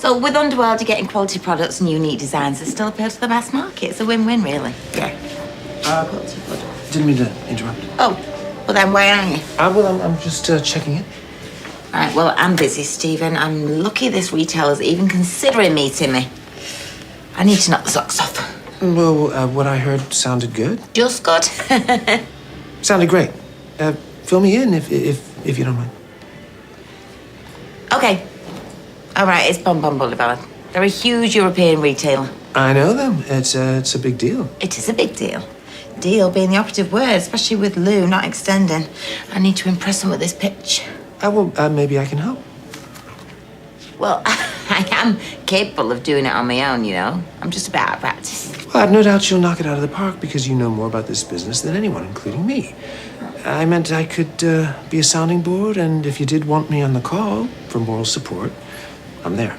So with Underworld, you're getting quality products and unique designs that still appeal to the mass market. It's a win-win, really. Yeah. Quality product. Didn't mean to interrupt. Oh, well then, where are you? I'm just checking in. Right, well, I'm busy, Stephen. I'm lucky this retailer's even considering meeting me. I need to knock the socks off. Well, what I heard sounded good. Just good. Sounded great. Fill me in if you don't mind. Okay. All right, it's Bon Bon Boulevard. They're a huge European retailer. I know them. It's a big deal. It is a big deal. Deal being the operative word, especially with Lou not extending. I need to impress them with this pitch. Maybe I can help. Well, I am capable of doing it on my own, you know. I'm just about out of practice. Well, I've no doubt you'll knock it out of the park because you know more about this business than anyone, including me. I meant I could be a sounding board, and if you did want me on the call for moral support, I'm there.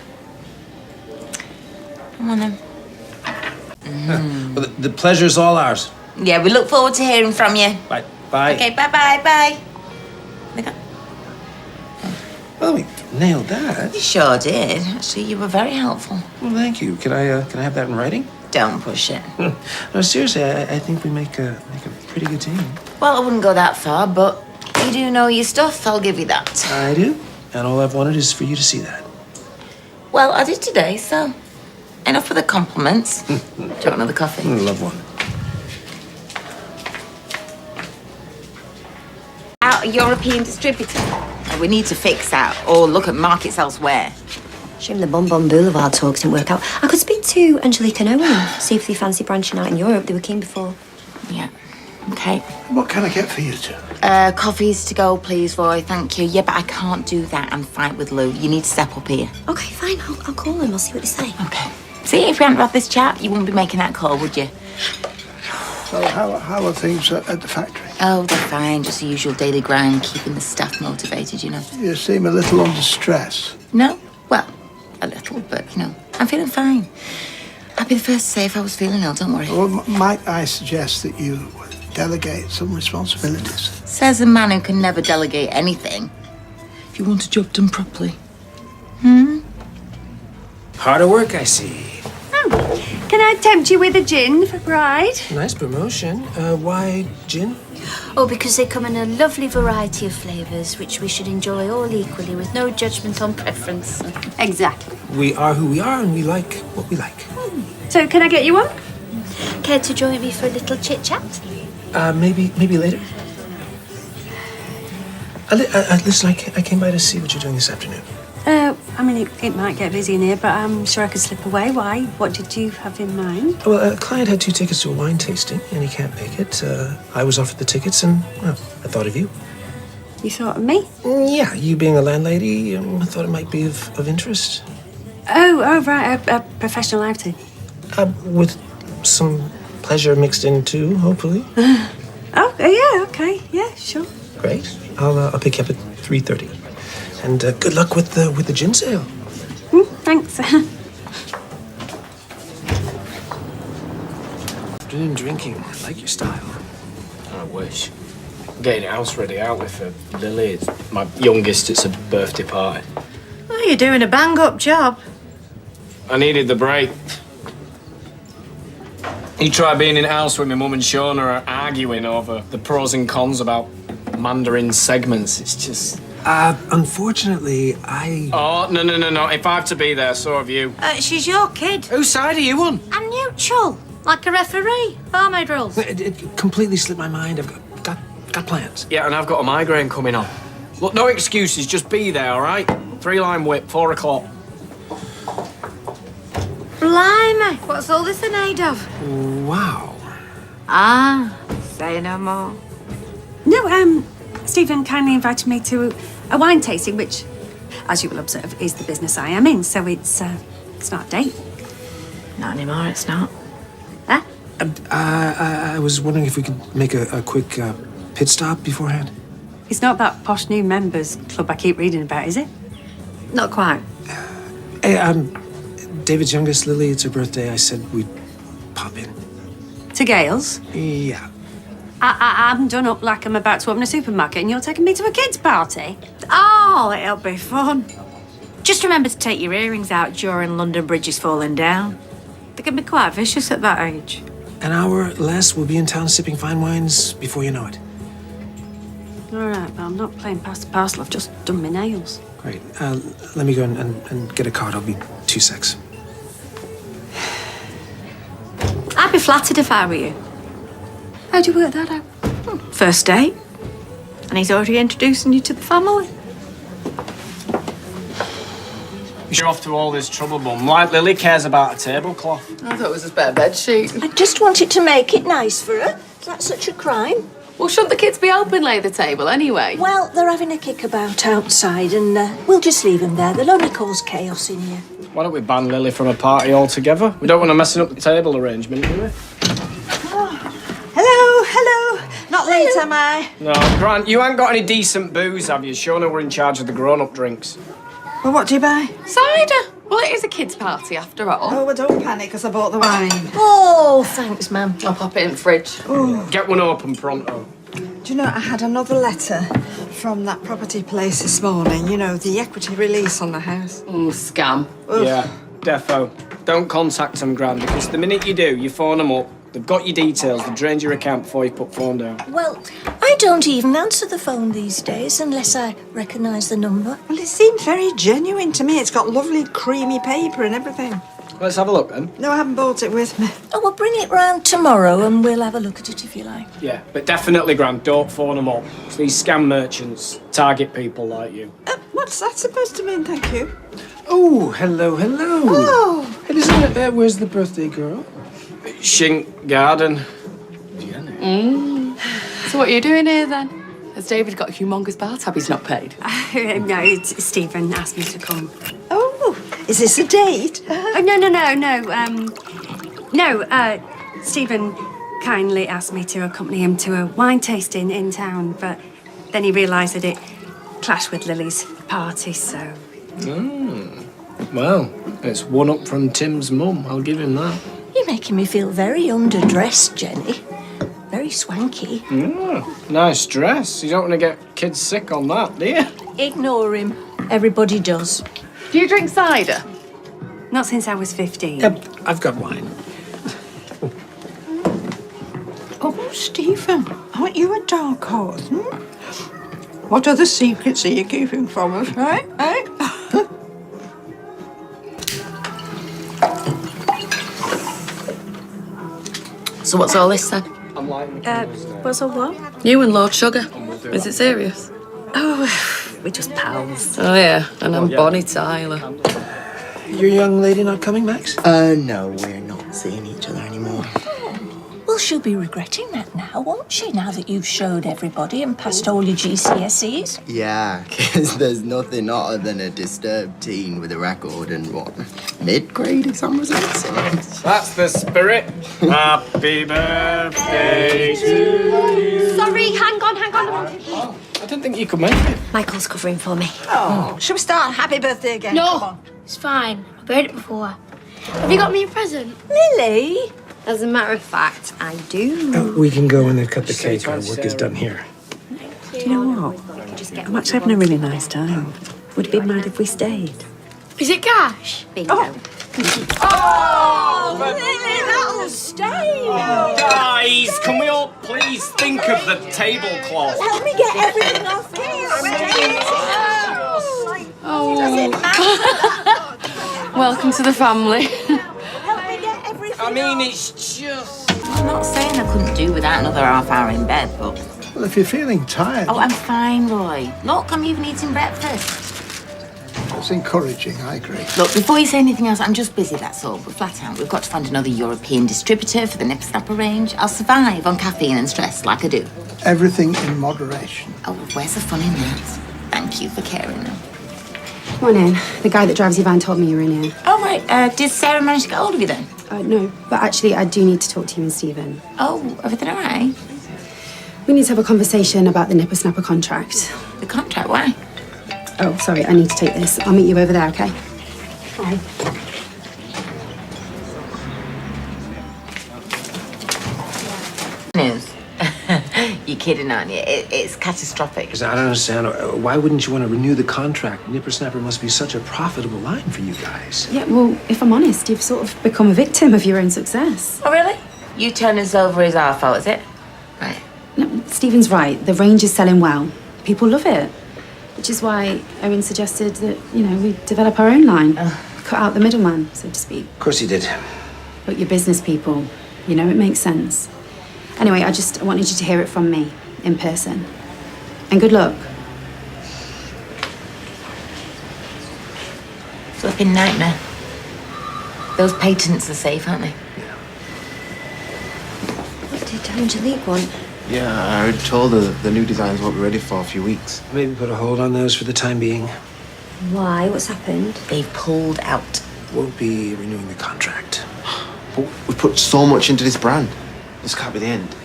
Come on, then. Well, the pleasure's all ours. Yeah, we look forward to hearing from you. Bye. Bye. Okay, bye. Well, we nailed that. You sure did. Actually, you were very helpful. Well, thank you. Can I have that in writing? Don't push it. No, seriously, I think we make a pretty good team. Well, I wouldn't go that far, but you do know your stuff. I'll give you that. I do, and all I've wanted is for you to see that. Well, I did today, so enough with the compliments. Do you want another coffee? Love one. Our European distributor. We need to fix that or look at markets elsewhere. Shame the Bon Bon Boulevard talks didn't work out. I could speak to Angelique and Owen, see if they fancy branching out in Europe. They were keen before. Yeah. Okay. What can I get for you two? Coffees to go, please, Roy. Thank you. Yeah, but I can't do that and fight with Lou. You need to step up here. Okay, fine. I'll call them. I'll see what they say. Okay. See, if we hadn't had this chat, you wouldn't be making that call, would you? So how are things at the factory? Oh, they're fine. Just the usual daily grind, keeping the staff motivated, you know. You seem a little under stress. No? Well, a little, but, you know, I'm feeling fine. I'd be the first to say if I was feeling ill, don't worry. Well, might I suggest that you delegate some responsibilities? Says a man who can never delegate anything. If you want a job done properly. Harder work, I see. Can I tempt you with a gin for Pride? Nice promotion. Why gin? Oh, because they come in a lovely variety of flavours, which we should enjoy all equally with no judgment on preference. Exactly. We are who we are, and we like what we like. So, can I get you one? Care to join me for a little chit-chat? Maybe later. Listen, I came by to see what you're doing this afternoon. I mean, it might get busy in here, but I'm sure I could slip away. Why? What did you have in mind? Well, a client had 2 tickets to a wine tasting, and he can't make it. I was offered the tickets, and, well, I thought of you. You thought of me? Yeah, you being a landlady, I thought it might be of interest. Oh, right, a professional outing. With some pleasure mixed in, too, hopefully. Oh, yeah, okay, yeah, sure. Great. I'll pick you up at 3:30. And good luck with the gin sale. Thanks. Afternoon drinking. I like your style. I wish. Getting house ready out with for Lily. It's my youngest. It's a birthday party. Oh, you're doing a bang-up job. I needed the break. You try being in house with my mum and Shauna are arguing over the pros and cons about Mandarin segments. It's just... Unfortunately, I... Oh, no. If I have to be there, so have you. She's your kid. Whose side are you on? I'm neutral, like a referee. Barmaid rules. It completely slipped my mind. I've got plans. Yeah, and I've got a migraine coming on. Look, no excuses. Just be there, all right? 3-line whip, 4 o'clock. Blimey, what's all this in aid of? Wow. Say no more. No, Stephen kindly invited me to a wine tasting, which, as you will observe, is the business I am in, so it's not a date. Not anymore, it's not. Huh? I was wondering if we could make a quick pit stop beforehand. It's not that posh new members club I keep reading about, is it? Not quite. Hey, David's youngest, Lily, it's her birthday. I said we'd pop in. To Gales? Yeah. I'm done up like I'm about to open a supermarket and you're taking me to a kid's party? Oh, it'll be fun. Just remember to take your earrings out during London Bridges falling down. They can be quite vicious at that age. An hour less, we'll be in town sipping fine wines before you know it. All right, but I'm not playing past the parcel. I've just done my nails. Great. Let me go and get a card. I'll be 2 secs. I'd be flattered if I were you. How'd you work that out? First date. And he's already introducing you to the family. You're off to all this trouble, Mum. Like Lily cares about a tablecloth. I thought it was a spare bed sheet. I just wanted to make it nice for her. Is that such a crime? Well, shouldn't the kids be helping lay the table anyway? Well, they're having a kickabout outside and we'll just leave them there. They'll only cause chaos in here. Why don't we ban Lily from a party altogether? We don't want her messing up the table arrangement, do we? Hello. Not late, am I? No, Grant, you ain't got any decent booze, have you? Shona were in charge of the grown-up drinks. Well, what do you buy? Cider. Well, it is a kids' party after all. Oh, well, don't panic, because I bought the wine. Oh, thanks, ma'am. I'll pop it in the fridge. Get one open pronto. Do you know, I had another letter from that property place this morning. You know, the equity release on the house. Scam. Yeah, defo. Don't contact them, Grant, because the minute you do, you phone them up, they've got your details, they've drained your account before you put phone down. Well, I don't even answer the phone these days unless I recognise the number. Well, it seems very genuine to me. It's got lovely creamy paper and everything. Let's have a look, then. No, I haven't bought it with me. Oh, well, bring it round tomorrow and we'll have a look at it if you like. Yeah, but definitely, Grant, don't phone them up. These scam merchants target people like you. What's that supposed to mean, thank you? Oh, hello. Oh! Hey, listen, where's the birthday girl? Shink Garden. So what are you doing here, then? Has David got a humongous bar tab he's not paid? No, it's Stephen asked me to come. Oh, is this a date? Oh, no. Stephen kindly asked me to accompany him to a wine tasting in town, but then he realised that it clashed with Lily's party, so... Well, it's one up from Tim's mum. I'll give him that. You're making me feel very underdressed, Jenny. Very swanky. Nice dress. You don't want to get kids sick on that, do you? Ignore him. Everybody does. Do you drink cider? Not since I was 15. Yep, I've got wine. Oh, Stephen, aren't you a dark horse? What other secrets are you keeping from us, right? So what's all this then? I'm like... What's all what? You and Lord Sugar. Is it serious? Oh, we're just pals. Oh, yeah. And I'm Bonnie Tyler. Your young lady not coming, Max? No, we're not seeing each other anymore. Well, she'll be regretting that now, won't she? Now that you've showed everybody and passed all your GCSEs. Yeah, because there's nothing hotter than a disturbed teen with a record and what, mid-grade exam results? That's the spirit. Happy birthday to you. Sorry, hang on. Oh, I didn't think you could make it. Michael's covering for me. Oh, shall we start happy birthday again? No. Come on. It's fine. I've heard it before. Have you got me a present? Lily? As a matter of fact, I do. We can go when they've cut the cake. Our work is done here. Do you know what? I'm actually having a really nice time. Would it be mad if we stayed? Is it cash? Bingo. Oh, Lily, that'll stay. Guys, can we all please think of the tablecloth? Help me get everything off here. Does it matter? Welcome to the family. Help me get everything I mean, off. it's just... I'm not saying I couldn't do without another half hour in bed, but... Well, if you're feeling tired, Oh, I'm fine, Roy. Look, I'm even eating breakfast. it's encouraging, I agree. Look, before you say anything else, I'm just busy, that's all. We're flat out. We've got to find another European distributor for the nipper snapper range. I'll survive on caffeine and stress like I do. Everything in moderation. Oh, where's the fun in that? Thank you for caring, though. Come on in. The guy that drives your van told me you were in here. Oh, right. Did Sarah manage to get hold of you then? No, but actually I do need to talk to you and Stephen. Oh, everything all right? We need to have a conversation about the nipper snapper contract. The contract, why? Oh, sorry, I need to take this. I'll meet you over there, okay? Bye. News. You You're kidding, aren't you? It's catastrophic. Because I don't understand. Why wouldn't you want to renew the contract? Nippersnapper must be such a profitable line for you guys. Yeah, well, if I'm honest, you've sort of become a victim of your own success. Oh, really? You turn us over is our fault, is it? Right. No, Stephen's right. The range is selling well. People love it. Which is why Owen suggested that, we develop our own line. Cut out the middleman, so to speak. Of course he did. But you're business people. It makes sense. Anyway, I wanted you to hear it from me, in person. And good luck. Flipping nightmare. Those patents are safe, aren't they? What did Angelique want? Yeah, I told her the new designs won't be ready for a few weeks. Maybe put a hold on those for the time being. Why? What's happened? They've pulled out. Won't be renewing the contract. But we put so much into this brand. This can't be the end.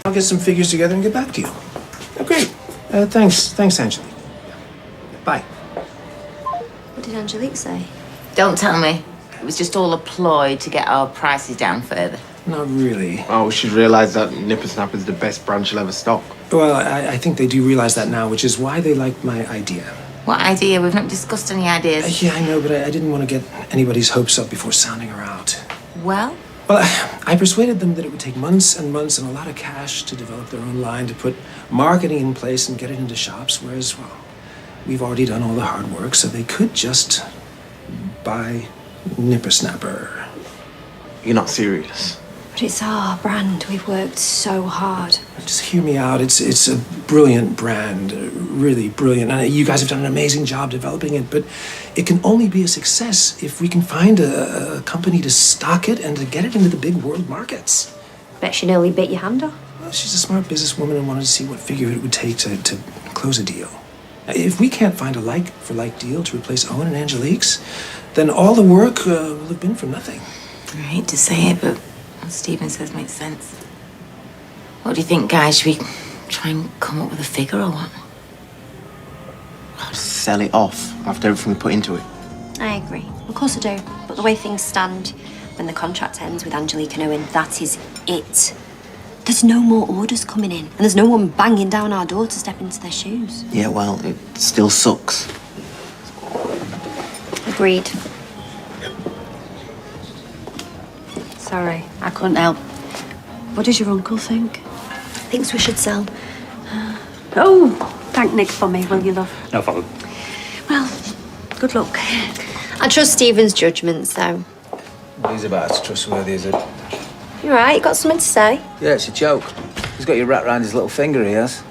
I'll get some figures together and get back to you. Oh, great. Thanks, Angelique. Bye. What did Angelique say? Don't tell me. It was just all a ploy to get our prices down further. Not really. Oh, she'd realise that Nippersnapper's the best brand she'll ever stock. Well, I think they do realize that now, which is why they liked my idea. What idea? We've not discussed any ideas. Yeah, I know, but I didn't want to get anybody's hopes up before sounding her out. Well? Well, I persuaded them that it would take months and months and a lot of cash to develop their own line, to put marketing in place and get it into shops, whereas, well, we've already done all the hard work, so they could just buy Nippersnapper. You're not serious. But it's our brand. We've worked so hard. Just hear me out. It's a brilliant brand, really brilliant. And you guys have done an amazing job developing it, but it can only be a success if we can find a company to stock it and to get it into the big world markets. Bet she nearly bit your hand off. Well, she's a smart businesswoman and wanted to see what figure it would take to close a deal. If we can't find a like-for-like deal to replace Owen and Angelique's, then all the work will have been for nothing. I hate to say it, but what Stephen says makes sense. What do you think, guys? Should we try and come up with a figure or what? Sell it off after everything we put into it. I agree. Of course I do. But the way things stand, when the contract ends with Angelique and Owen, that is it. There's no more orders coming in, and there's no one banging down our door to step into their shoes. Yeah, well, it still sucks. Agreed. Sorry, I couldn't help. What does your uncle think? Thinks we should sell. Oh, thank Nick for me, will you, love? No problem. Well, good luck. I trust Stephen's judgments, though. He's about as trustworthy as it. You right? You got something to say? Yeah, it's a joke. He's got you wrapped around his little finger, he has.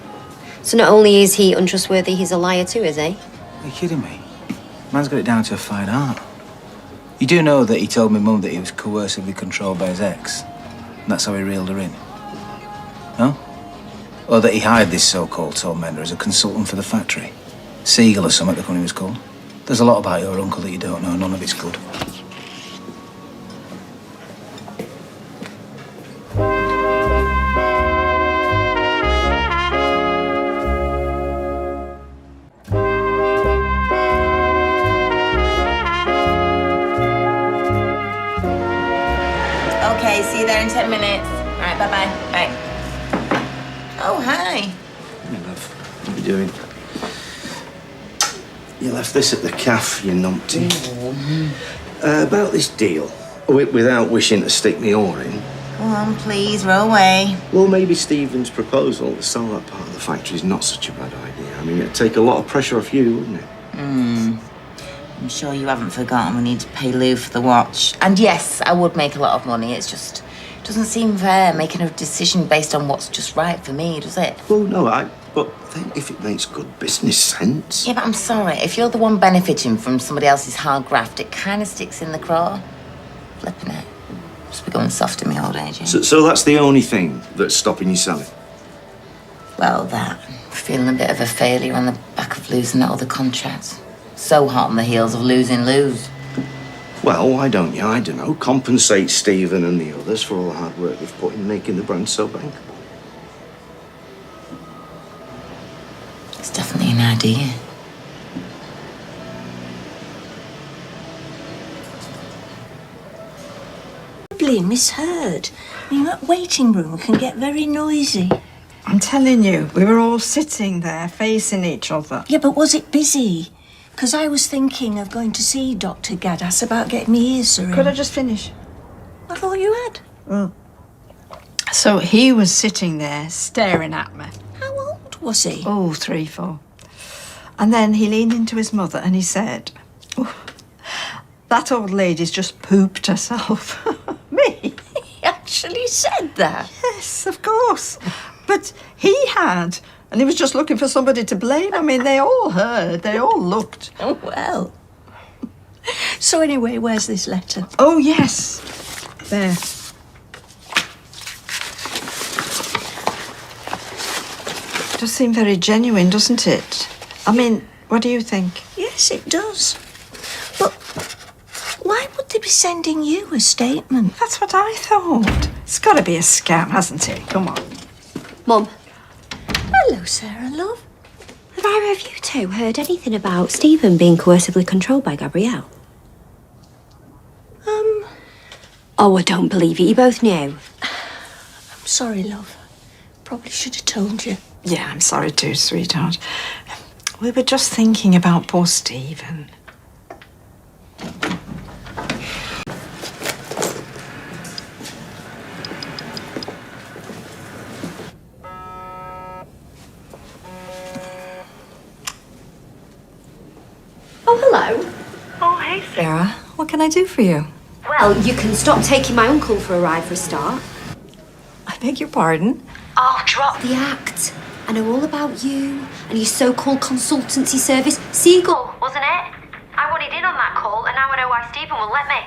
So not only is he untrustworthy, he's a liar too, is he? Are you kidding me? Man's got it down to a fine art. You do know that he told me Mum that he was coercively controlled by his ex, and that's how he reeled her in. No? Or that he hired this so-called tormentor as a consultant for the factory. Siegel or something, the company was called. There's a lot about your uncle that you don't know, none of it's good. Okay, see you there in 10 minutes. All right, bye-bye. Bye. Oh, hi. Hey, love. What are you doing? You left this at the caff, you numpty. About this deal, without wishing to stick me oar in. Go on, please, row away. Well, maybe Stephen's proposal to sell that part of the factory is not such a bad idea. I mean, it'd take a lot of pressure off you, wouldn't it? I'm sure you haven't forgotten we need to pay Lou for the watch. And yes, I would make a lot of money. It's just, it doesn't seem fair making a decision based on what's just right for me, does it? Well, no, but then if it makes good business sense. Yeah, but I'm sorry. If you're the one benefiting from somebody else's hard graft, it kind of sticks in the craw. Flipping it. Just be going soft in my old age. Yeah? So that's the only thing that's stopping you selling? Well, that. Feeling a bit of a failure on the back of losing that other contract. So hot on the heels of losing Lou's. Well, why don't you, I don't know, compensate Stephen and the others for all the hard work they've put in making the brand so bankable? It's definitely an idea. terribly misheard. I mean, that waiting room can get very noisy. I'm telling you, we were all sitting there facing each other. Yeah, but was it busy? Because I was thinking of going to see Dr. Gaddis about getting me ears syringe. Could I just finish? I thought you had. Mm. So he was sitting there staring at me. How old was he? Oh, 3, 4. And then he leaned into his mother and he said, "Oh, that old lady's just pooped herself." Me? He actually said that? Yes, of course. But he had. And he was just looking for somebody to blame. I mean, they all heard. They all looked. Oh, well. So anyway, where's this letter? Oh, yes. There. Does seem very genuine, doesn't it? I mean, what do you think? Yes, it does. But why would they be sending you a statement? That's what I thought. It's got to be a scam, hasn't it? Come on. Mum, Hello, Sarah, love. have either of you two heard anything about Stephen being coercively controlled by Gabrielle? Oh, I don't believe it. You both knew. I'm sorry, love. Probably should have told you. Yeah, I'm sorry too, sweetheart. We were just thinking about poor Stephen. Oh, hello. Oh, hey, Sarah. What can I do for you? Well, you can stop taking my uncle for a ride for a start. I beg your pardon? Oh, drop the act. I know all about you and your so-called consultancy service. Seagull, wasn't it? I wanted in on that call, and now I know why Stephen will let me.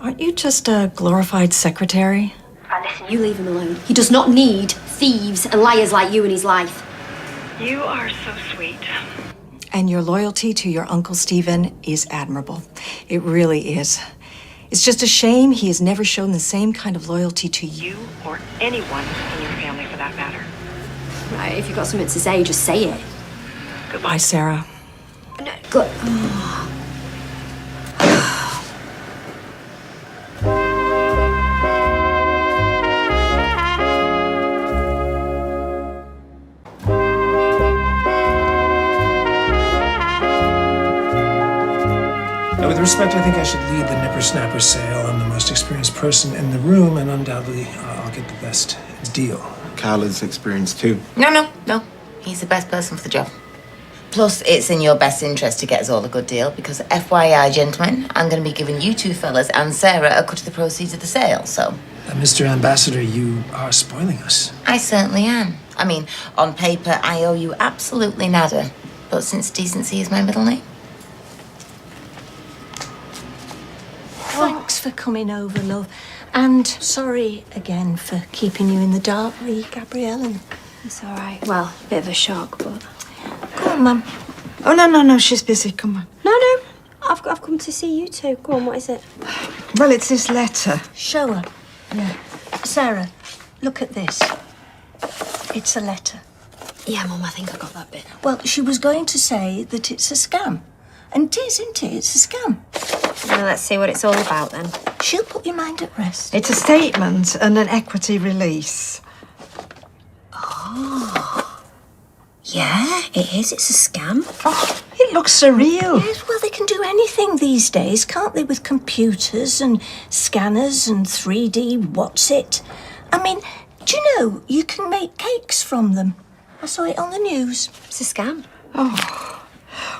Aren't you just a glorified secretary? Right, listen, you leave him alone. He does not need thieves and liars like you in his life. You are so sweet. And your loyalty to your Uncle Stephen is admirable. It really is. It's just a shame he has never shown the same kind of loyalty to you or anyone in your family for that matter. Right, if you've got something to say, just say it. Goodbye, Sarah. No, good. Now, with respect, I think I should lead the Nipper-Snapper sale. I'm the most experienced person in the room, and undoubtedly, I'll get the best deal. Carl is experienced too. No. He's the best person for the job. Plus, it's in your best interest to get us all a good deal because, FYI, gentlemen, I'm going to be giving you two fellas and Sarah a cut of the proceeds of the sale, so... Mr. Ambassador, you are spoiling us. I certainly am. I mean, on paper, I owe you absolutely nada. But since decency is my middle name... Thanks for coming over, love. And sorry again for keeping you in the dark, Gabrielle. It's all right. Well, a bit of a shock, but... Go on, Mum. Oh, no, she's busy. Come on. No. I've come to see you two. Go on, what is it? Well, it's this letter. Show her. Yeah. Sarah, look at this. It's a letter. Yeah, Mum, I think I got that bit. Well, she was going to say that it's a scam. And it is, isn't it? It's a scam. Well, let's see what it's all about, then. She'll put your mind at rest. It's a statement and an equity release. Oh. Yeah, it is. It's a scam. Oh, it looks surreal. Yes, well, they can do anything these days, can't they, with computers and scanners and 3D what's-it? I mean, do you know, you can make cakes from them. I saw it on the news. It's a scam. Oh.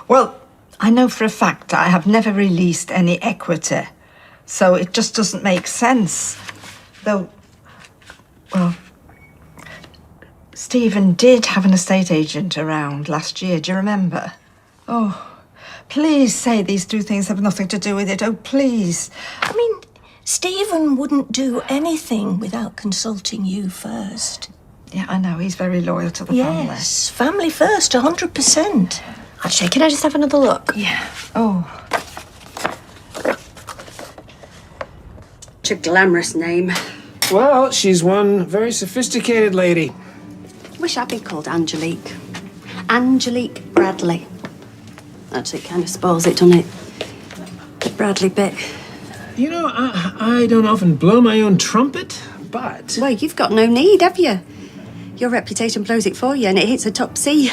Well, I know for a fact I have never released any equity, so it just doesn't make sense. Though, well, Stephen did have an estate agent around last year, do you remember? Oh, please say these two things have nothing to do with it. Oh, please. I mean, Stephen wouldn't do anything without consulting you first. Yeah, I know. He's very loyal to the family. Yes, family first, 100%. Actually, can I just have another look? Yeah. Oh. Such a glamorous name. Well, she's one very sophisticated lady. Wish I'd been called Angelique. Angelique Bradley. Actually, it kind of spoils it, doesn't it? The Bradley bit. You know, I don't often blow my own trumpet, but... Well, you've got no need, have you? Your reputation blows it for you and it hits a top C.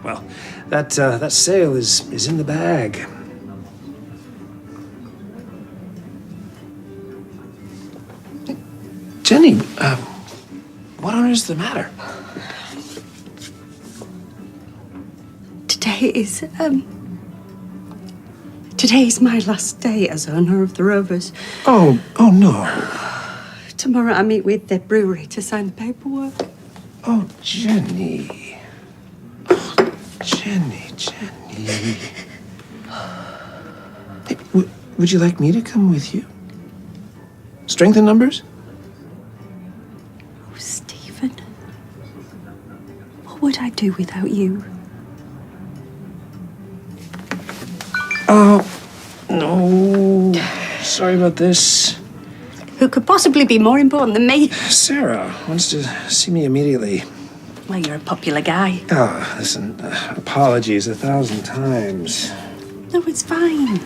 Well, that sale is in the bag. Jenny, what on earth is the matter? Today is my last day as owner of the Rovers. Oh no. Tomorrow I meet with the brewery to sign the paperwork. Oh, Jenny. Oh, Jenny. Hey, would you like me to come with you? Strength in numbers? Oh, Stephen. What would I do without you? Oh, no. Sorry about this. Who could possibly be more important than me? Sarah wants to see me immediately. Well, you're a popular guy. Oh, listen, apologies 1,000 times. No, it's fine.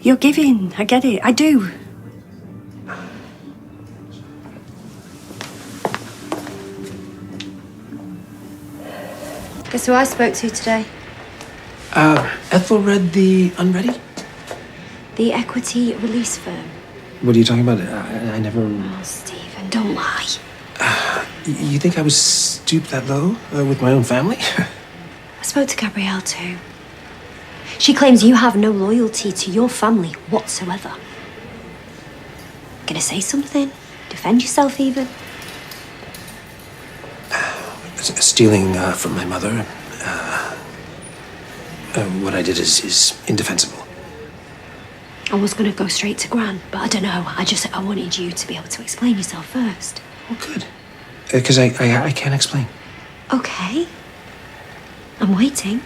You're giving. I get it. I do. Guess who I spoke to today? Ethelred the Unready? The equity release firm. What are you talking about? I never... Oh, Stephen, don't lie. You think I was stooped that low with my own family? I spoke to Gabrielle too. She claims you have no loyalty to your family whatsoever. Gonna say something? Defend yourself even? Stealing from my mother. What I did is indefensible. I was gonna go straight to Gran, but I don't know. I wanted you to be able to explain yourself first. Oh, good. Because I can't explain. Okay. I'm waiting.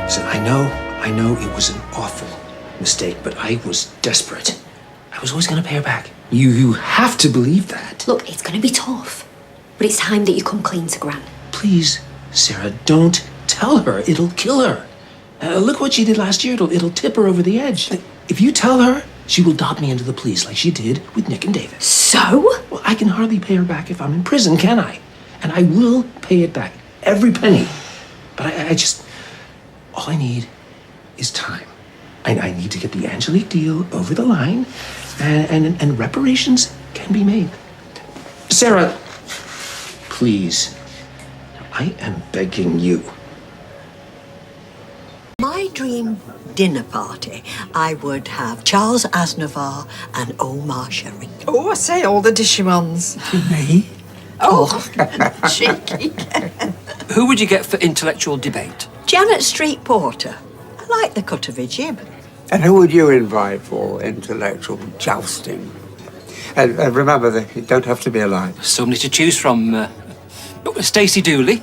Listen, I know it was an awful mistake, but I was desperate. I was always going to pay her back. You have to believe that. Look, it's gonna be tough, but it's time that you come clean to Gran. Please, Sarah, don't tell her. It'll kill her. Look what she did last year. It'll tip her over the edge. If you tell her, she will dob me into the police like she did with Nick and David. So? Well, I can hardly pay her back if I'm in prison, can I? And I will pay it back. Every penny. But I just... All I need is time. I need to get the Angelique deal over the line, and reparations can be made. Sarah, please. I am begging you. My dream dinner party, I would have Charles Aznavour and Omar Sharif. Oh, I say all the dishy ones. Me? Oh, cheeky. Who would you get for intellectual debate? Janet Street Porter. I like the cut of her jib. And who would you invite for intellectual jousting? And remember that you don't have to be alive. So many to choose from. Stacey Dooley.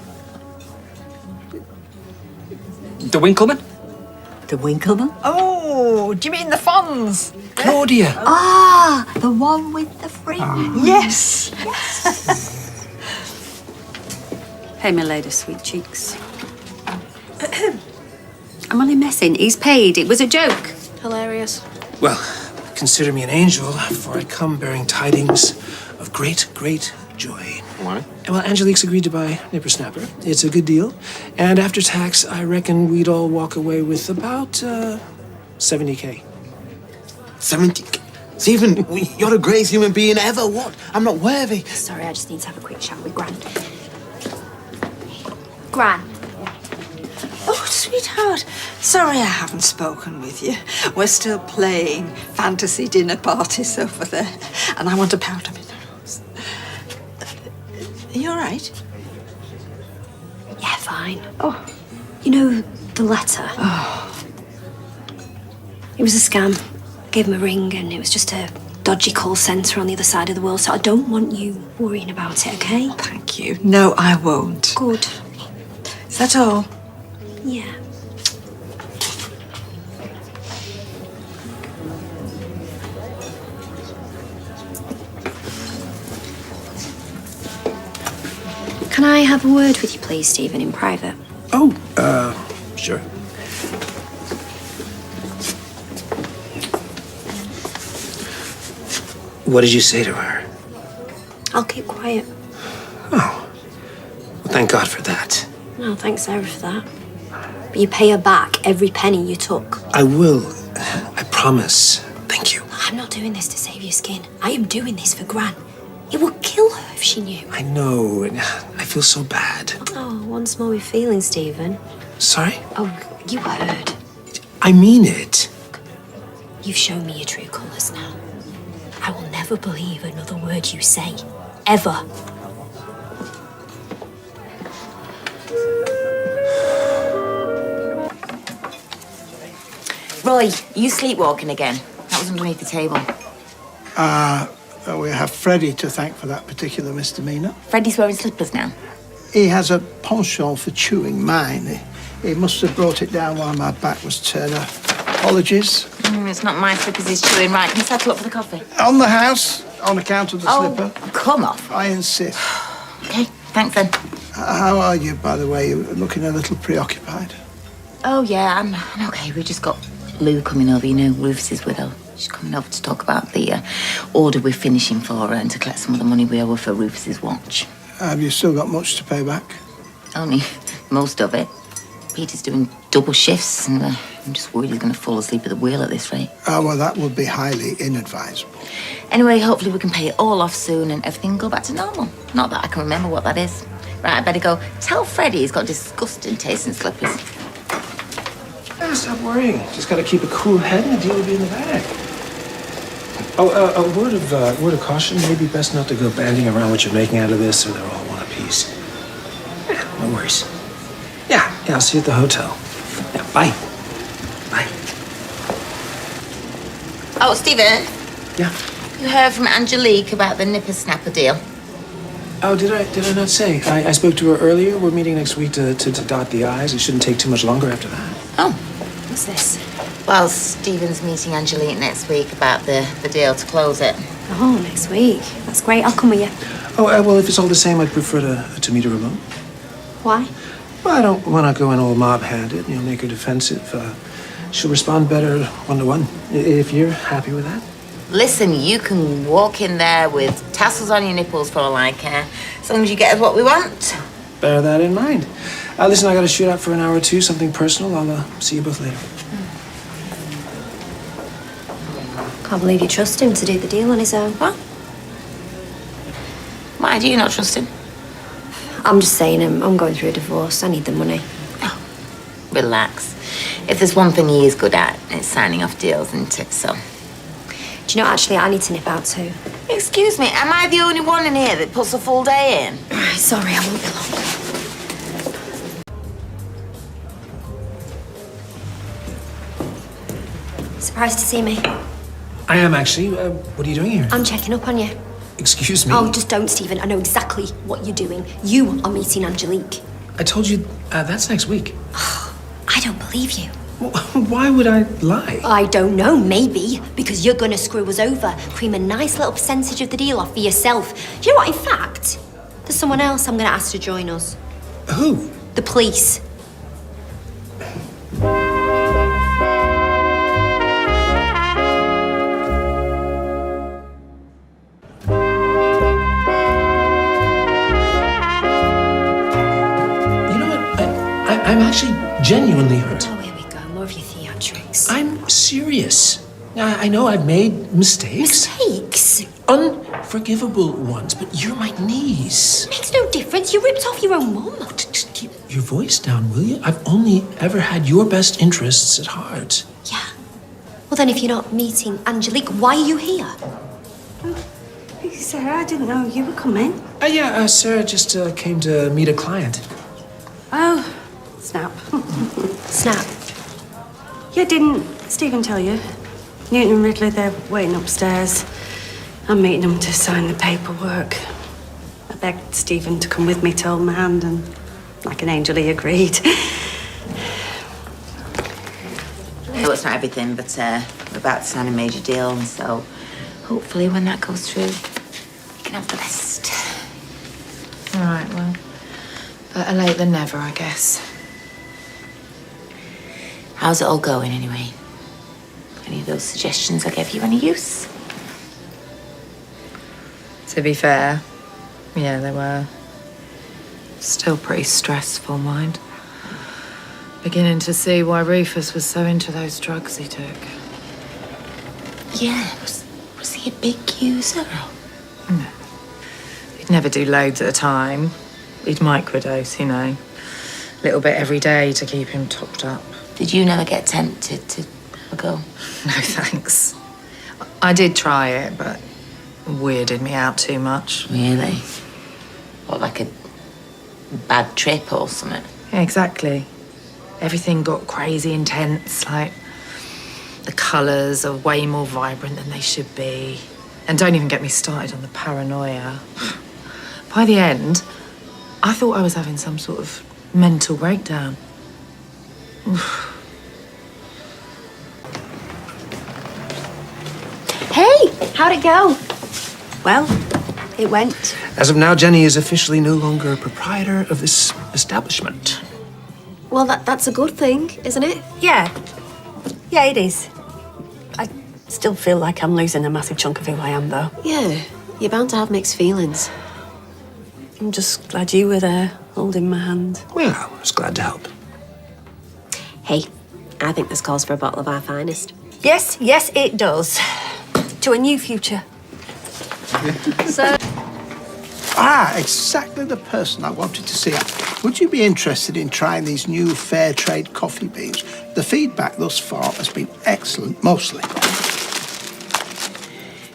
The Winkleman. The Winkleman? Oh, do you mean the Fonz? Claudia. Ah, the one with the fringe. Yes. Hey, my lady, sweet cheeks. I'm only messing. He's paid. It was a joke. Hilarious. Well, consider me an angel, for I come bearing tidings of great, great joy. Why? Well, Angelique's agreed to buy Nipper Snapper. It's a good deal. And after tax, I reckon we'd all walk away with about, 70K. 70? Stephen, you're the greatest human being ever. What? I'm not worthy. Sorry, I just need to have a quick chat with Gran. Gran. Oh, sweetheart. Sorry I haven't spoken with you. We're still playing fantasy dinner parties over there, and I want a powder minerals. Are you all right? Yeah, fine. Oh, you know the letter? Oh. It was a scam. I gave him a ring, and it was just a dodgy call centre on the other side of the world, so I don't want you worrying about it, okay? Thank you. No, I won't. Good. Is that all? Yeah. Can I have a word with you, please, Stephen, in private? Oh, sure. What did you say to her? I'll keep quiet. Oh, well, thank God for that. No, thanks, Sarah, for that. But you pay her back every penny you took. I will. I promise. Thank you. I'm not doing this to save your skin. I am doing this for Gran. It would kill her if she knew. I know. And I feel so bad. Oh, once more with feelings, Stephen. Sorry? Oh, you heard. I mean it. You've shown me your true colours now. I will never believe another word you say. Ever. Roy, you sleepwalking again? That was underneath the table. We have Freddie to thank for that particular misdemeanour. Freddie's wearing slippers now. He has a penchant for chewing mine. He must have brought it down while my back was turned up. Apologies. It's not my slippers he's chewing. Right, can you settle up for the coffee? On the house, on account of the slipper. Come off. I insist. Okay, thanks then. How are you, by the way? You're looking a little preoccupied. Oh, yeah, I'm okay. We just got Lou coming over, you know, Rufus's widow. She's coming over to talk about the order we're finishing for her and to collect some of the money we owe her for Rufus's watch. Have you still got much to pay back? Only most of it. Peter's doing double shifts and I'm just worried he's going to fall asleep at the wheel at this rate. Oh, well, that would be highly inadvisable. Anyway, hopefully we can pay it all off soon and everything will go back to normal. Not that I can remember what that is. Right, I better go. Tell Freddie he's got disgusting taste in slippers. Stop worrying. Just got to keep a cool head and the deal will be in the bag. Oh, a word of caution. Maybe best not to go banding around what you're making out of this, or they're all one apiece. Yeah, no worries. Yeah, I'll see you at the hotel. Yeah, bye. Bye. Oh, Stephen. Yeah. You heard from Angelique about the nipper snapper deal? Oh, did I not say? I spoke to her earlier. We're meeting next week to dot the I's. It shouldn't take too much longer after that. Oh. What's this? Well, Stephen's meeting Angelique next week about the deal to close it. Oh, next week. That's great. I'll come with you. Oh, well, if it's all the same, I'd prefer to meet her alone. Why? Well, I don't want to go in all mob-handed, make her defensive. She'll respond better one-to-one, if you're happy with that. Listen, you can walk in there with tassels on your nipples for all I care, as long as you get us what we want. Bear that in mind. Listen, I got to shoot out for an hour or two, something personal. I'll see you both later. Can't believe you trust him to do the deal on his own. What? Why do you not trust him? I'm just saying, I'm going through a divorce. I need the money. Oh, relax. If there's one thing he is good at, it's signing off deals, isn't it? So. Do you know, actually, I need to nip out too. Excuse me, am I the only one in here that puts a full day in? Sorry, I won't be long. Surprised to see me? I am, actually. What are you doing here? I'm checking up on you. Excuse me? Oh, just don't, Stephen. I know exactly what you're doing. You are meeting Angelique. I told you that's next week. I don't believe you. Well, why would I lie? I don't know, maybe because you're gonna screw us over, cream a nice little percentage of the deal off for yourself. You know what, in fact, there's someone else I'm gonna ask to join us. Who? The police. I'm actually genuinely hurt. Oh, here we go. More of your theatrics. I'm serious. I know I've made mistakes. Mistakes? Unforgivable ones, but you're my niece. Makes no difference. You ripped off your own mum. Just keep your voice down, will you? I've only ever had your best interests at heart. Yeah. Well, then if you're not meeting Angelique, why are you here? Hey, Sarah, I didn't know you were coming. Yeah, Sarah just came to meet a client. Oh, snap. Snap. Yeah, didn't Stephen tell you? Newton and Ridley, they're waiting upstairs. I'm meeting them to sign the paperwork. I begged Stephen to come with me to hold my hand, and like an angel, he agreed. No, it's not everything, but we're about to sign a major deal, and so hopefully when that goes through, you can have the best. All right, well, Better late than never, I guess. How's it all going anyway? Any of those suggestions I gave you any use? To be fair, yeah, they were. Still pretty stressful, mind. Beginning to see why Rufus was so into those drugs he took. Yeah, was he a big user? No. He'd never do loads at a time. He'd microdose, you know. A little bit every day to keep him topped up. Did you never get tempted to go? No, thanks. I did try it, but it weirded me out too much. Really? What, like a bad trip or something? Yeah, exactly. Everything got crazy intense, like the colours are way more vibrant than they should be. And don't even get me started on the paranoia. By the end, I thought I was having some sort of mental breakdown. Hey, how'd it go? Well, it went. As of now, Jenny is officially no longer a proprietor of this establishment. Well, that's a good thing, isn't it? Yeah. Yeah, it is. I still feel like I'm losing a massive chunk of who I am, though. Yeah, you're bound to have mixed feelings. I'm just glad you were there, holding my hand. Well, I was glad to help. Hey, I think this calls for a bottle of our finest. Yes, yes, it does. To a new future. So... exactly the person I wanted to see. Would you be interested in trying these new fair trade coffee beans? The feedback thus far has been excellent, mostly.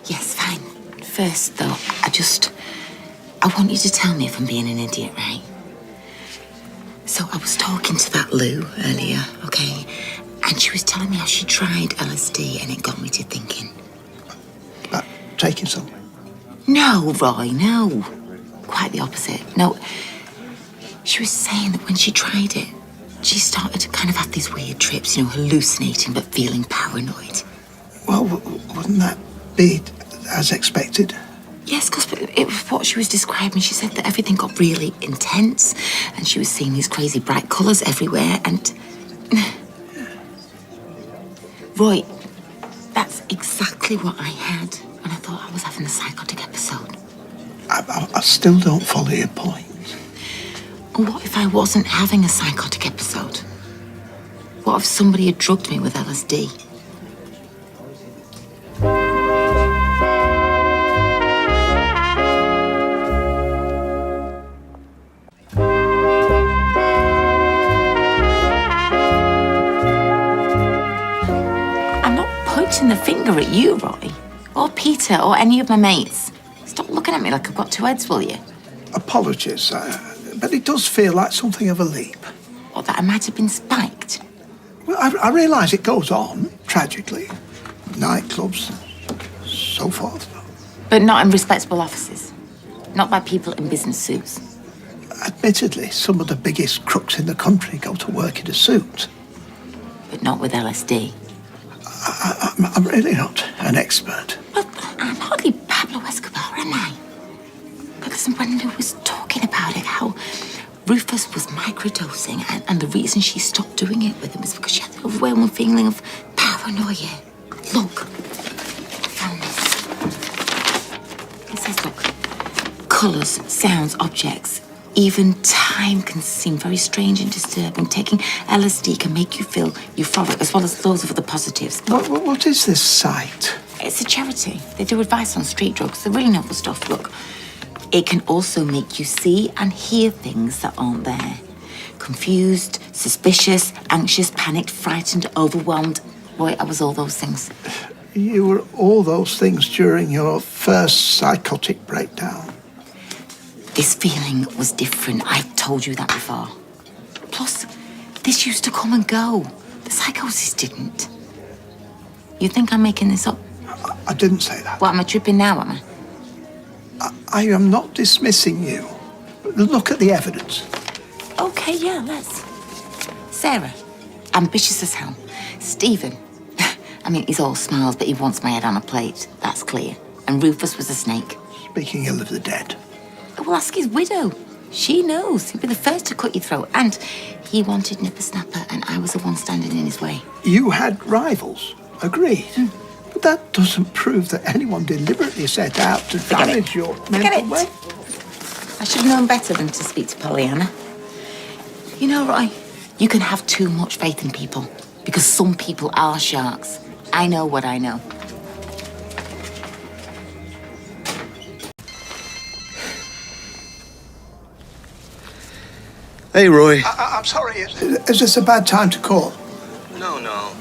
Yes, fine. First, though, I want you to tell me if I'm being an idiot, right? So I was talking to that Lou earlier, okay? And she was telling me how she tried LSD and it got me to thinking. About taking something? No, Roy, no. Quite the opposite. No, she was saying that when she tried it, she started to kind of have these weird trips, you know, hallucinating but feeling paranoid. Well, wouldn't that be as expected? Yes, because it was what she was describing. She said that everything got really intense and she was seeing these crazy bright colours everywhere and... Roy, that's exactly what I had when I thought I was having a psychotic episode. I still don't follow your point. And what if I wasn't having a psychotic episode? What if somebody had drugged me with LSD? I'm not pointing the finger at you, Roy, or Peter, or any of my mates. Stop looking at me like I've got two heads, will you? Apologies, but it does feel like something of a leap. Or that I might have been spiked. Well, I realise it goes on, tragically. Nightclubs, so forth. But not in respectable offices. Not by people in business suits. Admittedly, some of the biggest crooks in the country go to work in a suit. But not with LSD. I'm really not an expert. Well, I'm hardly Pablo Escobar, am I? But listen, when Lou was talking about it, how Rufus was microdosing, and the reason she stopped doing it with him was because she had the overwhelming feeling of paranoia. Look, I found this. It says, look, colours, sounds, objects, even time can seem very strange and disturbing. Taking LSD can make you feel euphoric, as well as loads of other positives. What is this site? It's a charity. They do advice on street drugs. They're really novel stuff. Look, it can also make you see and hear things that aren't there. Confused, suspicious, anxious, panicked, frightened, overwhelmed. Boy, I was all those things. You were all those things during your first psychotic breakdown. This feeling was different. I told you that before. Plus, this used to come and go. The psychosis didn't. You think I'm making this up? I didn't say that. What, am I tripping now, am I? I am not dismissing you. Look at the evidence. Okay, yeah, let's. Sarah, ambitious as hell. Stephen, I mean, he's all smiles, but he wants my head on a plate. That's clear. And Rufus was a snake. Speaking ill of the dead. Well, ask his widow. She knows. He'd be the first to cut your throat. And he wanted Nippersnapper, and I was the one standing in his way. You had rivals, agreed. But that doesn't prove that anyone deliberately set out to damage your mental well. I should have known better than to speak to Pollyanna. You know, Roy, you can have too much faith in people because some people are sharks. I know what I know. Hey, Roy. I'm sorry, is this a bad time to call? No.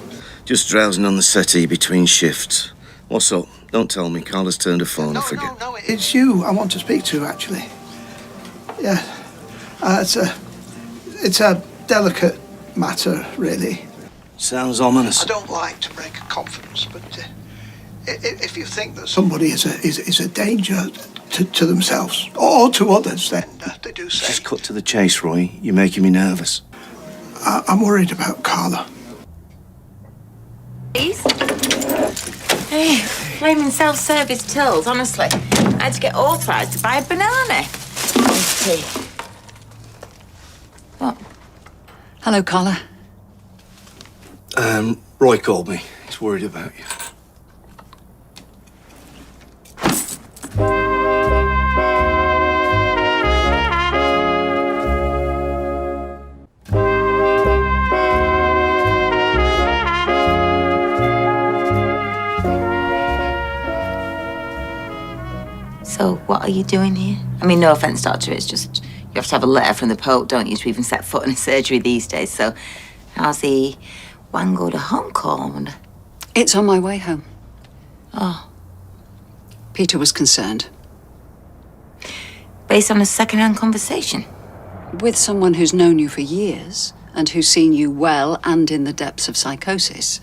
Just drowsing on the settee between shifts. What's up? Don't tell me. Carla's turned her phone off again. No, it's you I want to speak to, actually. Yeah. It's a delicate matter, really. Sounds ominous. I don't like to break a confidence, but if you think that somebody is a danger to themselves or to others, then they do say. Just cut to the chase, Roy. You're making me nervous. I'm worried about Carla. Please? Hey, flaming self-service tills, honestly. I had to get authorised to buy a banana. Tea. What? Hello, Carla. Roy called me. He's worried about you. So, what are you doing here? I mean, no offence, Doctor, it's just you have to have a letter from the Pope, don't you, to even set foot in a surgery these days. So, how's the Wango to home call, I wonder? It's on my way home. Oh. Peter was concerned. Based on a second-hand conversation? With someone who's known you for years and who's seen you well and in the depths of psychosis.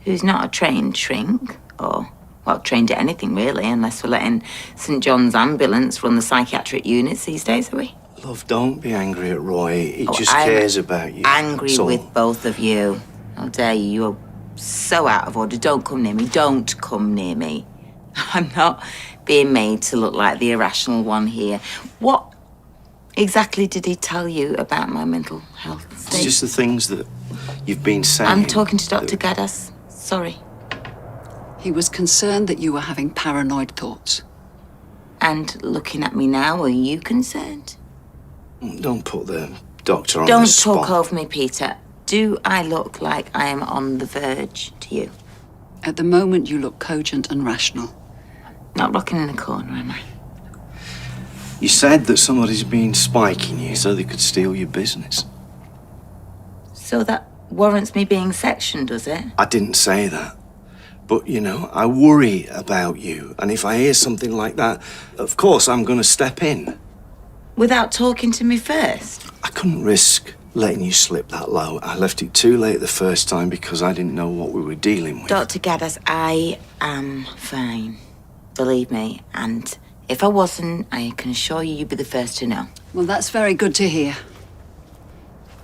Who's not a trained shrink, or, well, trained at anything, really, unless we're letting St. John's Ambulance run the psychiatric units these days, are we? Love, don't be angry at Roy. He just cares about you. Angry So- with both of you. How dare you? You're so out of order. Don't come near me. Don't come near me. I'm not being made to look like the irrational one here. What exactly did he tell you about my mental health state? It's just the things that you've been saying. I'm talking to Dr. Gaddis. Sorry. He was concerned that you were having paranoid thoughts. And looking at me now, are you concerned? Don't put the doctor on the Don't spot. talk over me, Peter. Do I look like I am on the verge to you? At the moment, you look cogent and rational. Not rocking in a corner, am I? You said that somebody's been spiking you so they could steal your business. So that warrants me being sectioned, does it? I didn't say that. But, you know, I worry about you. And if I hear something like that, of course I'm going to step in. Without talking to me first? I couldn't risk letting you slip that low. I left it too late the first time because I didn't know what we were dealing with. Dr. Gaddis, I am fine. Believe me. And if I wasn't, I can assure you you'd be the first to know. Well, that's very good to hear.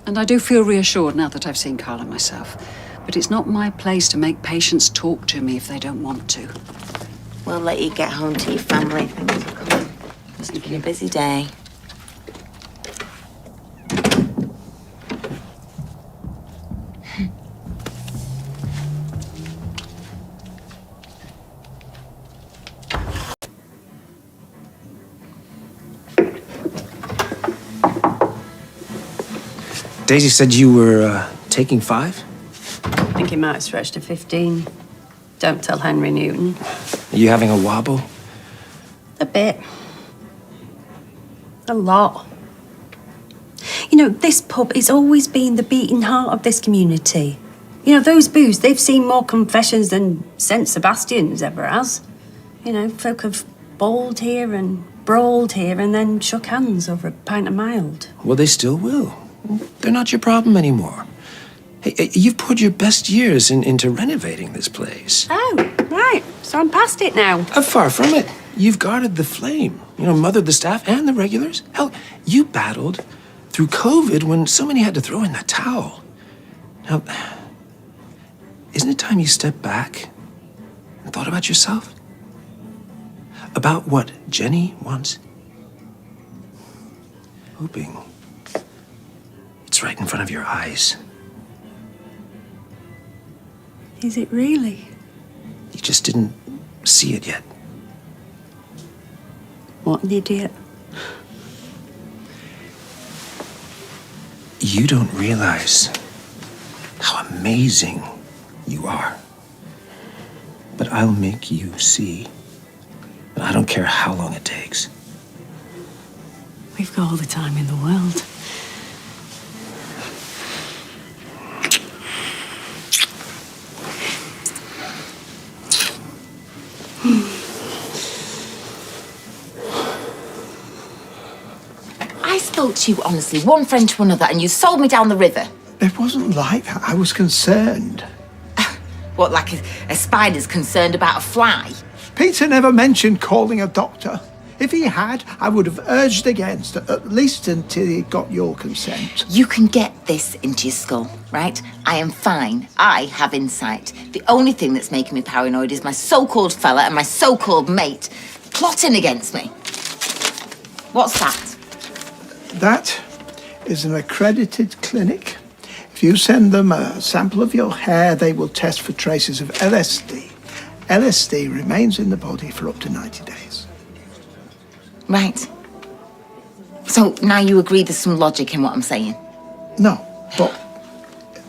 And I do feel reassured now that I've seen Carla myself. But it's not my place to make patients talk to me if they don't want to. We'll let you get home to your family. Thanks for coming. Must have been a busy day. Daisy said you were taking 5? I think he might have stretched to 15. Don't tell Henry Newton. Are you having a wobble? A bit. A lot. You know, this pub has always been the beating heart of this community. You know, those booths, they've seen more confessions than St. Sebastian's ever has. You know, folk have bawled here and brawled here and then shook hands over a pint of mild. Well, they still will. They're not your problem anymore. Hey, you've poured your best years into renovating this place. Oh, right. So I'm past it now. Far from it. You've guarded the flame. You know, mothered the staff and the regulars. Hell, you battled through COVID when so many had to throw in the towel. Now, isn't it time you stepped back and thought about yourself? About what Jenny wants? hoping. It's right in front of your eyes. Is it really? You just didn't see it yet. What an idiot. You don't realize how amazing you are. But I'll make you see. And I don't care how long it takes. We've got all the time in the world. I spoke to you honestly, one friend to another, and you sold me down the river. It wasn't like that. I was concerned. What, like a spider's concerned about a fly? Peter never mentioned calling a doctor. If he had, I would have urged against it, at least until he got your consent. You can get this into your skull, right? I am fine. I have insight. The only thing that's making me paranoid is my so-called fella and my so-called mate plotting against me. What's that? That is an accredited clinic. If you send them a sample of your hair, they will test for traces of LSD. LSD remains in the body for up to 90 days. Right. So now you agree there's some logic in what I'm saying? No, but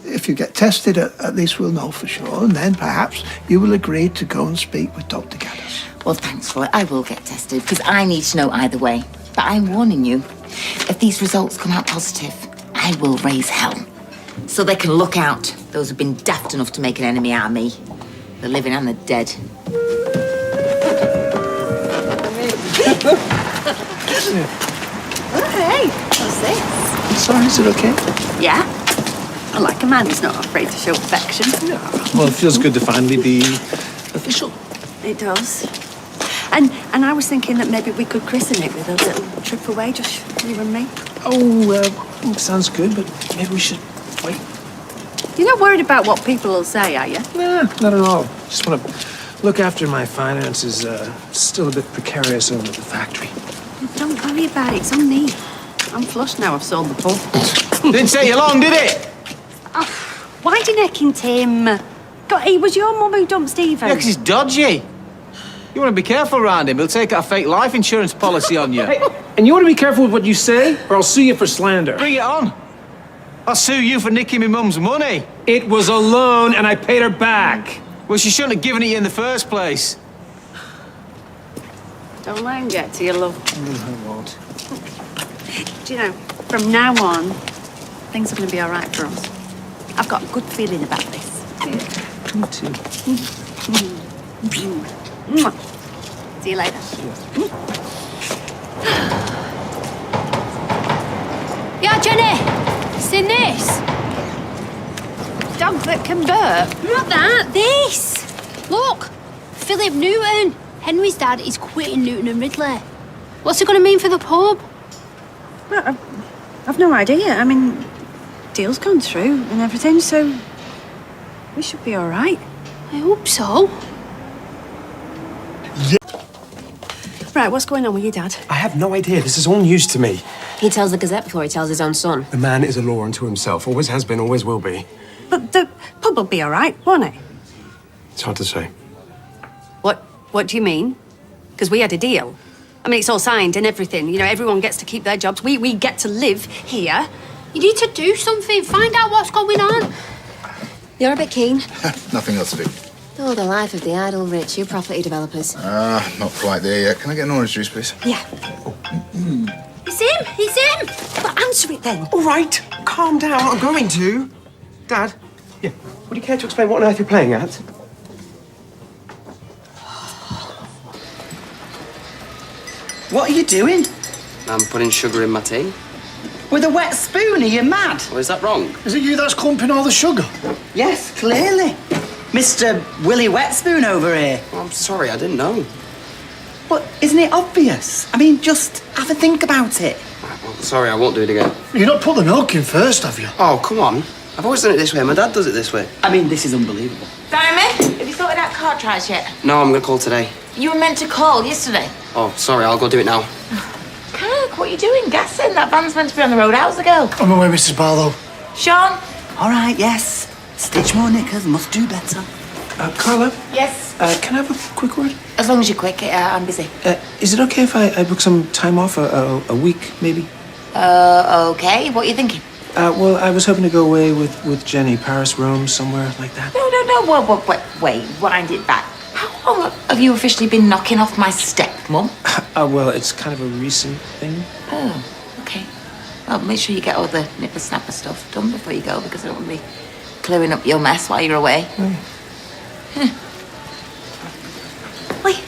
if you get tested, at least we'll know for sure, and then perhaps you will agree to go and speak with Dr. Gaddis. Well, thanks, Roy. I will get tested, because I need to know either way. But I'm warning you, if these results come out positive, I will raise hell. So they can look out, those who've been daft enough to make an enemy out of me. The living and the dead. Oh, hey, what's this? Sorry, is it okay? Yeah. I like a man who's not afraid to show affection. Well, it feels good to finally be official. It does. And I was thinking that maybe we could christen it with a little trip away, just you and me. Oh, sounds good, but maybe we should wait. You're not worried about what people will say, are you? Nah, not at all. Just want to look after my finances. Still a bit precarious over at the factory. Don't worry about it. It's on me. I'm flush now. I've sold the pub. Didn't take you long, did it? Oh, why do you necking Tim? God, it was your mum who dumped Stephen. Yeah, 'cause he's dodgy. You want to be careful around him. He'll take out a fake life insurance policy on you. Hey, and you want to be careful with what you say, or I'll sue you for slander. Bring it on. I'll sue you for nicking my mum's money. It was a loan, and I paid her back. Well, she shouldn't have given it you in the first place. Don't let him get to you, love. I won't. Do you know, from now on, things are going to be all right for us. I've got a good feeling about this. Me too. See you later. Yeah, Jenny, seen this? Dog that can burp. Not that, this. Look, Philip Newton. Henry's dad is quitting Newton and Ridley. What's it going to mean for the pub? Well, I've no idea. I mean, deal's gone through and everything, so we should be all right. I hope so. Right, what's going on with your dad? I have no idea. This is all news to me. He tells the Gazette before he tells his own son. The man is a law unto himself. Always has been, always will be. But the pub will be all right, won't it? It's hard to say. What do you mean? Because we had a deal. I mean, it's all signed and everything. You know, everyone gets to keep their jobs. We get to live here. You need to do something. Find out what's going on. You're a bit keen. Nothing else to do. Oh, the life of the idle rich, you property developers. Not quite there yet. Can I get an orange juice, please? Yeah. It's him. It's him. But answer it then. All right, calm down. I'm going to. Dad, yeah, would you care to explain what on earth you're playing at? What are you doing? I'm putting sugar in my tea. With a wet spoon, are you mad? Well, is that wrong? Is it you that's clumping all the sugar? Yes, clearly. Mr. Willie Wetspoon over here. Oh, I'm sorry, I didn't know. But isn't it obvious? I mean, just have a think about it. Well, sorry, I won't do it again. You not put the milk in first, have you? Oh, come on. I've always done it this way. My dad does it this way. I mean, this is unbelievable. Diamond, have you sorted out cartridge yet? No, I'm going to call today. You were meant to call yesterday. Oh, sorry, I'll go do it now. Can I Look, what are you doing? Gassing? That van's meant to be on the road hours ago. On my way, Mrs. Barlow. Sean? All right, yes. Stitch more knickers, must do better. Carla? Yes? Can I have a quick word? As long as you're quick, I'm busy. Is it okay if I book some time off, a week, maybe? Okay. What are you thinking? Well, I was hoping to go away with Jenny, Paris, Rome, somewhere like that. No. Wait. Wind it back. How long have you officially been knocking off my stepmom? Well, it's kind of a recent thing. Oh, okay. Well, make sure you get all the nipper snapper stuff done before you go, because I don't want to be clearing up your mess while you're away. Wait.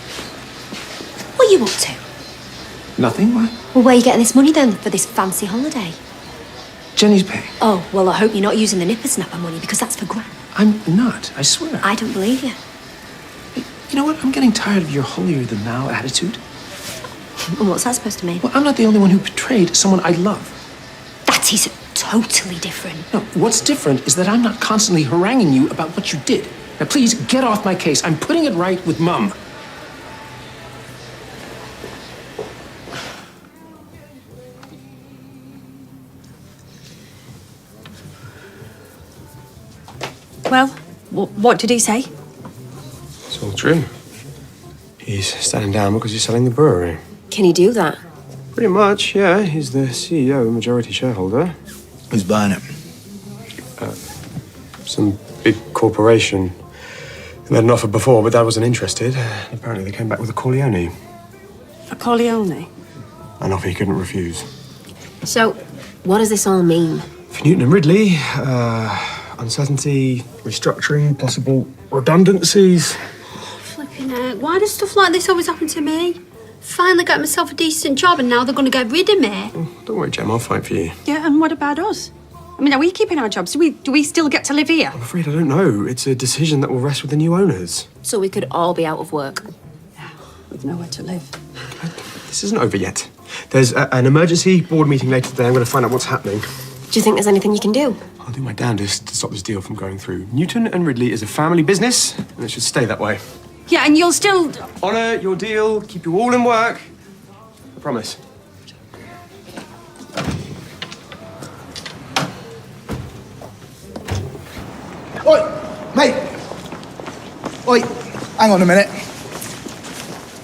What are you up to? Nothing? What? Well, where are you getting this money then for this fancy holiday? Jenny's paying. Oh, well, I hope you're not using the nipper snapper money, because that's for grand. I'm not, I swear. I don't believe you. You know what? I'm getting tired of your holier-than-thou attitude. And what's that supposed to mean? Well, I'm not the only one who betrayed someone I love. That is totally different. No, what's different is that I'm not constantly haranguing you about what you did. Now, please, get off my case. I'm putting it right with Mum. Well, what did he say? It's all true. He's standing down because he's selling the brewery. Can he do that? Pretty much, yeah. He's the CEO, majority shareholder. Who's buying it? Some big corporation. They had an offer before, but Dad wasn't interested. Apparently they came back with a Corleone. A Corleone? An offer he couldn't refuse. So, what does this all mean? For Newton and Ridley, uncertainty, restructuring, possible redundancies. Flipping heck, why does stuff like this always happen to me? Finally got myself a decent job and now they're going to get rid of me. Don't worry, Jem, I'll fight for you. Yeah, and what about us? I mean, are we keeping our jobs? Do we still get to live here? I'm afraid I don't know. It's a decision that will rest with the new owners. So we could all be out of work. With nowhere to live. This isn't over yet. There's an emergency board meeting later today. I'm going to find out what's happening. Do you think there's anything you can do? I'll do my damnedest to stop this deal from going through. Newton and Ridley is a family business, and it should stay that way. Yeah, and you'll still... Honour your deal, keep you all in work. I promise. Oi, mate! Oi, hang on a minute.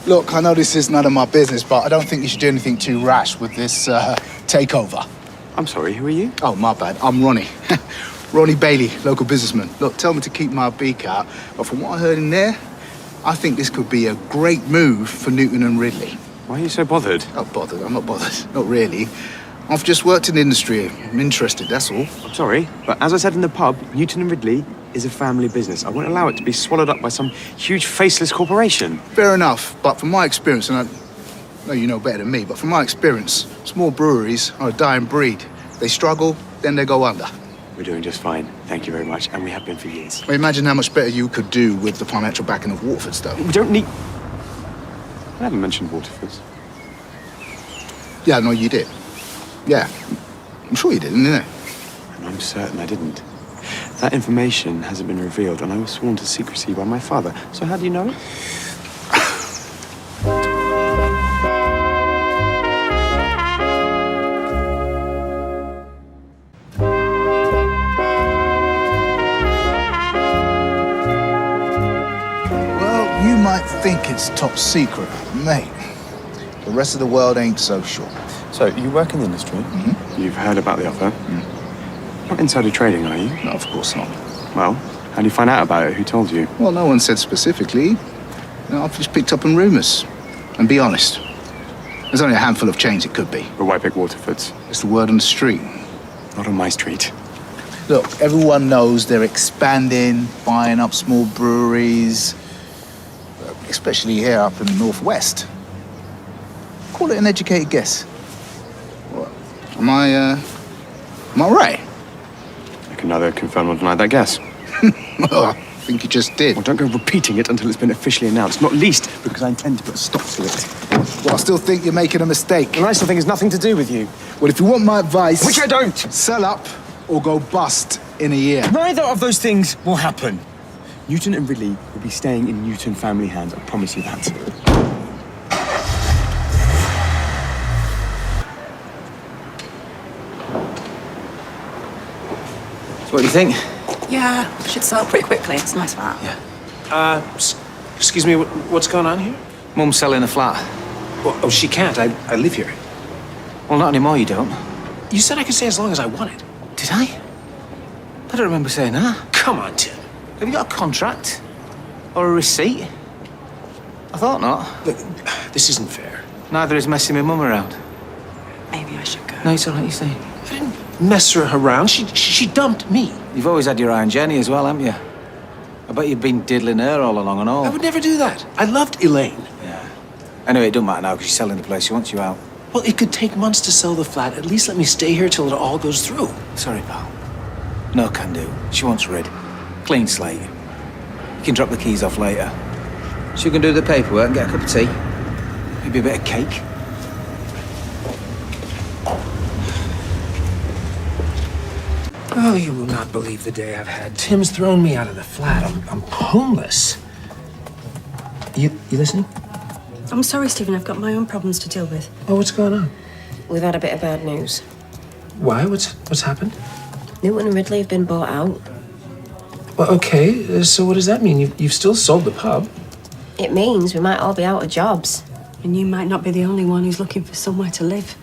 Look, I know this is none of my business, but I don't think you should do anything too rash with this takeover. I'm sorry, who are you? Oh, my bad. I'm Ronnie. Ronnie Bailey, local businessman. Look, tell me to keep my beak out, but from what I heard in there, I think this could be a great move for Newton and Ridley. Why are you so bothered? Not bothered. I'm not bothered. Not really. I've just worked in the industry. I'm interested, that's all. I'm sorry, but as I said in the pub, Newton and Ridley is a family business. I won't allow it to be swallowed up by some huge faceless corporation. Fair enough, but from my experience, and I know you know better than me, but from my experience, small breweries are a dying breed. They struggle, then they go under. We're doing just fine. Thank you very much, and we have been for years. Well, imagine how much better you could do with the financial backing of Waterford's, though. We don't need... I haven't mentioned Waterford's. Yeah, no, you did. Yeah. I'm sure you didn't, didn't you? And I'm certain I didn't. That information hasn't been revealed, and I was sworn to secrecy by my father. So how do you know it? Well, you might think it's top secret, mate. The rest of the world ain't so sure. So, you work in the industry. Mm-hmm. You've heard about the offer. Not insider trading, are you? No, of course not. Well, how do you find out about it? Who told you? Well, no one said specifically. You know, I've just picked up on rumours. And be honest, there's only a handful of chains it could be. But why pick Waterford's? It's the word on the street. Not on my street. Look, everyone knows they're expanding, buying up small breweries, especially here up in the northwest. Call it an educated guess. What? Am I right? I can neither confirm or deny that guess. Well, I think you just did. Well, don't go repeating it until it's been officially announced, not least because I intend to put a stop to it. Well, I still think you're making a mistake. And I still think it's nothing to do with you. Well, if you want my advice... Which I don't! Sell up or go bust in a year. Neither of those things will happen. Newton and Ridley will be staying in Newton family hands, I promise you that. What do you think? Yeah, should sell pretty quickly. It's a nice flat. Yeah. Excuse me, what's going on here? Mum's selling the flat. Well, oh, she can't. I live here. Well, not anymore, you don't. You said I could stay as long as I wanted. Did I? I don't remember saying that. Come on, Tim. Have you got a contract? Or a receipt? I thought not. Look, this isn't fair. Neither is messing my mum around. Maybe I should go. No, it's all right, you say. I didn't mess her around. She dumped me. You've always had your eye on Jenny as well, haven't you? I bet you've been diddling her all along and all. I would never do that. I loved Elaine. Yeah. Anyway, it don't matter now because she's selling the place. She wants you out. Well, it could take months to sell the flat. At least let me stay here till it all goes through. Sorry, pal. No can do. She wants Reid. Clean slate. You can drop the keys off later. She can do the paperwork and get a cup of tea. Maybe a bit of cake. Oh, you will not believe the day I've had. Tim's thrown me out of the flat. I'm homeless. You listening? I'm sorry, Stephen. I've got my own problems to deal with. Oh, what's going on? We've had a bit of bad news. Why? What's happened? Newton and Ridley have been bought out. Well, okay. So what does that mean? You've still sold the pub. It means we might all be out of jobs. And you might not be the only one who's looking for somewhere to live.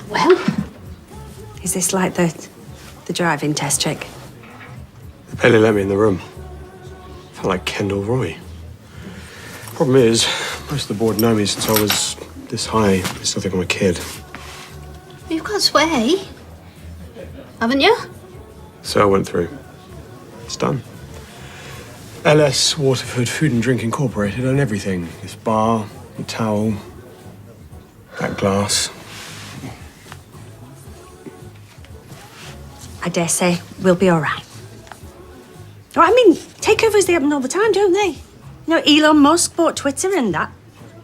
Well, is this like the driving test check? They barely let me in the room. Felt like Kendall Roy. Problem is, most of the board know me since I was this high. They still think I'm a kid. You've got sway, haven't you? So I went through. It's done. LS Waterford Food and Drink Incorporated own everything. This bar, the towel, that glass. I dare say we'll be all right. Oh, I mean, takeovers, they happen all the time, don't they? You know, Elon Musk bought Twitter and that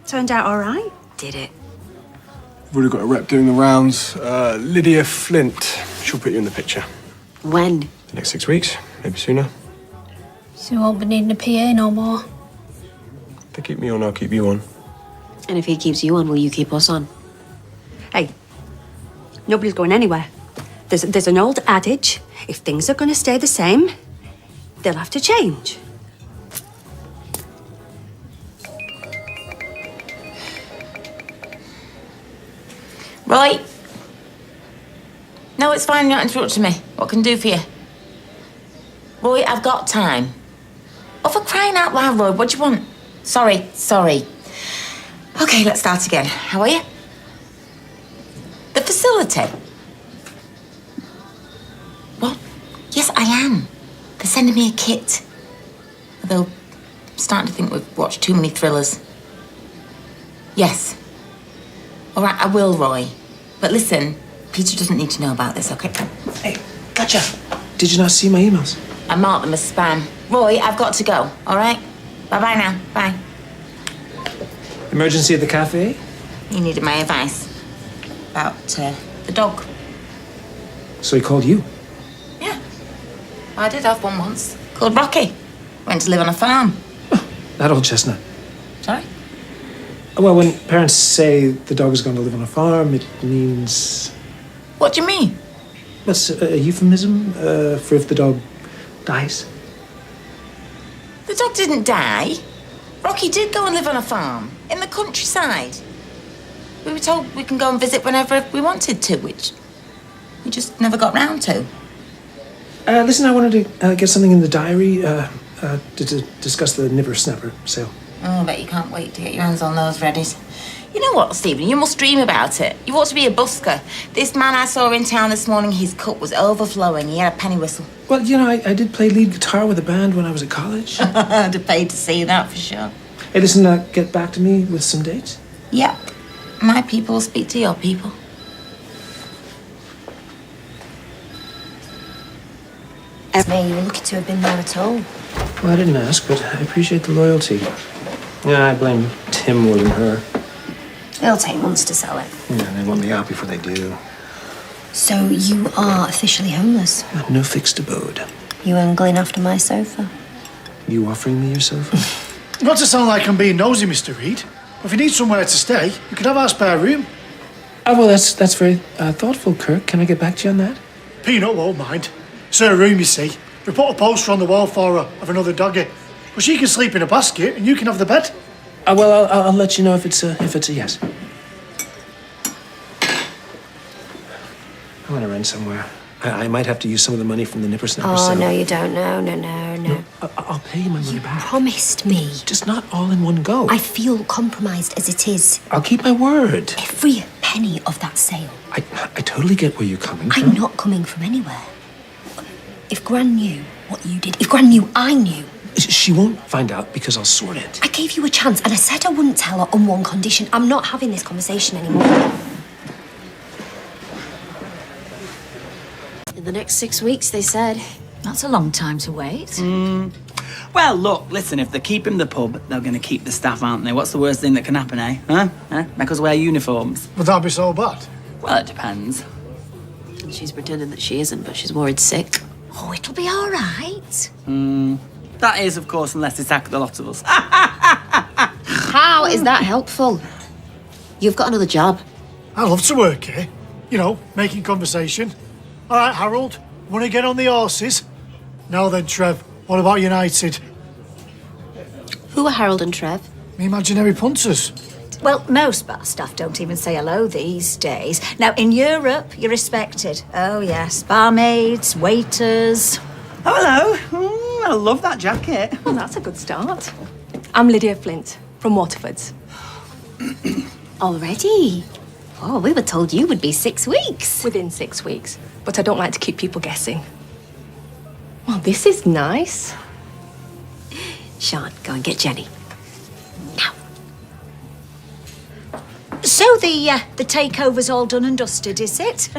turned out all right. Did it? I've already got a rep doing the rounds. Lydia Flint. She'll put you in the picture. When? The next 6 weeks, maybe sooner. So you won't be needing a PA no more. If they keep me on, I'll keep you on. And if he keeps you on, will you keep us on? Hey, nobody's going anywhere. There's an old adage, if things are going to stay the same, they'll have to change. Right. No, it's fine. You're not interrupting me. What can I do for you? Roy, I've got time. Oh, for crying out loud, Roy, what do you want? Sorry. Okay, let's start again. How are you? The facility. What? Yes, I am. They're sending me a kit. Although, I'm starting to think we've watched too many thrillers. Yes. All right, I will, Roy. But listen, Peter doesn't need to know about this, okay? Hey, gotcha. Did you not see my emails? I marked them as spam. Roy, I've got to go, all right? Bye-bye now. Bye. Emergency at the cafe? You needed my advice about the dog. So he called you? Yeah. I did have one once, called Rocky. Went to live on a farm. That old chestnut. Sorry? Well, when parents say the dog is going to live on a farm, it means... What do you mean? That's a euphemism for if the dog dies. The dog didn't die. Rocky did go and live on a farm in the countryside. We were told we can go and visit whenever we wanted to, which we just never got round to. Listen, I wanted to get something in the diary to discuss the Nipper Snapper sale. Oh, I bet you can't wait to get your hands on those readies. You know what, Stephen? You must dream about it. You ought to be a busker. This man I saw in town this morning, his cup was overflowing. He had a penny whistle. Well, you know, I did play lead guitar with a band when I was at college. I'd have paid to see that for sure. Hey, listen, get back to me with some dates. Yep. My people will speak to your people. Esme, you were lucky to have been there at all. Well, I didn't ask, but I appreciate the loyalty. Yeah, I blame Tim more than her. It'll take months to sell it. Yeah, they want me out before they do. So you are officially homeless. No fixed abode. You angling after my sofa? You offering me your sofa? Not to sound like I'm being nosy, Mr. Reid. If you need somewhere to stay, you could have our spare room. Oh, well, that's very thoughtful, Kirk. Can I get back to you on that? Peanut won't mind. It's her room, you see. We put a poster on the wall for her of another doggy. But she can sleep in a basket and you can have the bed. Well, I'll let you know if it's a yes. I want to rent somewhere. I might have to use some of the money from the Nippersnapper Oh, sale. no, you don't. No. I'll pay you my money back. Promised me. Just not all in one go. I feel compromised as it is. I'll keep my word. Every penny of that sale. I totally get where you're coming from. I'm not coming from anywhere. If Gran knew what you did, if Gran knew I knew... She won't find out because I'll sort it. I gave you a chance and I said I wouldn't tell her on one condition. I'm not having this conversation anymore. In the next 6 weeks, they said. That's a long time to wait. Well, look, listen, if they keep him the pub, they're going to keep the staff, aren't they? What's the worst thing that can happen, eh? Huh? Make us wear uniforms. Would that be so bad? Well, it depends. And she's pretending that she isn't, but she's worried sick. Oh, it'll be all right. That is, of course, unless they sack the lot of us. How is that helpful? You've got another job. I love to work here. You know, making conversation. All right, Harold, want to get on the horses? Now then, Trev, what about United? Who are Harold and Trev? Me imaginary punters. Well, most bar staff don't even say hello these days. Now, in Europe, you're respected. Oh, yes. Barmaids, waiters. Oh, hello. I love that jacket. Well, that's a good start. I'm Lydia Flint from Waterford's. Already? Oh, we were told you would be 6 weeks. Within 6 weeks. But I don't like to keep people guessing. Well, this is nice. Sean, go and get Jenny. So the takeover's all done and dusted, is it?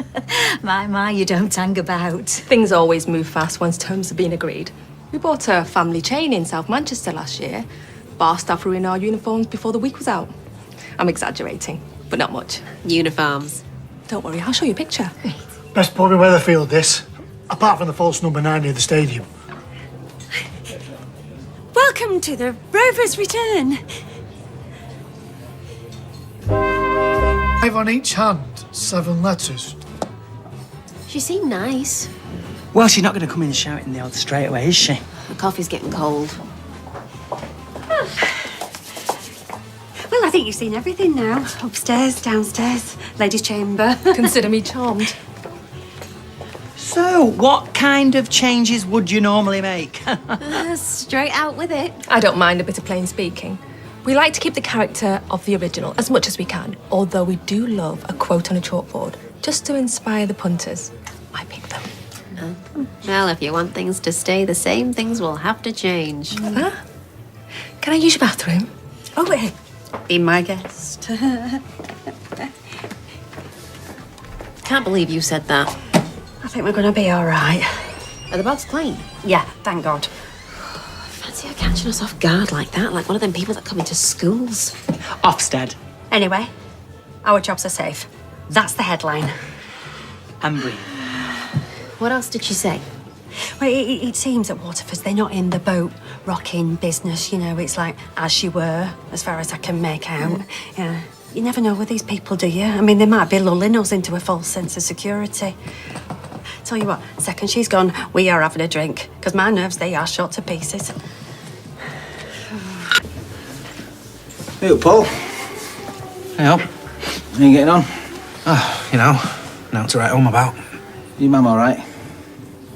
my, you don't hang about. Things always move fast once terms have been agreed. We bought a family chain in South Manchester last year. Bar staff were in our uniforms before the week was out. I'm exaggerating, but not much. Uniforms. Don't worry, I'll show you a picture. Best pub in Weatherfield, this. Apart from the false number 9 near the stadium. Welcome to the Rover's Return. 5 on each hand, 7 letters. She seemed nice. Well, she's not going to come in shouting the odds straight away, is she? The coffee's getting cold. Well, I think you've seen everything now. Upstairs, downstairs, ladies' chamber. Consider me charmed. So, what kind of changes would you normally make? Straight out with it. I don't mind a bit of plain speaking. We like to keep the character of the original as much as we can, although we do love a quote on a chalkboard, just to inspire the punters. I pick them. Well, if you want things to stay the same, things will have to change. Can I use your bathroom? Oh, wait. Be my guest. Can't believe you said that. I think we're going to be all right. Are the baths clean? Yeah, thank God. Fancy her catching us off guard like that, like one of them people that come into schools. Ofsted. Anyway, our jobs are safe. That's the headline. And breathe. What else did she say? Well, it seems at Waterford's they're not in the boat rocking business, you know. It's like as you were, as far as I can make out. Yeah. You never know with these people, do you? I mean, they might be lulling us into a false sense of security. Tell you what, second she's gone, we are having a drink, because my nerves, they are shot to pieces. Hey, Paul. Hey, up. How you getting on? You know, now to write home about. Your mum all right?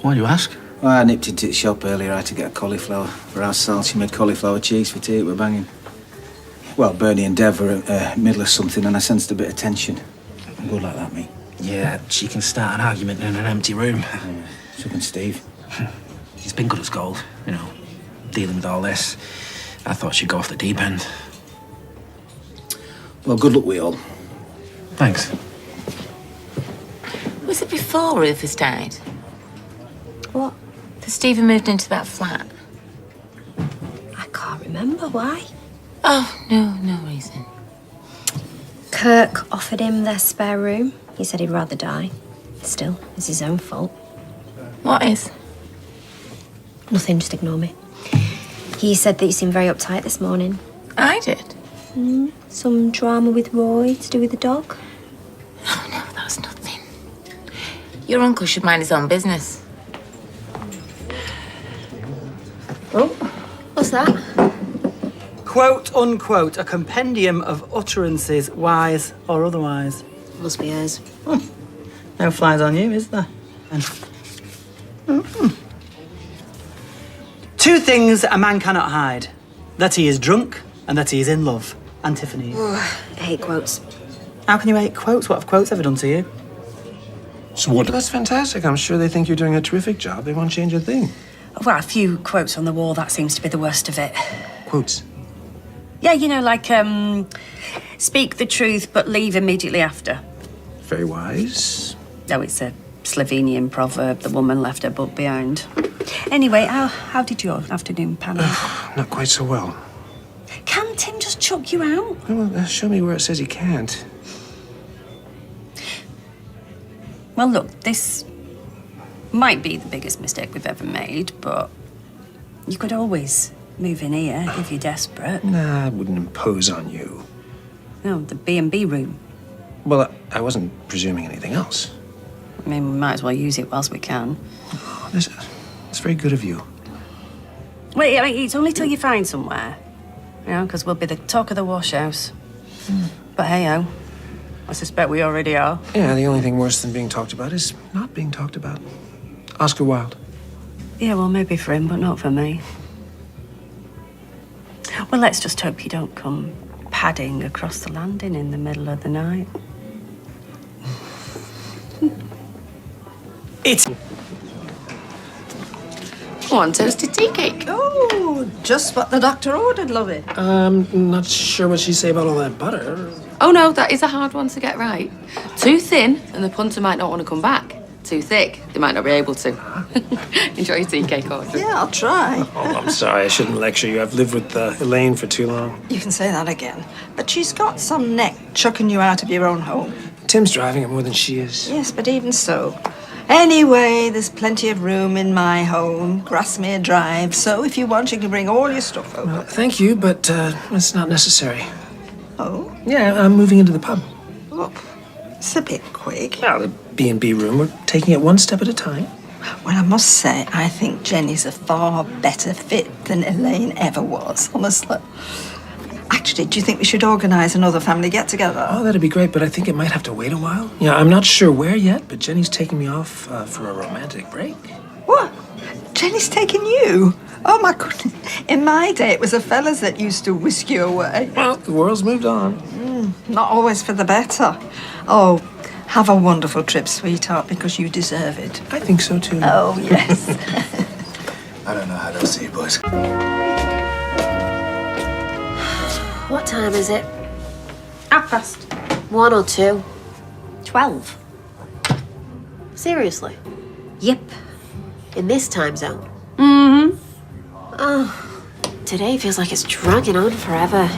Why do you ask? Well, I nipped into the shop earlier. I had to get a cauliflower for our Sal. She made cauliflower cheese for tea. We're banging. Well, Bernie and Dev were middle of something, and I sensed a bit of tension. I'm good like that, mate. Yeah, she can start an argument in an empty room. Yeah, so can Steve. He's been good as gold, you know, dealing with all this. I thought she'd go off the deep end. Well, good luck with all. Thanks. Was it before Rufus died? What? That Stephen moved into that flat? I can't remember why. Oh, no reason. Kirk offered him their spare room. He said he'd rather die. Still, it's his own fault. What is? Nothing, just ignore me. He said that you seemed very uptight this morning. I did? Some drama with Roy to do with the dog? Oh, no, that was nothing. Your uncle should mind his own business. Oh, what's that? Quote, unquote, a compendium of utterances, wise or otherwise. Must be hers. No flies on you, is there? Two things a man cannot hide. That he is drunk and that he is in love. Antiphony. I hate quotes. How can you hate quotes? What have quotes ever done to you? So what? That's fantastic. I'm sure they think you're doing a terrific job. They won't change a thing. Well, a few quotes on the wall, that seems to be the worst of it. Quotes? Yeah, you know, like, speak the truth but leave immediately after. Very wise. No, it's a Slovenian proverb, the woman left her butt behind. Anyway, how did your afternoon pan out? Not quite so well. Can Tim just chuck you out? Well, show me where it says he can't. Well, look, this might be the biggest mistake we've ever made, but you could always move in here if you're desperate. Nah, I wouldn't impose on you. No, the B&B room. Well, I wasn't presuming anything else. I mean, we might as well use it whilst we can. It's very good of you. Wait, I mean, it's only till you find somewhere. You know, because we'll be the talk of the wash house. But hey-ho, I suspect we already are. Yeah, the only thing worse than being talked about is not being talked about. Oscar Wilde. Yeah, well, maybe for him, but not for me. Well, let's just hope you don't come padding across the landing in the middle of the night. It's... One toasted tea cake. Oh, just what the doctor ordered, lovey. Not sure what she'd say about all that butter. Oh no, that is a hard one to get right. Too thin, and the punter might not want to come back. Too thick, they might not be able to. Enjoy your tea cake, Audrey. Yeah, I'll try. Oh, I'm sorry. I shouldn't lecture you. I've lived with Elaine for too long. You can say that again. But she's got some neck chucking you out of your own home. Tim's driving it more than she is. Yes, but even so. Anyway, there's plenty of room in my home, Grassmere Drive, so if you want, you can bring all your stuff over. Thank you, but it's not necessary. Oh? Yeah, I'm moving into the pub. Look, it's a bit quick. Well, the B&B room, we're taking it one step at a time. Well, I must say, I think Jenny's a far better fit than Elaine ever was, honestly. Actually, do you think we should organise another family get-together? Oh, that'd be great, but I think it might have to wait a while. Yeah, I'm not sure where yet, but Jenny's taking me off for a romantic break. What? Jenny's taking you? Oh, my goodness. In my day, it was the fellas that used to whisk you away. Well, the world's moved on. Not always for the better. Oh, have a wonderful trip, sweetheart, because you deserve it. I think so, too. Oh, yes. I don't know how to see you boys. What time is it? 1:30. 1 or 2? 12. Seriously? Yep. In this time zone? Mm-hmm. Oh, today feels like it's dragging on forever.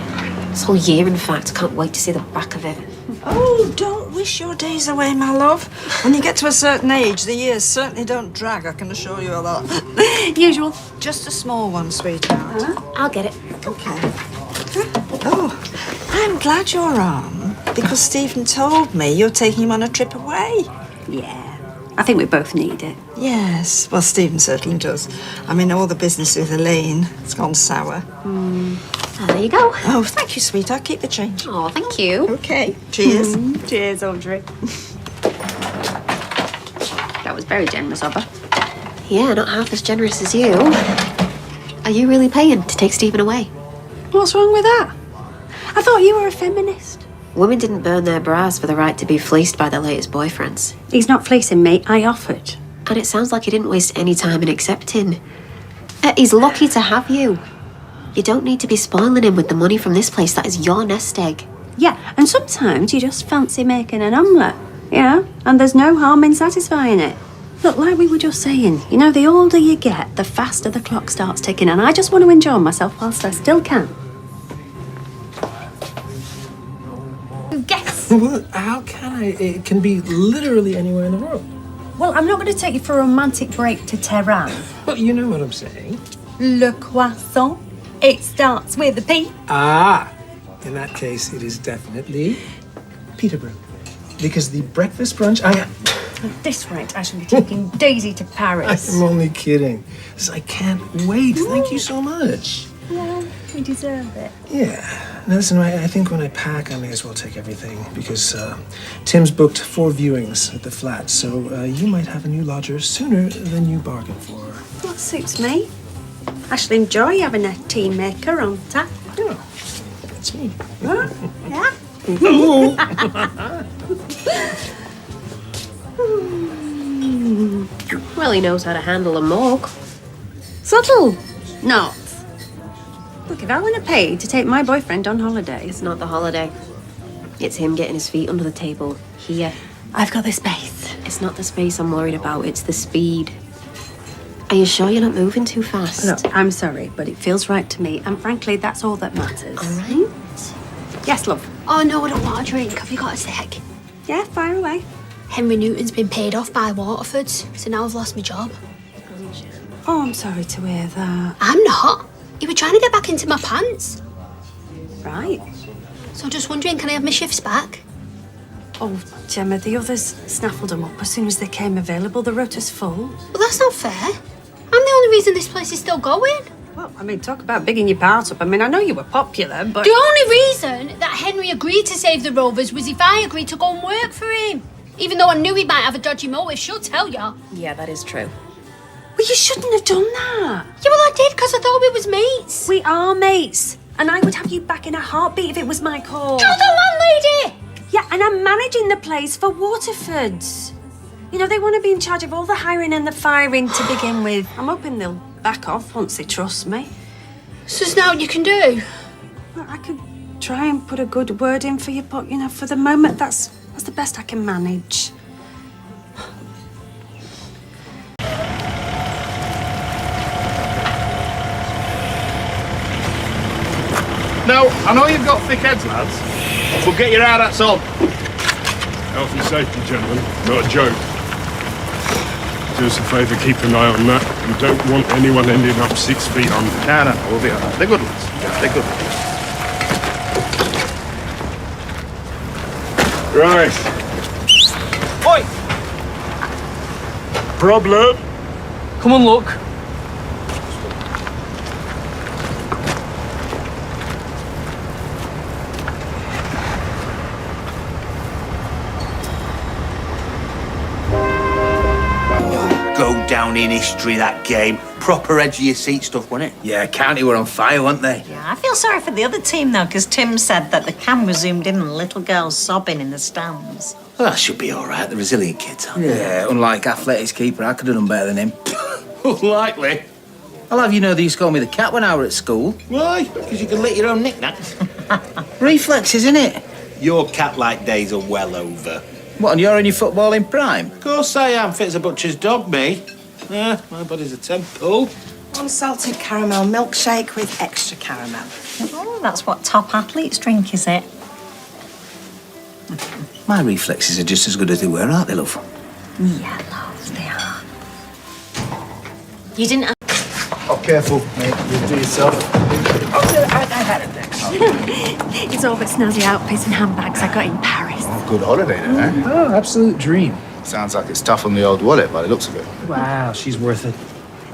This whole year, in fact. Can't wait to see the back of it. Oh, don't wish your days away, my love. When you get to a certain age, the years certainly don't drag, I can assure you of that. Usual. Just a small one, sweetheart. I'll get it. Okay. Oh, I'm glad you're on, because Stephen told me you're taking him on a trip away. Yeah. I think we both need it. Yes, well, Stephen certainly does. I mean, all the business with Elaine, it's gone sour. There you go. Oh, thank you, sweetheart. Keep the change. Oh, thank you. Okay. Cheers. Cheers, Audrey. That was very generous of her. Yeah, not half as generous as you. Are you really paying to take Stephen away? What's wrong with that? I thought you were a feminist. Women didn't burn their bras for the right to be fleeced by their latest boyfriends. He's not fleecing me. I offered. And it sounds like he didn't waste any time in accepting. He's lucky to have you. You don't need to be spoiling him with the money from this place. That is your nest egg. Yeah, and sometimes you just fancy making an omelette, you know? And there's no harm in satisfying it. Look, like we were just saying, you know, the older you get, the faster the clock starts ticking, and I just want to enjoy myself whilst I still can. Guess. Well, how can I? It can be literally anywhere in the world. Well, I'm not going to take you for a romantic break to Tehran. Well, you know what I'm saying. Le croissant. It starts with a P. Ah, in that case, it is definitely Peterborough. Because the breakfast brunch, At this rate, I shall be taking Daisy to Paris. I'm only kidding. I can't wait. Thank you so much. Well, we deserve it. Yeah. Now listen, I think when I pack, I may as well take everything because Tim's booked 4 viewings at the flat, so you might have a new lodger sooner than you bargained for. Well, suits me. I shall enjoy having a tea maker on tap. Oh, that's me. Huh? Yeah? Well, he knows how to handle a mug. Subtle. Not. Look, if I want to pay to take my boyfriend on holiday... It's not the holiday. It's him getting his feet under the table. Here. I've got the space. It's not the space I'm worried about, it's the speed. Are you sure you're not moving too fast? Look, I'm sorry, but it feels right to me, and frankly, that's all that matters. All right. Yes, love. Oh, no, I don't want a drink. Have you got a sec? Yeah, fire away. Henry Newton's been paid off by Waterford's, so now I've lost my job. Oh, I'm sorry to hear that. I'm not. You were trying to get back into my pants. Right. So just wondering, can I have my shifts back? Oh, Gemma, the others snaffled them up as soon as they came available. The rota's full. Well, that's not fair. I'm the only reason this place is still going. Well, I mean, talk about bigging your part up. I mean, I know you were popular, but... The only reason that Henry agreed to save the Rovers was if I agreed to go and work for him. Even though I knew he might have a dodgy motive, she'll tell ya. Yeah, that is true. Well, you shouldn't have done that. Yeah, well, I did, because I thought we was mates. We are mates. And I would have you back in a heartbeat if it was my call. You're the landlady! Yeah, and I'm managing the place for Waterford's. You know, they want to be in charge of all the hiring and the firing to begin with. I'm hoping they'll back off once they trust me. So it's now what you can do? Well, I could try and put a good word in for you, but, you know, for the moment, that's the best I can manage. No, I know you've got thick heads, lads, but get your out, that's all. Health and safety, gentlemen, not a joke. Do us a favour, keep an eye on that. We don't want anyone ending up 6 feet under. No, we'll be all right. They're good lads. They're good lads. Right. Oi! Problem. Come on, look. Go down in history, that game. Proper edge of your seat stuff, wasn't it? Yeah, County were on fire, weren't they? Yeah, I feel sorry for the other team, though, because Tim said that the camera zoomed in and the little girls sobbing in the stands. Well, that should be all right. The resilient kids, aren't they? Yeah, unlike athletics keeper, I could have done better than him. Unlikely. I'll have you know they used to call me the cat when I were at school. Why? Because you can lick your own knick-knacks. Reflexes, innit? Your cat-like days are well over. What, and you're in your footballing prime? Of course I am. Fit as a butcher's dog, me. Yeah, my body's a temple. Unsalted caramel milkshake with extra caramel. Oh, that's what top athletes drink, is it? My reflexes are just as good as they were, aren't they, love? Yeah, love, they are. You didn't... Oh, careful, mate. You'll do yourself. I had it next. It's all but snazzy outfits and handbags I got in Paris. Oh, good holiday then, eh? Oh, absolute dream. Sounds like it's tough on the old wallet by the looks of it. Wow, she's worth it.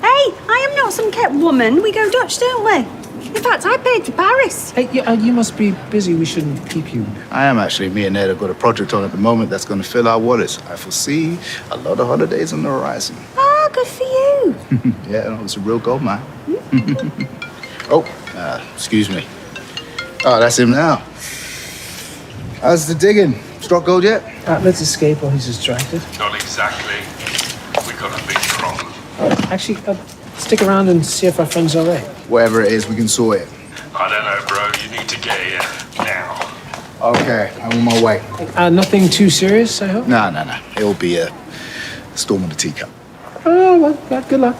Hey, I am not some kept woman. We go Dutch, don't we? In fact, I paid for Paris. Hey, you must be busy. We shouldn't keep you. I am actually. Me and Ned have got a project on at the moment that's going to fill our wallets. I foresee a lot of holidays on the horizon. Oh, good for you. Yeah, no, it's a real gold mine. Excuse me. Oh, that's him now. How's the digging? Struck gold yet? Let's escape while he's distracted. Not exactly. We got a big problem. Actually, stick around and see if our friend's all right. Whatever it is, we can sort it. I don't know, bro. You need to get here now. Okay, I'm on my way. Nothing too serious, I hope? No. It'll be a storm in the teacup. Oh, well, good luck.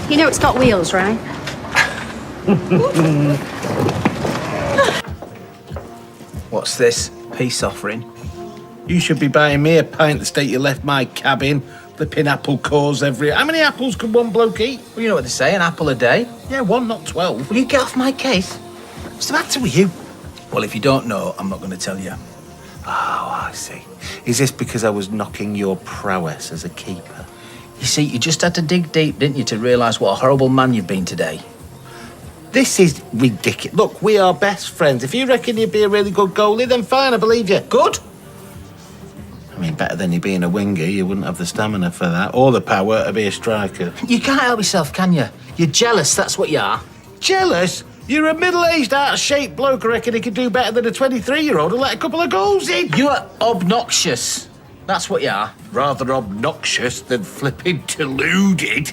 You know it's got wheels, right? What's this? Peace offering? You should be buying me a pint the state you left my cabin. Flipping apple cores every... How many apples could one bloke eat? Well, you know what they say, an apple a day. Yeah, one, not 12. Will you get off my case? What's the matter with you? Well, if you don't know, I'm not going to tell you. Oh, I see. Is this because I was knocking your prowess as a keeper? You see, you just had to dig deep, didn't you, to realise what a horrible man you've been today. This is ridiculous. Look, we are best friends. If you reckon you'd be a really good goalie, then fine, I believe you. Good? I mean, better than you being a winger. You wouldn't have the stamina for that, or the power to be a striker. You can't help yourself, can you? You're jealous, that's what you are. Jealous? You're a middle-aged, out-of-shape bloke who reckon he could do better than a 23-year-old who let a couple of goals in. You're obnoxious. That's what you are. Rather obnoxious than flipping deluded.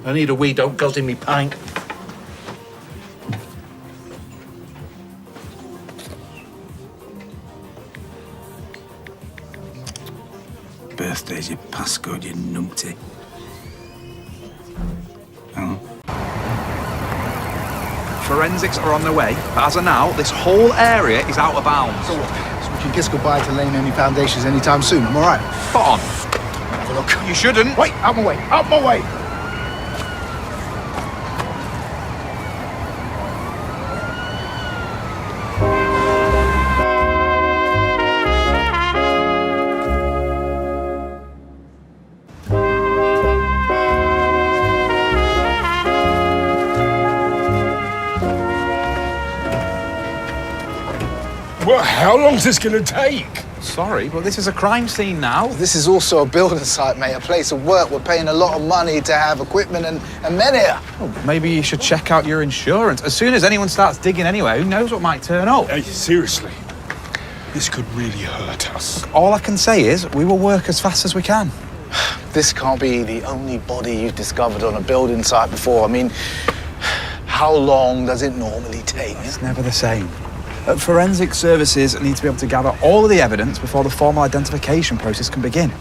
I need a wee, don't goes in me pint. Birthday's your passcode, you numpty. Oh. Forensics are on their way, but as of now, this whole area is out of bounds. So we can kiss goodbye to laying any foundations anytime soon, am I right? Spot on. Have a look. You shouldn't. Wait, out my way, out my way! Well, how long's this going to take? Sorry, but this is a crime scene now. This is also a building site, mate, a place of work. We're paying a lot of money to have equipment and men here. Well, maybe you should check out your insurance. As soon as anyone starts digging anywhere, who knows what might turn up? Hey, seriously, this could really hurt us. All I can say is we will work as fast as we can. This can't be the only body you've discovered on a building site before. I mean, how long does it normally take? It's never the same. Forensic services need to be able to gather all of the evidence before the formal identification process can begin.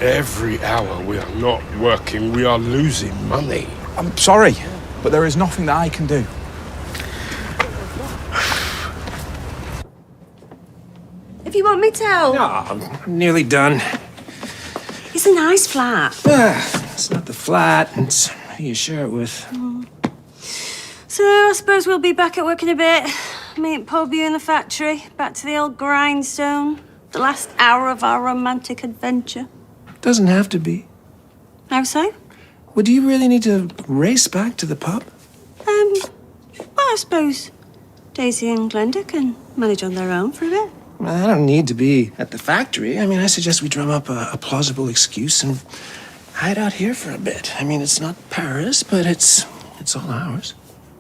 Every hour we are not working, we are losing money. I'm sorry, but there is nothing that I can do. If you want me to help. Oh, I'm nearly done. It's a nice flat. It's not the flat, it's who you share it with. So I suppose we'll be back at work in a bit. Meet Pobu in the factory. Back to the old grindstone. The last hour of our romantic adventure. Doesn't have to be. How so? Well, do you really need to race back to the pub? Well, I suppose Daisy and Glenda can manage on their own for a bit. I don't need to be at the factory. I mean, I suggest we drum up a plausible excuse and hide out here for a bit. I mean, it's not Paris, but it's all ours.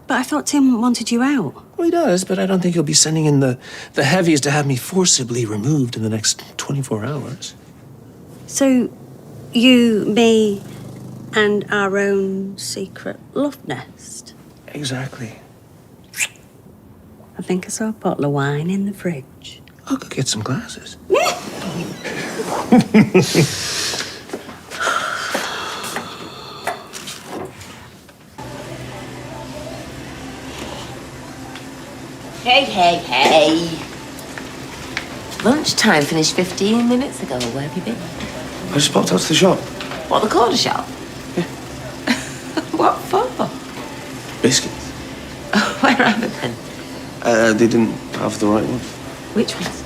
But I thought Tim wanted you out. Well, he does, but I don't think he'll be sending in the heavies to have me forcibly removed in the next 24 hours. So, you, me, and our own secret love nest. Exactly. I think I saw a bottle of wine in the fridge. I'll go get some glasses. Hey. Lunchtime finished 15 minutes ago. Where have you been? I just popped out to the shop. What, the corner shop? Yeah. What for? Biscuits. Where are they then? They didn't have the right ones. Which ones?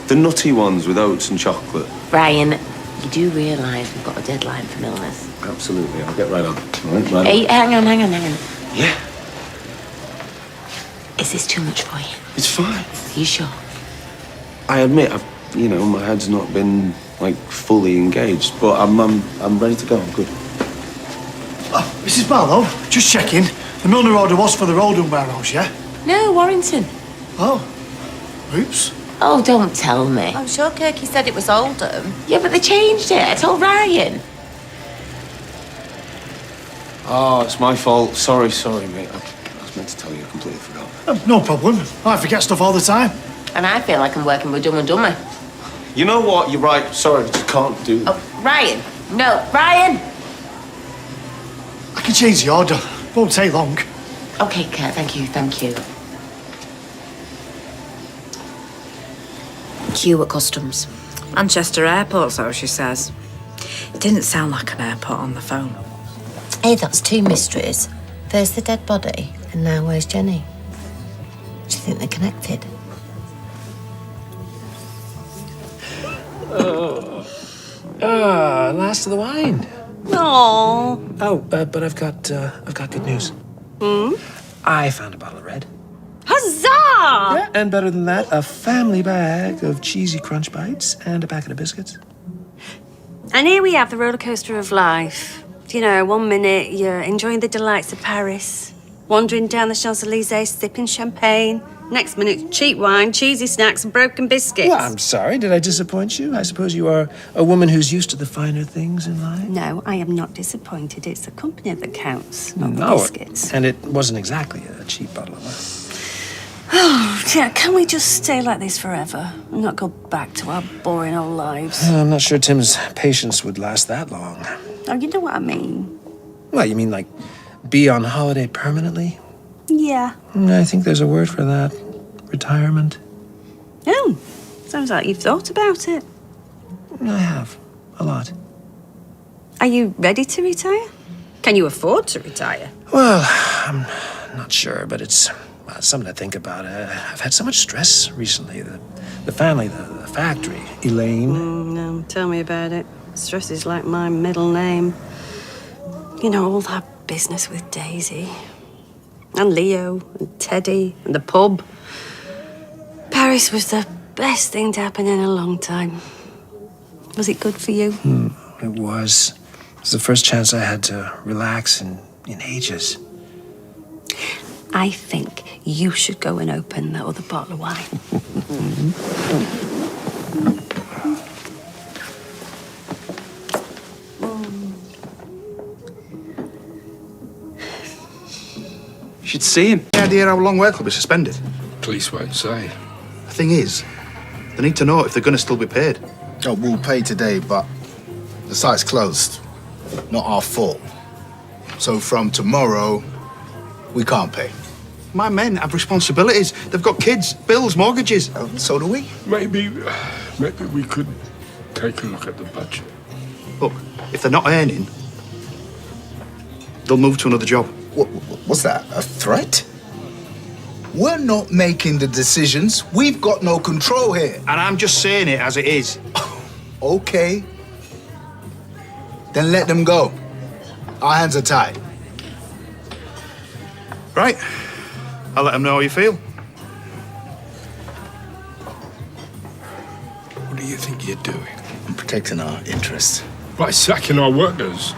The nutty ones with oats and chocolate. Brian, you do realise we've got a deadline for Milner's? Absolutely, I'll get right on. Right on. Hey, hang on. Yeah. Is this too much for you? It's fine. Are you sure? I admit, my head's not been, fully engaged, but I'm ready to go. I'm good. Oh, Mrs. Barlow, just checking. The Milner order was for the Roldham warehouse, yeah? No, Warrington. Oh. Oops. Oh, don't tell me. I'm sure Kirky said it was Oldham. Yeah, but they changed it. I told Ryan. Oh, it's my fault. Sorry, mate. I was meant to tell you. I completely forgot. No problem. I forget stuff all the time. And I feel like I'm working with Dumb and Dumber. You know what? You're right. Sorry, I just can't do that. Oh, Ryan. No, Ryan! I can change the order. Won't take long. OK, Kurt, thank you. Queue at customs. Manchester Airport, so she says. Didn't sound like an airport on the phone. Hey, that's two mysteries. There's the dead body, and now where's Jenny? Do you think they're connected? Last of the wine. Aww. Oh, but I've got good news. I found a bottle of Red. Huzzah! Yeah, and better than that, a family bag of cheesy crunch bites and a packet of biscuits. And here we have the roller coaster of life. You know, 1 minute you're enjoying the delights of Paris, wandering down the Champs-Elysees, sipping champagne. Next minute, cheap wine, cheesy snacks, and broken biscuits. Well, I'm sorry. Did I disappoint you? I suppose you are a woman who's used to the finer things in life. No, I am not disappointed. It's the company that counts, not the No, biscuits. and it wasn't exactly a cheap bottle of wine. Oh, yeah, can we just stay like this forever and not go back to our boring old lives? I'm not sure Tim's patience would last that long. Oh, you know what I mean? Well, you mean like be on holiday permanently? Yeah. I think there's a word for that. Retirement. Oh, sounds like you've thought about it. I have. A lot. Are you ready to retire? Can you afford to retire? Well, I'm not sure, but it's something to think about. I've had so much stress recently. The family, the factory, Elaine. No, tell me about it. Stress is like my middle name. You know, all that business with Daisy. And Leo, and Teddy, and the pub. Paris was the best thing to happen in a long time. Was it good for you? It was. It was the first chance I had to relax in ages. I think you should go and open that other bottle of wine. You should see him. Any idea how long work will be suspended? Police won't say. The thing is, they need to know if they're going to still be paid. Oh, we'll pay today, but the site's closed. Not our fault. So from tomorrow, we can't pay. My men have responsibilities. They've got kids, bills, mortgages. Oh, so do we. Maybe we could take a look at the budget. Look, if they're not earning, they'll move to another job. What's that, a threat? We're not making the decisions. We've got no control here. And I'm just saying it as it is. Okay. Then let them go. Our hands are tied. Right. I'll let them know how you feel. What do you think you're doing? I'm protecting our interests. By sacking our workers?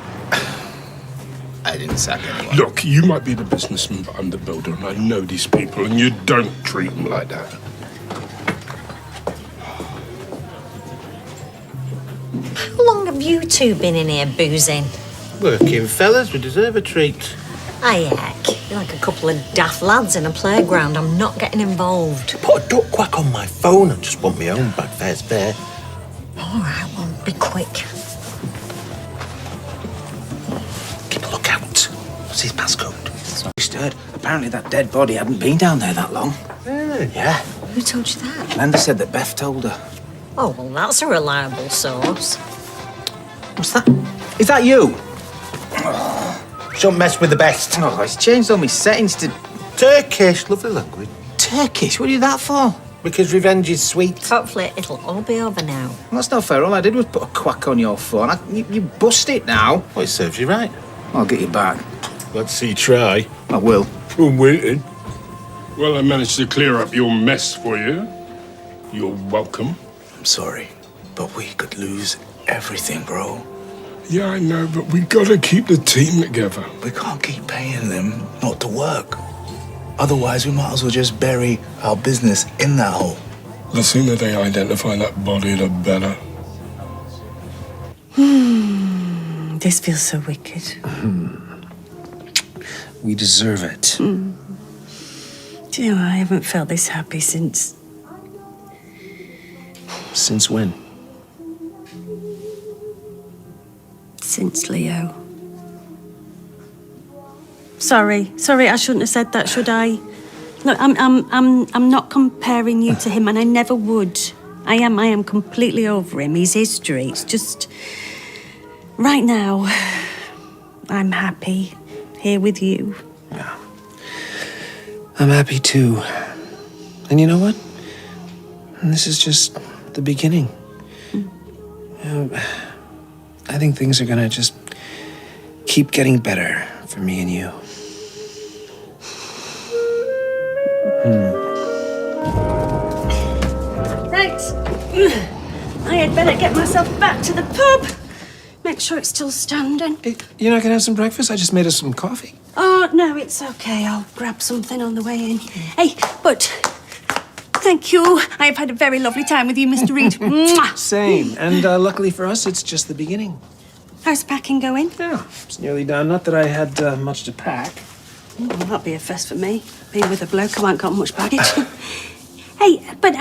I didn't sack anyone. Look, you might be the businessman, but I'm the builder, and I know these people, and you don't treat them like that. How long have you two been in here boozing? Working fellas, we deserve a treat. Aye, heck. You're like a couple of daft lads in a playground. I'm not getting involved. Put a duck quack on my phone and just want my own bag. Fair's fair. All right, well, be quick. Keep a lookout. What's his passcode? So we stirred. Apparently that dead body hadn't been down there that long. Really? Yeah. Who told you that? Glenda said that Beth told her. Oh, well, that's a reliable source. What's that? Is that you? Don't mess with the best. Oh, it's changed all my settings to... Turkish, lovely language. Turkish? What are you that for? Because revenge is sweet. Hopefully it'll all be over now. Well, that's not fair. All I did was put a quack on your phone. You bust it now. Well, it serves you right. I'll get you back. Let's see, try. I will. I'm waiting. Well, I managed to clear up your mess for you. You're welcome. I'm sorry, but we could lose everything, bro. Yeah, I know, but we gotta keep the team together. We can't keep paying them not to work. Otherwise, we might as well just bury our business in that hole. The sooner they identify that body, the better. This feels so wicked. We deserve it. Do you know, I haven't felt this happy since... Since when? Since Leo. Sorry, I shouldn't have said that, should I? Look, I'm not comparing you to him, and I never would. I am completely over him. He's history. It's just... Right now, I'm happy here with you. I'm happy too. And you know what? This is just the beginning. I think things are gonna just keep getting better for me and you. Right. I had better get myself back to the pub. Make sure it's still standing. Hey, you're not gonna have some breakfast? I just made us some coffee. Oh, no, it's okay. I'll grab something on the way in. Hey, but thank you. I have had a very lovely time with you, Mr. Reid. Mwah! Same. And luckily for us, it's just the beginning. How's packing going? Yeah, it's nearly done. Not that I had much to pack. Well, that'll be a first for me. Being with a bloke, I ain't got much baggage. Hey, but,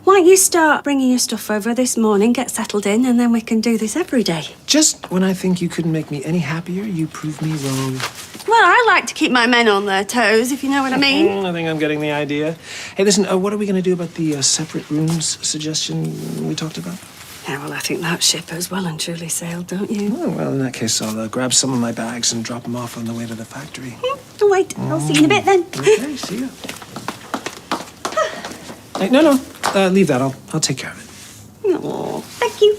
why don't you start bringing your stuff over this morning, get settled in, and then we can do this every day. Just when I think you couldn't make me any happier, you prove me wrong. Well, I like to keep my men on their toes, if you know what I mean. I think I'm getting the idea. Hey, listen, what are we going to do about the separate rooms suggestion we talked about? Yeah, well, I think that ship has well and truly sailed, don't you? Oh, well, in that case, I'll grab some of my bags and drop them off on the way to the factory. Wait, I'll see you in a bit then. Okay, see you. Hey, no, leave that. I'll take care of it. Oh, thank you.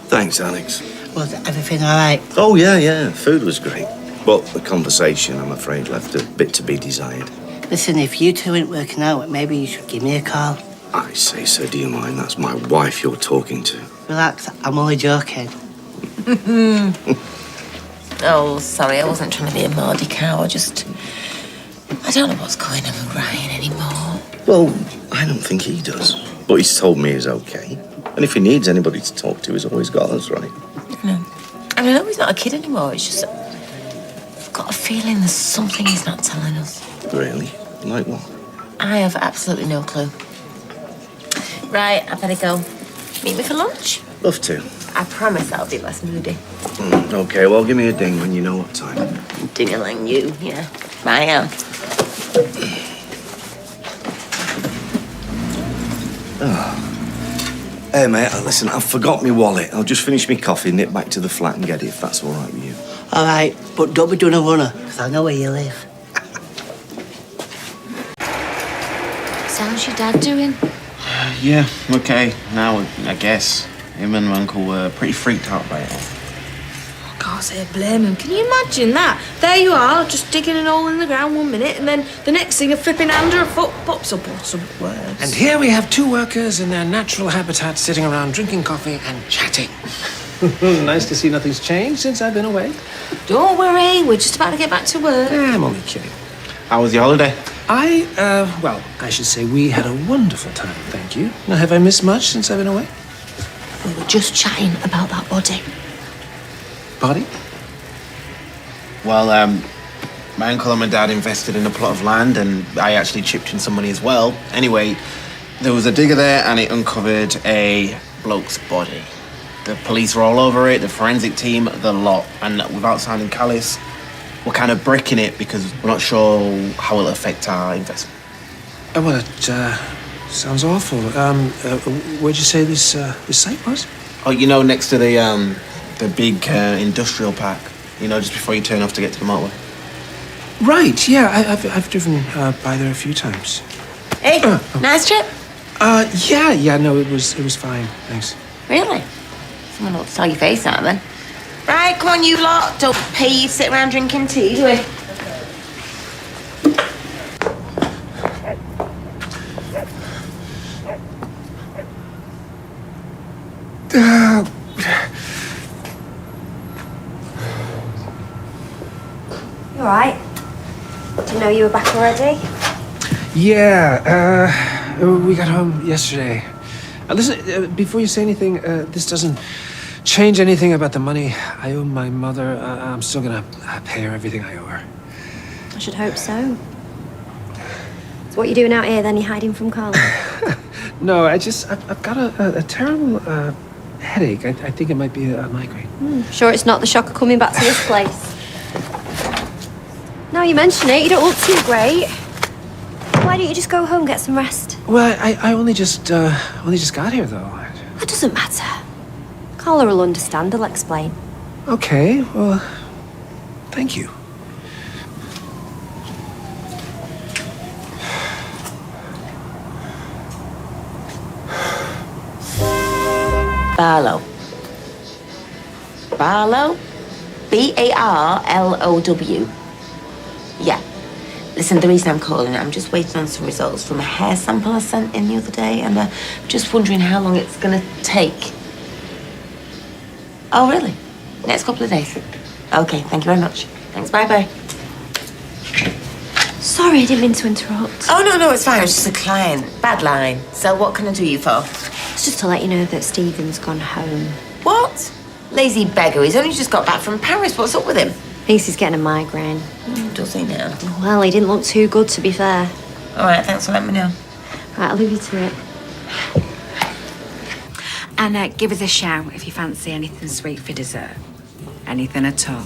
Thanks, Alex. Was everything all right? Oh, yeah. Food was great. But the conversation, I'm afraid, left a bit to be desired. Listen, if you two ain't working out, maybe you should give me a call. I say so, do you mind? That's my wife you're talking to. Relax, I'm only joking. Oh, sorry, I wasn't trying to be a mardy cow. I don't know what's going on with Ryan anymore. Well, I don't think he does. But he's told me he's okay. And if he needs anybody to talk to, he's always got us, right? I know he's not a kid anymore. It's just I've got a feeling there's something he's not telling us. Really? Like what? I have absolutely no clue. Right, I better go. Meet me for lunch? Love to. I promise I'll be less moody. Okay, well, give me a ding when you know what time. Ding-a-ling you, yeah. Bye now. Hey, mate, listen, I've forgot my wallet. I'll just finish my coffee, nip back to the flat and get it, if that's all right with you. All right, but don't be doing a runner, because I know where you live. So how's your dad doing? Yeah, okay. Now, I guess. Him and my uncle were pretty freaked out by it all. Can't say I blame him. Can you imagine that? There you are, just digging an hole in the ground 1 minute, and then the next thing, a flipping hand or a foot pops up or some words. And here we have two workers in their natural habitat sitting around drinking coffee and chatting. Nice to see nothing's changed since I've been away. Don't worry, we're just about to get back to work. I'm only kidding. How was your holiday? I should say we had a wonderful time, thank you. Now, have I missed much since I've been away? We were just chatting about that body. Body? Well, my uncle and my dad invested in a plot of land, and I actually chipped in some money as well. Anyway, there was a digger there, and it uncovered a bloke's body. The police were all over it, the forensic team, the lot. And without sounding callous, we're kind of bricking it because we're not sure how it'll affect our investment. Well, it sounds awful. Where'd you say this site was? Oh, you know, next to the big industrial park. You know, just before you turn off to get to the motorway. Right, yeah, I've driven by there a few times. Hey, nice trip? No, it was fine, thanks. Really? Someone ought to tell your face out then. Right, come on, you lot. Don't pay you to sit around drinking tea, do we? You all right? Did you know you were back already? Yeah, we got home yesterday. Listen, before you say anything, this doesn't change anything about the money I owe my mother. I'm still gonna pay her everything I owe her. I should hope so. So what are you doing out here then? You hiding from Carla? No, I've got a terrible headache. I think it might be a migraine. Sure it's not the shock of coming back to this place? Now you mention it, you don't look too great. Why don't you just go home, get some rest? Well, I only just got here though. It doesn't matter. Carla will understand, I'll explain. Okay, well, thank you. Barlow. Barlow? Barlow. Yeah. Listen, the reason I'm calling, I'm just waiting on some results from a hair sample I sent in the other day, and I'm just wondering how long it's going to take. Oh, really? Next couple of days? Okay, thank you very much. Thanks, bye-bye. Sorry, I didn't mean to interrupt. Oh, no, it's fine. It's just a client. Bad line. So what can I do you for? It's just to let you know that Stephen's gone home. What? Lazy beggar. He's only just got back from Paris. What's up with him? Thinks he's getting a migraine. Does he now? Well, he didn't look too good, to be fair. All right, thanks for letting me know. Right, I'll leave you to it. And give us a shout if you fancy anything sweet for dessert. Anything at all.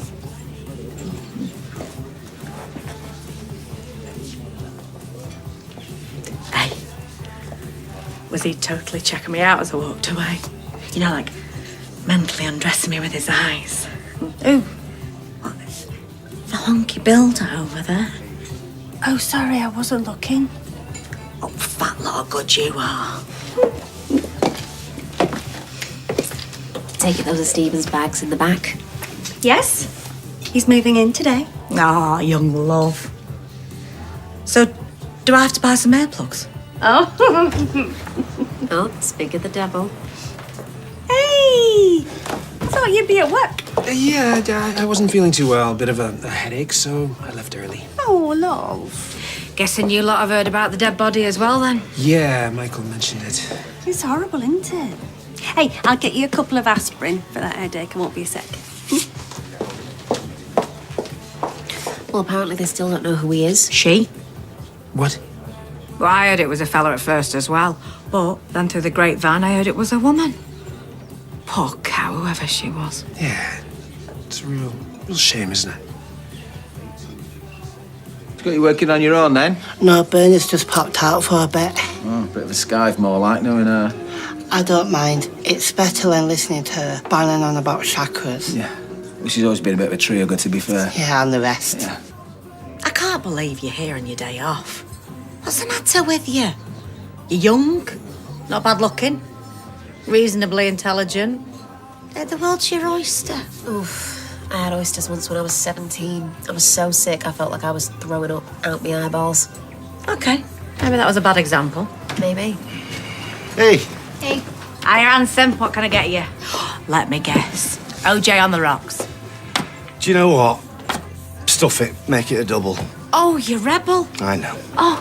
Hey, was he totally checking me out as I walked away? You know, like mentally undressing me with his eyes. Ooh, what? The honky builder over there. Oh, sorry, I wasn't looking. Oh, fat lot of good you are. Take it those are Stephen's bags in the back. Yes, he's moving in today. Ah, young love. So, do I have to buy some hair plugs? Oh. Oh, speak of the devil. Hey! Thought you'd be at work. Yeah, I wasn't feeling too well. A bit of a headache, so I left early. Oh, love. Guessing you lot have heard about the dead body as well, then? Yeah, Michael mentioned it. It's horrible, isn't it? Hey, I'll get you a couple of aspirin for that headache. I won't be a sec. Well, apparently they still don't know who he is. She? What? Well, I heard it was a fella at first as well. But then through the grapevine, I heard it was a woman. Poor cow, whoever she was. Yeah, it's a real shame, isn't it? Got you working on your own then? No, Bernard's just popped out for a bit. Oh, bit of a skive more like knowing her. I don't mind. It's better than listening to her banging on about chakras. Yeah. Well, she's always been a bit of a trigger, good to be fair. Yeah, and the rest. Yeah. I can't believe you're here on your day off. What's the matter with you? You're young, not bad looking, reasonably intelligent. The world's your oyster. Oof. I had oysters once when I was 17. I was so sick, I felt like I was throwing up out my eyeballs. Okay, maybe that was a bad example. Maybe. Hey. Hey. Hiya, handsome. What can I get you? Let me guess. OJ on the rocks. Do you know what? Stuff it. Make it a double. Oh, you rebel. I know. Oh.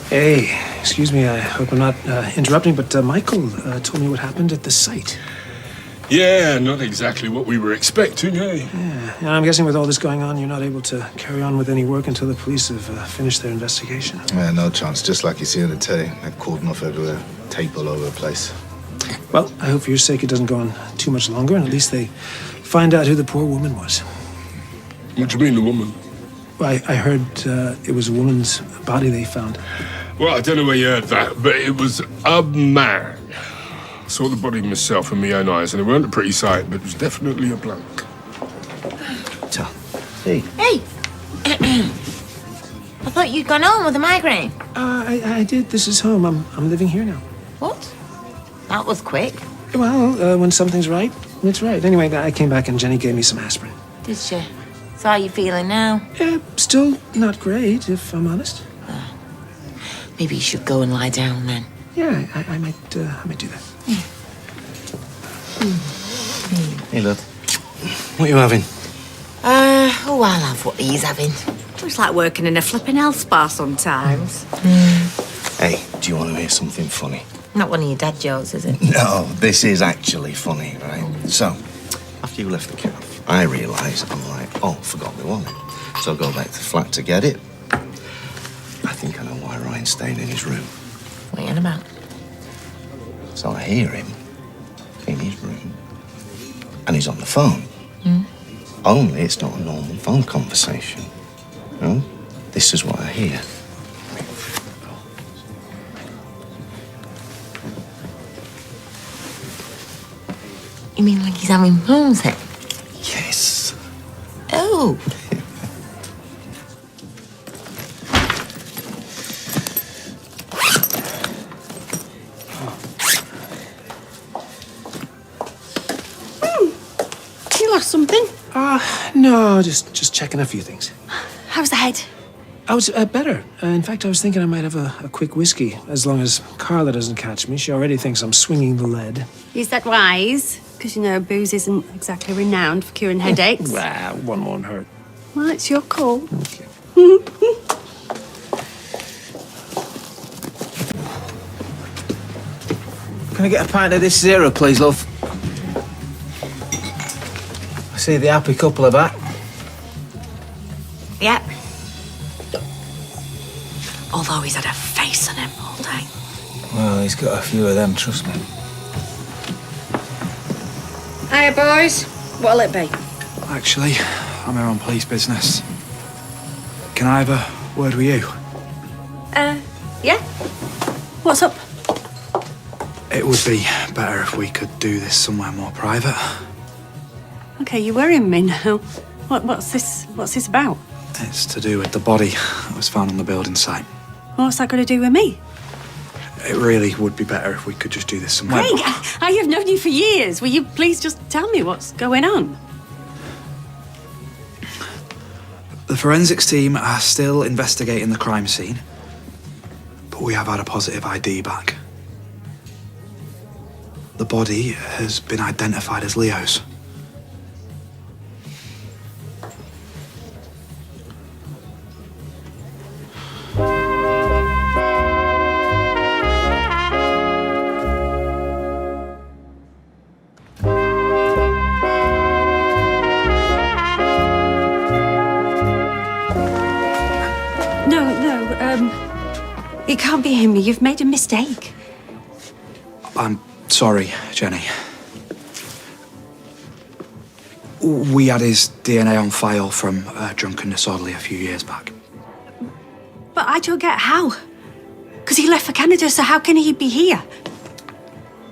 Hey, excuse me, I hope I'm not interrupting, but Michael told me what happened at the site. Yeah, not exactly what we were expecting, eh? Yeah, and I'm guessing with all this going on, you're not able to carry on with any work until the police have finished their investigation. Yeah, no chance. Just like you see in the telly. They're cordoned off everywhere. Tape all over the place. Well, I hope for your sake it doesn't go on too much longer, and at least they find out who the poor woman was. What do you mean, the woman? Well, I heard it was a woman's body they found. Well, I don't know where you heard that, but it was a man. I saw the body myself with my own eyes, and it weren't a pretty sight, but it was definitely a bloke. Hey. Hey! I thought you'd gone home with a migraine. I did. This is home. I'm living here now. What? That was quick. Well, when something's right, it's right. Anyway, I came back and Jenny gave me some aspirin. Did she? So how are you feeling now? Yeah, still not great, if I'm honest. Maybe you should go and lie down then. Yeah, I might do that. Hey, love. What are you having? I'll have what he's having. It's like working in a flipping health spa sometimes. Hey, do you want to hear something funny? Not one of your dad jokes, is it? No, this is actually funny, right? So, after you left the cafe, I realised, I'm like, oh, forgot my wallet. So I go back to the flat to get it. I think I know why Ryan's staying in his room. What are you on about? So I hear him in his room, and he's on the phone. Only it's not a normal phone conversation. No? This is what I hear. You mean like he's having moans then? Yes. Oh. You lost something? No, just checking a few things. How's the head? I was better. In fact, I was thinking I might have a quick whiskey, as long as Carla doesn't catch me. She already thinks I'm swinging the lead. Is that wise? Because, you know, booze isn't exactly renowned for curing headaches. Well, one won't hurt. Well, it's your call. Okay. Can I get a pint of this zero, please, love? I see the happy couple are back. Yep. Although he's had a face on him all day. Well, he's got a few of them, trust me. Hiya, boys. What'll it be? Actually, I'm here on police business. Can I have a word with you? Yeah? What's up? It would be better if we could do this somewhere more private. Okay, you're worrying me now. What's this about? It's to do with the body that was found on the building site. What's that got to do with me? It really would be better if we could just do this somewhere. Craig, I have known you for years. Will you please just tell me what's going on? The forensics team are still investigating the crime scene, but we have had a positive ID back. The body has been identified as Leo's. It can't be him. You've made a mistake. I'm sorry, Jenny. We had his DNA on file from a drunken disorderly a few years back. But I don't get how. Because he left for Canada, so how can he be here?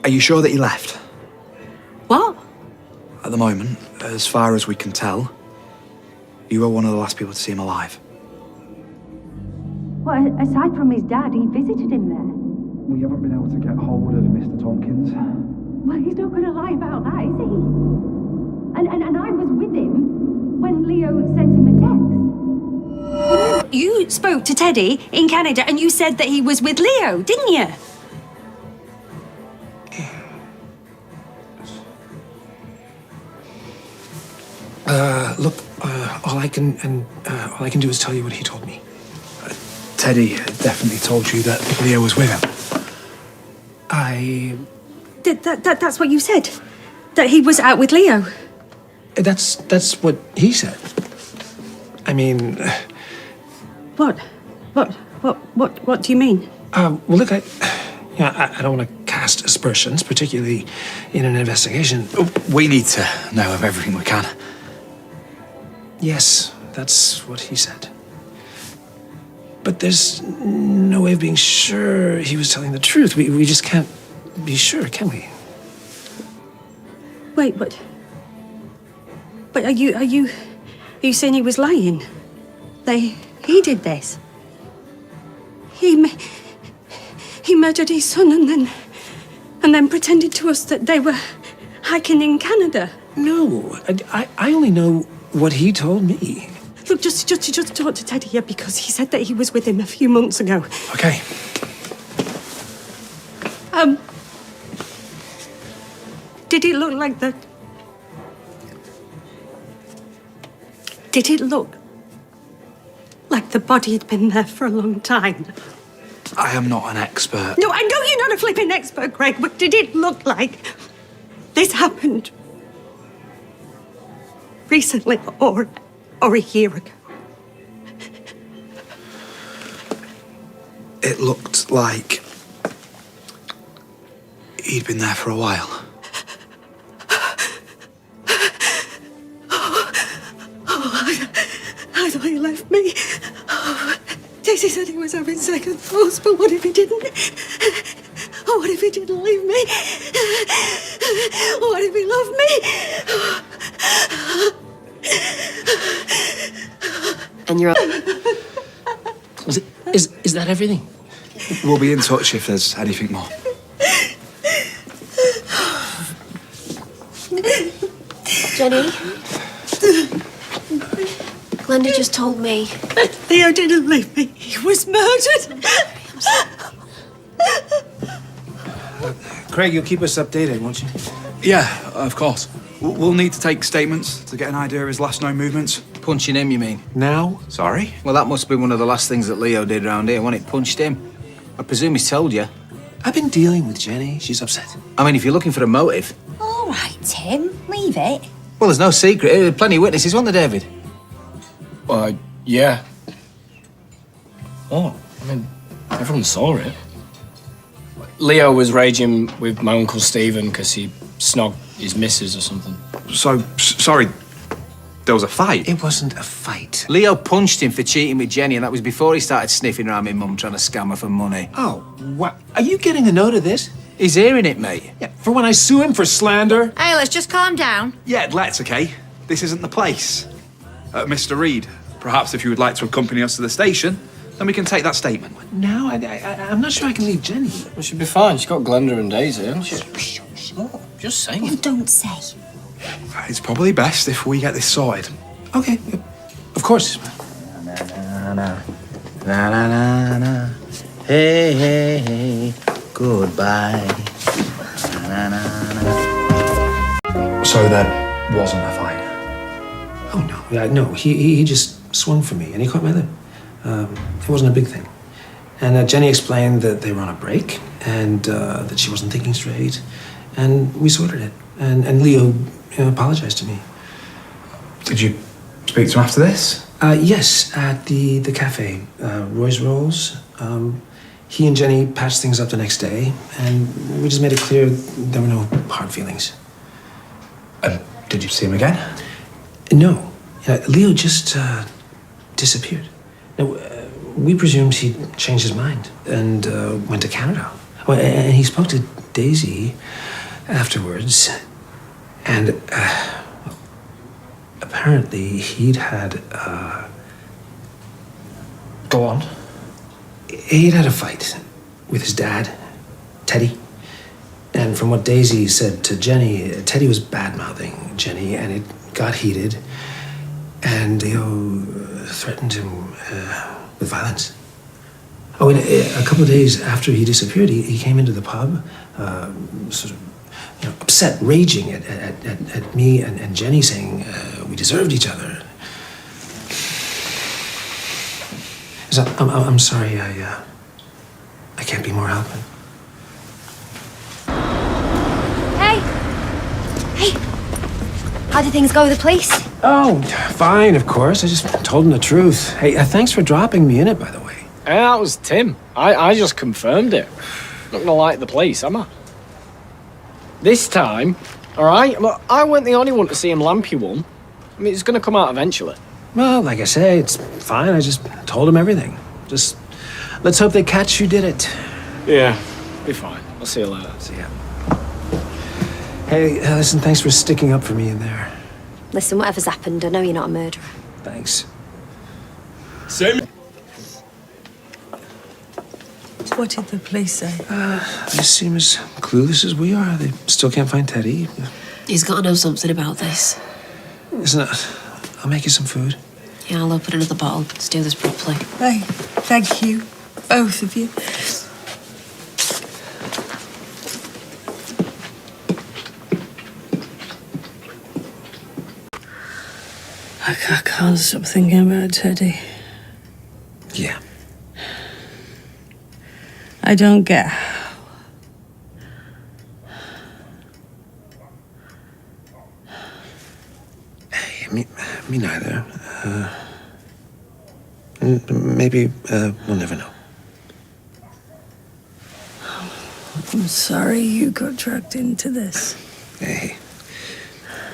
Are you sure that he left? What? At the moment, as far as we can tell, you were one of the last people to see him alive. Well, aside from his dad, he visited him there. We haven't been able to get hold of Mr. Tompkins. Well, he's not going to lie about that, is he? And I was with him when Leo sent him a text. You spoke to Teddy in Canada and you said that he was with Leo, didn't you? Look, all I can do is tell you what he told me. Teddy definitely told you that Leo was with him. That's what you said? That he was out with Leo? That's what he said. I mean... What do you mean? Well, look, I don't want to cast aspersions, particularly in an investigation. We need to know of everything we can. Yes, that's what he said. But there's no way of being sure he was telling the truth. We just can't be sure, can we? Wait, but are you saying he was lying? He did this? He murdered his son and then pretended to us that they were hiking in Canada? No, I only know what he told me. Look, just talk to Teddy here because he said that he was with him a few months ago. Okay. Did it look like that? Did it look like the body had been there for a long time? I am not an expert. No, I know you're not a flipping expert, Greg, but did it look like this happened recently or a year ago? It looked like he'd been there for a while. I thought he left me. Daisy said he was having second thoughts, but what if he didn't? What if he didn't leave me? What if he loved me? And you're... Is that everything? We'll be in touch if there's anything more. Jenny? Glenda just told me. Theo didn't leave me. He was murdered. Craig, you'll keep us updated, won't you? Yeah, of course. We'll need to take statements to get an idea of his last known movements. Punching him, you mean? Now? Sorry? Well, that must have been one of the last things that Leo did round here, wasn't it? Punched him. I presume he's told you. I've been dealing with Jenny. She's upset. I mean, if you're looking for a motive... All right, Tim, leave it. Well, there's no secret. There are plenty of witnesses, weren't there, David? Yeah. Oh, I mean, everyone saw it. Leo was raging with my Uncle Stephen because he snogged his missus or something. So, sorry, there was a fight? It wasn't a fight. Leo punched him for cheating with Jenny, and that was before he started sniffing around my mum trying to scam her for money. Oh, what? Are you getting a note of this? He's hearing it, mate. Yeah, for when I sue him for slander? Hey, let's just calm down. Yeah, let's, okay? This isn't the place. Mr. Reid, perhaps if you would like to accompany us to the station, then we can take that statement. No, I'm not sure I can leave Jenny. Well, she'll be fine. She's got Glenda and Daisy, hasn't she? Oh, just saying. You don't say. It's probably best if we get this sorted. Okay, of course. Na, na, na. Na, na, na, na. Hey, hey, hey. Goodbye. Na, na, na. So there wasn't a fight? Oh, no. No, he just swung for me and he caught my lip. It wasn't a big thing. And Jenny explained that they were on a break and that she wasn't thinking straight. And we sorted it. And Leo apologized to me. Did you speak to him after this? Yes, at the cafe, Roy's Rolls. He and Jenny patched things up the next day, and we just made it clear there were no hard feelings. Did you see him again? No. Leo just disappeared. Now, we presumed he'd changed his mind and went to Canada. Well, and he spoke to Daisy afterwards, and apparently he'd had... Go on. He'd had a fight with his dad, Teddy. And from what Daisy said to Jenny, Teddy was bad-mouthing Jenny, and it got heated. And Leo threatened him with violence. Oh, and a couple of days after he disappeared, he came into the pub, sort of, upset, raging at me and Jenny, saying we deserved each other. So I'm sorry, I can't be more helping. Hey, how did things go with the police? Oh, fine, of course. I just told him the truth. Hey, thanks for dropping me in it, by the way. Yeah, that was Tim. I just confirmed it. Not gonna like the police, am I? This time, all right? Look, I weren't the only one to see him lamp you one. I mean, it's gonna come out eventually. Well, like I say, it's fine. I just told him everything. Just let's hope they catch who did it. Yeah, be fine. I'll see you later. See ya. Hey, listen, thanks for sticking up for me in there. Listen, whatever's happened, I know you're not a murderer. Thanks. Same. What did the police say? They seem as clueless as we are. They still can't find Teddy. He's got to know something about this. Listen, I'll make you some food. Yeah, I'll open another bottle. Let's do this properly. Hey, thank you, both of you. I can't stop thinking about Teddy. Yeah. I don't get how. Hey, me neither. Maybe we'll never know. I'm sorry you got dragged into this. Hey,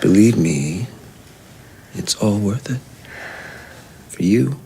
believe me, it's all worth it. For you.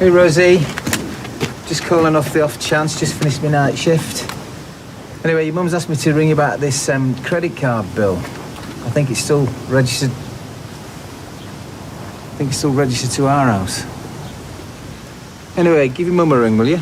Hey, Rosie. Just calling off the off chance, just finished my night shift. Anyway, your mum's asked me to ring you about this credit card bill. I think it's still registered. To our house. Anyway, give your mum a ring, will you?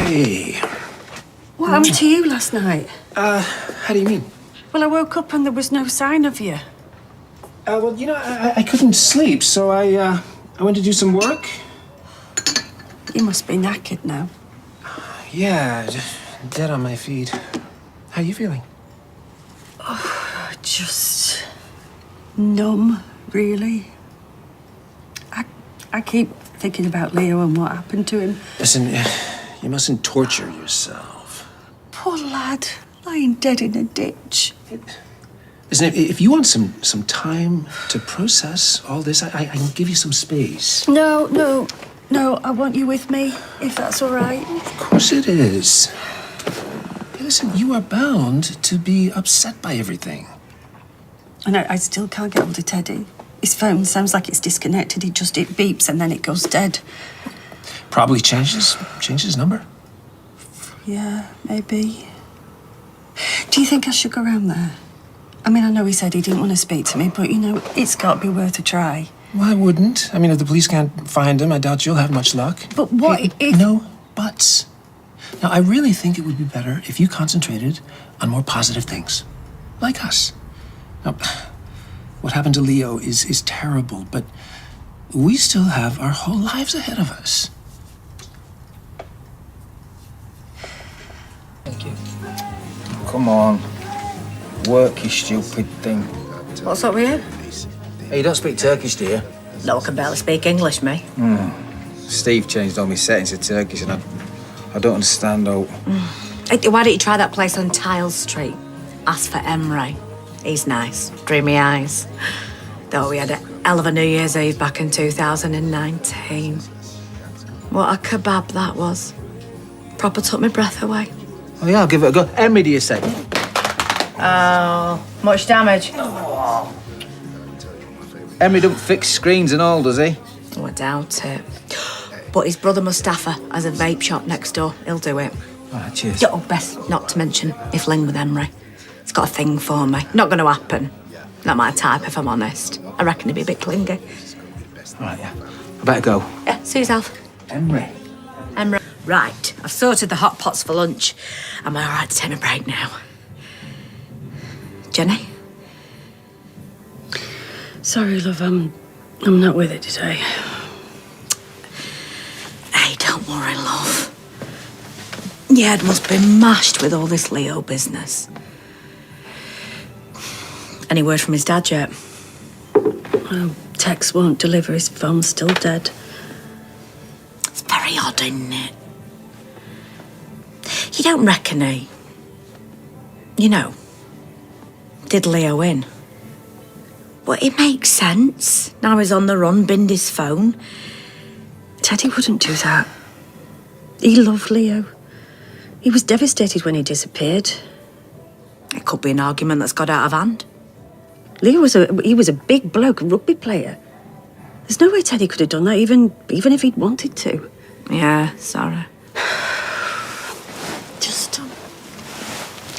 Hey. What happened to you last night? How do you mean? Well, I woke up and there was no sign of you. Well, you know, I couldn't sleep, so I went to do some work. You must be knackered now. Yeah, just dead on my feet. How you feeling? Oh, just numb, really. I keep thinking about Leo and what happened to him. Listen, you mustn't torture yourself. Poor lad, lying dead in a ditch. Listen, if you want some time to process all this, I can give you some space. No, I want you with me, if that's all right. Of course it is. Hey, listen, you are bound to be upset by everything. And I still can't get hold of Teddy. His phone sounds like it's disconnected. It beeps and then it goes dead. Probably changed his number. Yeah, maybe. Do you think I should go around there? I mean, I know he said he didn't want to speak to me, but, you know, it's got to be worth a try. Why wouldn't? I mean, if the police can't find him, I doubt you'll have much luck. But what if... No buts. Now, I really think it would be better if you concentrated on more positive things. Like us. Now, what happened to Leo is terrible, but we still have our whole lives ahead of us. Thank you. Come on. Work, you stupid thing. What's up with you? Hey, you don't speak Turkish, do you? No, I can barely speak English, me. Steve changed all my settings to Turkish and I don't understand though. Hey, why don't you try that place on Tile Street? Ask for Emre. He's nice. Dreamy eyes. Though we had a hell of a New Year's Eve back in 2019. What a kebab that was. Proper took my breath away. Oh yeah, I'll give it a go. Emre, do you say? Oh, much damage? Emre don't fix screens and all, does he? Oh, I doubt it. But his brother Mustafa has a vape shop next door. He'll do it. All right, cheers. Oh, best not to mention he fling with Emre. He's got a thing for me. Not going to happen. Not my type, if I'm honest. I reckon he'd be a bit clingy. All right, yeah. I better go. Yeah, see yourself. Emre. Right, I've sorted the hot pots for lunch. Am I all right to take a break now? Jenny? Sorry, love, I'm not with it today. Hey, don't worry, love. Your head must be mashed with all this Leo business. Any word from his dad yet? Well, Tex won't deliver. His phone's still dead. It's very odd, isn't it? You don't reckon he, did Leo in? Well, it makes sense. Now he's on the run, binned his phone. Teddy wouldn't do that. He loved Leo. He was devastated when he disappeared. It could be an argument that's got out of hand. Leo was a big bloke, a rugby player. There's no way Teddy could have done that, even if he'd wanted to. Yeah, sorry. Just,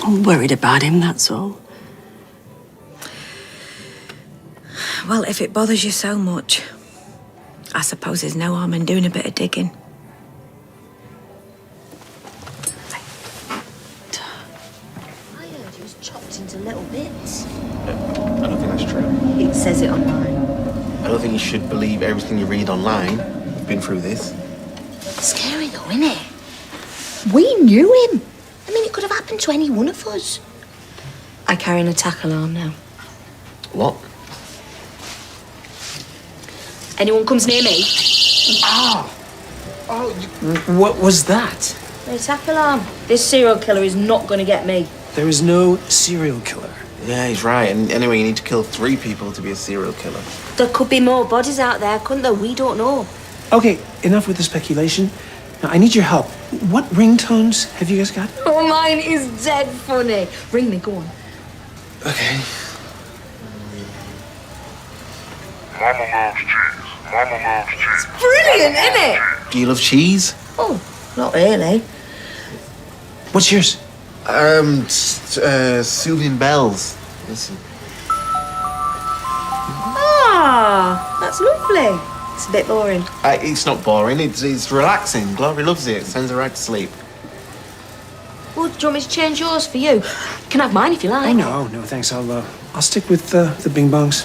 I'm worried about him, that's all. Well, if it bothers you so much, I suppose there's no harm in doing a bit of digging. I heard he was chopped into little bits. I don't think that's true. It says it online. I don't think you should believe everything you read online. You've been through this. Scary though, isn't it? We knew him. I mean, it could have happened to any one of us. I carry an attack alarm now. What? Anyone comes near me. What was that? An attack alarm. This serial killer is not going to get me. There is no serial killer. Yeah, he's right. And anyway, you need to kill 3 people to be a serial killer. There could be more bodies out there, couldn't there? We don't know. Okay, enough with the speculation. Now, I need your help. What ringtones have you guys got? Oh, mine is dead funny. Ring me, go on. Okay. Mama loves cheese. Mama loves cheese. Brilliant, isn't it? Do you love cheese? Oh, not really. What's yours? Soothing bells. Listen. Ah, that's lovely. It's a bit boring. It's not boring. It's relaxing. Glory loves it. It sends her right to sleep. Well, do you want me to change yours for you? You can have mine if you like. Oh, no, thanks. I'll stick with the bing bongs.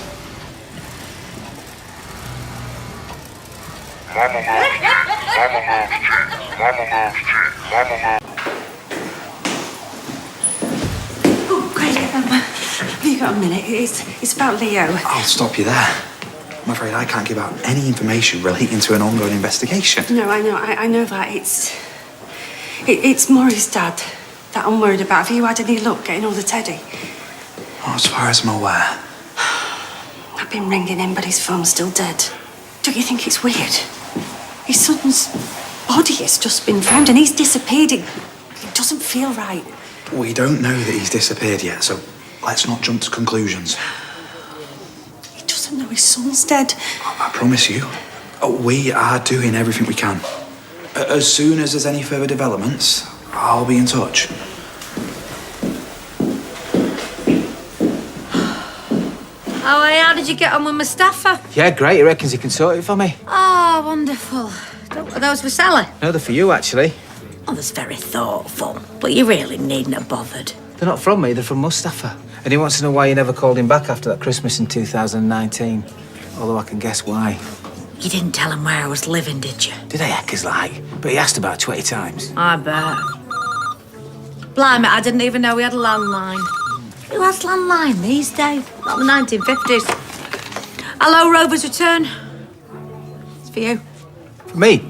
Mama loves cheese. Mama loves cheese. Mama loves cheese. Mama loves. Oh, great. Have you got a minute? It's about Leo. I'll stop you there. I'm afraid I can't give out any information relating to an ongoing investigation. No, I know that. It's Maury's dad that I'm worried about. Have you had any luck getting hold of Teddy? Oh, as far as I'm aware. I've been ringing him, but his phone's still dead. Don't you think it's weird? His son's body has just been found and he's disappeared. It doesn't feel right. We don't know that he's disappeared yet, so let's not jump to conclusions. He doesn't know his son's dead. I promise you, we are doing everything we can. As soon as there's any further developments, I'll be in touch. Oh, hey, how did you get on with Mustafa? Yeah, great. He reckons he can sort it for me. Oh, wonderful. Are those for Sally? No, they're for you, actually. Oh, that's very thoughtful. But you really needn't have bothered. They're not from me, they're from Mustafa. And he wants to know why you never called him back after that Christmas in 2019. Although I can guess why. You didn't tell him where I was living, did you? Did I heckers like? But he asked about 20 times. I bet. Blimey, I didn't even know we had a landline. Who has landline these days? Not the 1950s. Hello, Rover's return. It's for you. For me?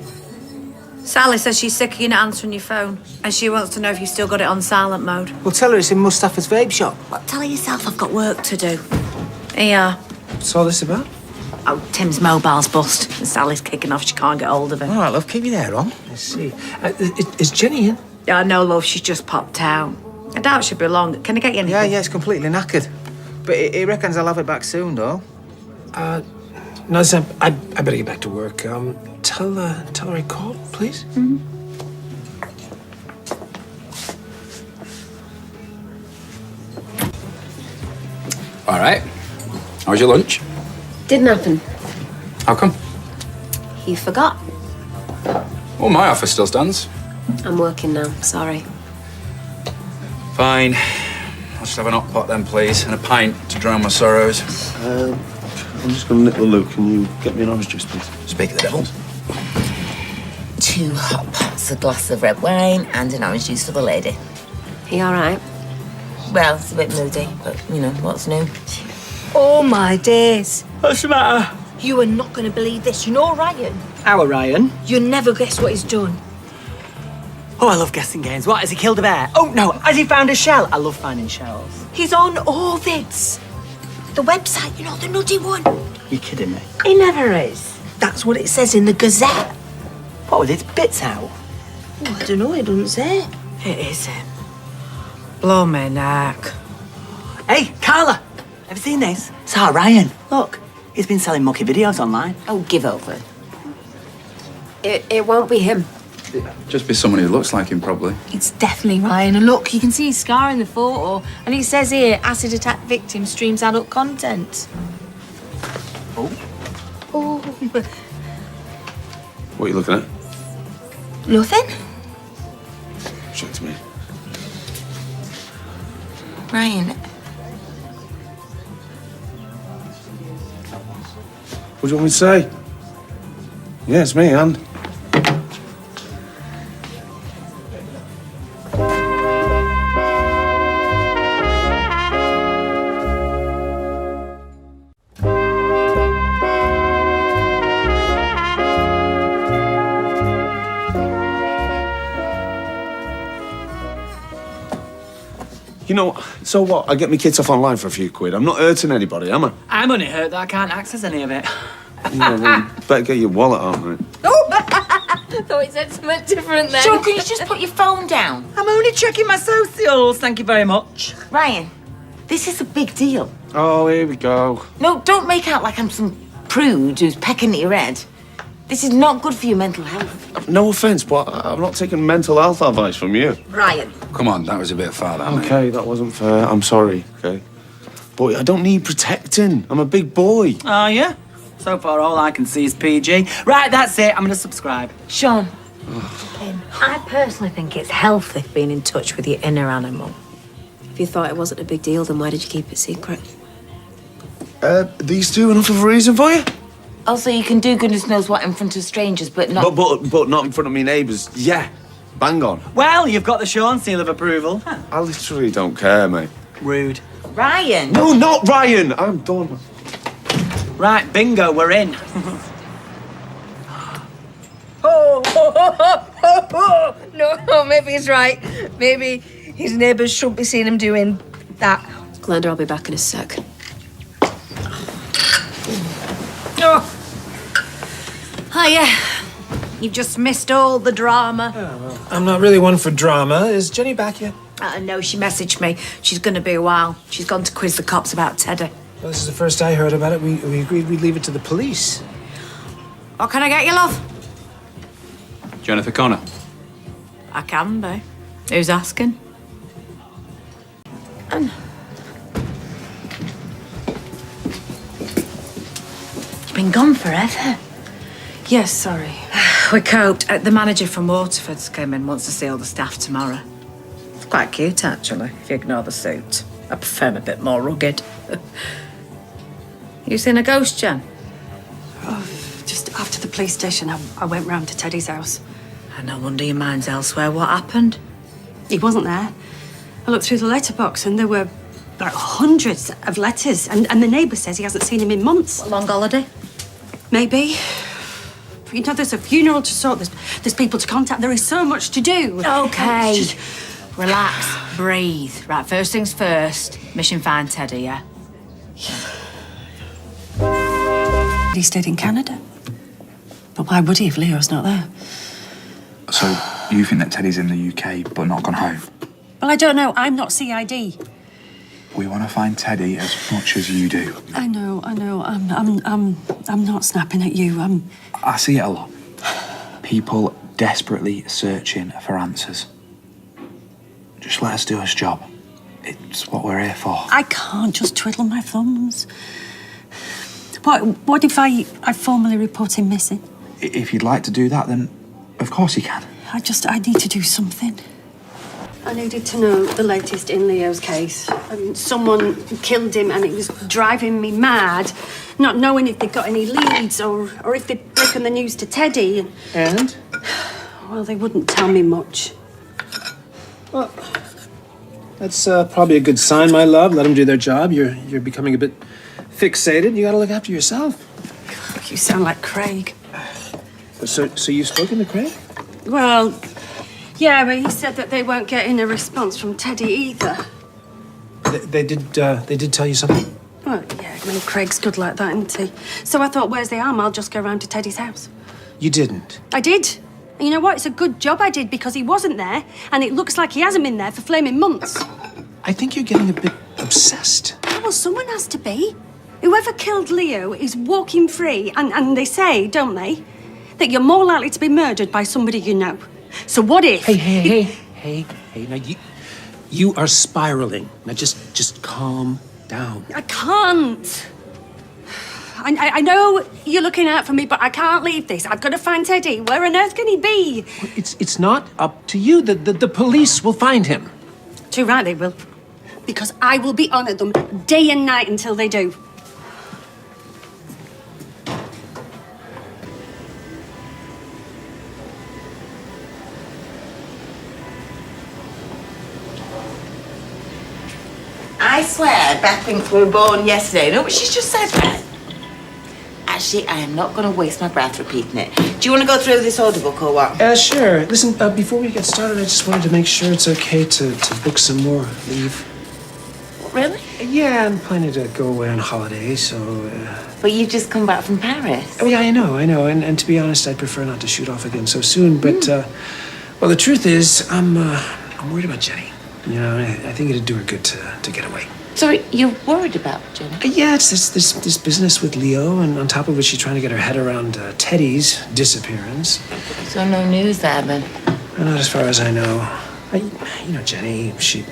Sally says she's sick of you not answering your phone. And she wants to know if you've still got it on silent mode. Well, tell her it's in Mustafa's vape shop. Well, tell her yourself I've got work to do. Yeah. What's all this about? Oh, Tim's mobile's bust. And Sally's kicking off. She can't get hold of him. All right, love, keep you there, on. I see. Is Jenny in? Yeah, no, love, she's just popped out. I doubt she'll be long. Can I get you anything? Yeah, it's completely knackered. But he reckons I'll have it back soon, though. No, Sam, I better get back to work. Tell her I called, please. Mm-hmm. All right. How was your lunch? Didn't happen. How come? You forgot. Well, my offer still stands. I'm working now, sorry. Fine. I'll just have an hot pot then, please, and a pint to drown my sorrows. I'm just going to nip the Luke. Can you get me an orange juice, please? Speak of the devil. 2 hot pots, a glass of red wine, and an orange juice for the lady. You all right? Well, it's a bit moody, but, you know, what's new? Oh, my days. What's the matter? You are not going to believe this. You know Ryan? Our Ryan? You'll never guess what he's done. Oh, I love guessing games. What, has he killed a bear? Oh, no, has he found a shell? I love finding shells. He's on Ovids. The website, you know, the nutty one. You kidding me? He never is. That's what it says in the Gazette. What, with its bits out? Oh, I don't know, it doesn't say. It is him. Blow me neck. Hey, Carla! Have you seen this? It's our Ryan. Look, he's been selling mucky videos online. Oh, give over. It won't be him. Just be someone who looks like him, probably. It's definitely Ryan. And look, you can see his scar in the photo. And it says here, acid attack victim streams adult content. Oh. What are you looking at? Nothing? Show it to me. Ryan, What do you want me to say? Yeah, it's me, and. You know, so what? I get my kits off online for a few quid. I'm not hurting anybody, am I? I'm only hurt that I can't access any of it. Yeah, well, better get your wallet out, mate. Thought it said something different then. Sean, can you just put your phone down? I'm only checking my socials, thank you very much. Ryan, this is a big deal. Oh, here we go. No, don't make out like I'm some prude who's pecking at your head. This is not good for your mental health. No offence, but I'm not taking mental health advice from you. Ryan. Come on, that was a bit far, that, mate. Okay, that wasn't fair. I'm sorry, okay? But I don't need protecting. I'm a big boy. Oh, yeah? So far, all I can see is PG. Right, that's it. I'm going to subscribe. Sean. I personally think it's healthy being in touch with your inner animal. If you thought it wasn't a big deal, then why did you keep it secret? These two enough of a reason for you? Also, you can do goodness knows what in front of strangers, but not... But not in front of me neighbours. Yeah, bang on. Well, you've got the Sean seal of approval. I literally don't care, mate. Rude. Ryan! No, not Ryan! I'm done. Right, bingo, we're in. No, maybe he's right. Maybe his neighbours shouldn't be seeing him doing that. Glenda, I'll be back in a sec. Hiya. You've just missed all the drama. I'm not really one for drama. Is Jenny back yet? No, she messaged me. She's going to be a while. She's gone to quiz the cops about Teddy. Well, this is the first I heard about it. We agreed we'd leave it to the police. What can I get you, love? Jennifer Connor. I can be. Who's asking? You've been gone forever. Yes, sorry. We coped. The manager from Waterford's came in, wants to see all the staff tomorrow. It's quite cute, actually, if you ignore the suit. I prefer him a bit more rugged. You seen a ghost, Jen? Oh, just after the police station, I went round to Teddy's house. No wonder your mind's elsewhere. What happened? He wasn't there. I looked through the letterbox and there were like hundreds of letters. And the neighbour says he hasn't seen him in months. A long holiday? Maybe. But, you know, there's a funeral to sort, there's people to contact. There is so much to do. Okay. Relax. Breathe. Right, first things first. Mission find Teddy, yeah? He stayed in Canada. But why would he if Leo's not there? So, you think that Teddy's in the UK but not gone home? Well, I don't know. I'm not CID. We want to find Teddy as much as you do. I know. I'm not snapping at you. I see it a lot. People desperately searching for answers. Just let us do our job. It's what we're here for. I can't just twiddle my thumbs. What if I formally report him missing? If you'd like to do that, then of course you can. I need to do something. I needed to know the latest in Leo's case. Someone killed him and it was driving me mad, not knowing if they got any leads or if they'd broken the news to Teddy. And? Well, they wouldn't tell me much. Well, that's probably a good sign, my love. Let them do their job. You're becoming a bit fixated. You gotta look after yourself. You sound like Craig. So you've spoken to Craig? Well, yeah, but he said that they weren't getting a response from Teddy either. They did tell you something? Well, yeah, I mean, Craig's good like that, isn't he? So I thought, where's the harm? I'll just go round to Teddy's house. You didn't? I did. And you know what? It's a good job I did because he wasn't there, and it looks like he hasn't been there for flaming months. I think you're getting a bit obsessed. well, someone has to be. Whoever killed Leo is walking free, and they say, don't they, that you're more likely to be murdered by somebody you know. So what if... Hey, now you are spiraling. Now just calm down. I can't. I know you're looking out for me, but I can't leave this. I've got to find Teddy. Where on earth can he be? It's not up to you. The police will find him. Too right they will. Because I will be on at them day and night until they do. I swear Beth thinks we were born yesterday. You know what she's just said, Beth? Actually, I am not going to waste my breath repeating it. Do you want to go through this order book or what? Sure. Listen, before we get started, I just wanted to make sure it's okay to book some more leave. Really? Yeah, I'm planning to go away on holiday, so... But you've just come back from Paris. Oh, yeah, I know. And to be honest, I'd prefer not to shoot off again so soon, but, well, the truth is, I'm worried about Jenny. You know, I think it'd do her good to get away. Sorry, you're worried about Jenny? Yeah, it's this business with Leo, and on top of it, she's trying to get her head around Teddy's disappearance. So no news there, then? Not as far as I know. You know, Jenny, she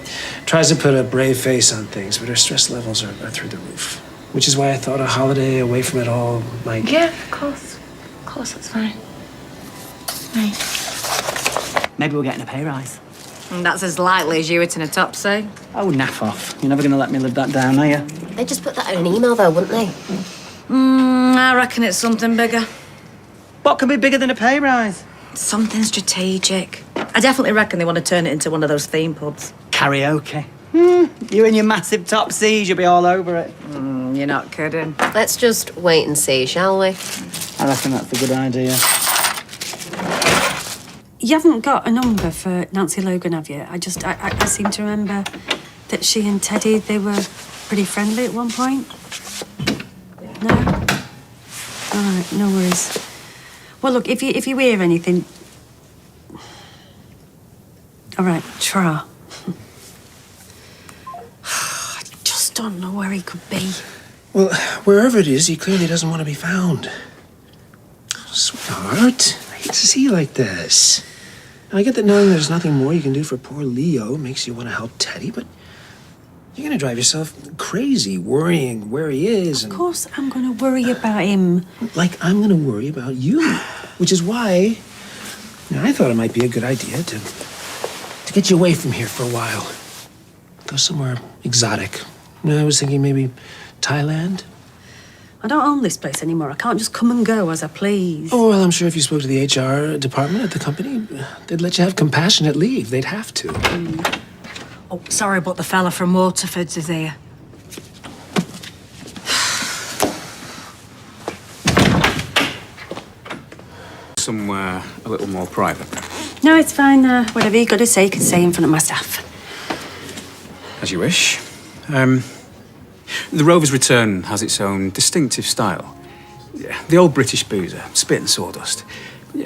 tries to put a brave face on things, but her stress levels are through the roof. Which is why I thought a holiday away from it all might... Yeah, of course. Of course, that's fine. Right. Maybe we're getting a pay rise. And that's as likely as you hitting a top, say. Oh, naff off. You're never going to let me live that down, are you? They'd just put that in an email, though, wouldn't they? I reckon it's something bigger. What could be bigger than a pay rise? Something strategic. I definitely reckon they want to turn it into one of those theme pubs. Karaoke. You and your massive top C's, you'll be all over it. You're not kidding. Let's just wait and see, shall we? I reckon that's a good idea. You haven't got a number for Nancy Logan, have you? I seem to remember that she and Teddy, they were pretty friendly at one point. No? All right, no worries. Well, look, if you hear anything... All right, tra. I just don't know where he could be. Well, wherever it is, he clearly doesn't want to be found. Sweetheart, I hate to see you like this. I get that knowing there's nothing more you can do for poor Leo makes you want to help Teddy, but you're going to drive yourself crazy worrying where he is. Of course I'm going to worry about him. Like I'm going to worry about you, which is why I thought it might be a good idea to get you away from here for a while. Go somewhere exotic. You know, I was thinking maybe Thailand. I don't own this place anymore. I can't just come and go as I please. Oh, well, I'm sure if you spoke to the HR department at the company, they'd let you have compassionate leave. They'd have to. Oh, sorry, but the fella from Waterford's is here. Somewhere a little more private. No, it's fine. Whatever you got to say, you can say in front of my staff. As you wish. The Rover's Return has its own distinctive style. The old British boozer, spit and sawdust.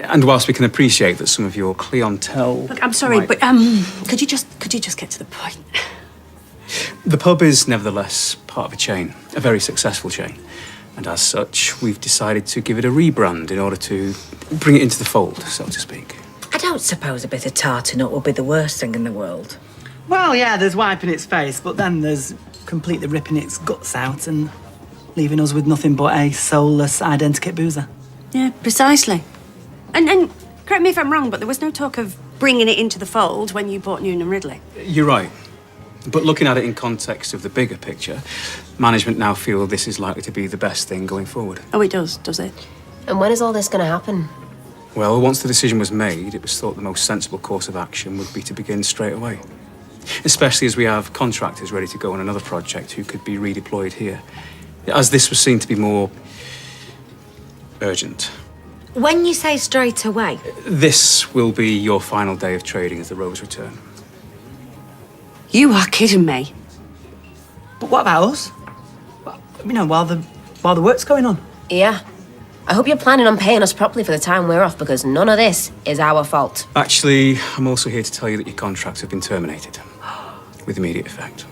And whilst we can appreciate that some of your clientele... Look, I'm sorry, but could you just get to the point? The pub is nevertheless part of a chain, a very successful chain. And as such, we've decided to give it a rebrand in order to bring it into the fold, so to speak. I don't suppose a bit of tarting up would be the worst thing in the world. Well, yeah, there's wiping its face, but then there's completely ripping its guts out and leaving us with nothing but a soulless identikit boozer. Yeah, precisely. And correct me if I'm wrong, but there was no talk of bringing it into the fold when you bought Noonan Ridley. You're right. But looking at it in context of the bigger picture, management now feel this is likely to be the best thing going forward. Oh, it does it? And when is all this going to happen? Well, once the decision was made, it was thought the most sensible course of action would be to begin straight away. Especially as we have contractors ready to go on another project who could be redeployed here. As this was seen to be more urgent. When you say straight away... This will be your final day of trading as the Rover's Return. You are kidding me. But what about us? You know, while the work's going on. Yeah. I hope you're planning on paying us properly for the time we're off, because none of this is our fault. Actually, I'm also here to tell you that your contracts have been terminated. With immediate effect.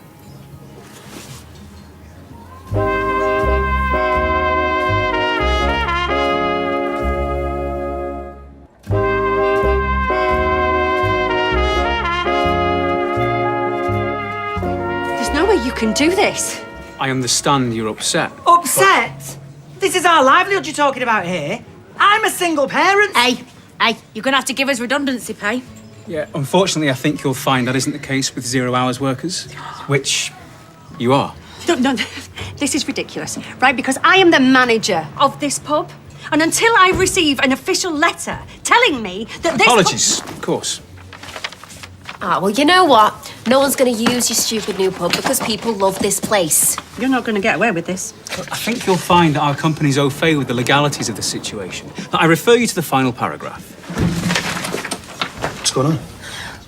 can do this. I understand you're upset. Upset? This is our livelihood you're talking about here. I'm a single parent. Hey, you're going to have to give us redundancy pay. Yeah, unfortunately, I think you'll find that isn't the case with 0 hours workers, which you are. No, this is ridiculous, right? Because I am the manager of this pub. And until I receive an official letter telling me that this... Apologies, of course. Ah, well, you know what? No one's going to use your stupid new pub because people love this place. You're not going to get away with this. I think you'll find that our company's au fait with the legalities of the situation. I refer you to the final paragraph. What's going on?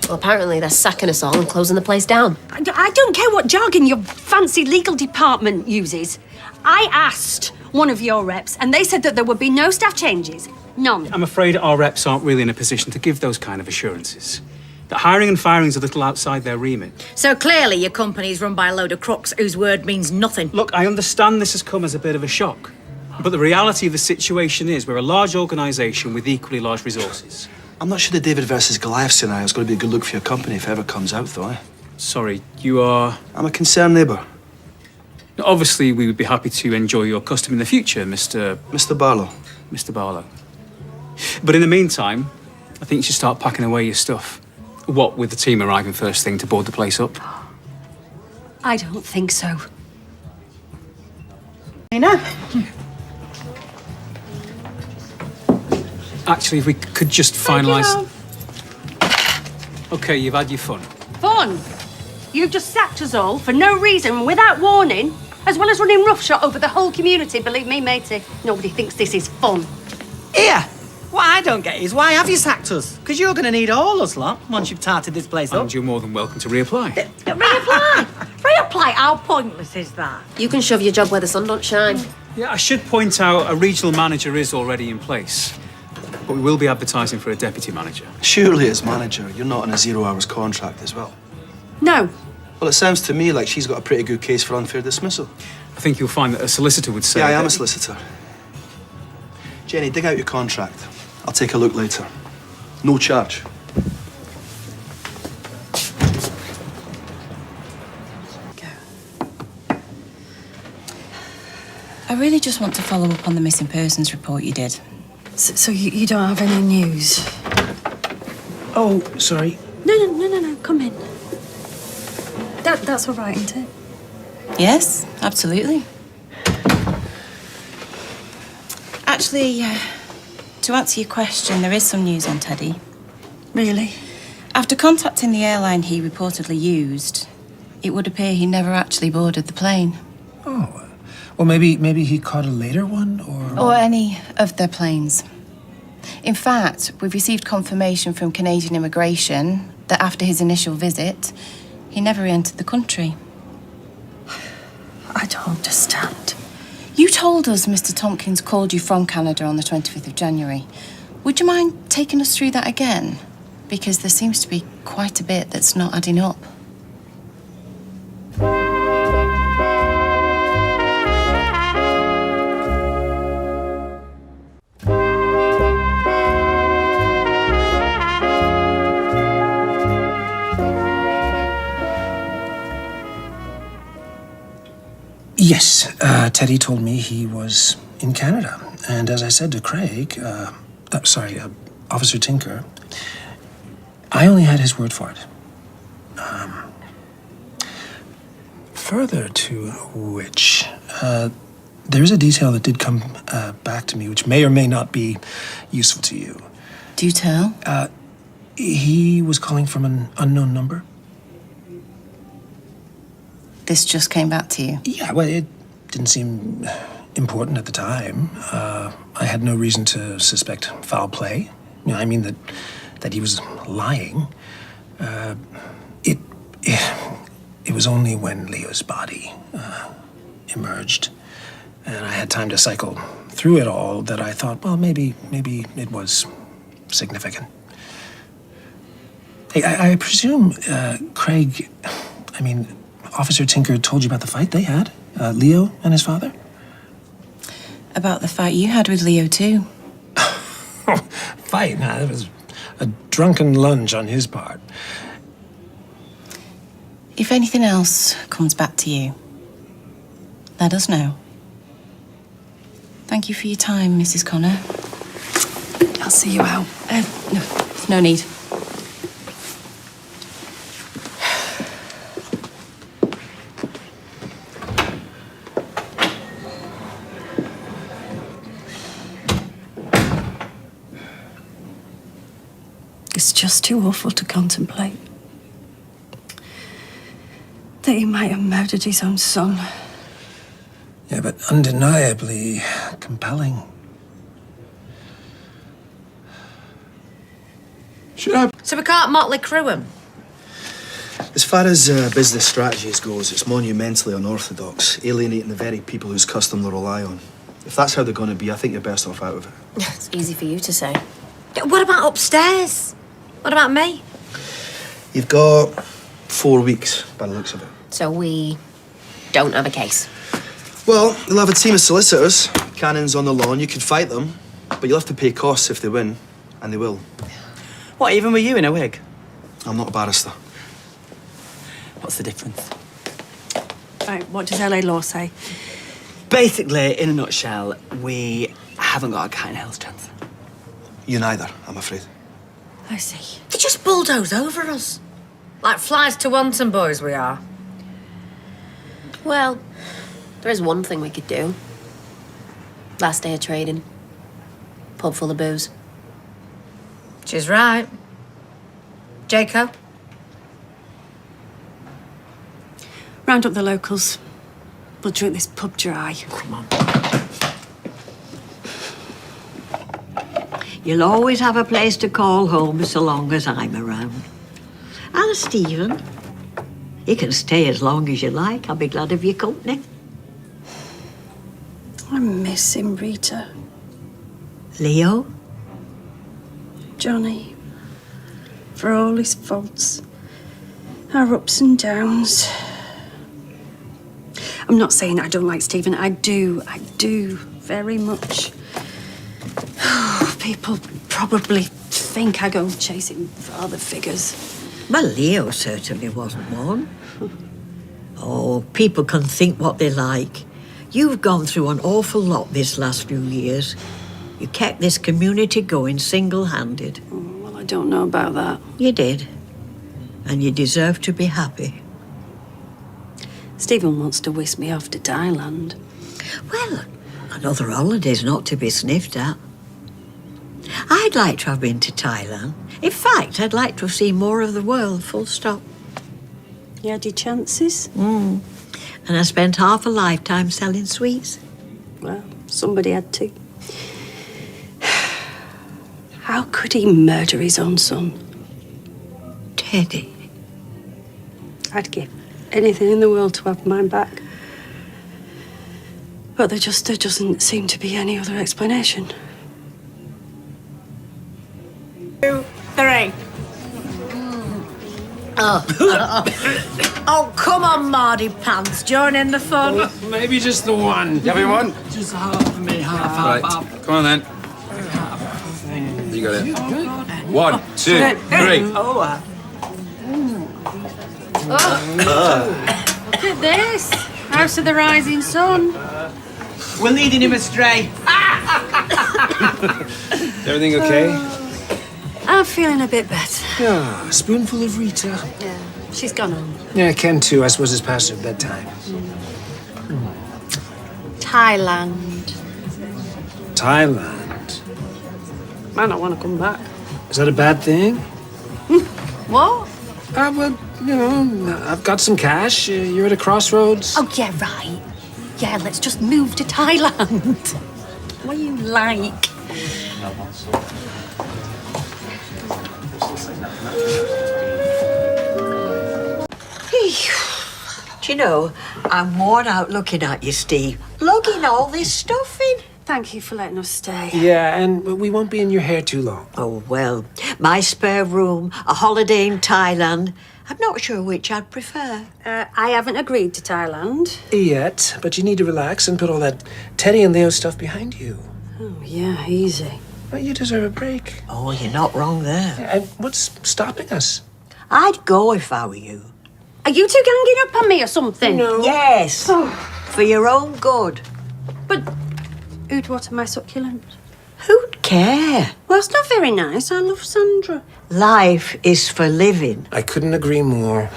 Well, apparently they're sacking us all and closing the place down. I don't care what jargon your fancy legal department uses. I asked one of your reps, and they said that there would be no staff changes. None. I'm afraid our reps aren't really in a position to give those kind of assurances. That hiring and firing is a little outside their remit. So clearly your company's run by a load of crooks whose word means nothing. Look, I understand this has come as a bit of a shock. But the reality of the situation is we're a large organisation with equally large resources. I'm not sure the David versus Goliath scenario is going to be a good look for your company if it ever comes out, though, eh? Sorry, you are... I'm a concerned neighbour. Obviously, we would be happy to enjoy your custom in the future, Mr... Mr. Barlow. Mr. Barlow. But in the meantime, I think you should start packing away your stuff. What with the team arriving first thing to board the place up? I don't think so. Actually, if we could just finalise... OK, you've had your fun. Fun? You've just sacked us all for no reason, without warning, as well as running roughshod over the whole community. Believe me, matey, nobody thinks this is fun. Here! What I don't get is why have you sacked us? Because you're going to need all us lot once you've tarted this place up. And you're more than welcome to reapply. Reapply? Reapply? How pointless is that? You can shove your job where the sun don't shine. Yeah, I should point out a regional manager is already in place. But we will be advertising for a deputy manager. Surely, as manager, you're not on a 0 hours contract as well. No. Well, it sounds to me like she's got a pretty good case for unfair dismissal. I think you'll find that a solicitor would say... Yeah, I am a solicitor. Jenny, dig out your contract. I'll take a look later. No charge. I really just want to follow up on the missing persons report you did. So you don't have any news? Oh, sorry. No, come in. That's all right, isn't it? Yes, absolutely. Actually, to answer your question, there is some news on Teddy. Really? After contacting the airline he reportedly used, it would appear he never actually boarded the plane. Oh. Well, maybe he caught a later one, or... Or any of their planes. In fact, we've received confirmation from Canadian immigration that after his initial visit, he never entered the country. I don't understand. You told us Mr. Tompkins called you from Canada on the 25th of January. Would you mind taking us through that again? Because there seems to be quite a bit that's not adding up. Yes, Teddy told me he was in Canada. And as I said to Craig, Officer Tinker, I only had his word for it. Further to which, there is a detail that did come back to me, which may or may not be useful to you. Do tell. He was calling from an unknown number. This just came back to you? Yeah, well, it didn't seem important at the time. I had no reason to suspect foul play. You know, I mean that he was lying. It was only when Leo's body emerged and I had time to cycle through it all that I thought, well, maybe it was significant. Hey, I presume Craig, Officer Tinker told you about the fight they had, Leo and his father? About the fight you had with Leo, too. Fight? Nah, it was a drunken lunge on his part. If anything else comes back to you, let us know. Thank you for your time, Mrs. Connor. I'll see you out. No need. It's just too awful to contemplate. That he might have murdered his own son. Yeah, but undeniably compelling. Shut up. So we can't motley crew him? As far as business strategies goes, it's monumentally unorthodox, alienating the very people whose custom they rely on. If that's how they're going to be, I think you're best off out of it. It's easy for you to say. What about upstairs? What about me? You've got 4 weeks, by the looks of it. So we don't have a case. Well, you'll have a team of solicitors, cannons on the lawn. You could fight them, but you'll have to pay costs if they win, and they will. What, even with you in a wig? I'm not a barrister. What's the difference? Right, what does LA law say? Basically, in a nutshell, we haven't got a cat in hell's chance. You neither, I'm afraid. I see. They just bulldoze over us. Like flies to wanton boys we are. Well, there is one thing we could do. Last day of trading. Pub full of booze. She's right. Jaco? Round up the locals. We'll drink this pub dry. Come on. You'll always have a place to call home so long as I'm around. And Stephen, you can stay as long as you like. I'll be glad of your company. I miss him, Rita. Leo? Johnny. For all his faults. Our ups and downs. I'm not saying I don't like Stephen. I do very much. People probably think I go chasing father figures. Well, Leo certainly wasn't one. Oh, people can think what they like. You've gone through an awful lot this last few years. You kept this community going single-handed. Well, I don't know about that. You did. And you deserve to be happy. Stephen wants to whisk me off to Thailand. Well, another holiday's not to be sniffed at. I'd like to have been to Thailand. In fact, I'd like to have seen more of the world, full stop. You had your chances? And I spent half a lifetime selling sweets. Well, somebody had to. How could he murder his own son? Teddy. I'd give anything in the world to have mine back. But there doesn't seem to be any other explanation. 2, 3. Oh, come on, Mardy Pants. Join in the fun. Maybe just the one. You having one? Just half for me, half. Right, come on then. You got it. 1, 2, 3. Look at this. House of the Rising Sun. We're leading him astray. Everything okay? I'm feeling a bit better. Yeah, a spoonful of Rita. Yeah, she's gone home. Yeah, Ken too. I suppose it's past her bedtime. Thailand. Thailand. Might not want to come back. Is that a bad thing? What? Well, you know, I've got some cash. You're at a crossroads. Oh, yeah, right. Yeah, let's just move to Thailand. What do you like? Do you know, I'm worn out looking at you, Steve. Lugging all this stuff in. Thank you for letting us stay. Yeah, and we won't be in your hair too long. Oh, well, my spare room, a holiday in Thailand. I'm not sure which I'd prefer. I haven't agreed to Thailand. Yet, but you need to relax and put all that Teddy and Leo stuff behind you. Oh, yeah, easy. Well, you deserve a break. Oh, you're not wrong there. And what's stopping us? I'd go if I were you. Are you two ganging up on me or something? No. Yes. For your own good. But who'd water my succulent? Who'd care? Well, it's not very nice. I love Sandra. Life is for living. I couldn't agree more.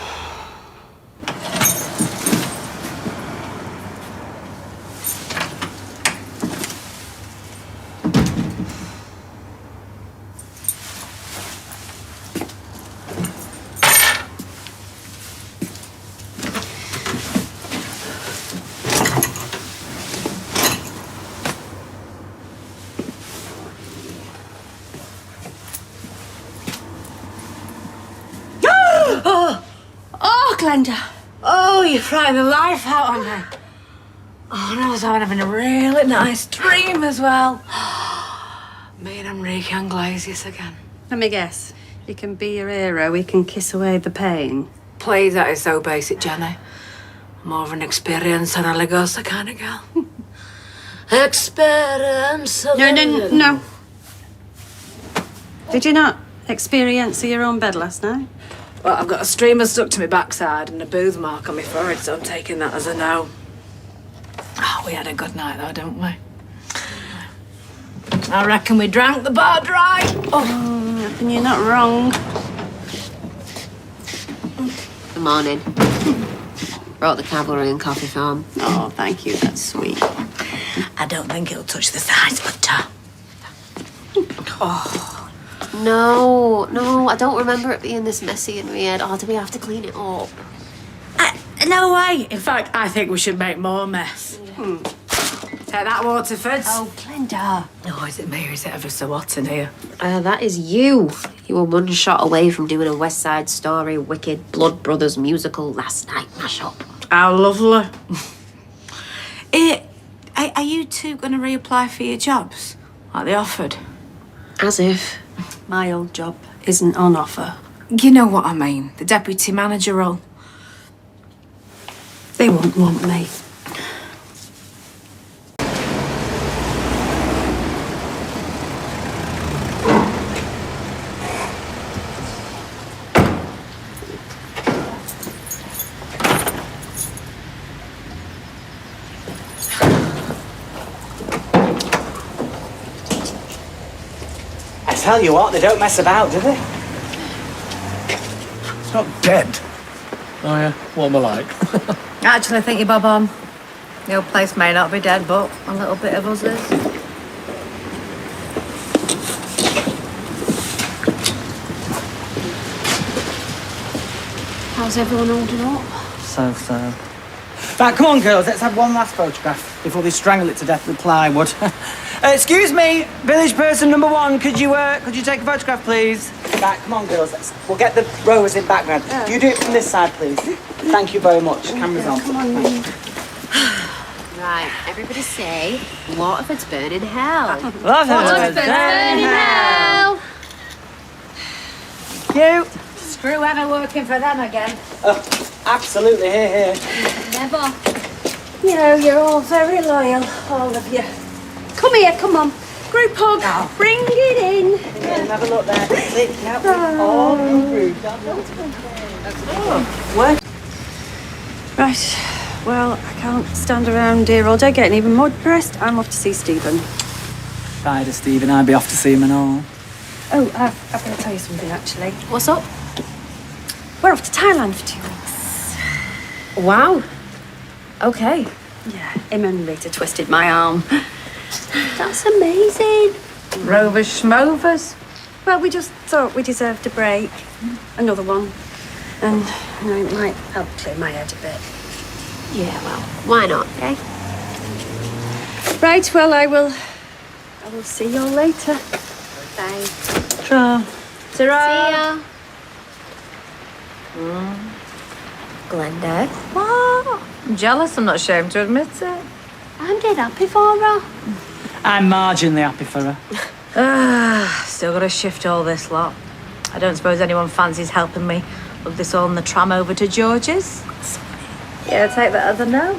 Oh, Glenda. Oh, you frightened the life out of me. Oh, and I was having a really nice dream as well. Me and Enrique on glaziers again. Let me guess. You can be your hero, we can kiss away the pain. Please, that is so basic, Jenny. More of an experience and a Legosa kind of girl. Experience. No. Did you not experience your own bed last night? Well, I've got a streamer stuck to my backside and a booth mark on my forehead, so I'm taking that as a no. Oh, we had a good night though, didn't we? I reckon we drank the bar dry. Oh, and you're not wrong. Good morning. Brought the cavalry and coffee farm. Oh, thank you. That's sweet. I don't think it'll touch the sides, but oh. No, I don't remember it being this messy in Reid. Oh, do we have to clean it up? No way. In fact, I think we should make more mess. Take that, Waterford. Oh, Glenda. Oh, is it me or is it ever so hot in here? That is you. You were one shot away from doing a West Side Story, Wicked, Blood Brothers musical last night mashup. How lovely. Are you two going to reapply for your jobs? Like they offered? As if. My old job isn't on offer. You know what I mean. The deputy manager role. They won't want me. I tell you what, they don't mess about, do they? It's not dead. Oh, yeah? What am I like? Actually, I think you're bob on. The old place may not be dead, but a little bit of us is. How's everyone holding up? So. Right, come on, girls, let's have one last photograph before they strangle it to death with plywood. Excuse me, village person number 1, could you take a photograph, please? Right, come on, girls, we'll get the rowers in background. You do it from this side, please. Thank you very much. Camera's on. Come on, Reid. Right, everybody say, Waterford's burning hell. Waterford's burning hell. Thank you. Screw ever working for them again. Oh, absolutely, here. Never. You know, you're all very loyal, all of you. Come here, come on. Group hug. Oh. Bring it in. Have a look there. Sit, can't we? Oh, what? Right. Well, I can't stand around here all day getting even more depressed. I'm off to see Stephen. If I had a Stephen, I'd be off to see him and all. Oh, I've got to tell you something, actually. What's up? We're off to Thailand for 2 weeks. Wow. Okay. Yeah, him and Rita twisted my arm. That's amazing. Rovers schmovers. Well, we just thought we deserved a break. Another one. And, you know, it might help clear my head a bit. Yeah, well, why not, eh? Right, well, I will see you all later. Bye. Ta-ra. See ya. Glenda. What? I'm jealous, I'm not ashamed to admit it. I'm dead happy for her. I'm marginally happy for her. Still got to shift all this lot. I don't suppose anyone fancies helping me lug this all in the tram over to George's? Yeah, take that as a no.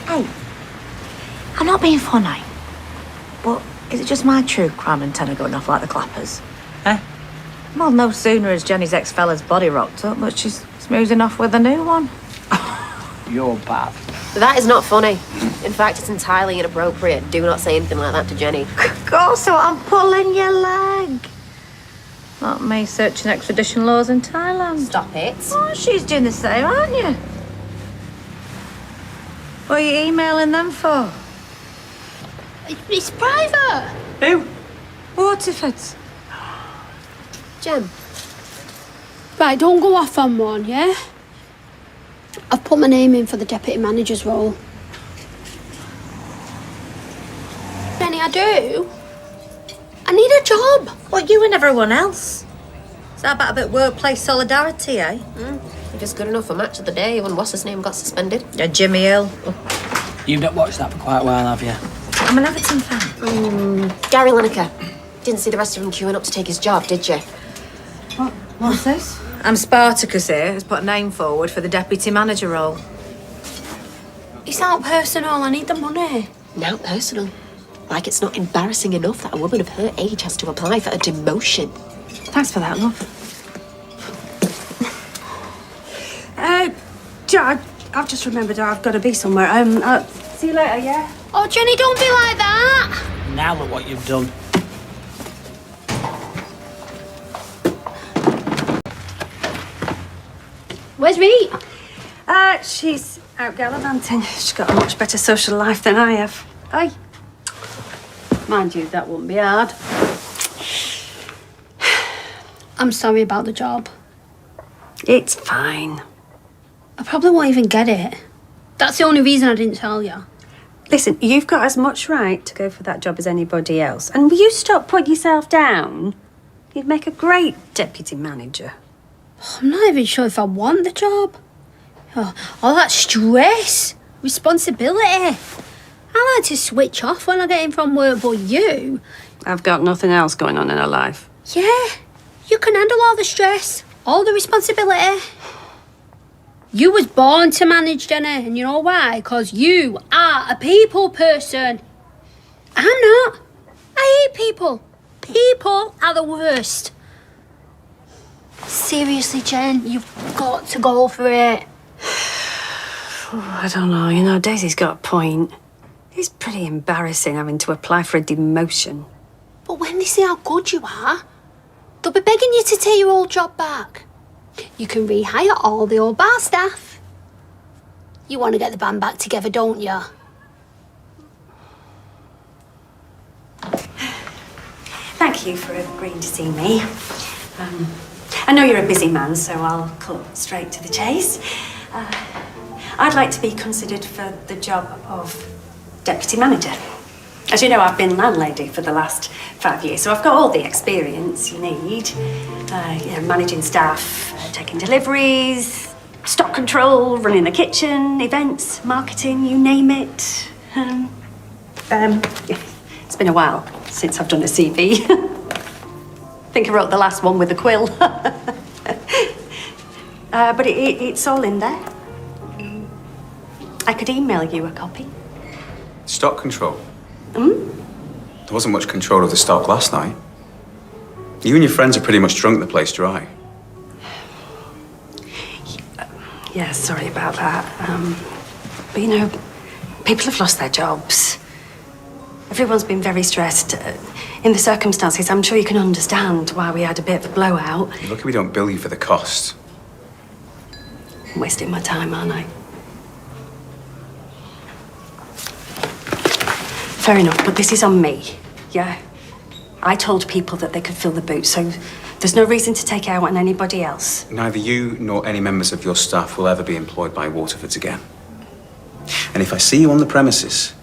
Hey, I'm not being funny, but is it just my true crime and tenor going off like the clappers? Eh? Well, no sooner has Jenny's ex-fella's body rocked up, but she's smoozing off with a new one. You're bad. That is not funny. In fact, it's entirely inappropriate. Do not say anything like that to Jenny. Also, I'm pulling your leg. Not me searching extradition laws in Thailand. Stop it. Oh, she's doing the same, aren't you? What are you emailing them for? It's private. Who? Waterford's. Jem. Right, don't go off on one, yeah? I've put my name in for the deputy manager's role. Jenny, I do. I need a job. What, you and everyone else? Is that about a bit workplace solidarity, eh? You're just good enough for match of the day when what's his name got suspended. Yeah, Jimmy Hill. You've not watched that for quite a while, have you? I'm an Everton fan. Gary Lineker. Didn't see the rest of him queuing up to take his job, did you? What's this? I'm Spartacus here, has put a name forward for the deputy manager role. It's not personal. I need the money. Not personal. Like it's not embarrassing enough that a woman of her age has to apply for a demotion. Thanks for that, love. I've just remembered I've got to be somewhere. See you later, yeah? Oh, Jenny, don't be like that. Now look what you've done. Where's Reid? She's out gallivanting. She's got a much better social life than I have. Aye. Mind you, that wouldn't be hard. I'm sorry about the job. It's fine. I probably won't even get it. That's the only reason I didn't tell you. Listen, you've got as much right to go for that job as anybody else. And will you stop putting yourself down? You'd make a great deputy manager. I'm not even sure if I want the job. Oh, all that stress, responsibility. I like to switch off when I get in from work, but you... I've got nothing else going on in her life. Yeah, you can handle all the stress, all the responsibility. You was born to manage, Jenny, and you know why? Because you are a people person. I'm not. I hate people. People are the worst. Seriously, Jen, you've got to go for it. I don't know, you know, Daisy's got a point. It's pretty embarrassing having to apply for a demotion. But when they see how good you are, they'll be begging you to take your old job back. You can rehire all the old bar staff. You want to get the band back together, don't you? Thank you for agreeing to see me. I know you're a busy man, so I'll cut straight to the chase. I'd like to be considered for the job of deputy manager. As you know, I've been landlady for the last 5 years, so I've got all the experience you need. Managing staff, taking deliveries, stock control, running the kitchen, events, marketing, you name it. It's been a while since I've done a CV. I think I wrote the last one with a quill. But it's all in there. I could email you a copy. Stock control? There wasn't much control of the stock last night. You and your friends are pretty much drunk the place dry. Yeah, sorry about that. But you know, people have lost their jobs. Everyone's been very stressed. In the circumstances, I'm sure you can understand why we had a bit of a blowout. You're lucky we don't bill you for the cost. I'm wasting my time, aren't I? Fair enough, but this is on me, yeah? I told people that they could fill the boot, so there's no reason to take it out on anybody else. Neither you nor any members of your staff will ever be employed by Waterfords again. And if I see you on the premises,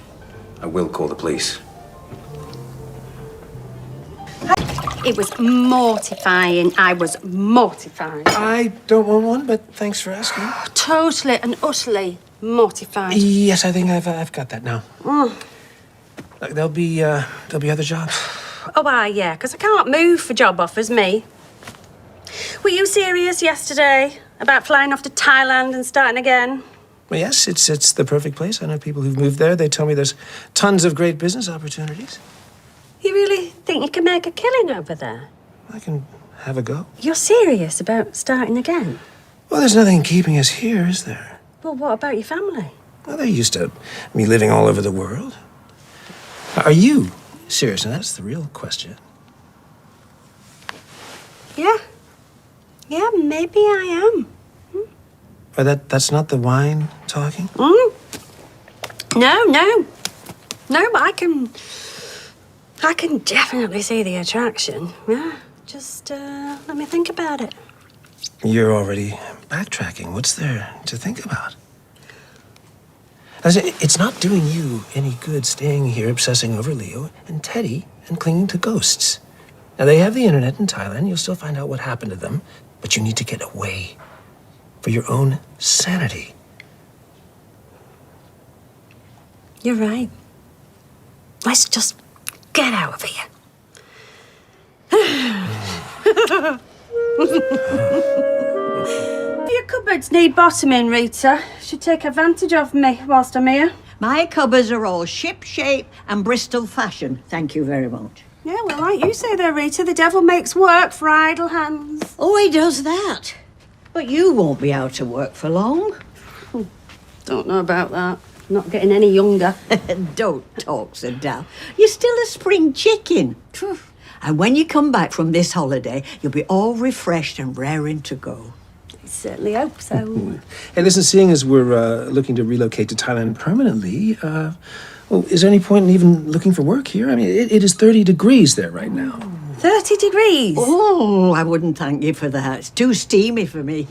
I will call the police. It was mortifying. I was mortified. I don't want one, but thanks for asking. Totally and utterly mortified. Yes, I think I've got that now. Look, there'll be other jobs. Oh, yeah, because I can't move for job offers, me. Were you serious yesterday about flying off to Thailand and starting again? Well, yes, it's the perfect place. I know people who've moved there. They tell me there's tons of great business opportunities. You really think you can make a killing over there? I can have a go. You're serious about starting again? Well, there's nothing keeping us here, is there? Well, what about your family? Well, they're used to me living all over the world. Are you serious? And that's the real question. Yeah. Yeah, maybe I am. Or that's not the wine talking? No. No, but I can definitely see the attraction. Yeah. Just let me think about it. You're already backtracking. What's there to think about? It's not doing you any good staying here obsessing over Leo and Teddy and clinging to ghosts. Now, they have the internet in Thailand. You'll still find out what happened to them, but you need to get away for your own sanity. You're right. Let's just get out of here. Your cupboards need bottoming, Rita. Should take advantage of me whilst I'm here. My cupboards are all ship-shape and Bristol fashion. Thank you very much. Yeah, well, like you say there, Rita, the devil makes work for idle hands. Oh, he does that. But you won't be out of work for long. Don't know about that. Not getting any younger. Don't talk so down. You're still a spring chicken. And when you come back from this holiday, you'll be all refreshed and raring to go. I certainly hope so. Hey, listen, seeing as we're looking to relocate to Thailand permanently, well, is there any point in even looking for work here? I mean, it is 30 degrees there right now. 30 degrees? Oh, I wouldn't thank you for that. It's too steamy for me.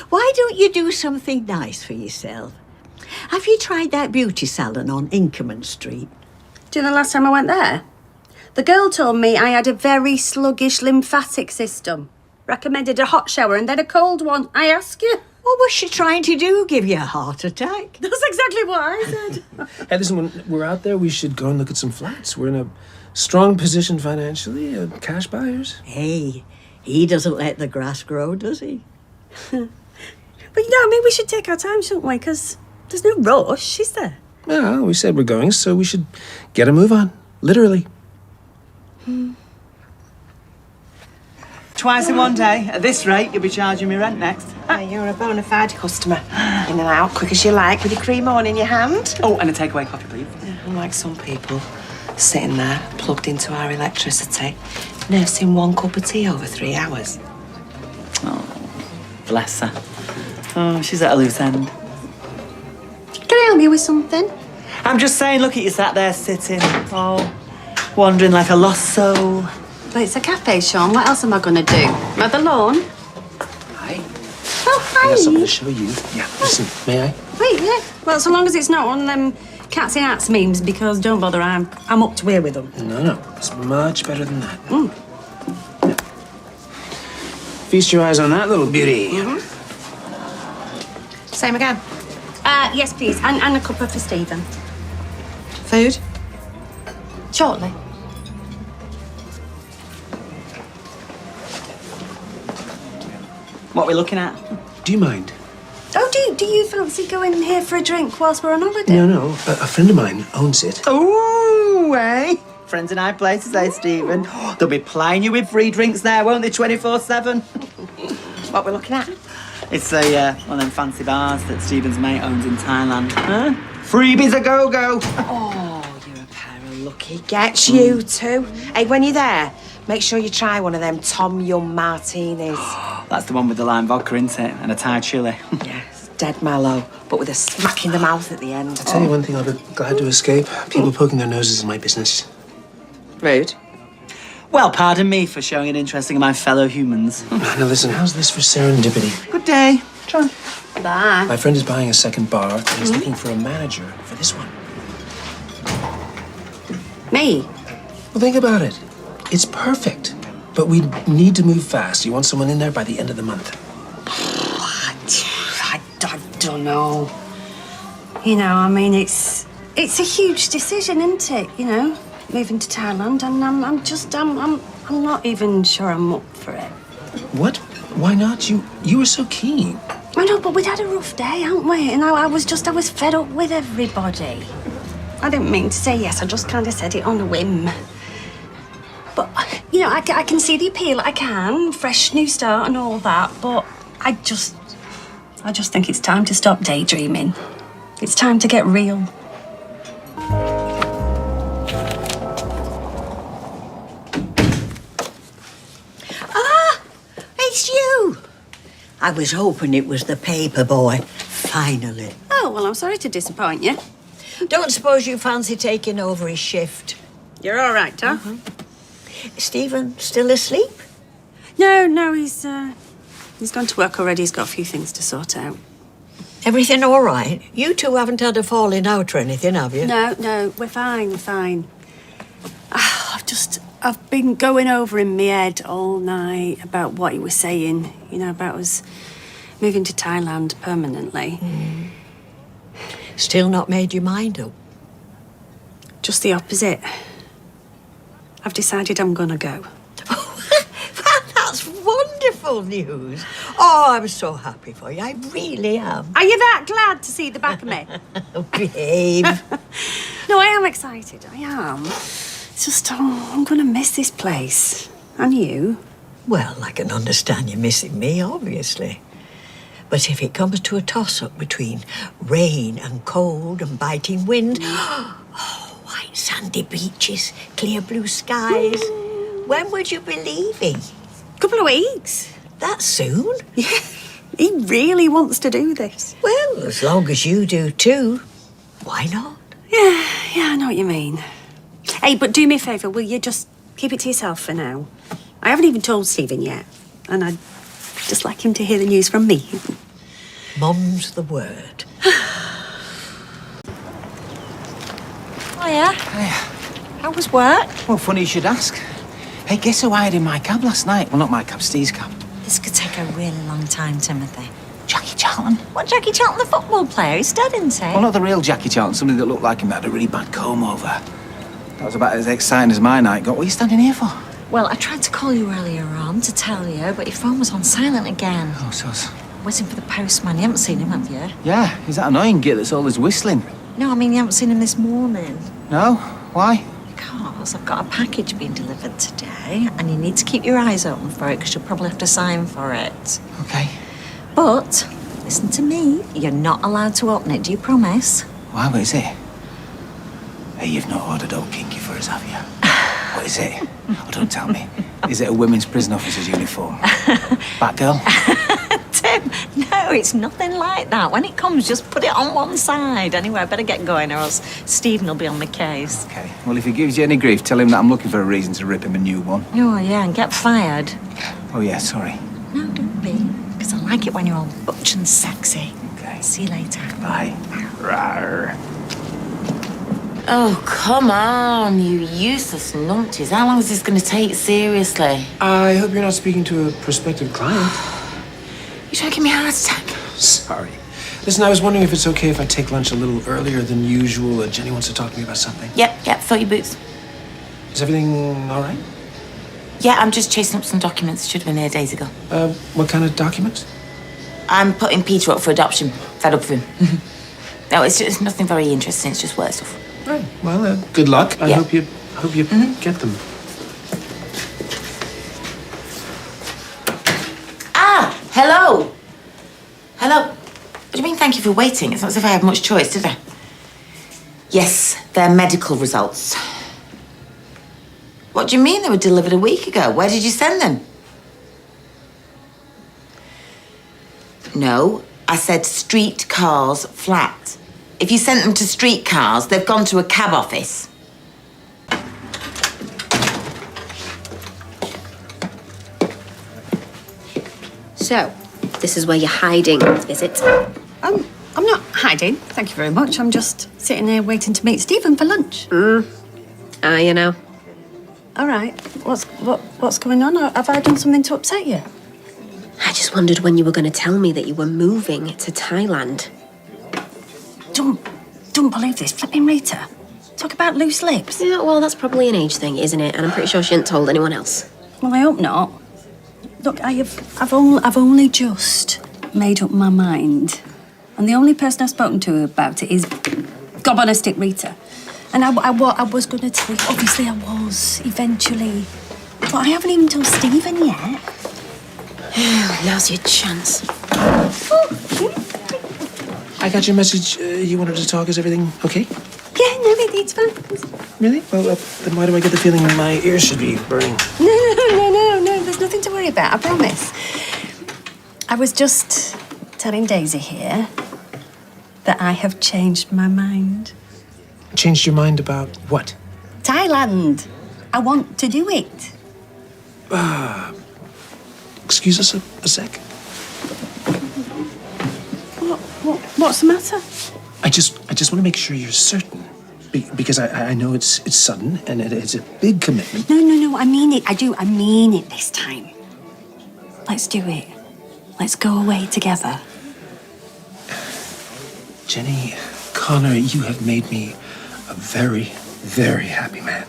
Why don't you do something nice for yourself? Have you tried that beauty salon on Inkerman Street? Do you know the last time I went there? The girl told me I had a very sluggish lymphatic system. Recommended a hot shower and then a cold one. I ask you. What was she trying to do? Give you a heart attack? That's exactly what I said. Hey, listen, when we're out there, we should go and look at some flats. We're in a strong position financially, cash buyers. Hey, he doesn't let the grass grow, does he? But you know, I mean, we should take our time, shouldn't we? Because there's no rush, is there? Well, we said we're going, so we should get a move on. Literally. Twice in one day. At this rate, you'll be charging me rent next. You're a bona fide customer. In and out, quick as you like, with your cream on in your hand. Oh, and a takeaway coffee, please. Unlike some people, sitting there, plugged into our electricity, nursing one cup of tea over 3 hours. Oh, bless her. Oh, she's at a loose end. Can I help you with something? I'm just saying, look at you sat there sitting, oh, wandering like a lost soul. But it's a cafe, Sean. What else am I going to do? Mow the lawn? Hi. Oh, I hi. got something to show you. Yeah, listen, may I? Wait, yeah. Well, so long as it's not one of them cats in hats memes, because don't bother, I'm up to here with them. No. It's much better than that. Yeah. Feast your eyes on that little beauty. Same again. Yes, please. And a cuppa for Stephen. Food? Shortly. What are we looking at? Do you mind? Oh, do you fancy going here for a drink whilst we're on holiday? No. A friend of mine owns it. Ooh, eh? Friends in high places, eh, Stephen? They'll be plying you with free drinks there, won't they, 24/7? What we're looking at? It's a one of them fancy bars that Stephen's mate owns in Thailand. Huh? Freebies a go-go. Oh, you're a pair of lucky gets, you two. Hey, when you're there, make sure you try one of them Tom Yum martinis. That's the one with the lime vodka, isn't it? And a Thai chilli. Yes, dead mellow, but with a smack in the mouth at the end. I'll tell you one thing I'll be glad to escape. People poking their noses in my business. Rude. Well, pardon me for showing an interest in my fellow humans. Now listen, how's this for serendipity? Good day. Try. Bye. My friend is buying a second bar, and he's looking for a manager for this one. Me? Well, think about it. It's perfect. But we need to move fast. You want someone in there by the end of the month. I don't know. You know, I mean, it's a huge decision, isn't it? You know, moving to Thailand, and I'm not even sure I'm up for it. What? Why not? You were so keen. I know, but we'd had a rough day, haven't we? And I was fed up with everybody. I didn't mean to say yes. I just kind of said it on a whim. But, you You know, I can see the appeal. I can. Fresh new start and all that. But I just think it's time to stop daydreaming. It's time to get real. It's you. I was hoping it was the paper boy. Finally. Oh, well, I'm sorry to disappoint you. Don't suppose you fancy taking over his shift? You're all right, Tom. Stephen still asleep? No, he's gone to work already. He's got a few things to sort out. Everything all right? You two haven't had a falling out or anything, have you? No, we're fine. I've been going over in my head all night about what he was saying, you know, about us moving to Thailand permanently. Still not made your mind up? Just the opposite. I've decided I'm gonna go. That's wonderful news. Oh, I'm so happy for you. I really am. Are you that glad to see the back of me? Babe. No, I am excited. I am. It's just, I'm gonna miss this place. And you. Well, I can understand you missing me, obviously. But if it comes to a toss-up between rain and cold and biting wind, white sandy beaches, clear blue skies, when would you be leaving? Couple of weeks. That soon? Yeah, he really wants to do this. Well, as long as you do too, why not? Yeah, I know what you mean. Hey, but do me a favour, will you just keep it to yourself for now? I haven't even told Stephen yet, and I'd just like him to hear the news from me. Mum's the word. Hiya. How was work? Well, funny you should ask. Hey, guess who I had in my cab last night? Well, not my cab, Steve's cab. This could take a really long time, Timothy. Jackie Charlton. What, Jackie Charlton, the football player? He's dead, isn't he? Well, not the real Jackie Charlton, somebody that looked like him that had a really bad comb over. That was about as exciting as my night got. What are you standing here for? Well, I tried to call you earlier on to tell you, but your phone was on silent again. Oh, sus. Waiting for the postman. You haven't seen him, have you? Yeah, he's that annoying git that's always whistling. No, I mean, you haven't seen him this morning. No? Why? Because I've got a package being delivered today, and you need to keep your eyes open for it, because you'll probably have to sign for it. Okay. But, listen to me, you're not allowed to open it, do you promise? Why? What is it? Hey, you've not ordered old kinky for us, have you? What is it? Oh, don't tell me. Is it a women's prison officer's uniform? Batgirl? Tim, no, it's nothing like that. When it comes, just put it on one side. Anyway, I better get going or else Stephen will be on the case. Okay. Well, if he gives you any grief, tell him that I'm looking for a reason to rip him a new one. Oh, yeah, and get fired. Oh, yeah, sorry. No, don't be. Because I like it when you're all butch and sexy. Okay. See you later. Bye. Rawr. Oh, come on, you useless numpties. How long is this going to take, seriously? I hope you're not speaking to a prospective client. You trying to give me a heart attack? Sorry. Listen, I was wondering if it's okay if I take lunch a little earlier than usual. Jenny wants to talk to me about something. Yep, fill your boots. Is everything all right? Yeah, I'm just chasing up some documents. Should have been here days ago. What kind of documents? I'm putting Peter up for adoption. Fed up with him. No, it's just nothing very interesting. It's just work stuff. Right. Well, good luck. I hope you get them. Hello. What do you mean, thank you for waiting? It's not as if I had much choice, did I? Yes, they're medical results. What do you mean they were delivered a week ago? Where did you send them? No, I said street cars flat. If you sent them to street cars, they've gone to a cab office. So, this is where you're hiding, is it? I'm not hiding, thank you very much. I'm just sitting here waiting to meet Stephen for lunch. You know. All right. What's going on? Have I done something to upset you? I just wondered when you were going to tell me that you were moving to Thailand. Don't believe this. Flipping Rita. Talk about loose lips. Yeah, well, that's probably an age thing, isn't it? And I'm pretty sure she hadn't told anyone else. Well, I hope not. Look, I've only just made up my mind. And the only person I've spoken to about it is gob on a stick Rita. And I was going to tell you, obviously I was, eventually. But I haven't even told Stephen yet. Now's your chance. I got your message. You wanted to talk. Is everything okay? Yeah, no, it's fine. Really? Well, then why do I get the feeling my ears should be burning? No, there's nothing to worry about, I promise. I was just telling Daisy here that I have changed my mind. Changed your mind about what? Thailand. I want to do it. Excuse us a sec. What's the matter? I just want to make sure you're certain. Because I know it's sudden and it's a big commitment. No, I mean it. I mean it this time. Let's do it. Let's go away together. Jenny, Connor, you have made me a very, very happy man.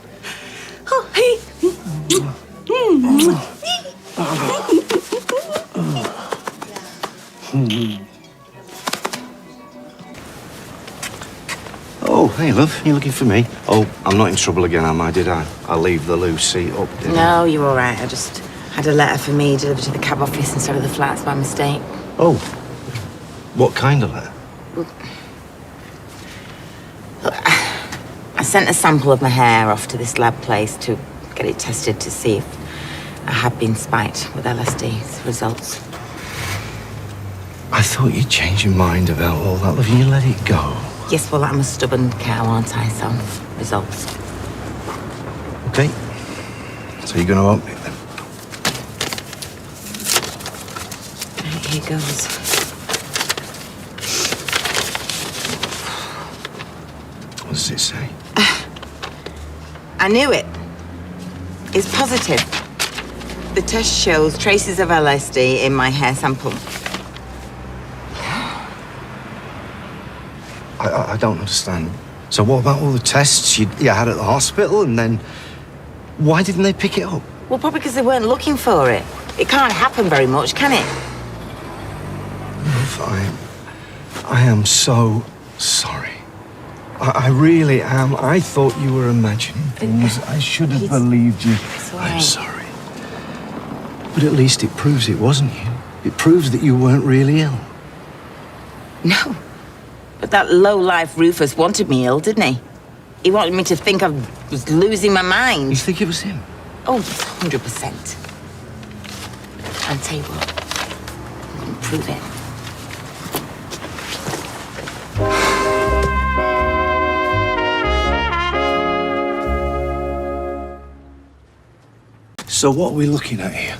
Oh, hey. Oh, hey, love, you looking for me? Oh, I'm not in trouble again, am I? Did I? I'll leave the loose seat up, did I? No, you're all right. I just had a letter for me delivered to the cab office instead of the flats by mistake. Oh, what kind of letter? I sent a sample of my hair off to this lab place to get it tested to see if I had been spiked with LSD. Results. I thought you'd change your mind about all that, love, and you let it go. Yes, well, I'm a stubborn cow, aren't I? So, results. Okay. So you're going to open it then? Right, here goes. What does it say? I knew it. It's positive. The test shows traces of LSD in my hair sample. I don't understand. So what about all the tests you had at the hospital, and then why didn't they pick it up? Well, probably because they weren't looking for it. It can't happen very much, can it? Love, I am so sorry. I really am. I thought you were imagining things. I should have believed you. I'm sorry. But at least it proves it wasn't you. It proves that you weren't really ill. No. But that low-life Rufus wanted me ill, didn't he? He wanted me to think I was losing my mind. You think it was him? Oh, 100%. I'll tell you what. I'm going to prove it. So what are we looking at here?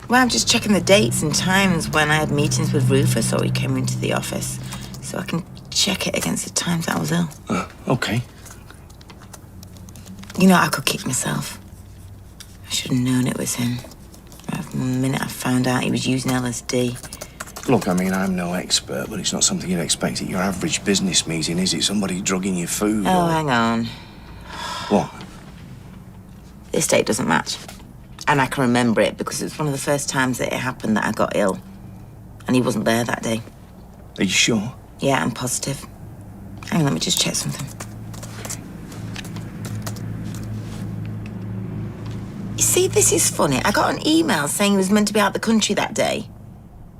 Well, I'm just checking the dates and times when I had meetings with Rufus or he came into the office, so I can check it against the times I was ill. Okay. You know, I could kick myself. I should have known it was him. Right from the minute I found out he was using LSD. Look, I mean, I'm no expert, but it's not something you'd expect at your average business meeting, is it? Somebody drugging your food Oh, or... hang on. What? This date doesn't match. And I can remember it because it was one of the first times that it happened that I got ill. And he wasn't there that day. Are you sure? Yeah, I'm positive. Hang on, let me just check something. You see, this is funny. I got an email saying he was meant to be out the country that day.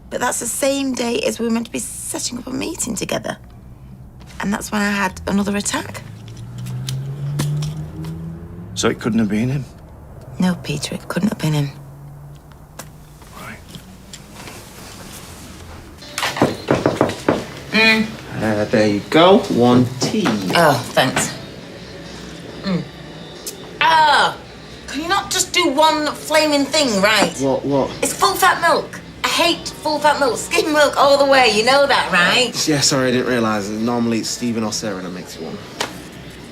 But that's the same day as we were meant to be setting up a meeting together. And that's when I had another attack. So it couldn't have been him? No, Peter, it couldn't have been him. There you go. 1 tea. Oh, thanks. Ah! Can you not just do one flaming thing, right? What? It's full-fat milk. I hate full-fat milk. Skim milk all the way. You know that, right? Yeah, sorry, I didn't realise. Normally it's Stephen or Sarah that makes you one.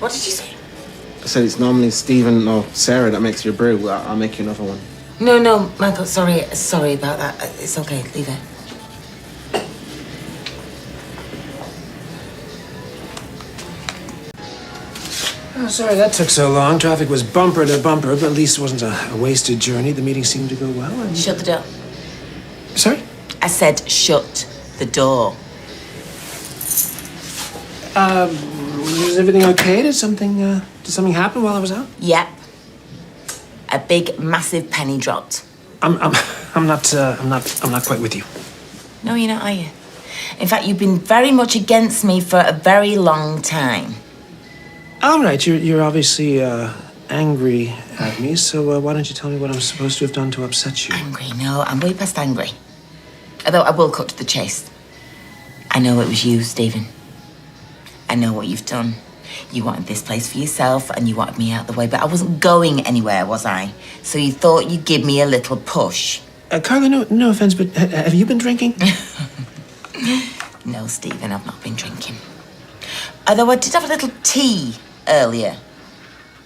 What did you say? I said it's normally Stephen or Sarah that makes you a brew. I'll make you another one. No, Michael, sorry about that. It's okay, leave it. Oh, sorry that took so long. Traffic was bumper to bumper, but at least it wasn't a wasted journey. The meeting seemed to go well. And... Shut the door. Sorry? I said shut the door. Was everything okay? Did something happen while I was out? Yep. a big, massive penny dropped. I'm not quite with you. No, you're not, are you? In fact, you've been very much against me for a very long time. All right, you're obviously angry at me, so why don't you tell me what I'm supposed to have done to upset you? Angry? No, I'm way past angry. Although I will cut to the chase. I know it was you, Stephen. I know what you've done. You wanted this place for yourself and you wanted me out the way, but I wasn't going anywhere, was I? So you thought you'd give me a little push. Carla, no offense, but have you been drinking? No, Stephen, I've not been drinking. Although I did have a little tea earlier.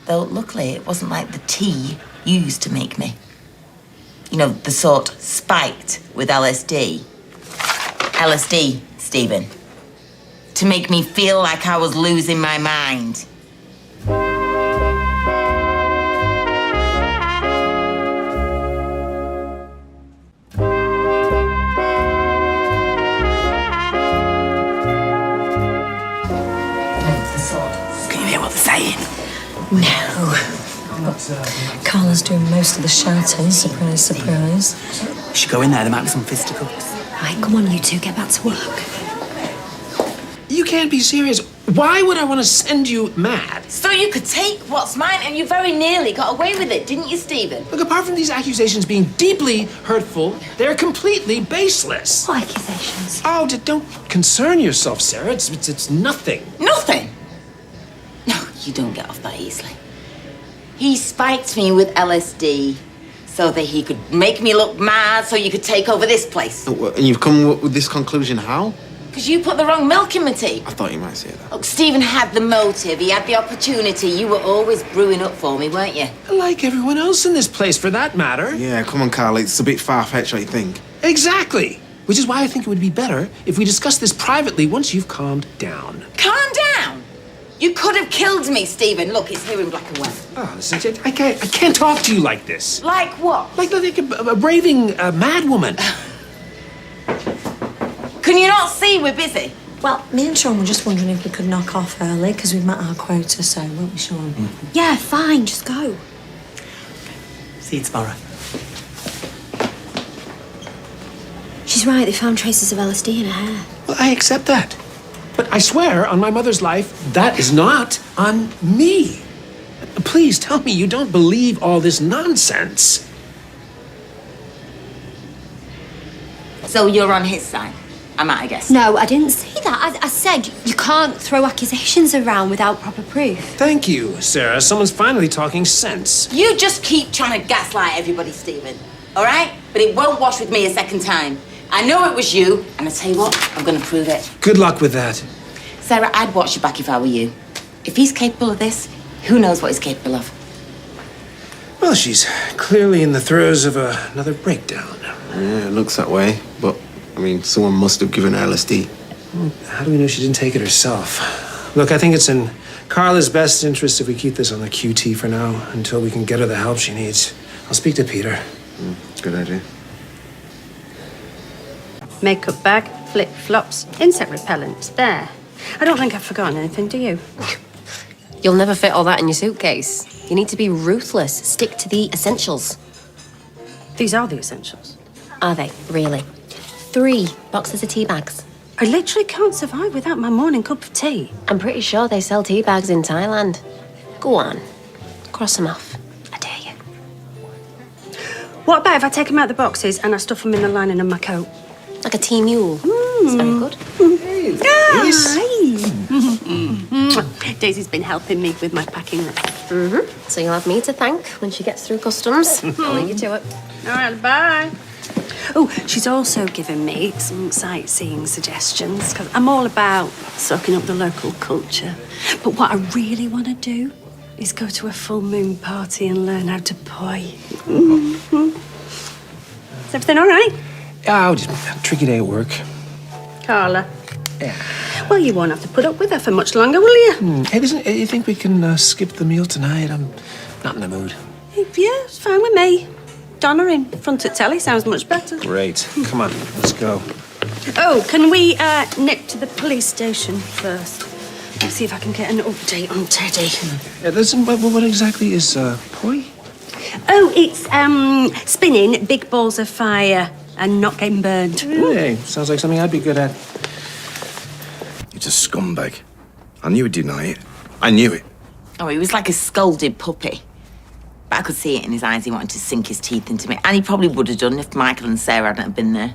Though, luckily, it wasn't like the tea you used to make me. You know, the sort spiked with LSD. LSD, Stephen. To make me feel like I was losing my mind. Can you hear what they're saying? No. Carla's doing most of the shouting, surprise, surprise. We should go in there, there might be some fisticuffs. Right, come on, you two, get back to work. You can't be serious. Why would I want to send you mad? So you could take what's mine, and you very nearly got away with it, didn't you, Stephen? Look, apart from these accusations being deeply hurtful, they're completely baseless. What accusations? Oh, don't concern yourself, Sarah. It's nothing. Nothing? No, you don't get off that easily. He spiked me with LSD so that he could make me look mad so you could take over this place. And you've come up with this conclusion how? Because you put the wrong milk in my tea. I thought you might say that. Look, Stephen had the motive. He had the opportunity. You were always brewing up for me, weren't you? Like everyone else in this place, for that matter. Yeah, come on, Carl. It's a bit far-fetched, I think. Exactly. Which is why I think it would be better if we discuss this privately once you've calmed down. Calm down. You could have killed me, Stephen. Look, it's here in black and white. Oh, listen, I can't talk to you like this. Like what? Like a raving madwoman. Can you not see we're busy? Well, me and Sean were just wondering if we could knock off early, because we've met our quota, so won't we, Sean? Yeah, fine, just go. See you tomorrow. She's right, they found traces of LSD in her hair. Well, I accept that. But I swear on my mother's life, that is not on me. Please tell me you don't believe all this nonsense. So you're on his side? Am I guess? No, I didn't say that. I said you can't throw accusations around without proper proof. Thank you, Sarah. Someone's finally talking sense. You just keep trying to gaslight everybody, Stephen. All right? But it won't wash with me a second time. I know it was you, and I tell you what, I'm going to prove it. Good luck with that. Sarah, I'd watch your back if I were you. If he's capable of this, who knows what he's capable of? Well, she's clearly in the throes of another breakdown. Yeah, it looks that way. But, I mean, someone must have given her LSD. Well, how do we know she didn't take it herself? Look, I think it's in Carla's best interest if we keep this on the QT for now, until we can get her the help she needs. I'll speak to Peter. Good idea. Makeup bag, flip-flops, insect repellent. There. I don't think I've forgotten anything, do you? You'll never fit all that in your suitcase. You need to be ruthless. Stick to the essentials. These are the essentials. Are they? Really? 3 boxes of tea bags. I literally can't survive without my morning cup of tea. I'm pretty sure they sell tea bags in Thailand. Go on. Cross them off. I dare you. What about if I take them out the boxes and I stuff them in the lining of my coat? Like a tea mule. That's very good. Daisy's been helping me with my packing list. So you'll have me to thank when she gets through customs. I'll leave you to it. All right, bye. Oh, she's also given me some sightseeing suggestions, because I'm all about soaking up the local culture. But what I really want to do is go to a full moon party and learn how to poi. Is everything all right? Yeah, just a tricky day at work. Carla. Yeah. Well, you won't have to put up with her for much longer, will you? Hey, listen, you think we can skip the meal tonight? I'm not in the mood. Yeah, it's fine with me. Donna in front at telly sounds much better. Great. Come on, let's go. Oh, can we nip to the police station first? Let's see if I can get an update on Teddy. Listen, what exactly is poi? Oh, it's spinning big balls of fire and not getting burned. Really? Sounds like something I'd be good at. He's a scumbag. I knew he'd deny it. I knew it. Oh, he was like a scolded puppy. But I could see it in his eyes. He wanted to sink his teeth into me. And he probably would have done if Michael and Sarah hadn't been there.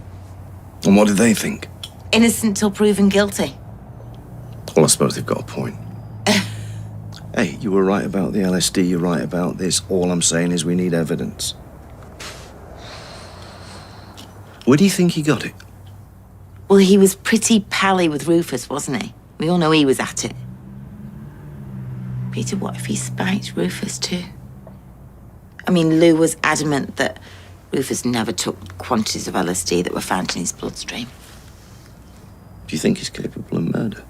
And what did they think? Innocent till proven guilty. Well, I suppose they've got a point. Hey, you were right about the LSD, you're right about this. All I'm saying is we need evidence. Where do you think he got it? Well, he was pretty pally with Rufus, wasn't he? We all know he was at it. Peter, what if he spiked Rufus too? I mean, Lou was adamant that Rufus never took quantities of LSD that were found in his bloodstream. Do you think he's capable of murder?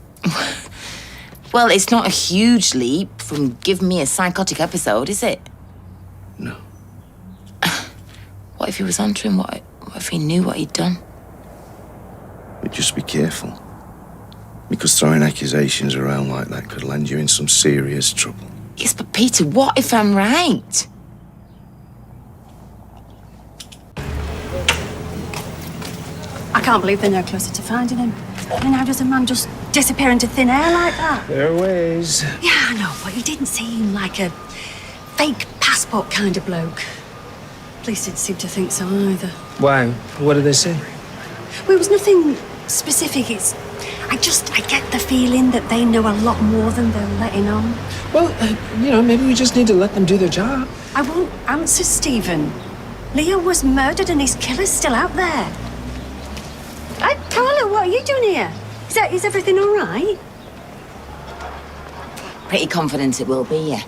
Well, it's not a huge leap from give me a psychotic episode, is it? No. What if he was onto him? What if he knew what he'd done? But just be careful. Because throwing accusations around like that could land you in some serious trouble. Yes, but Peter, what if I'm right? I can't believe they're no closer to finding him. I mean, how does a man just disappear into thin air like that? There are ways. Yeah, I know, but he didn't seem like a fake passport kind of bloke. Police didn't seem to think so either. Why? What did they say? Well, it was nothing specific. I get the feeling that they know a lot more than they're letting on. Well, maybe we just need to let them do their job. I won't answer, Stephen. Leo was murdered and his killer's still out there. Carla, what are you doing here? Is everything all right? Pretty confident it will be, yeah.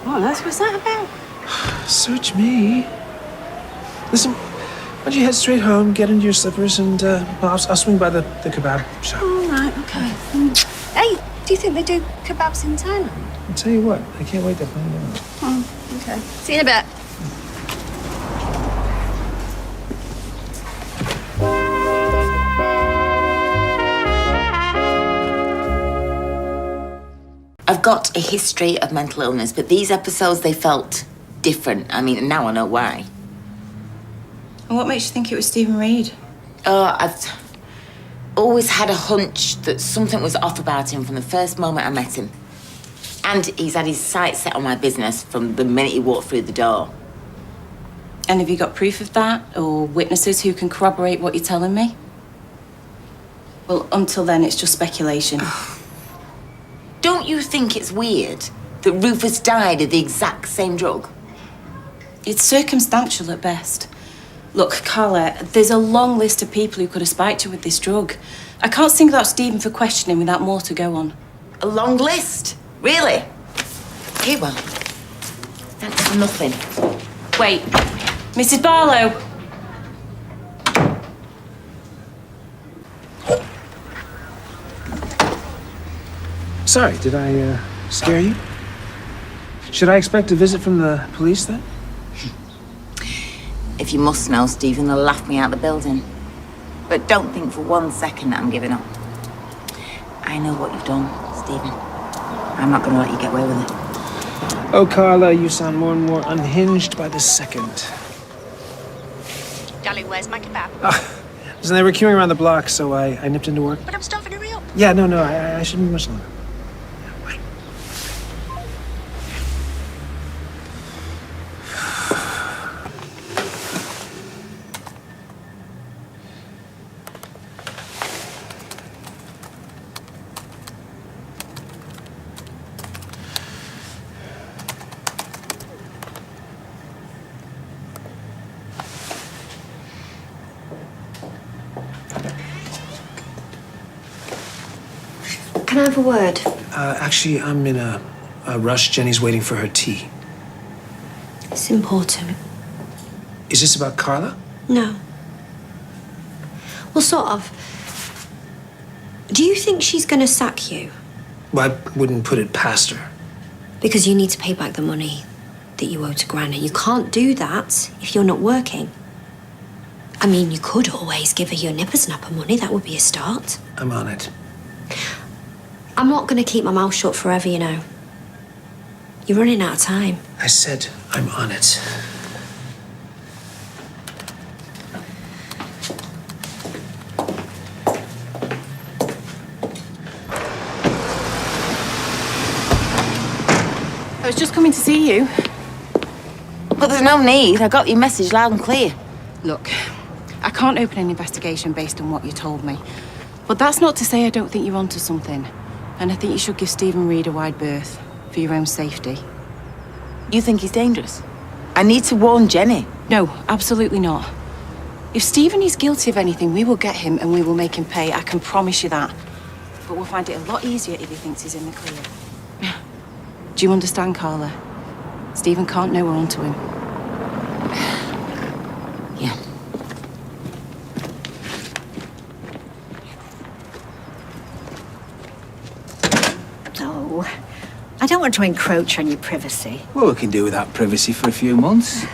What on earth was that about? Search me. Listen, why don't you head straight home, get into your slippers, and I'll swing by the kebab shop. All right, okay. Hey, do you think they do kebabs in Thailand? I'll tell you what, I can't wait to find out. Oh, okay. See you in a bit. I've got a history of mental illness, but these episodes, they felt different. I mean, now I know why. And what makes you think it was Stephen Reid? I've always had a hunch that something was off about him from the first moment I met him. And he's had his sights set on my business from the minute he walked through the door. And have you got proof of that, or witnesses who can corroborate what you're telling me? Well, until then, it's just speculation. Don't you think it's weird that Rufus died of the exact same drug? It's circumstantial at best. Look, Carla, there's a long list of people who could have spiked you with this drug. I can't single out Stephen for questioning without more to go on. A long list? Really? Okay, well, thanks for nothing. Wait, Mrs. Barlow. Sorry, did I scare you? Should I expect a visit from the police then? If you must know, Stephen, they'll laugh me out the building. But don't think for 1 second that I'm giving up. I know what you've done, Stephen. I'm not going to let you get away with it. Oh, Carla, you sound more and more unhinged by the second. Darling, where's my kebab? Listen, they were queuing around the block, so I nipped into work. But I'm starving, hurry up. Yeah, no, I shouldn't be much longer. Can I have a word? Actually, I'm in a rush. Jenny's waiting for her tea. It's important. Is this about Carla? No. Well, sort of. Do you think she's going to sack you? Well, I wouldn't put it past her. Because you need to pay back the money that you owe to Gran, and you can't do that if you're not working. I mean, you could always give her your nippersnapper money. That would be a start. I'm on it. I'm not going to keep my mouth shut forever, you know. You're running out of time. I said I'm on it. I was just coming to see you. But there's no need. I got your message loud and clear. Look, I can't open an investigation based on what you told me. But that's not to say I don't think you're onto something. And I think you should give Stephen Reid a wide berth for your own safety. You think he's dangerous? I need to warn Jenny. No, absolutely not. If Stephen is guilty of anything, we will get him and we will make him pay. I can promise you that. But we'll find it a lot easier if he thinks he's in the clear. Do you understand, Carla? Stephen can't know we're onto him. Yeah. Oh, I don't want to encroach on your privacy. Well, we can do without privacy for a few months.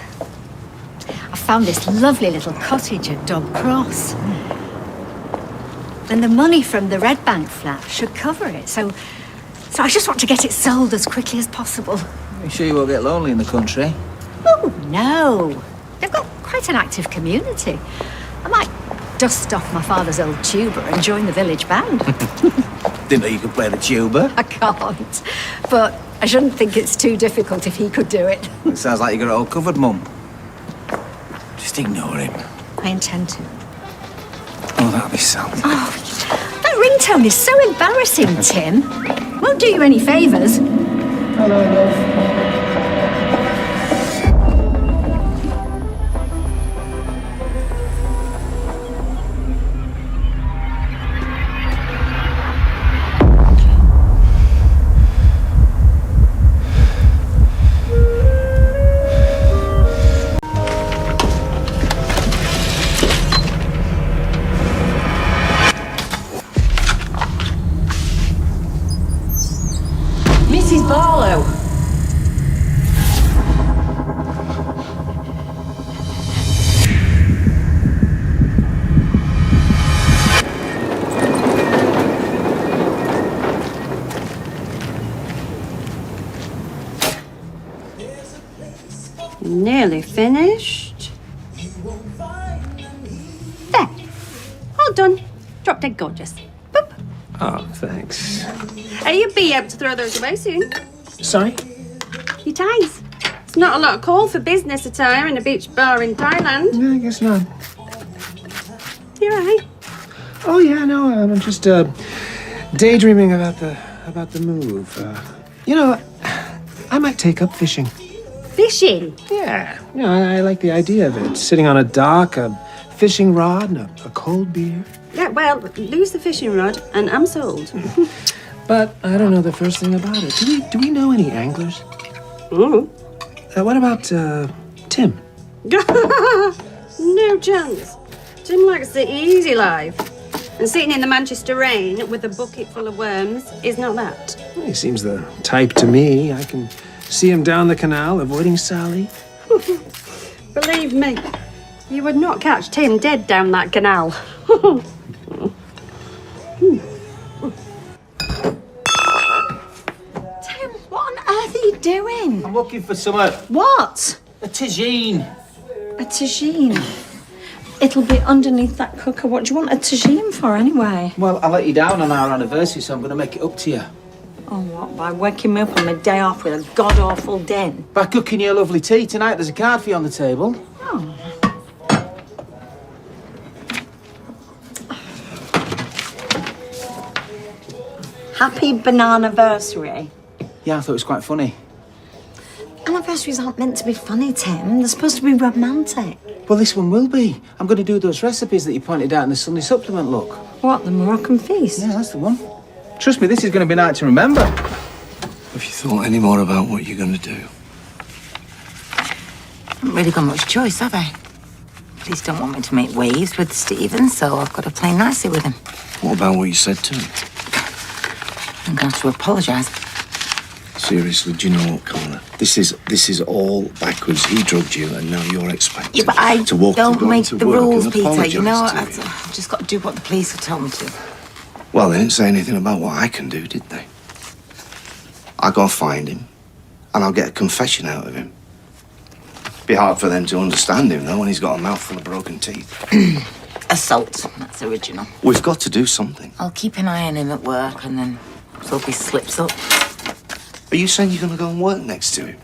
I found this lovely little cottage at Dog Cross. And the money from the Red Bank flat should cover it, so I just want to get it sold as quickly as possible. Are you sure you won't get lonely in the country? Oh, no. They've got quite an active community. I might dust off my father's old tuba and join the village band. Didn't know you could play the tuba. I can't. But I shouldn't think it's too difficult if he could do it. It sounds like you got it all covered, Mum. Just ignore him. I intend to. Oh, that'll be sad. Oh, that ringtone is so embarrassing, Tim. Won't do you any favours. Hello, love. Mrs. Barlow. Nearly finished. There. All done. Drop dead gorgeous. Boop. Oh, thanks. You'll be able to throw those away soon. Sorry? Your ties. It's not a lot of call for business attire in a beach bar in Thailand. No, I guess not. You're right. Oh yeah, no, I'm just daydreaming about the move. You know, I might take up fishing. Fishing? Yeah, you know, I like the idea of it. Sitting on a dock, a fishing rod, and a cold beer. Yeah, well, lose the fishing rod and I'm sold. But I don't know the first thing about it. Do we know any anglers? What about Tim? No chance. Tim likes the easy life. And sitting in the Manchester rain with a bucket full of worms is not that. Well, he seems the type to me. I can see him down the canal, avoiding Sally. Believe me, you would not catch Tim dead down that canal. Tim, what on earth are you doing? I'm looking for some... What? A tagine. A tagine? It'll be underneath that cooker. What do you want a tagine for, anyway? Well, I let you down on our anniversary, so I'm going to make it up to you. Oh, what? By waking me up on my day off with a god-awful din? By cooking you a lovely tea tonight. There's a card for you on the table. Oh. Happy banana-versary. Yeah, I thought it was quite funny. Anniversaries aren't meant to be funny, Tim. They're supposed to be romantic. Well, this one will be. I'm going to do those recipes that you pointed out in the Sunday supplement, look. What, the Moroccan feast? Yeah, that's the one. Trust me, this is going to be a night to remember. Have you thought any more about what you're going to do? Haven't really got much choice, have I? Police don't want me to make waves with Stephen, so I've got to play nicely with him. What about what you said to him? I'm going to have to apologise. Seriously, do you know what, Connor? This is all backwards. He drugged you, and now you're expected Yeah, but I to walk don't to make to the work rules, and Peter. apologise You know, to I've just got to do what the police have told me to. Well, they didn't say anything about what I can do, did they? I gotta find him, and I'll get a confession out of him. Be hard for them to understand him, though, when he's got a mouthful of broken teeth. Assault. That's original. We've got to do something. I'll keep an eye on him at work and then hope he slips up. Are you saying you're going to go and work next to him?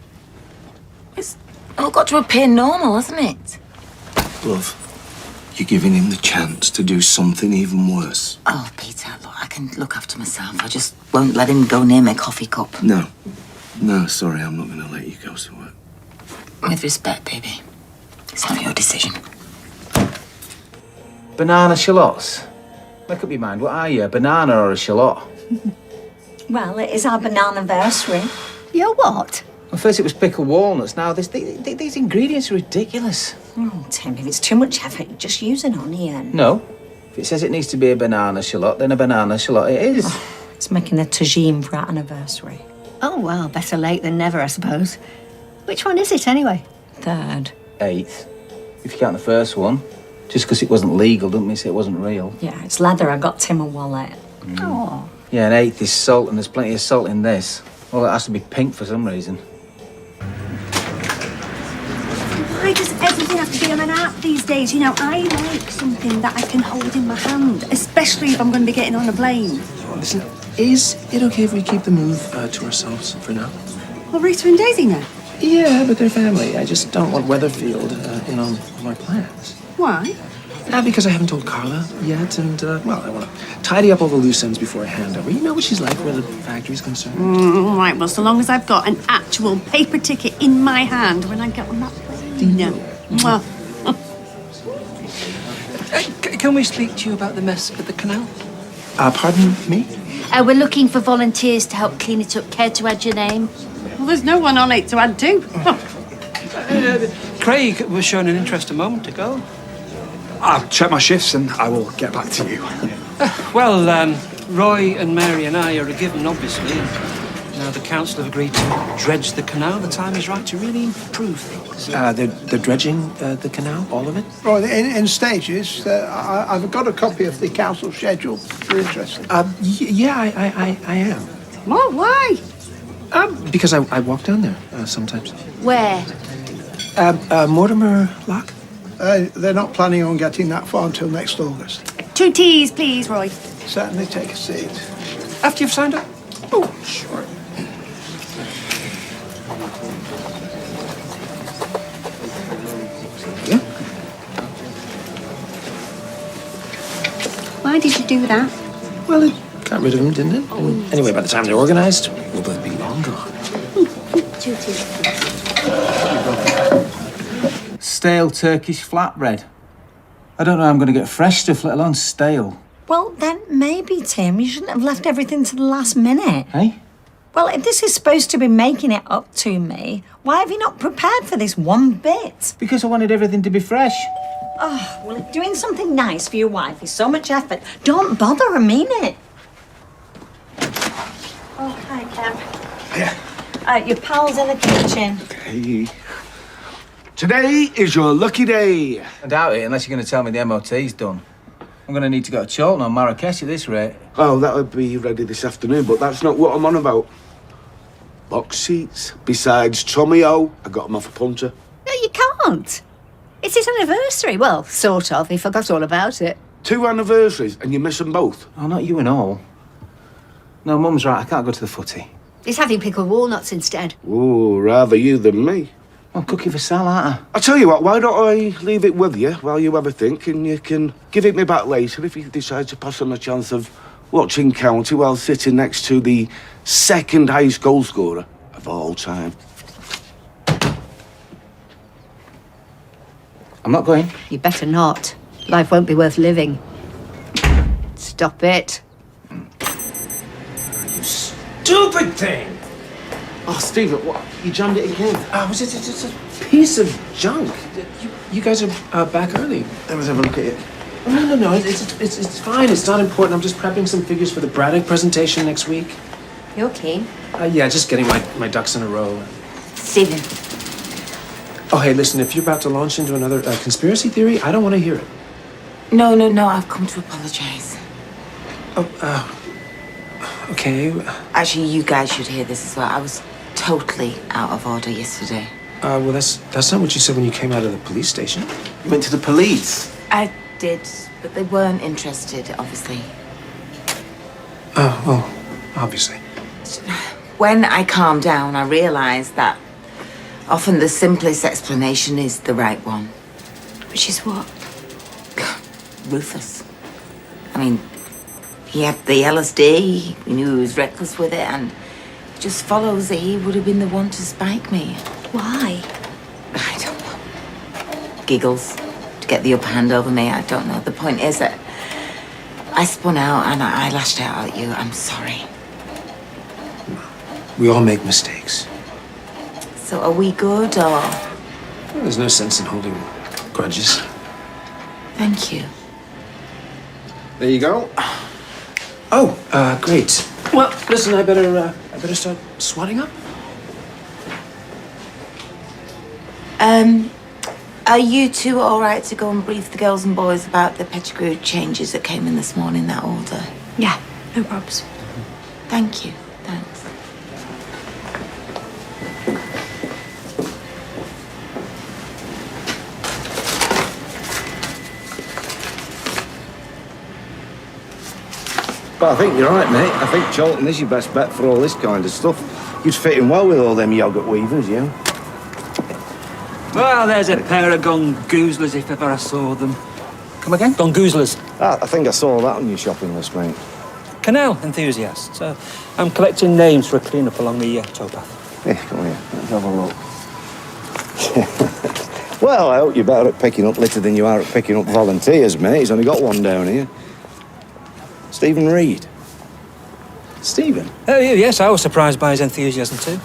It's all got to appear normal, hasn't it? Love, you're giving him the chance to do something even worse. Oh, Peter, look, I can look after myself. I just won't let him go near my coffee cup. No. No, sorry, I'm not going to let you go to work. With respect, baby. It's not your decision. Banana shallots. Make up your mind, what are you, a banana or a shallot? Well, it is our banana-versary. Your what? Well, first it was pickled walnuts, now these ingredients are ridiculous. Oh, Tim, if it's too much effort, just use an onion. No. If it says it needs to be a banana shallot, then a banana shallot it is. Oh, it's making a tagine for our anniversary. Oh, well, better late than never, I suppose. Which one is it, anyway? Third. 8th. If you count the first one. Just because it wasn't legal doesn't mean it wasn't real. Yeah, it's leather. I got Tim a wallet. Oh. Yeah, and 8th is salt, and there's plenty of salt in this. Well, it has to be pink for some reason. Why does everything have to be on an app these days? You know, I like something that I can hold in my hand, especially if I'm going to be getting on a plane. Listen, is it okay if we keep the move to ourselves for now? Well, Rita and Daisy now. Yeah, but they're family. I just don't want Weatherfield in on my plans. Why? Because I haven't told Carla yet, and, well, I want to tidy up all the loose ends before I hand over. You know what she's like where the factory's concerned. Right, well, so long as I've got an actual paper ticket in my hand when I get on that plane. No. Well, Can we speak to you about the mess at the canal? Pardon me? We're looking for volunteers to help clean it up. Care to add your name? well, there's no one on it to add to. Craig was showing an interest a moment ago. I'll check my shifts and I will get back to you. Well, Roy and Mary and I are a given, obviously. And now the council have agreed to dredge the canal. The time is right to really improve things. They're dredging the canal, all of it? Right, in stages. I've got a copy of the council schedule, if you're interested. Yeah, I am. Well, why? Because I walk down there sometimes. Where? Mortimer Lock? They're not planning on getting that far until next August. 2 teas, please, Roy. Certainly take a seat. After you've signed up? Oh, sure. Yeah. Why did you do that? Well, it got rid of him, didn't it? And anyway, by the time they're organized, we'll both be long gone. 2 teas. Stale Turkish flatbread. I don't know how I'm going to get fresh stuff, let alone stale. Well, then maybe, Tim, you shouldn't have left everything to the last minute. Hey? Well, if this is supposed to be making it up to me, why have you not prepared for this one bit? Because I wanted everything to be fresh. Oh, well, if doing something nice for your wife is so much effort, don't bother, I mean it. Oh, hi, Kev. Yeah. Your pal's in the kitchen. Hey. Today is your lucky day. I doubt it, unless you're going to tell me the MOT's done. I'm going to need to go to Chorlton or Marrakesh at this rate. Oh, that'll be ready this afternoon, but that's not what I'm on about. Box seats. Besides Tommy-O, I got him off a punter. No, you can't. It's his anniversary. Well, sort of. He forgot all about it. 2 anniversaries, and you miss them both. Oh, not you and all. No, Mum's right. I can't go to the footy. He's having pickled walnuts instead. Ooh, rather you than me. I'm cooking for Sal, aren't I? I'll tell you what, why don't I leave it with you while you have a think, and you can give it me back later if you decide to pass on the chance of watching county while sitting next to the second highest goal scorer of all time. I'm not going. You better not. Life won't be worth living. Stop it. You stupid thing! Oh, Stephen, what? You jammed it again? Was it just a piece of junk? You guys are back early. Let's have a look at it. Oh, no. It's fine. It's not important. I'm just prepping some figures for the Braddock presentation next week. You okay? Yeah, just getting my ducks in a row. Stephen. Oh, hey, listen, if you're about to launch into another conspiracy theory, I don't want to hear it. No, I've come to apologise. Oh, okay. Actually, you guys should hear this as well. I was totally out of order yesterday. Well, that's not what you said when you came out of the police station. You went to the police? I did, but they weren't interested, obviously. Oh, well, obviously. When I calmed down, I realised that often the simplest explanation is the right one. Which is what? Rufus. I mean, he had the LSD, we knew he was reckless with it, and it just follows that he would have been the one to spike me. Why? I don't know. Giggles to get the upper hand over me, I don't know. The point is that I spun out and I lashed out at you. I'm sorry. We all make mistakes. So are we good, or...? Well, there's no sense in holding grudges. Thank you. There you go. Oh, great. Well, listen, I better start swatting up. Are you two all right to go and brief the girls and boys about the pettigrew changes that came in this morning, that order? Yeah, no probs. Thank you. Thanks. But I think you're right, mate. I think Cholton is your best bet for all this kind of stuff. You'd fit in well with all them yoghurt weavers, you. Well, there's a pair of gongoozlers if ever I saw them. Come again? Gongoozlers. I think I saw that on your shopping list, mate. Canal enthusiasts. I'm collecting names for a clean-up along the towpath. Yeah, come here. Let's have a look. Well, I hope you're better at picking up litter than you are at picking up volunteers, mate. He's only got one down here. Stephen Reid. Stephen? Oh, yes, I was surprised by his enthusiasm too.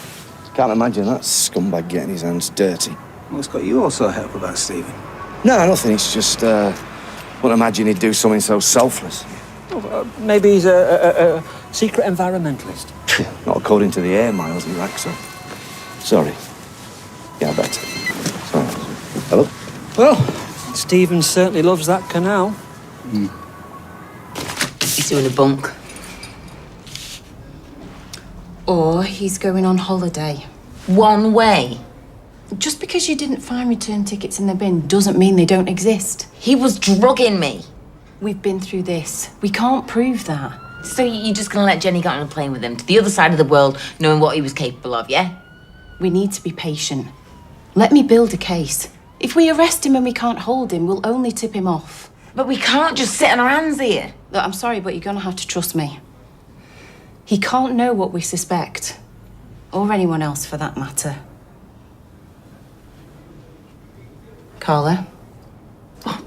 Can't imagine that scumbag getting his hands dirty. What's got you all so help about Stephen? No, nothing. It's just, wouldn't imagine he'd do something so selfless. Maybe he's a secret environmentalist. Not according to the air miles he racks up. Sorry. Yeah, I bet. Sorry. Hello? Well, Stephen certainly loves that canal. He's doing a bunk. Or he's going on holiday. One way. Just because you didn't find return tickets in the bin doesn't mean they don't exist. He was drugging me. We've been through this. We can't prove that. So you're just gonna let Jenny get on a plane with him to the other side of the world, knowing what he was capable of, yeah? We need to be patient. Let me build a case. If we arrest him and we can't hold him, we'll only tip him off. But we can't just sit on our hands here. Look, I'm sorry, but you're gonna have to trust me. He can't know what we suspect. Or anyone else, for that matter. Carla? Well,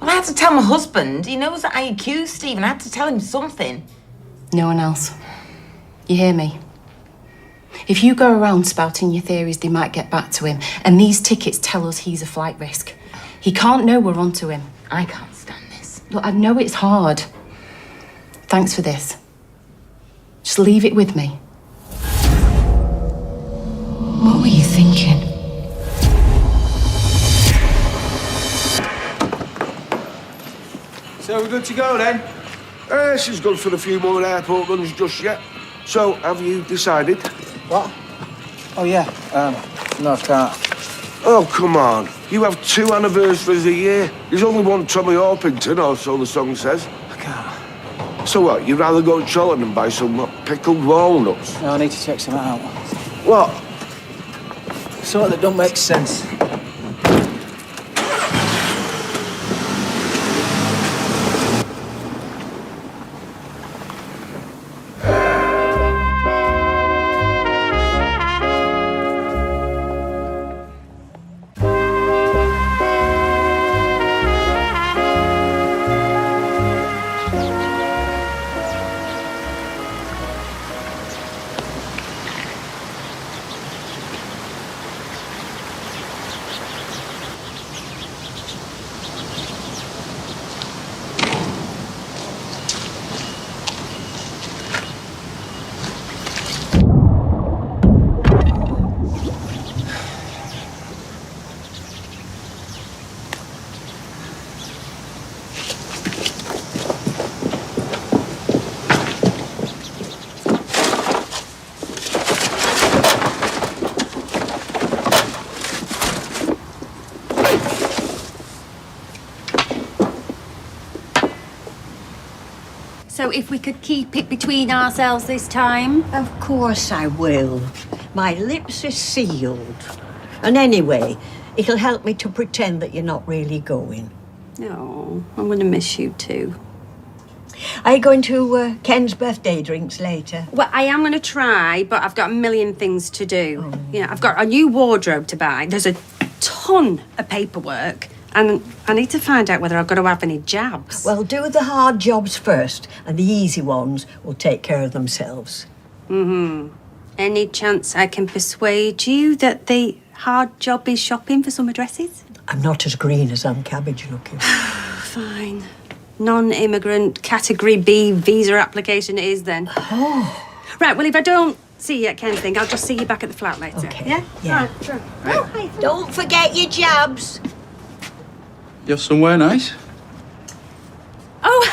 I had to tell my husband. He knows that I accused Stephen. I had to tell him something. No one else. You hear me? If you go around spouting your theories, they might get back to him. And these tickets tell us he's a flight risk. He can't know we're onto him. I can't stand this. Look, I know it's hard. Thanks for this. Just leave it with me. What were you thinking? So we're good to go then? She's gone for a few more airport runs just yet. So, have you decided? What? Oh, yeah. No, I can't. Oh, come on. You have 2 anniversaries a year. There's only one Tommy Orpington, or so the song says. I can't. So what, you'd rather go to Cholton and buy some pickled walnuts? No, I need to check some out. What? Sort that don't make sense. So if we could keep it between ourselves this time? Of course I will. My lips are sealed. And anyway, it'll help me to pretend that you're not really going. No, I'm going to miss you too. Are you going to Ken's birthday drinks later? Well, I am going to try, but I've got a million things to do. I've got a new wardrobe to buy. There's a ton of paperwork. And I need to find out whether I've got to have any jabs. Well, do the hard jobs first, and the easy ones will take care of themselves. Any chance I can persuade you that the hard job is shopping for summer dresses? I'm not as green as I'm cabbage looking. Fine. Non-immigrant Category B visa application it is then. Oh. Right, well, if I don't see you at Ken's thing, I'll just see you back at the flat later. Okay. Yeah? Yeah. Right, sure. Oh, hi. Don't forget your jabs. You're somewhere nice? Oh,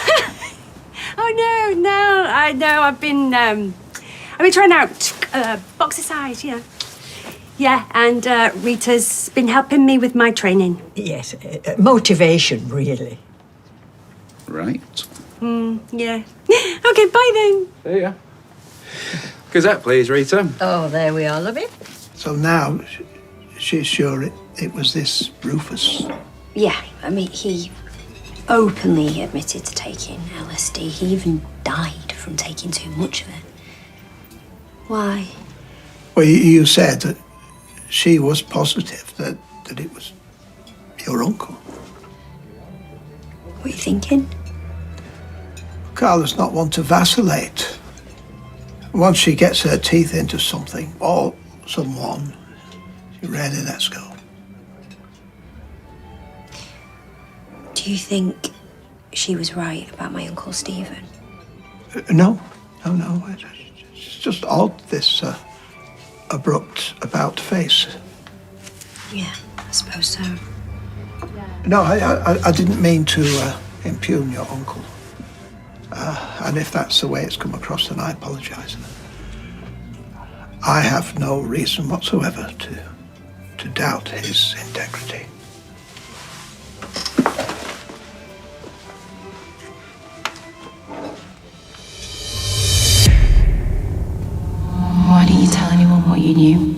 oh no, I know. I've been trying out boxercise, Yeah, and Rita's been helping me with my training. Yes, motivation, really. Right. Yeah. Okay, bye then. There you are. Gazette, please, Rita. Oh, there we are, lovey. So now she's sure it was this Rufus. Yeah, I mean, he openly admitted to taking LSD. He even died from taking too much of it. Why? Well, you said that she was positive that it was your uncle. What are you thinking? Carla's not one to vacillate. Once she gets her teeth into something or someone, she rarely lets go. Do you think she was right about my Uncle Stephen? No. It's just odd, this abrupt about-face. Yeah, I suppose so. No, I didn't mean to impugn your uncle. And if that's the way it's come across, then I apologise. I have no reason whatsoever to doubt his integrity. Why didn't you tell anyone what you knew?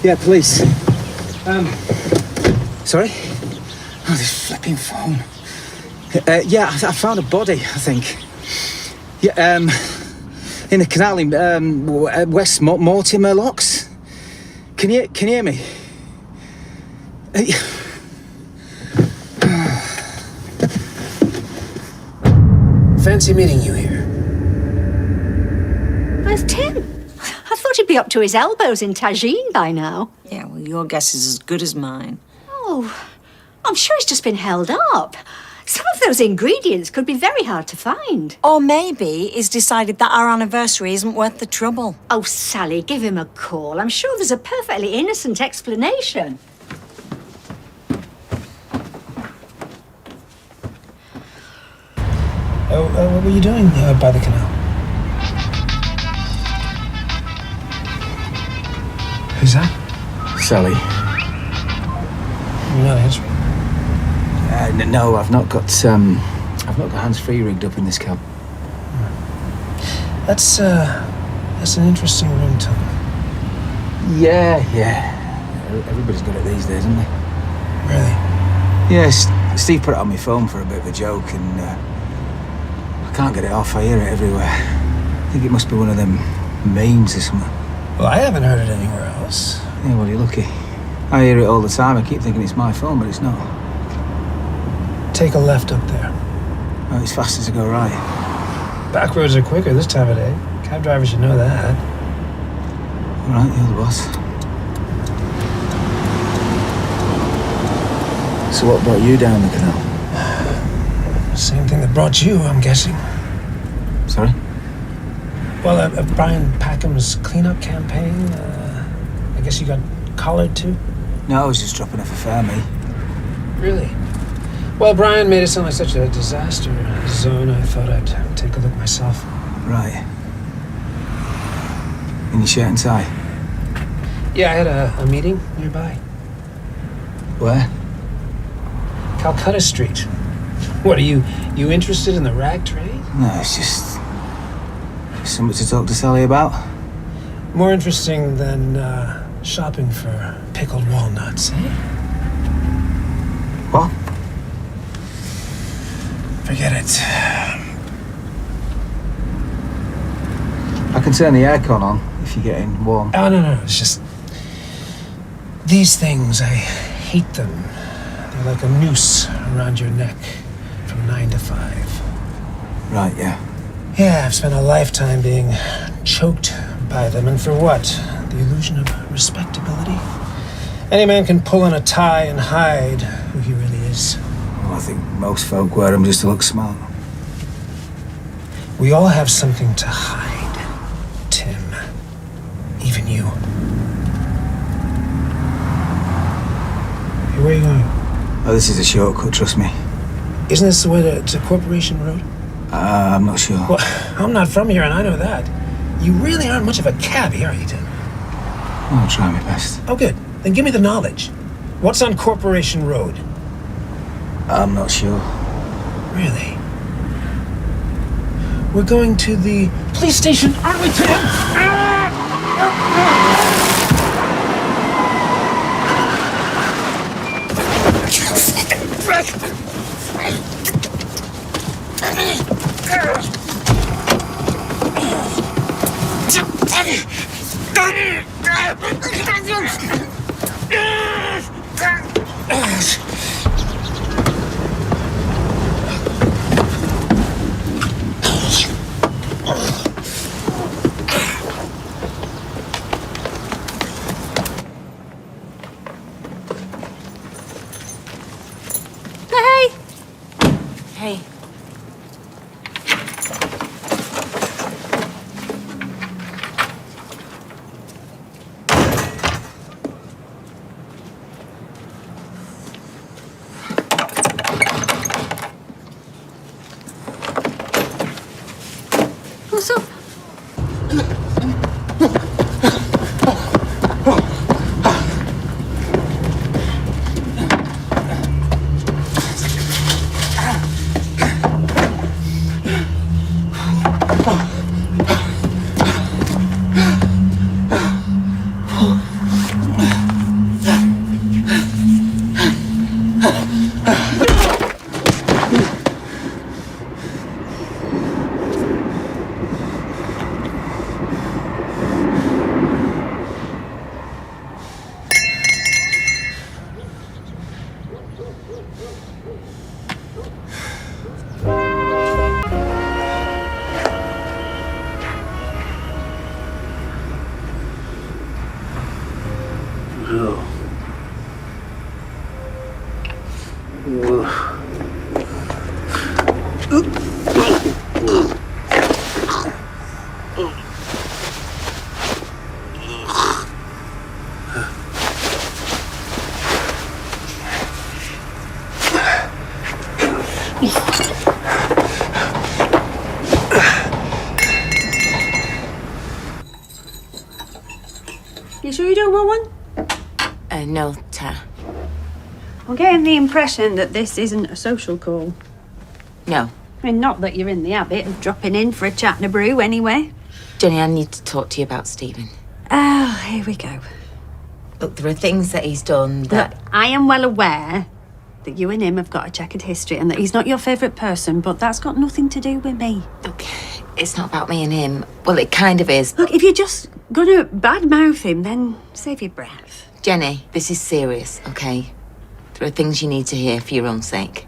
Yeah, police. Sorry? Oh, this flipping phone. Yeah, I found a body, I think. Yeah, in the canal in West Mortimer Locks. Can you hear me? Fancy meeting you here. Where's Tim? I thought he'd be up to his elbows in tagine by now. Yeah, well, your guess is as good as mine. Oh, I'm sure he's just been held up. Some of those ingredients could be very hard to find. Or maybe he's decided that our anniversary isn't worth the trouble. Oh, Sally, give him a call. I'm sure there's a perfectly innocent explanation. What were you doing by the canal? Who's that? Sally. You're not answering. No, I've not got hands-free rigged up in this cab. That's an interesting ringtone. Yeah. Everybody's got it these days, isn't they? Really? Yes, Steve put it on my phone for a bit of a joke, and I can't get it off. I hear it everywhere. I think it must be one of them memes or something. Well, I haven't heard it anywhere else. Yeah, well, you're lucky. I hear it all the time. I keep thinking it's my phone, but it's not. Take a left up there. Oh, it's fast as I go right. Back roads are quicker this time of day. Cab drivers should know that. Right, you're the boss. So what brought you down the canal? Same thing that brought you, I'm guessing. Sorry? Well, Brian Packham's cleanup campaign. I guess you got collared too? No, I was just dropping off a fare, mate. Really? Well, Brian made it sound like such a disaster zone, I thought I'd take a look myself. Right. In your shirt and tie? Yeah, I had a meeting nearby. Where? Calcutta Street. What, are you interested in the rag trade? No, it's just something to talk to Sally about. More interesting than shopping for pickled walnuts, eh? What? Forget it. I can turn the aircon on if you're getting warm. Oh, no, it's just... These things, I hate them. They're like a noose around your neck from 9 to 5. Right, yeah. Yeah, I've spent a lifetime being choked by them, and for what? The illusion of respectability? Any man can pull on a tie and hide who he really is. Well, I think most folk wear them just to look smart. We all have something to hide, Tim. Even you. Hey, where are you going? Oh, this is a shortcut, trust me. Isn't this the way to Corporation Road? I'm not sure. Well, I'm not from here, and I know that. You really aren't much of a cabbie, are you, Tim? I'll try my best. Oh, good. Then give me the knowledge. What's on Corporation Road? I'm not sure. Really? We're going to the police station, aren't we, Tim? Hey. What's up? You sure you don't want one? No, Ta. I'm getting the impression that this isn't a social call. No. I mean, not that you're in the habit of dropping in for a chat and a brew anyway. Jenny, I need to talk to you about Stephen. Oh, here we go. Look, there are things that he's done that... Look, I am well aware that you and him have got a checkered history and that he's not your favourite person, but that's got nothing to do with me. Look, it's not about me and him. Well, it kind of is. Look, if you're just gonna badmouth him, then save your breath. Jenny, this is serious, okay? There are things you need to hear for your own sake.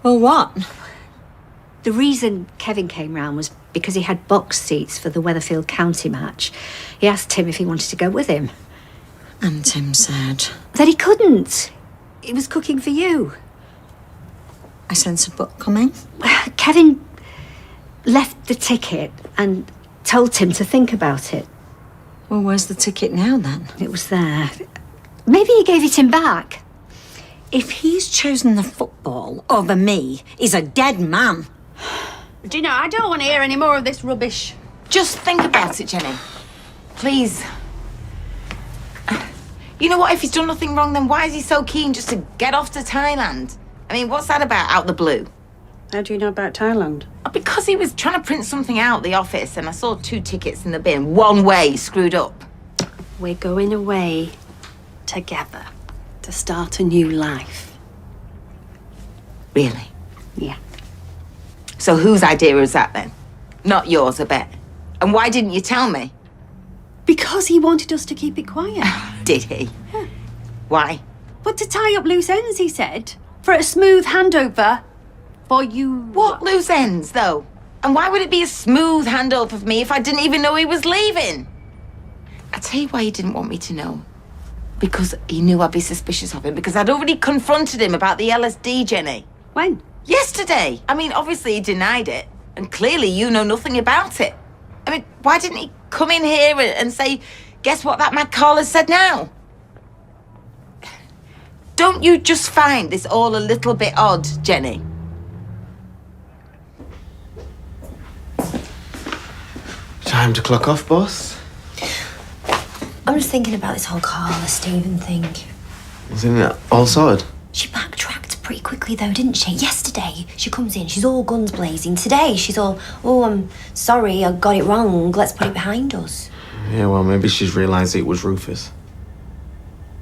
Well, what? The reason Kevin came round was because he had box seats for the Weatherfield County match. He asked Tim if he wanted to go with him. And Tim said... That he couldn't. He was cooking for you. I sense a book coming. Kevin left the ticket and told Tim to think about it. Well, where's the ticket now, then? It was there. Maybe he gave it him back. If he's chosen the football over me, he's a dead man. Do you know, I don't want to hear any more of this rubbish. Just think about it, Jenny. Please. You know what? If he's done nothing wrong, then why is he so keen just to get off to Thailand? I mean, what's that about out the blue? How do you know about Thailand? Because he was trying to print something out at the office and I saw 2 tickets in the bin, one way, screwed up. We're going away together to start a new life. Really? Yeah. So whose idea is that then? Not yours, I bet. And why didn't you tell me? Because he wanted us to keep it quiet. Did he? Yeah. Why? But to tie up loose ends, he said. For a smooth handover for you. What loose ends, though? And why would it be a smooth handover for me if I didn't even know he was leaving? I'll tell you why he didn't want me to know. Because he knew I'd be suspicious of him, because I'd already confronted him about the LSD, Jenny. When? Yesterday. I mean, obviously he denied it, and clearly you know nothing about it. I mean, why didn't he come in here and say, guess what that mad caller said now? Don't you just find this all a little bit odd, Jenny? Time to clock off, boss. I'm just thinking about this whole Carla Stephen thing. Isn't it all sorted? She backtracked pretty quickly though, didn't she? Yesterday, she comes in, she's all guns blazing. Today, she's all, oh, I'm sorry, I got it wrong, let's put it behind us. Yeah, well, maybe she's realised it was Rufus.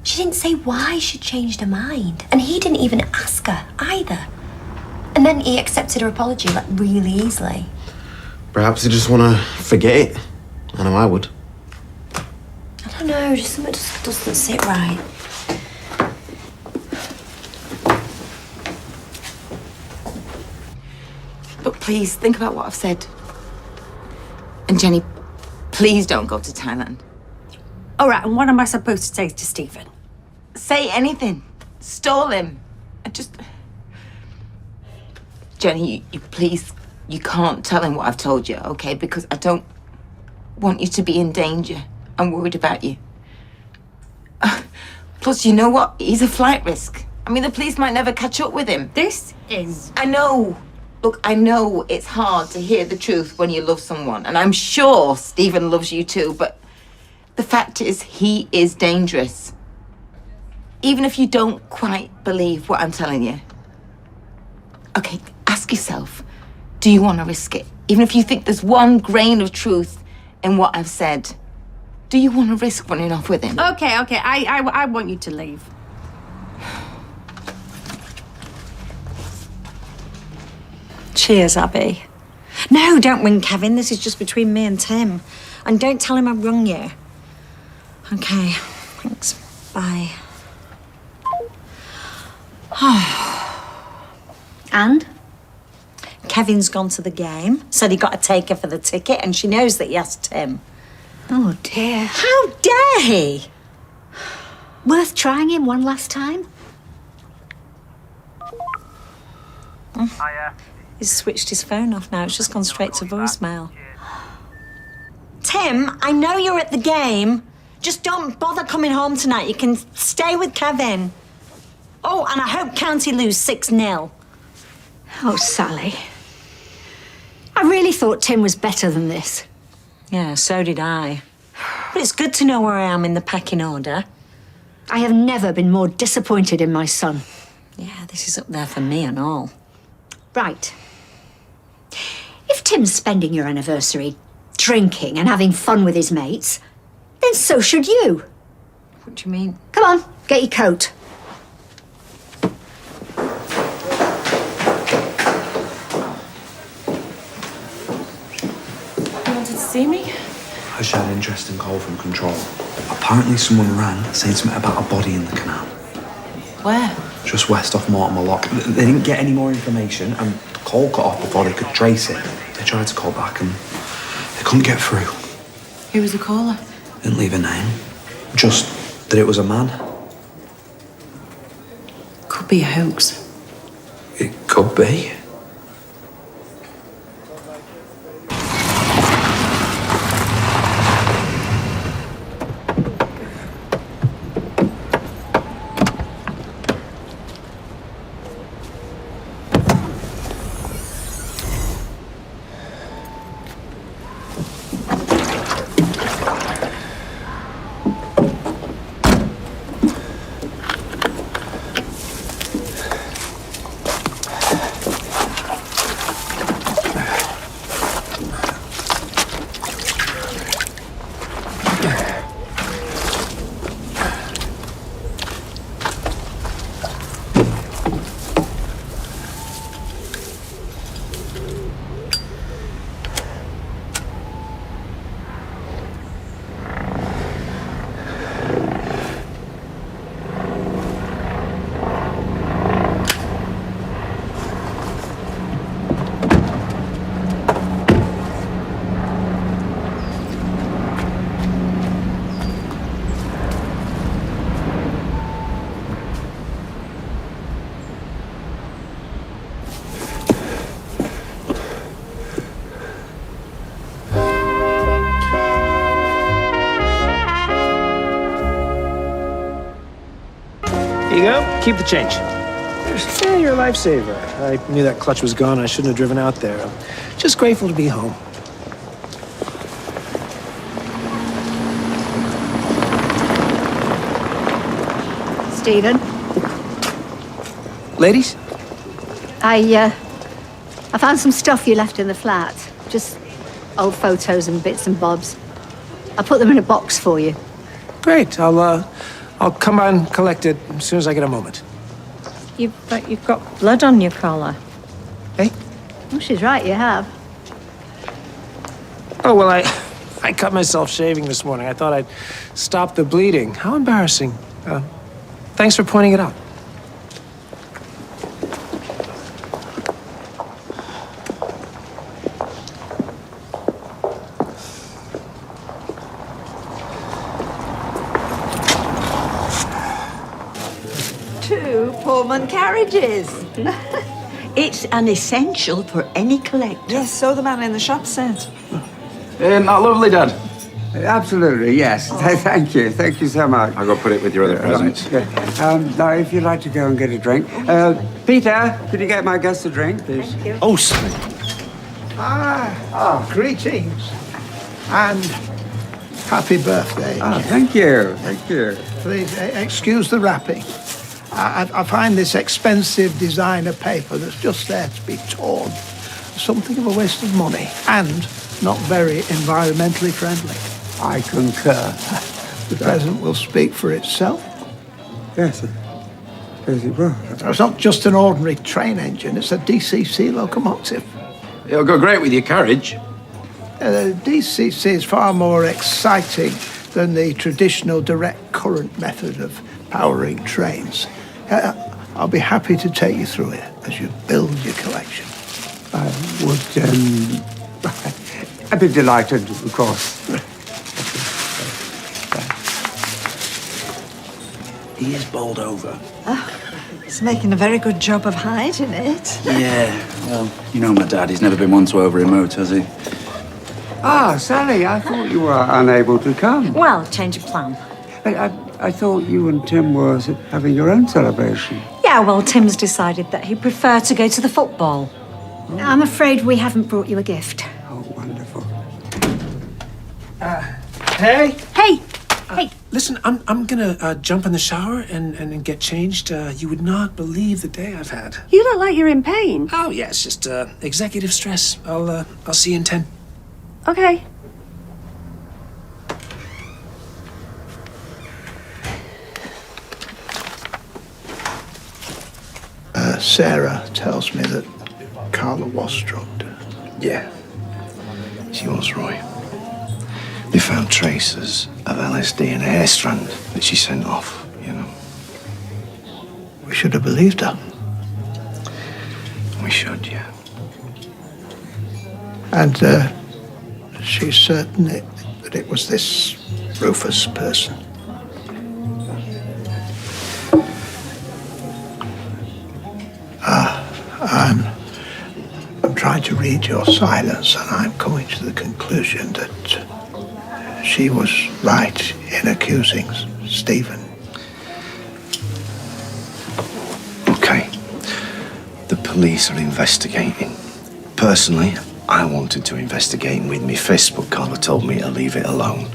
She didn't say why she'd changed her mind. And he didn't even ask her either. And then he accepted her apology, like, really easily. Perhaps they just want to forget it. I know I would. I don't know, just something just doesn't sit right. But please, think about what I've said. And Jenny, please don't go to Thailand. All right, and what am I supposed to say to Stephen? Say anything. Stall him. I just... Jenny, you please, you can't tell him what I've told you, okay? Because I don't want you to be in danger. I'm worried about you. Plus, you know what? He's a flight risk. I mean, the police might never catch up with him. This is... I know. Look, I know it's hard to hear the truth when you love someone. And I'm sure Stephen loves you too, but the fact is, he is dangerous. Even if you don't quite believe what I'm telling you. Okay, ask yourself, do you want to risk it? Even if you think there's one grain of truth in what I've said, do you want to risk running off with him? Okay, I want you to leave. Cheers, Abby. No, don't ring Kevin. This is just between me and Tim. And don't tell him I rung you. Okay, thanks. Bye. And? Kevin's gone to the game, said he got a taker for the ticket, and she knows that he asked Tim. Oh, dear. How dare he? Worth trying him one last time? He's switched his phone off now. It's just gone straight to voicemail. Tim, I know you're at the game. Just don't bother coming home tonight. You can stay with Kevin. Oh, and I hope County lose 6-0. Oh, Sally. I really thought Tim was better than this. Yeah, so did I. But it's good to know where I am in the pecking order. I have never been more disappointed in my son. Yeah, this is up there for me and all. Right. If Tim's spending your anniversary drinking and having fun with his mates, then so should you. What do you mean? Come on, get your coat. You wanted to see me? I just had an interesting call from control. Apparently someone rang saying something about a body in the canal. Where? Just west off Mortimer Lock. They didn't get any more information and the call cut off before they could trace it. They tried to call back and they couldn't get through. Who was the caller? Didn't leave a name. Just that it was a man. Could be a hoax. It could be. Here you go. Keep the change. Yeah, you're a lifesaver. I knew that clutch was gone. I shouldn't have driven out there. I'm just grateful to be home. Stephen, Ladies? I found some stuff you left in the flat. Just old photos and bits and bobs. I put them in a box for you. Great. I'll come by and collect it as soon as I get a moment. But you've got blood on your collar. Hey? Oh, she's right, you have. Oh, well, I cut myself shaving this morning. I thought I'd stop the bleeding. How embarrassing. Thanks for pointing it out. Two Pullman carriages. It's an essential for any collector. Yes, so the man in the shop said. Not lovely, Dad. Absolutely, yes. Thank you. Thank you so much. I'll go put it with your other presents. Now, if you'd like to go and get a drink. Peter, could you get my guest a drink, please? Oh, sorry. Greetings. And happy birthday. Thank you. Thank you. Please, excuse the wrapping. I find this expensive designer paper that's just there to be torn something of a waste of money and not very environmentally friendly. I concur. The present will speak for itself. Yes, yes, it will. It's not just an ordinary train engine, it's a DCC locomotive. It'll go great with your carriage. The DCC is far more exciting than the traditional direct current method of powering trains. I'll be happy to take you through it as you build your collection. I would, I'd be delighted, of course. He is bowled over. He's making a very good job of hiding it. Yeah, well, you know my dad. He's never been one to over-emote, has he? Ah, Sally, I thought you were unable to come. Well, change of plan. I thought you and Tim were having your own celebration. Yeah, Yeah, well, Tim's decided that he'd prefer to go to the football. I'm afraid we haven't brought you a gift. Oh, wonderful. Hey. Hey. Hey. Listen, I'm gonna jump in the shower and get changed. You would not believe the day I've had. You look like you're in pain. Oh yeah, it's just executive stress. I'll see you in 10. Okay. Sarah tells me that Carla was drugged. Yeah, she was, Roy. They found traces of LSD in a hair strand that she sent off, you know. We should have believed her. We should, yeah. And she's certain that it was this Rufus person. I'm trying to read your silence, and I'm coming to the conclusion that she was right in accusing Stephen. Okay. The police are investigating. Personally, I wanted to investigate with me fist, but Carla told me to leave it alone.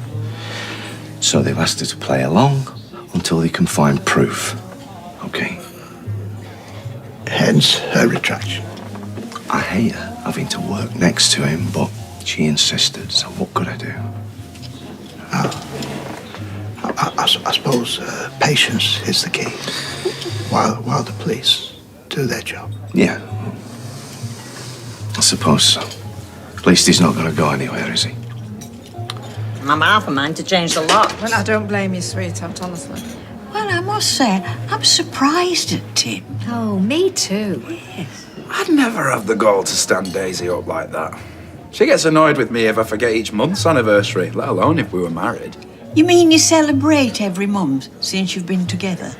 So they've asked her to play along until they can find proof. Okay? Hence her retraction. I hate her having to work next to him, but she insisted, so what could I do? I suppose patience is the key while the police do their job. Yeah. I suppose so. At least he's not going to go anywhere, is he? I'm half a mind to change the lock. Well, I don't blame you, sweetheart, honestly. Well, I must say, I'm surprised at Tim. Oh, me too. I'd never have the gall to stand Daisy up like that. She gets annoyed with me if I forget each month's anniversary, let alone if we were married. You mean you celebrate every month since you've been together?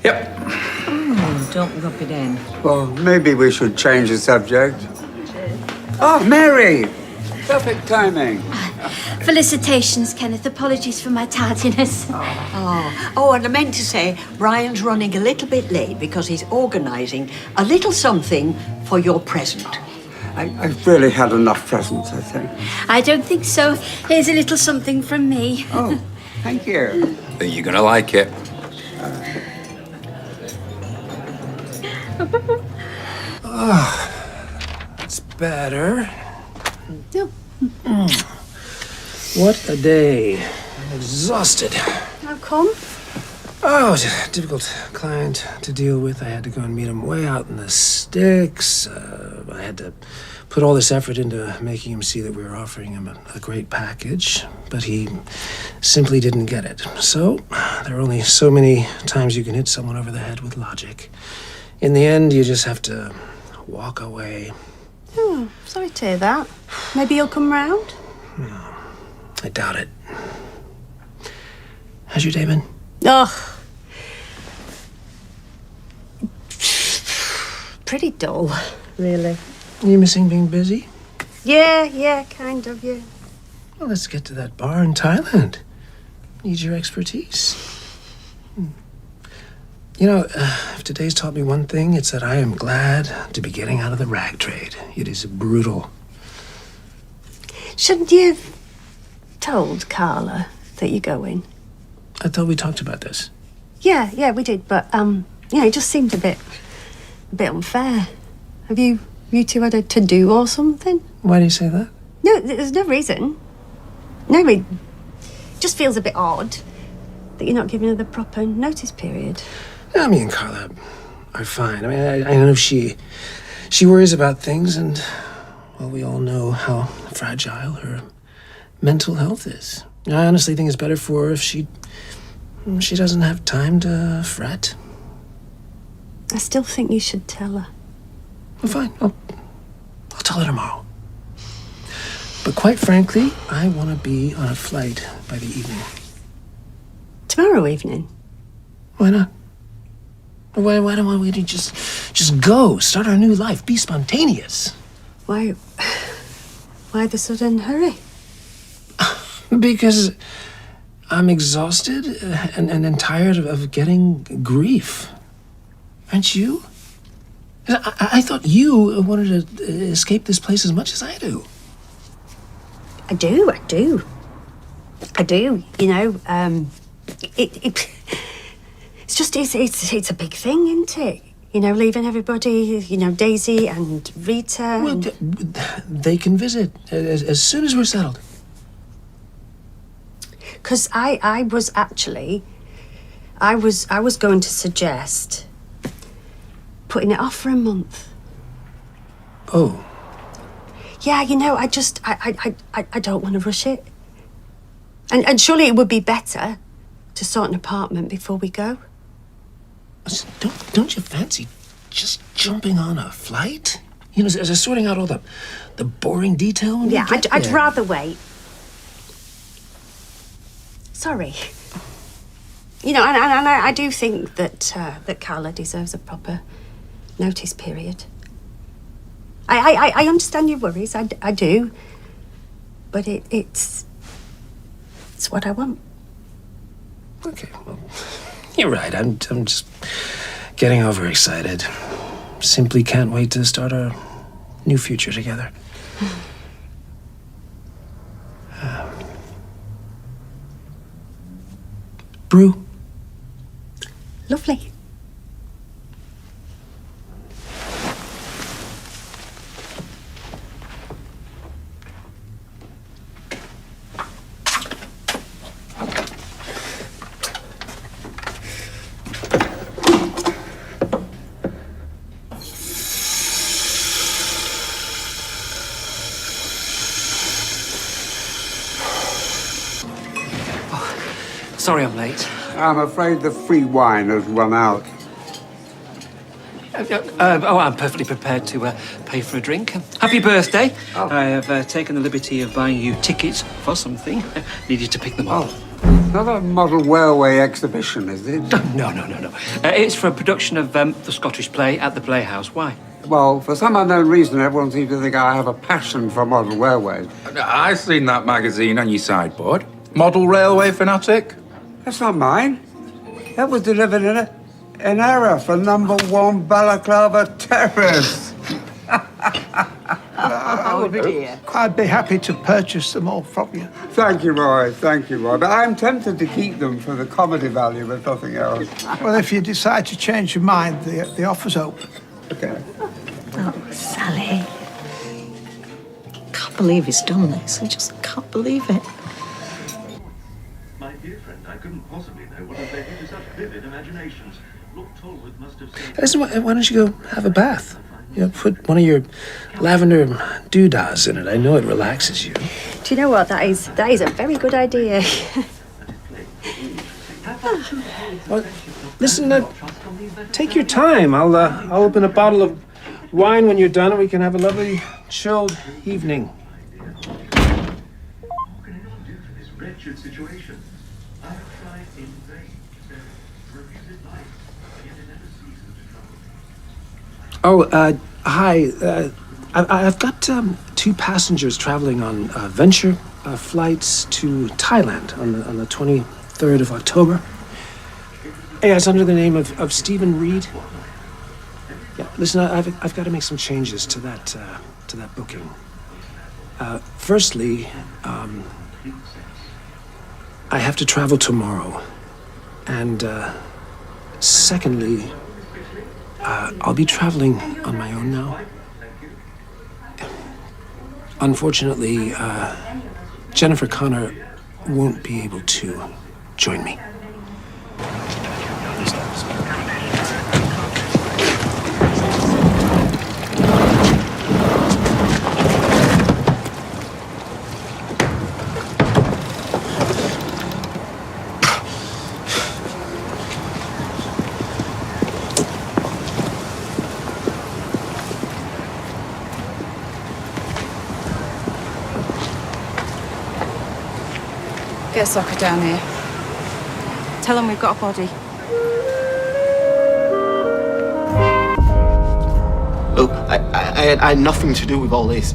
Yep. Oh, don't rub it in. Well, maybe we should change the subject. Oh, Mary! Perfect timing. Felicitations, Kenneth. Apologies for my tardiness. Oh, and I meant to say, Brian's running a little bit late because he's organising a little something for your present. I've really had enough presents, I think. I don't think so. Here's a little something from me. Oh, thank you. Think you're gonna like it. That's better. No. What a day. I'm exhausted. How come? Oh, it was a difficult client to deal with. I had to go and meet him way out in the sticks. I had to put all this effort into making him see that we were offering him a great package, but he simply didn't get it. So, there are only so many times you can hit someone over the head with logic. In the end, you just have to walk away. Oh, sorry to hear that. Maybe he'll come round? No, I doubt it. How's your day been? Ugh. Pretty dull, really. Are you missing being busy? Yeah, kind of, yeah. Well, let's get to that bar in Thailand. Need your expertise. You know, if today's taught me one thing, it's that I am glad to be getting out of the rag trade. It is brutal. Shouldn't you have told Carla that you're going? I thought we talked about this. Yeah, we did, but, it just seemed a bit unfair. Have you two had a to-do or something? Why do you say that? No, there's no reason. No, it just feels a bit odd that you're not giving her the proper notice period. Yeah, me and Carla are fine. I mean, I know she worries about things, and, well, we all know how fragile her mental health is. I honestly think it's better for her if she doesn't have time to fret. I still think you should tell her. Well, fine. I'll tell her tomorrow. But quite frankly, I want to be on a flight by the evening. Tomorrow evening? Why not? Why don't we just go, start our new life, be spontaneous? Why the sudden hurry? Because I'm exhausted and tired of getting grief. Aren't you? I thought you wanted to escape this place as much as I do. I do. You know, it's just it's a big thing, isn't it? You know, leaving everybody. You know, Daisy and Rita. Well, they can visit as soon as we're settled. Because I was going to suggest putting it off for a month. Oh. Yeah, you know, I don't want to rush it. And surely it would be better to sort an apartment before we go. Don't you fancy just jumping on a flight? You know, as sorting out all the boring detail when Yeah, we get I'd there. rather wait. Sorry. You know, and I do think that Carla deserves a proper notice period. I understand your worries, I do. But it's what I want. Okay, well, you're right. I'm just getting overexcited. Simply can't wait to start our new future together. Brew. Lovely. Sorry I'm late. I'm afraid the free wine has run out. I'm perfectly prepared to pay for a drink. Happy birthday. Oh. I have taken the liberty of buying you tickets for something. Need you to pick them up. Not a model railway exhibition, is it? No. It's for a production of the Scottish play at the Playhouse. Why? Well, for some unknown reason, everyone seems to think I have a passion for model railways. I've seen that magazine on your sideboard. Model railway fanatic. That's not mine. That was delivered in error for #1 Balaclava Terrace. I'd be happy to purchase them all from you. Thank you, Roy. But I'm tempted to keep them for the comedy value, if nothing else. Well, if you decide to change your mind, the offer's open. Okay. Oh, Sally. Can't believe he's done this. I just can't believe it. My dear friend, I couldn't possibly know what has led you to such vivid imaginations. Lord Tolworth must have said... Listen, why don't you go have a bath? You know, put one of your lavender doodahs in it. I know it relaxes you. Do you know what? That is a very good idea. Well, listen, take your time. I'll open a bottle of wine when you're done, and we can have a lovely, chilled evening. Wretched situation. I have tried in vain to refuse it life, yet it never ceases to trouble me. Oh, hi. I've got 2 passengers traveling on venture flights to Thailand on the 23rd of October. Yeah, it's under the name of Stephen Reid. Yeah, listen, I've got to make some changes to that booking. Firstly, I have to travel tomorrow, and secondly, I'll be traveling on my own now. Unfortunately, Jennifer Connor won't be able to join me. Get Soccer down here. Tell him we've got a body. Look, I had nothing to do with all this.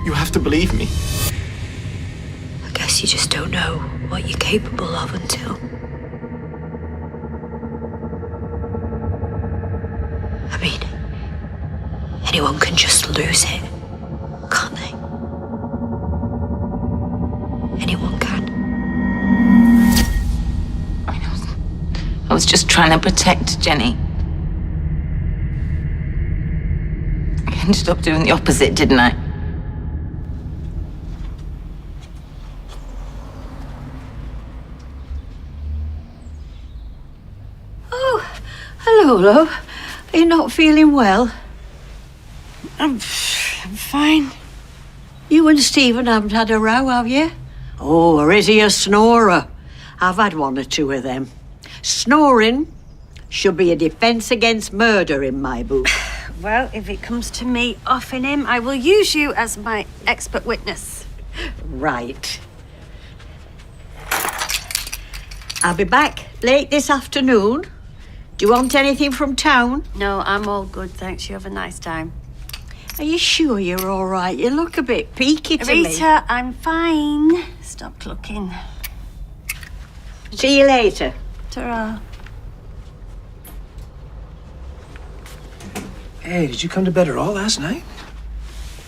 You have to believe me. I guess you just don't know what you're capable of until... I mean, anyone can just lose it, can't they? Anyone can. I was just trying to protect Jenny. I ended up doing the opposite, didn't I? Oh, hello, love. Are you not feeling well? I'm fine. You and Stephen haven't had a row, have you? Oh, or is he a snorer? I've had one or two of them. Snoring should be a defence against murder in my book. Well, if it comes to me offing him, I will use you as my expert witness. Right. I'll be back late this afternoon. Do you want anything from town? No, I'm all good, thanks. You have a nice time. Are you sure you're all right? You look a bit peaky to me. Rita, I'm fine. Stop looking. See you later. Ta-ra. Hey, did you come to bed at all last night?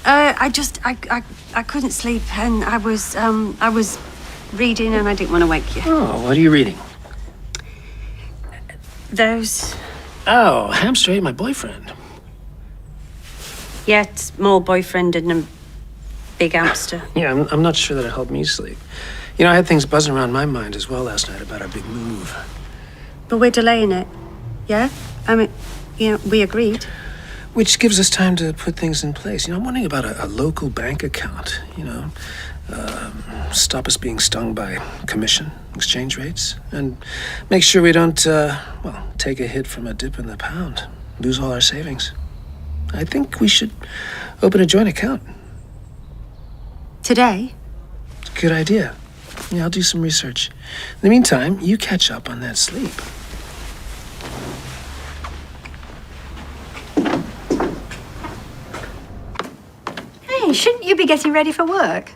I couldn't sleep, and I was reading, and I didn't want to wake you. Oh, what are you reading? Those. Oh, Hamster ate my boyfriend. Yeah, small boyfriend and a big hamster. Yeah, I'm not sure that it helped me sleep. You know, I had things buzzing around my mind as well last night about our big move. But we're delaying it. Yeah? I mean, we agreed. Which gives us time to put things in place. You know, I'm wondering about a local bank account, stop us being stung by commission, exchange rates, and make sure we don't, take a hit from a dip in the pound, lose all our savings. I think we should open a joint account. Today? It's a good idea. Yeah, I'll do some research. In the meantime, you catch up on that sleep. Hey, shouldn't you be getting ready for work?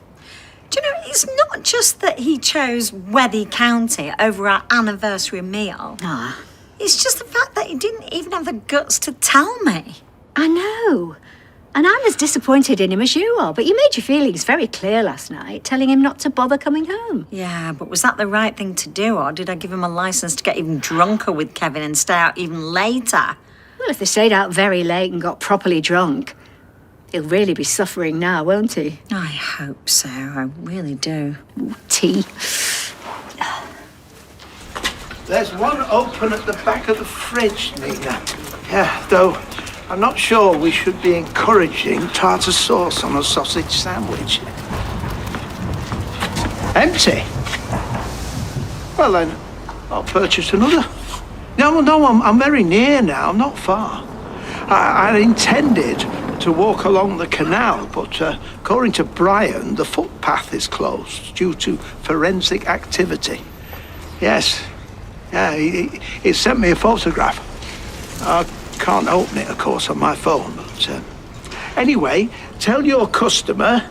Do you know, it's not just that he chose Wethy County over our anniversary meal. Ah. It's just the fact that he didn't even have the guts to tell me. I know. And I'm as disappointed in him as you are, but you made your feelings very clear last night, telling him not to bother coming home. Yeah, but was that the right thing to do, or did I give him a license to get even drunker with Kevin and stay out even later? Well, if they stayed out very late and got properly drunk, he'll really be suffering now, won't he? I hope so, I really do. Tea. There's one open at the back of the fridge, Nina. Yeah, though I'm not sure we should be encouraging tartar sauce on a sausage sandwich. Empty? Well then, I'll purchase another. No, I'm very near now, I'm not far. I intended to walk along the canal, but according to Brian, the footpath is closed due to forensic activity. Yes. Yeah, he sent me a photograph. I can't open it, of course, on my phone, but anyway, tell your customer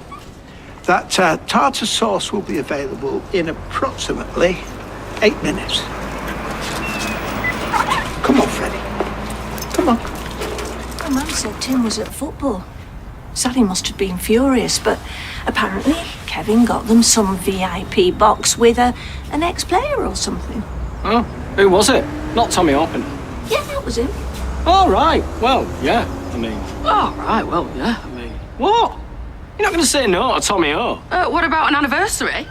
that tartar sauce will be available in approximately 8 minutes. Come on, Freddie. Come on. My mum said Tim was at football. Sally must have been furious, but apparently Kevin got them some VIP box with an ex-player or something. Oh, who was it? Not Tommy Orpin. Yeah, that was him. All right. Well, yeah. I mean. All right. Well, yeah. I mean. What? You're not going to say no to Tommy O. What about an anniversary?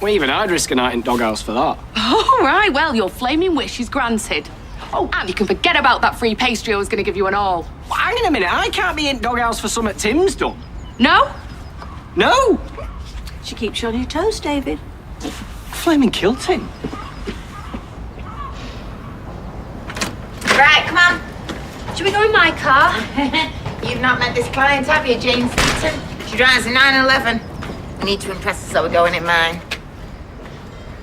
Well, even I'd risk a night in Doghouse for that. All right. Well, your flaming wish is granted. Oh, and you can forget about that free pastry I was going to give you and all. Well, hang on a minute. I can't be in Doghouse for something Tim's done. No? No. She keeps you on your toes, David. Flaming killed Tim. Right, come on. Should we go in my car? You've not met this client, have you, Jane Seaton? She drives a 911. I need to impress her, so we're going in mine.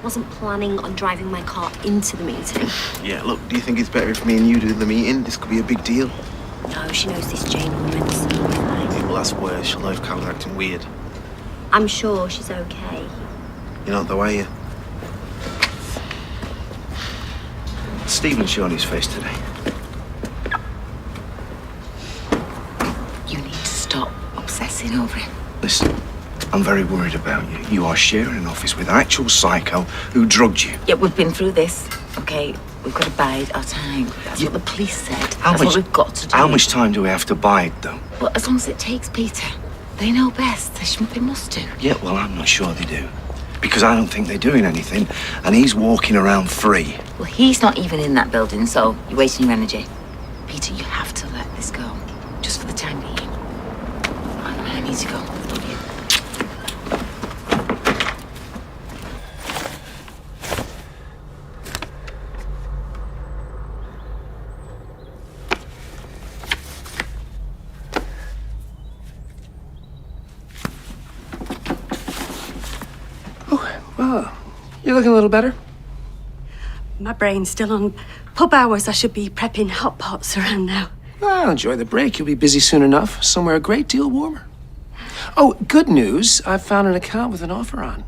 Wasn't planning on driving my car into the meeting. Yeah, look, do you think it's better if me and you do the meeting? This could be a big deal. No, she knows this Jane woman's. Yeah, well, that's worse. She'll know if Cal's acting weird. I'm sure she's okay. You're not though, are you? Stephen's showing his face today. stop obsessing over him. Listen, I'm very worried about you. You are sharing an office with an actual psycho who drugged you. Yeah, we've been through this, okay? We've got to bide our time. That's what the police said. That's what we've got to do. How much time do we have to bide, though? Well, as long as it takes, Peter. They know best. They must do. Yeah, well, I'm not sure they do. Because I don't think they're doing anything, and he's walking around free. Well, he's not even in that building, so you're wasting your energy. Peter, you have to let this go. Just for the time being. I need to go. Love you. Well, you're looking a little better. My brain's still on pub hours. I should be prepping hot pots around now. Well, enjoy the break. You'll be busy soon enough. Somewhere a great deal warmer. Oh, good news. I've found an account with an offer on.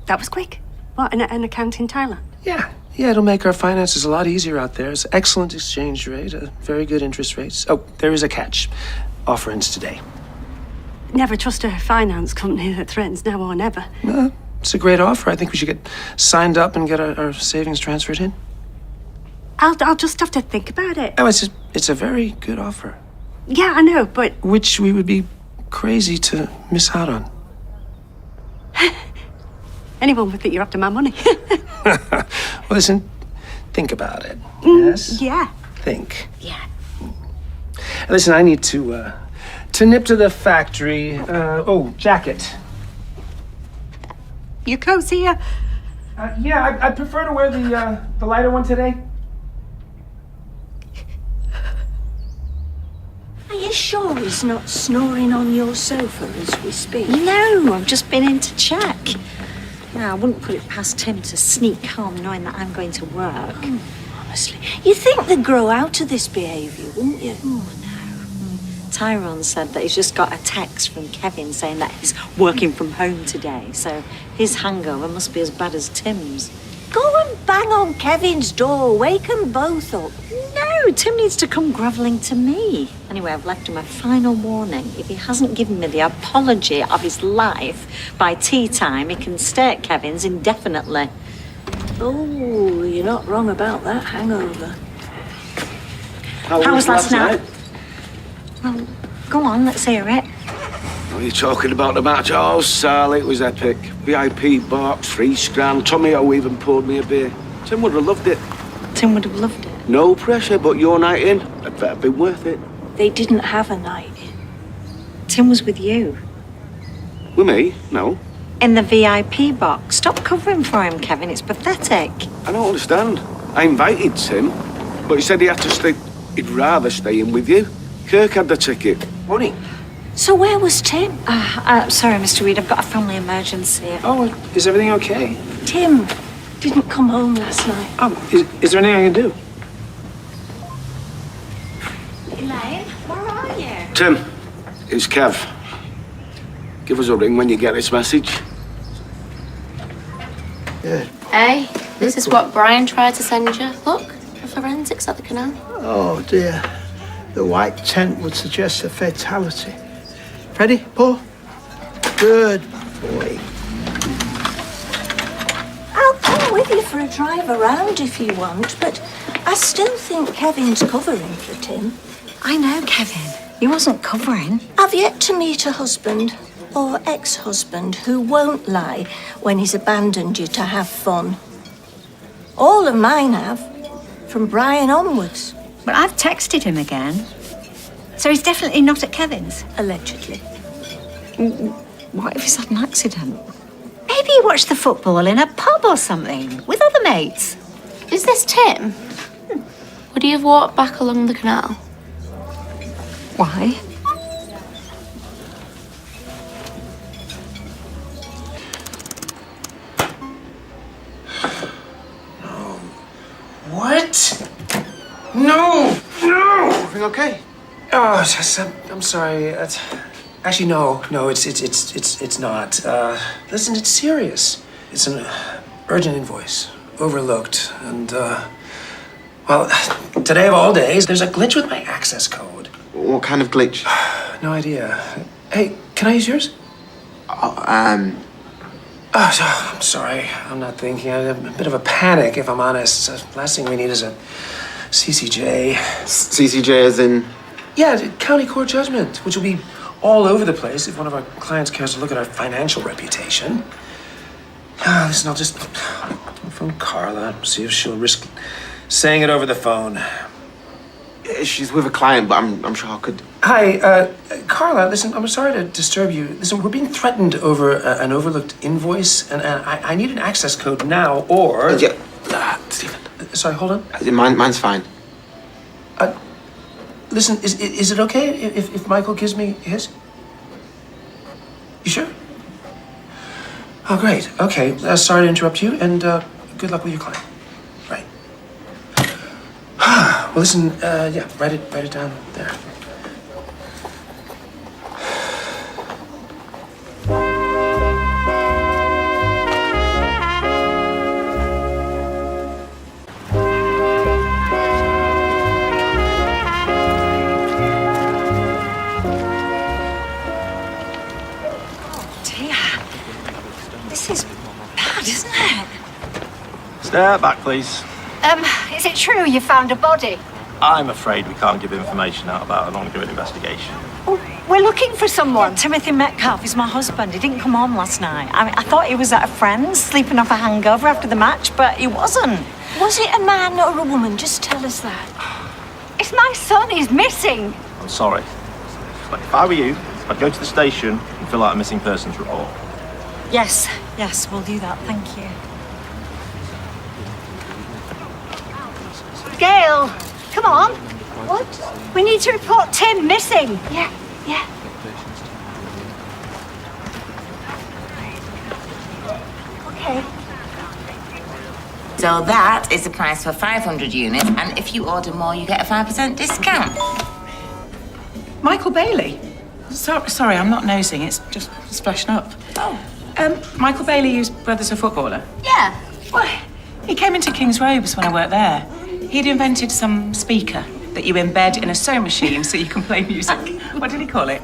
That was quick. What, an account in Thailand? Yeah, it'll make our finances a lot easier out there. It's an excellent exchange rate, very good interest rates. Oh, there is a catch. Offer ends today. Never trust a finance company that threatens now or never. No, it's a great offer. I think we should get signed up and get our savings transferred in. I'll just have to think about it. Oh, it's a very good offer. Yeah, I know, but... Which we would be crazy to miss out on. Anyone would think you're after my money. Well, listen, think about it. Yes? Yeah. Think. Yeah. Listen, I need to nip to the factory. Jacket. Your coat's here? Yeah, I prefer to wear the lighter one today. Are you sure he's not snoring on your sofa as we speak? No, I've just been in to check. No, I wouldn't put it past him to sneak home knowing that I'm going to work. Oh, honestly, you'd think they'd grow out of this behaviour, wouldn't you? Oh, no. Tyrone said that he's just got a text from Kevin saying that he's working from home today, so his hangover must be as bad as Tim's. Go and bang on Kevin's door, wake them both up. No, Tim needs to come grovelling to me. Anyway, I've left him a final warning. If he hasn't given me the apology of his life by tea time, he can stay at Kevin's indefinitely. Oh, you're not wrong about that hangover. How was last night? Well, go on, let's hear it. What are you talking about the match? Oh, Sal, it was epic. VIP box, 3 scran. Tommy O even poured me a beer. Tim would have loved it. Tim would have loved it. No pressure, but your night in, it'd better been worth it. They didn't have a night in. Tim was with you. With me? No. In the VIP box. Stop covering for him, Kevin. It's pathetic. I don't understand. I invited Tim, but he said he had to stay. He'd rather stay in with you. Kirk had the ticket. Morning. So where was Tim? Sorry, Mr. Reid, I've got a family emergency. Oh, is everything okay? Tim didn't come home last night. Oh, is there anything I can do? Elaine, where are you? Tim, it's Kev. Give us a ring when you get this message. Yeah. Hey, this is what Brian tried to send you. Look, for forensics at the canal. Oh dear. The white tent would suggest a fatality. Ready, Paul? Good boy. I'll come with you for a drive around if you want, but I still think Kevin's covering for Tim. I know, Kevin. He wasn't covering. I've yet to meet a husband or ex-husband who won't lie when he's abandoned you to have fun. All of mine have, from Brian onwards. But I've texted him again. So he's definitely not at Kevin's? Allegedly. What if he's had an accident? Maybe he watched the football in a pub or something, with other mates. Is this Tim? Would he have walked back along the canal? Why? What? No! No! Everything okay? Oh, I'm sorry. Actually, no, it's not. Listen, it's serious. It's an urgent invoice, overlooked, and well, today of all days, there's a glitch with my access code. What kind of glitch? No idea. Hey, can I use yours? Oh, I'm sorry. I'm not thinking. I'm a bit of a panic, if I'm honest. Last thing we need is a CCJ. CCJ as in? Yeah, the county court judgment, which will be all over the place if one of our clients cares to look at our financial reputation. Listen, I'll just phone Carla, see if she'll risk saying it over the phone. She's with a client, but I'm sure I could. Hi, Carla, listen, I'm sorry to disturb you. Listen, we're being threatened over an overlooked invoice, and I need an access code now, or... Stephen. Sorry, hold on. Mine's fine. Listen, is it okay if Michael gives me his? You sure? Oh, great. Okay. Sorry to interrupt you, and good luck with your client. Right. Well, listen. Yeah, write it down there. Step back, please. Is it true you found a body? I'm afraid we can't give information out about an ongoing investigation. We're looking for someone. Timothy Metcalf is my husband. He didn't come home last night. I thought he was at a friend's, sleeping off a hangover after the match, but he wasn't. Was it a man or a woman? Just tell us that. It's my son. He's missing. I'm sorry. But if I were you, I'd go to the station and fill out a missing persons report. Yes, we'll do that. Thank you. Gail, come on. What? We need to report Tim missing. Yeah. Okay. So that is the price for 500 units, and if you order more, you get a 5% discount. Michael Bailey? Sorry, I'm not nosing. It's just splashing up. Oh. Michael Bailey, whose brother's a footballer? Yeah. Well, he came into King's Robes when I worked there. He'd invented some speaker that you embed in a sewing machine so you can play music. What did he call it?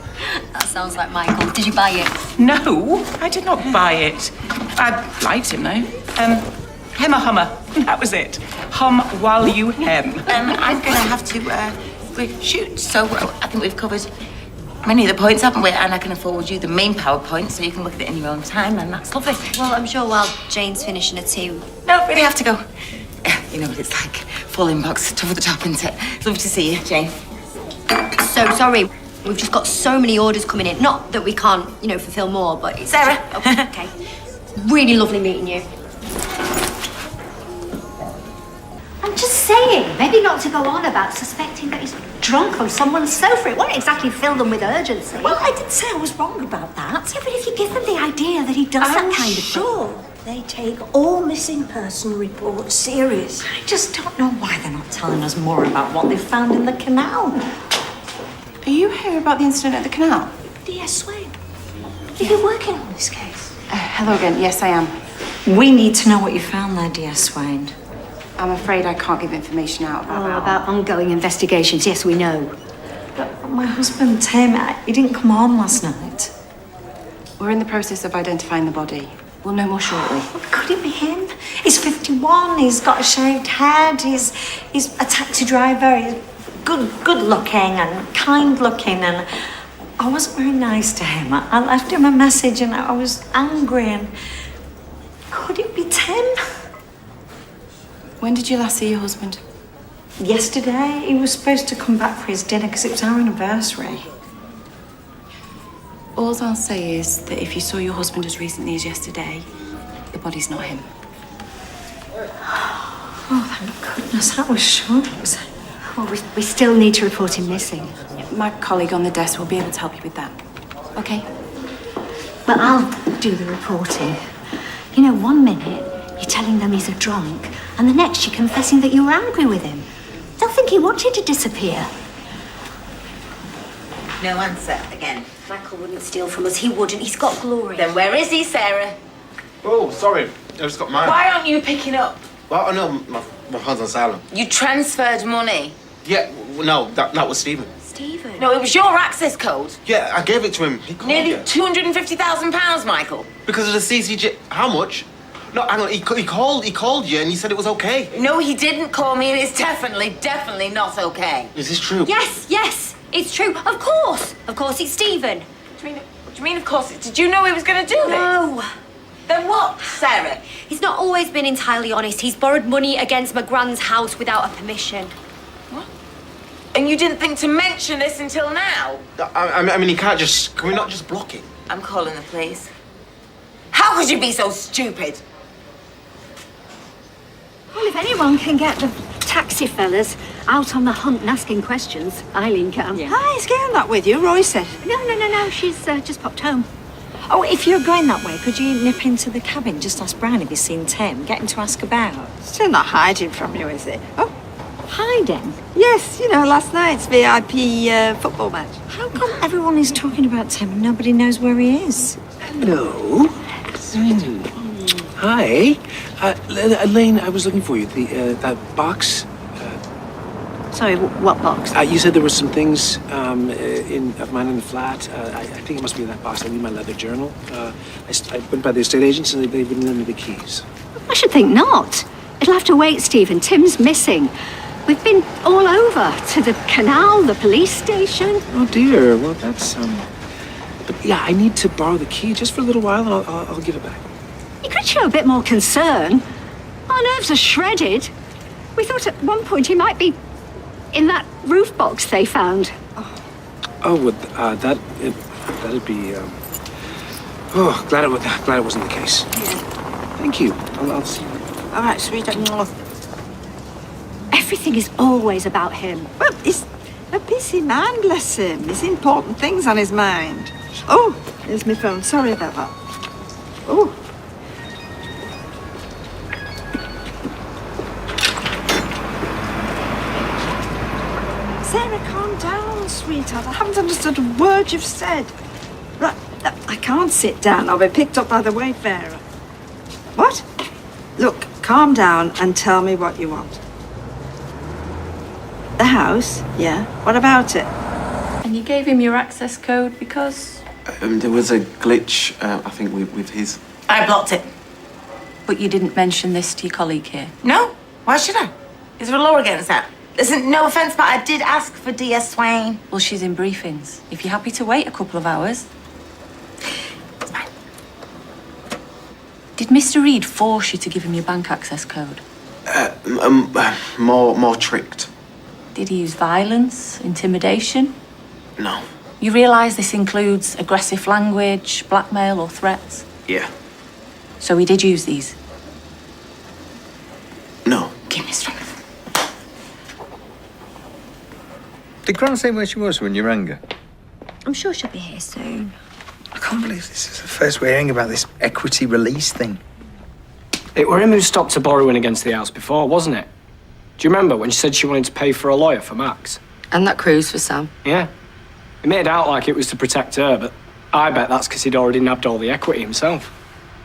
That sounds like Michael. Did you buy it? No, I did not buy it. I liked him, though. Hemmer Hummer. That was it. Hum while you hem. I'm going to have to shoot, so I think we've covered many of the points, haven't we? And I can forward you the main PowerPoint so you can look at it in your own time, and that's lovely. Well, I'm sure while Jane's finishing her tea... No, really have to go. You know what it's like. Full inbox, top of the top, isn't it? It's lovely to see you, Jane. So sorry, we've just got so many orders coming in. Not that we can't, fulfill more, but it's... Sarah. Okay. Really lovely meeting you. I'm just saying, maybe not to go on about suspecting that he's drunk on someone's sofa. It won't exactly fill them with urgency. Well, I didn't say I was wrong about that. Yeah, but if you give them the idea that he does that kind of thing... Sure. They take all missing person reports serious. I just don't know why they're not telling us more about what they found in the canal. Are you here about the incident at the canal? DS Swain. You've been working on this case. Hello again. Yes, I am. We need to know what you found there, DS Swain. I'm afraid I can't give information out about that. About ongoing investigations. Yes, we know. But my husband, Tim, he didn't come home last night. We're in the process of identifying the body. We'll know more shortly. Could it be him? He's 51, he's got a shaved head, he's a taxi driver, he's good looking and kind looking, and I wasn't very nice to him. I left him a message and I was angry, and could it be Tim? When did you last see your husband? Yesterday. He was supposed to come back for his dinner because it was our anniversary. All I'll say is that if you saw your husband as recently as yesterday, the body's not him. Oh, thank goodness, I was sure it was him. Well, we still need to report him missing. My colleague on the desk will be able to help you with that. Okay? But I'll do the reporting. 1 minute you're telling them he's a drunk, and the next you're confessing that you were angry with him. They'll think he wanted to disappear. No answer again. Michael wouldn't steal from us. He wouldn't. He's got glory. Then where is he, Sarah? Oh, sorry. I just got mine. Why aren't you picking up? Well, I know my phone's on silent. You transferred money. Yeah, no, that was Stephen. Stephen. No, it was your access code. Yeah, I gave it to him. He called Nearly you. £250,000, Michael. Because of the CCJ. How much? No, hang on. He called you and he said it was okay. No, he didn't call me, and it's definitely not okay. Is this true? Yes, it's true. Of course, it's Stephen. What do you mean, of course? Did you know he was going to do this? No. Then what, Sarah? He's not always been entirely honest. He's borrowed money against my grand's house without a permission. What? And you didn't think to mention this until now? I mean, he can't just... Can we not just block it? I'm calling the police. How could you be so stupid? Well, if anyone can get the taxi fellas out on the hunt and asking questions, Eileen can. Hi, is Gail not with you? Roy said. No. She's just popped home. Oh, if you're going that way, could you nip into the cabin? Just ask Brian if he's seen Tim. Get him to ask about. Still not hiding from you, is it? Oh, hiding? yes, last night's VIP football match. How come everyone is talking about Tim and nobody knows where he is? Hello. Hi. Elaine, I was looking for you. That box. Sorry, what box? You said there were some things of mine in the flat. I think it must be in that box. I need my leather journal. I went by the estate agents and they wouldn't lend me the keys. I should think not. It'll have to wait, Stephen. Tim's missing. We've been all over to the canal, the police station. Oh dear. Well, that's But yeah, I need to borrow the key just for a little while, and I'll give it back. You could show a bit more concern. Our nerves are shredded. We thought at one point he might be in that roof box they found. Oh, well, that'd be. Glad it wasn't the case. Yeah. Thank you. I'll see you. All right, sweetheart. Everything is always about him. Well, he's a busy man, bless him. There's important things on his mind. Oh, here's my phone. Sorry about that. Oh. Sarah, calm down, sweetheart. I haven't understood a word you've said. Right, I can't sit down. I'll be picked up by the wayfarer. What? Look, calm down and tell me what you want. The house? Yeah. What about it? And you gave him your access code because... There was a glitch, I think, with his... I blocked it. But you didn't mention this to your colleague here. No. Why should I? Is there a law against that? Listen, no offence, but I did ask for DS Swain. Well, she's in briefings. If you're happy to wait a couple of hours... It's fine. Did Mr. Reid force you to give him your bank access code? More tricked. Did he use violence, intimidation? No. You realise this includes aggressive language, blackmail or threats? Yeah. So he did use these? No. Give me a strong. Did Gran say where she was when you rang her? I'm sure she'll be here soon. I can't believe this is the first we're hearing about this equity release thing. It were him who stopped her borrowing against the house before, wasn't it? Do you remember when she said she wanted to pay for a lawyer for Max? And that cruise for Sam. Yeah. He made out like it was to protect her, but I bet that's because he'd already nabbed all the equity himself.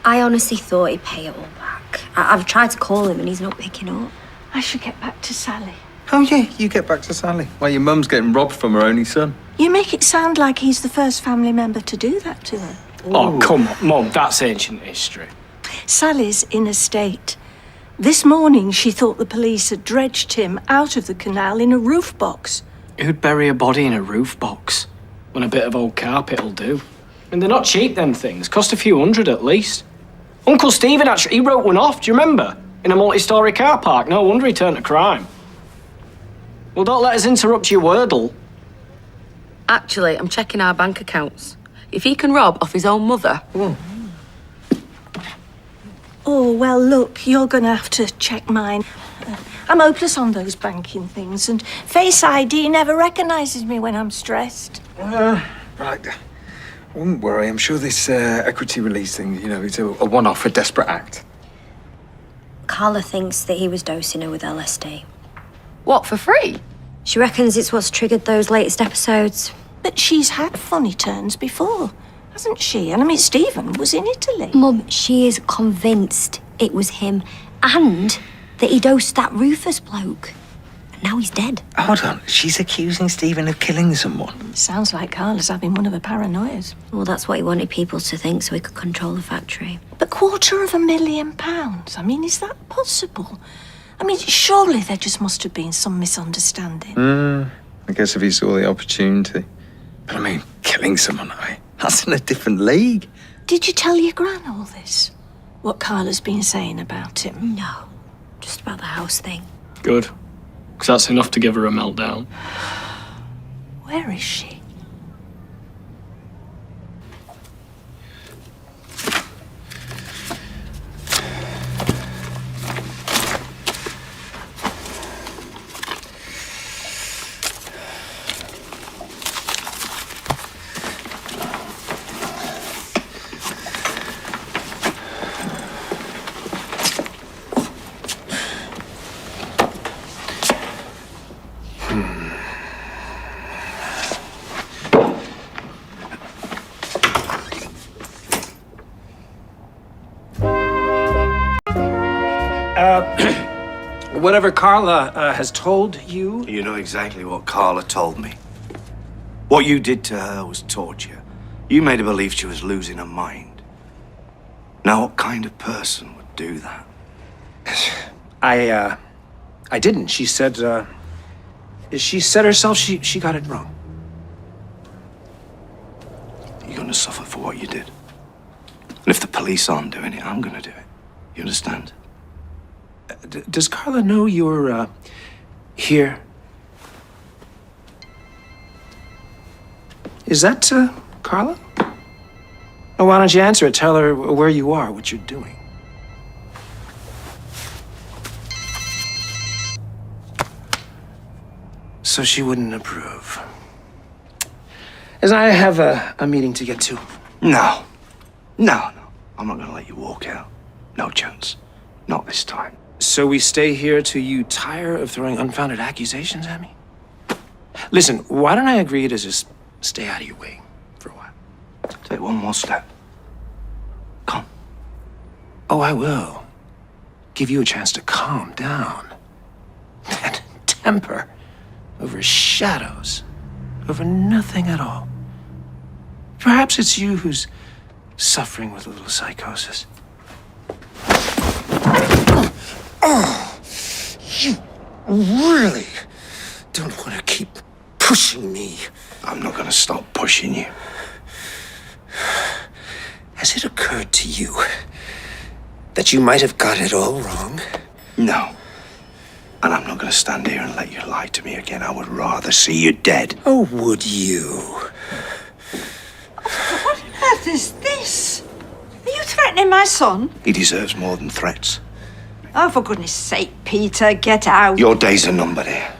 I honestly thought he'd pay it all back. I've tried to call him and he's not picking up. I should get back to Sally. Oh, yeah, you get back to Sally while your mum's getting robbed from her only son. You make it sound like he's the first family member to do that to her. Oh, come on, Mum, that's ancient history. Sally's in a state. This morning she thought the police had dredged him out of the canal in a roof box. Who'd bury a body in a roof box when a bit of old carpet'll do? And they're not cheap, them things. Cost a few hundred at least. Uncle Stephen, actually, he wrote one off, do you remember? In a multi-storey car park. No wonder he turned to crime. Well, don't let us interrupt your wordle. Actually, I'm checking our bank accounts. If he can rob off his own mother... Oh, well, look, you're going to have to check mine. I'm hopeless on those banking things, and Face ID never recognises me when I'm stressed. Right. I wouldn't worry. I'm sure this equity release thing, it's a one-off, a desperate act. Carla thinks that he was dosing her with LSD. What, for free? She reckons it's what's triggered those latest episodes. But she's had funny turns before, hasn't she? And I mean, Stephen was in Italy. Mum, she is convinced it was him and that he dosed that Rufus bloke. Now he's dead. Hold on, she's accusing Stephen of killing someone. Sounds like Carla's having one of her paranoias. Well, that's what he wanted people to think so he could control the factory. But £250,000, I mean, is that possible? I mean, surely there just must have been some misunderstanding. I guess if he saw the opportunity. But I mean, killing someone, that's in a different league. Did you tell your gran all this? What Carla's been saying about him? No, just about the house thing. Good. Because that's enough to give her a meltdown. Where is she? Whatever Carla has told you... You know exactly what Carla told me. What you did to her was torture. You made her believe she was losing her mind. Now, what kind of person would do that? I didn't. She said herself she got it wrong. You're gonna suffer for what you did. And if the police aren't doing it, I'm gonna do it. You understand? Does Carla know you're, here? Is that, Carla? Oh, why don't you answer it? Tell her where you are, what you're doing. So she wouldn't approve. As I have a meeting to get to. No. No. I'm not gonna let you walk out. No chance. Not this time. So we stay here till you tire of throwing unfounded accusations at me? Listen, why don't I agree to just stay out of your way for a while? Take one more step. Come. Oh, I will. Give you a chance to calm down. That temper over shadows, over nothing at all. Perhaps it's you who's suffering with a little psychosis. Oh, you really don't want to keep pushing me. I'm not going to stop pushing you. Has it occurred to you that you might have got it all wrong? No. And I'm not going to stand here and let you lie to me again. I would rather see you dead. Oh, would you? What on earth is this? Are you threatening my son? He deserves more than threats. Oh, for goodness sake, Peter, get out. Your days are numbered here.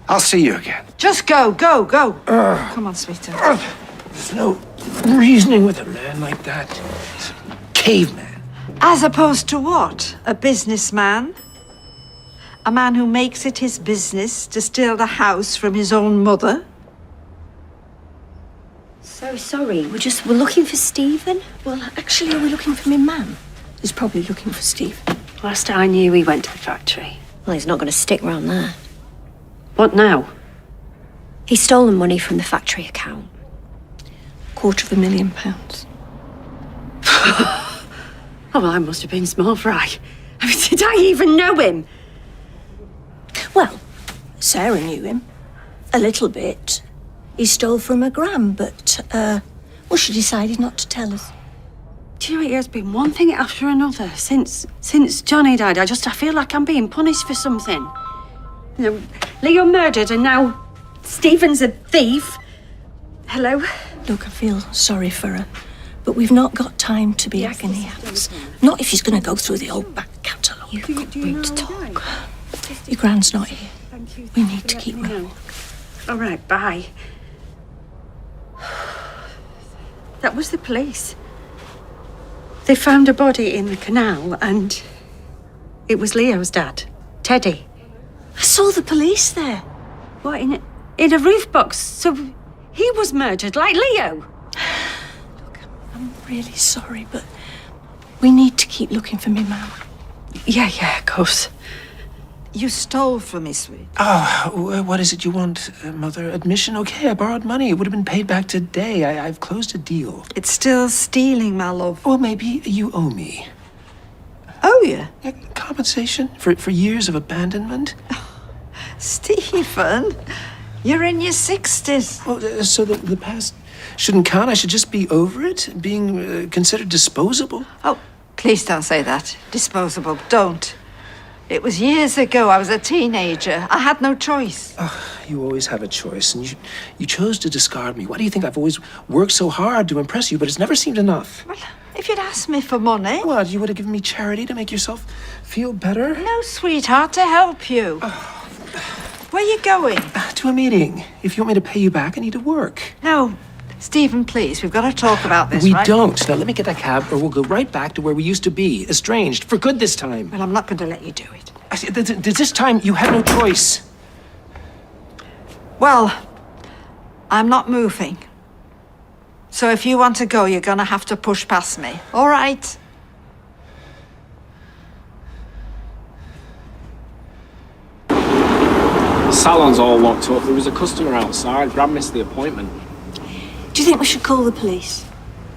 I'll see you again. Just go. Come on, sweetheart. There's no reasoning with a man like that. He's a caveman. As opposed to what? A businessman? A man who makes it his business to steal the house from his own mother? So sorry, we're looking for Stephen. Well, actually, are we looking for my man? He's probably looking for Stephen. Last I knew, he went to the factory. Well, he's not going to stick around there. What now? He's stolen money from the factory account. £250,000. Oh, well, I must have been small fry. I mean, did I even know him? Well, Sarah knew him. A little bit. He stole from her gran, but, she decided not to tell us. Do you know, it has been one thing after another since Johnny died. I feel like I'm being punished for something. You know, Leo murdered and now Stephen's a thief. Hello? Look, I feel sorry for her, but we've not got time to be agony aunt. Not if she's going to go through the old back catalogue. You've got room to talk. Your gran's not here. We need to keep rolling. All right, bye. That was the police. They found a body in the canal and it was Leo's dad, Teddy. I saw the police there. What, in a roof box? So he was murdered like Leo? Look, I'm really sorry, but we need to keep looking for me, Mum. Yeah, of course. You stole from me, sweet. Oh, what is it you want, Mother? Admission? Okay, I borrowed money. It would have been paid back today. I've closed a deal. It's still stealing, my love. Well, maybe you owe me. Oh, yeah? Compensation for years of abandonment? Stephen, you're in your 60s. Well, so the past shouldn't count? I should just be over it? Being considered disposable? Oh, please don't say that. Disposable. Don't. It was years ago. I was a teenager. I had no choice. You always have a choice, and you chose to discard me. Why do you think I've always worked so hard to impress you, but it's never seemed enough? Well, if you'd asked me for money... What, you would have given me charity to make yourself feel better? No, sweetheart, to help you. Where are you going? To a meeting. If you want me to pay you back, I need to work. No, Stephen, please, we've got to talk about this, We right? don't. Now, let me get that cab, or we'll go right back to where we used to be, estranged, for good this time. Well, I'm not going to let you do it. This time, you had no choice. Well, I'm not moving. So if you want to go, you're going to have to push past me. All right? The salon's all locked up. There was a customer outside. Gran missed the appointment. Do you think we should call the police?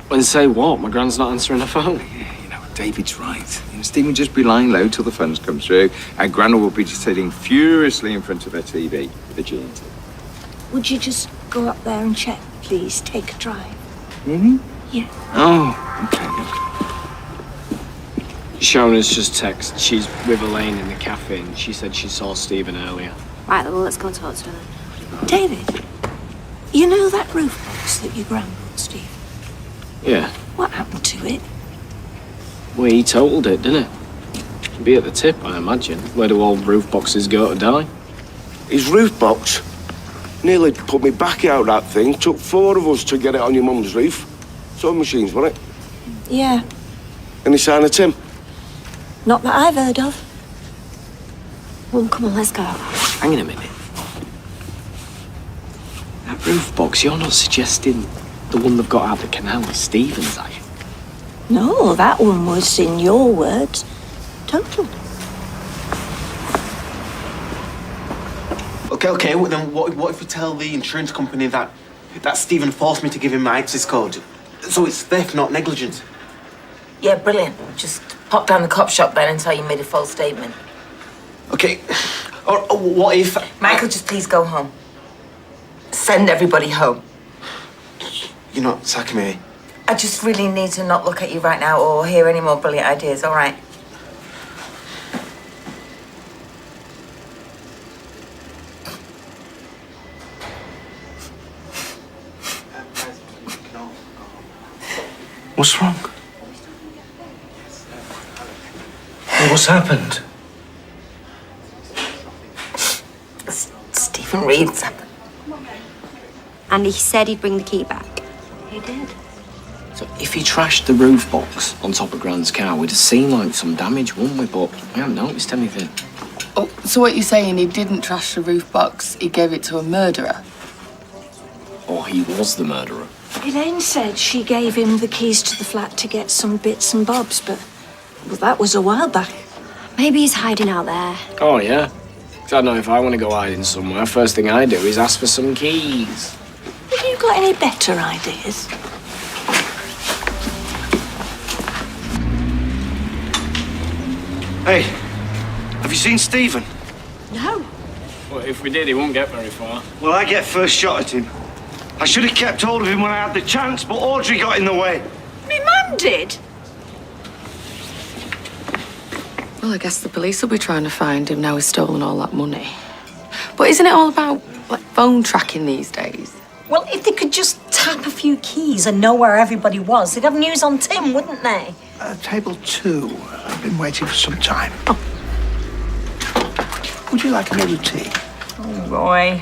And say what? My gran's not answering her phone. You know, David's right. Stephen will just be lying low till the funds come through, and Grandma will be just sitting furiously in front of her TV with a G&T. Would you just go up there and check, please? Take a drive. Mm-hmm. Yeah. Oh, okay. Shona's just text. She's with Elaine in the cafe, and she said she saw Stephen earlier. Right, well, let's go and talk to her then. David, you know that roof box that your gran bought, Steve? Yeah. What happened to it? Well, he totaled it, didn't it? Be at the tip, I imagine. Where do all roof boxes go to die? His roof box nearly put me back out that thing. Took 4 of us to get it on your mum's roof. Sewing machines, wasn't it? Yeah, Any sign of Tim? not that I've heard of. Well, come on, let's go. Hang on a minute. That roof box, you're not suggesting the one they've got out the canal is Stephen's, are you? No, that one was, in your words, total. Okay, well, then what if we tell the insurance company that Stephen forced me to give him my access code? So it's theft, not negligence. Yeah, brilliant. Just pop down the cop shop then and tell you made a false statement. Okay, or what if... Michael, just please go home. Send everybody home. You're not sacking me? I just really need to not look at you right now or hear any more brilliant ideas, all right? What's wrong? What's happened? Stephen Reid's happened. And he said he'd bring the key back. He did. So if he trashed the roof box on top of Gran's car, we'd have seen, like, some damage, wouldn't we? But we haven't noticed anything. Oh, so what you're saying, he didn't trash the roof box, he gave it to a murderer? Or he was the murderer. Elaine said she gave him the keys to the flat to get some bits and bobs, but well, that was a while back. Maybe he's hiding out there. Oh, yeah. 'Cause I know if I want to go hiding somewhere, first thing I do is ask for some keys. Have you got any better ideas? Hey, have you seen Stephen? No. Well, if we did, he won't get very far. Well, I get first shot at him. I should have kept hold of him when I had the chance, but Audrey got in the way. Me mum did. Well, I guess the police will be trying to find him now he's stolen all that money. But isn't it all about, like, phone tracking these days? Well, if they could just tap a few keys and know where everybody was, they'd have news on Tim, wouldn't they? Table 2. I've been waiting for some time. Oh. Would you like another tea? Oh, Roy.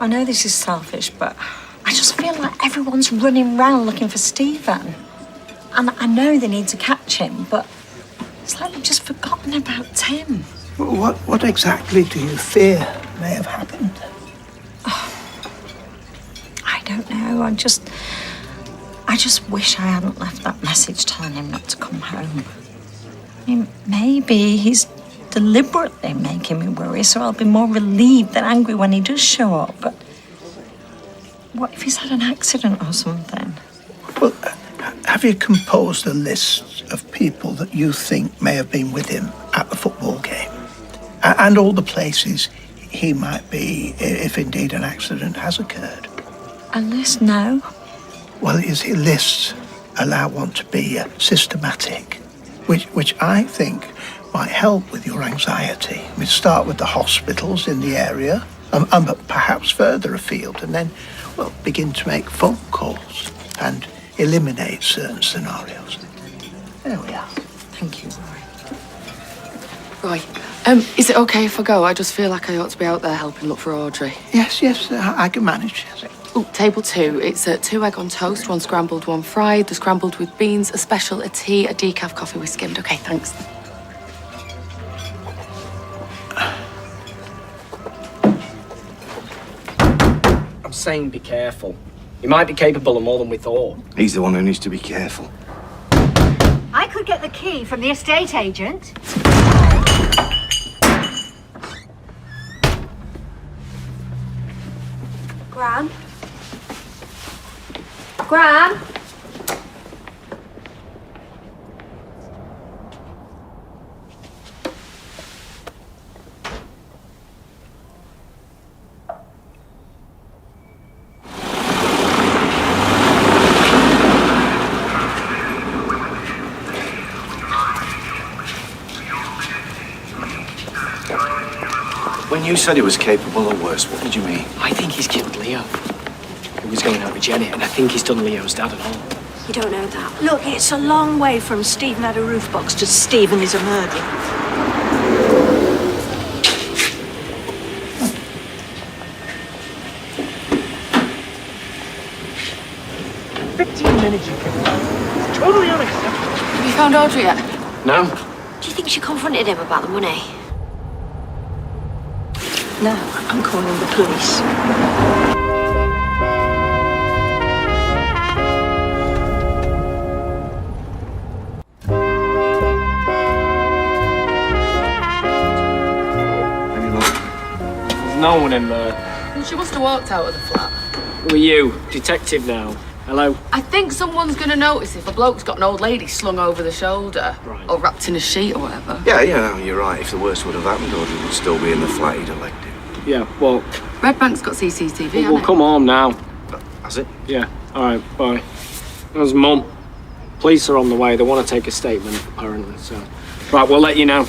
I know this is selfish, but I just feel like everyone's running round looking for Stephen. And I know they need to catch him, but it's like they've just forgotten about Tim. What exactly do you fear may have happened? I don't know. I just wish I hadn't left that message telling him not to come home. I mean, maybe he's deliberately making me worry, so I'll be more relieved than angry when he does show up. But what if he's had an accident or something? Well, have you composed a list of people that you think may have been with him at the football game? And all the places he might be if indeed an accident has occurred? A list now? Well, you see, lists allow one to be systematic, which I think might help with your anxiety. We start with the hospitals in the area, and perhaps further afield, and then, well, begin to make phone calls and eliminate certain scenarios. There we are. Thank you, Roy, is it okay if I go? I just feel like I ought to be out there helping look for Audrey. Yes, I can manage. Yes. Oh, table 2. It's 2 egg on toast, 1 scrambled, 1 fried. The scrambled with beans, a special, a tea, a decaf coffee with skimmed. Okay, thanks. I'm saying be careful. He might be capable of more than we thought. He's the one who needs to be careful. I could get the key from the estate agent. Gran? Gran? When you said he was capable or worse, what did you mean? I think he's killed Leo. He was going out with Jenny, and I think he's done Leo's dad and all. You don't know that. Look, it's a long way from Stephen had a roof box to Stephen is a murderer. Minutes you can. It's totally unacceptable. Have you found Audrey yet? No. Do you think she confronted him about the money? No, I'm calling the police. There's no one in there. Well, she must have walked out of the flat. Who are you? Detective now. Hello? I think someone's going to notice if a bloke's got an old lady slung over the shoulder. Right. Or wrapped in a sheet or whatever. Yeah, you're right. If the worst would have happened, Audrey would still be in the flat he'd elected. Yeah, well... Red Bank's got CCTV, We'll hasn't it? come home now. Has it? Yeah. All right, bye. There's Mum. Police are on the way. They want to take a statement, apparently, so... Right, we'll let you know.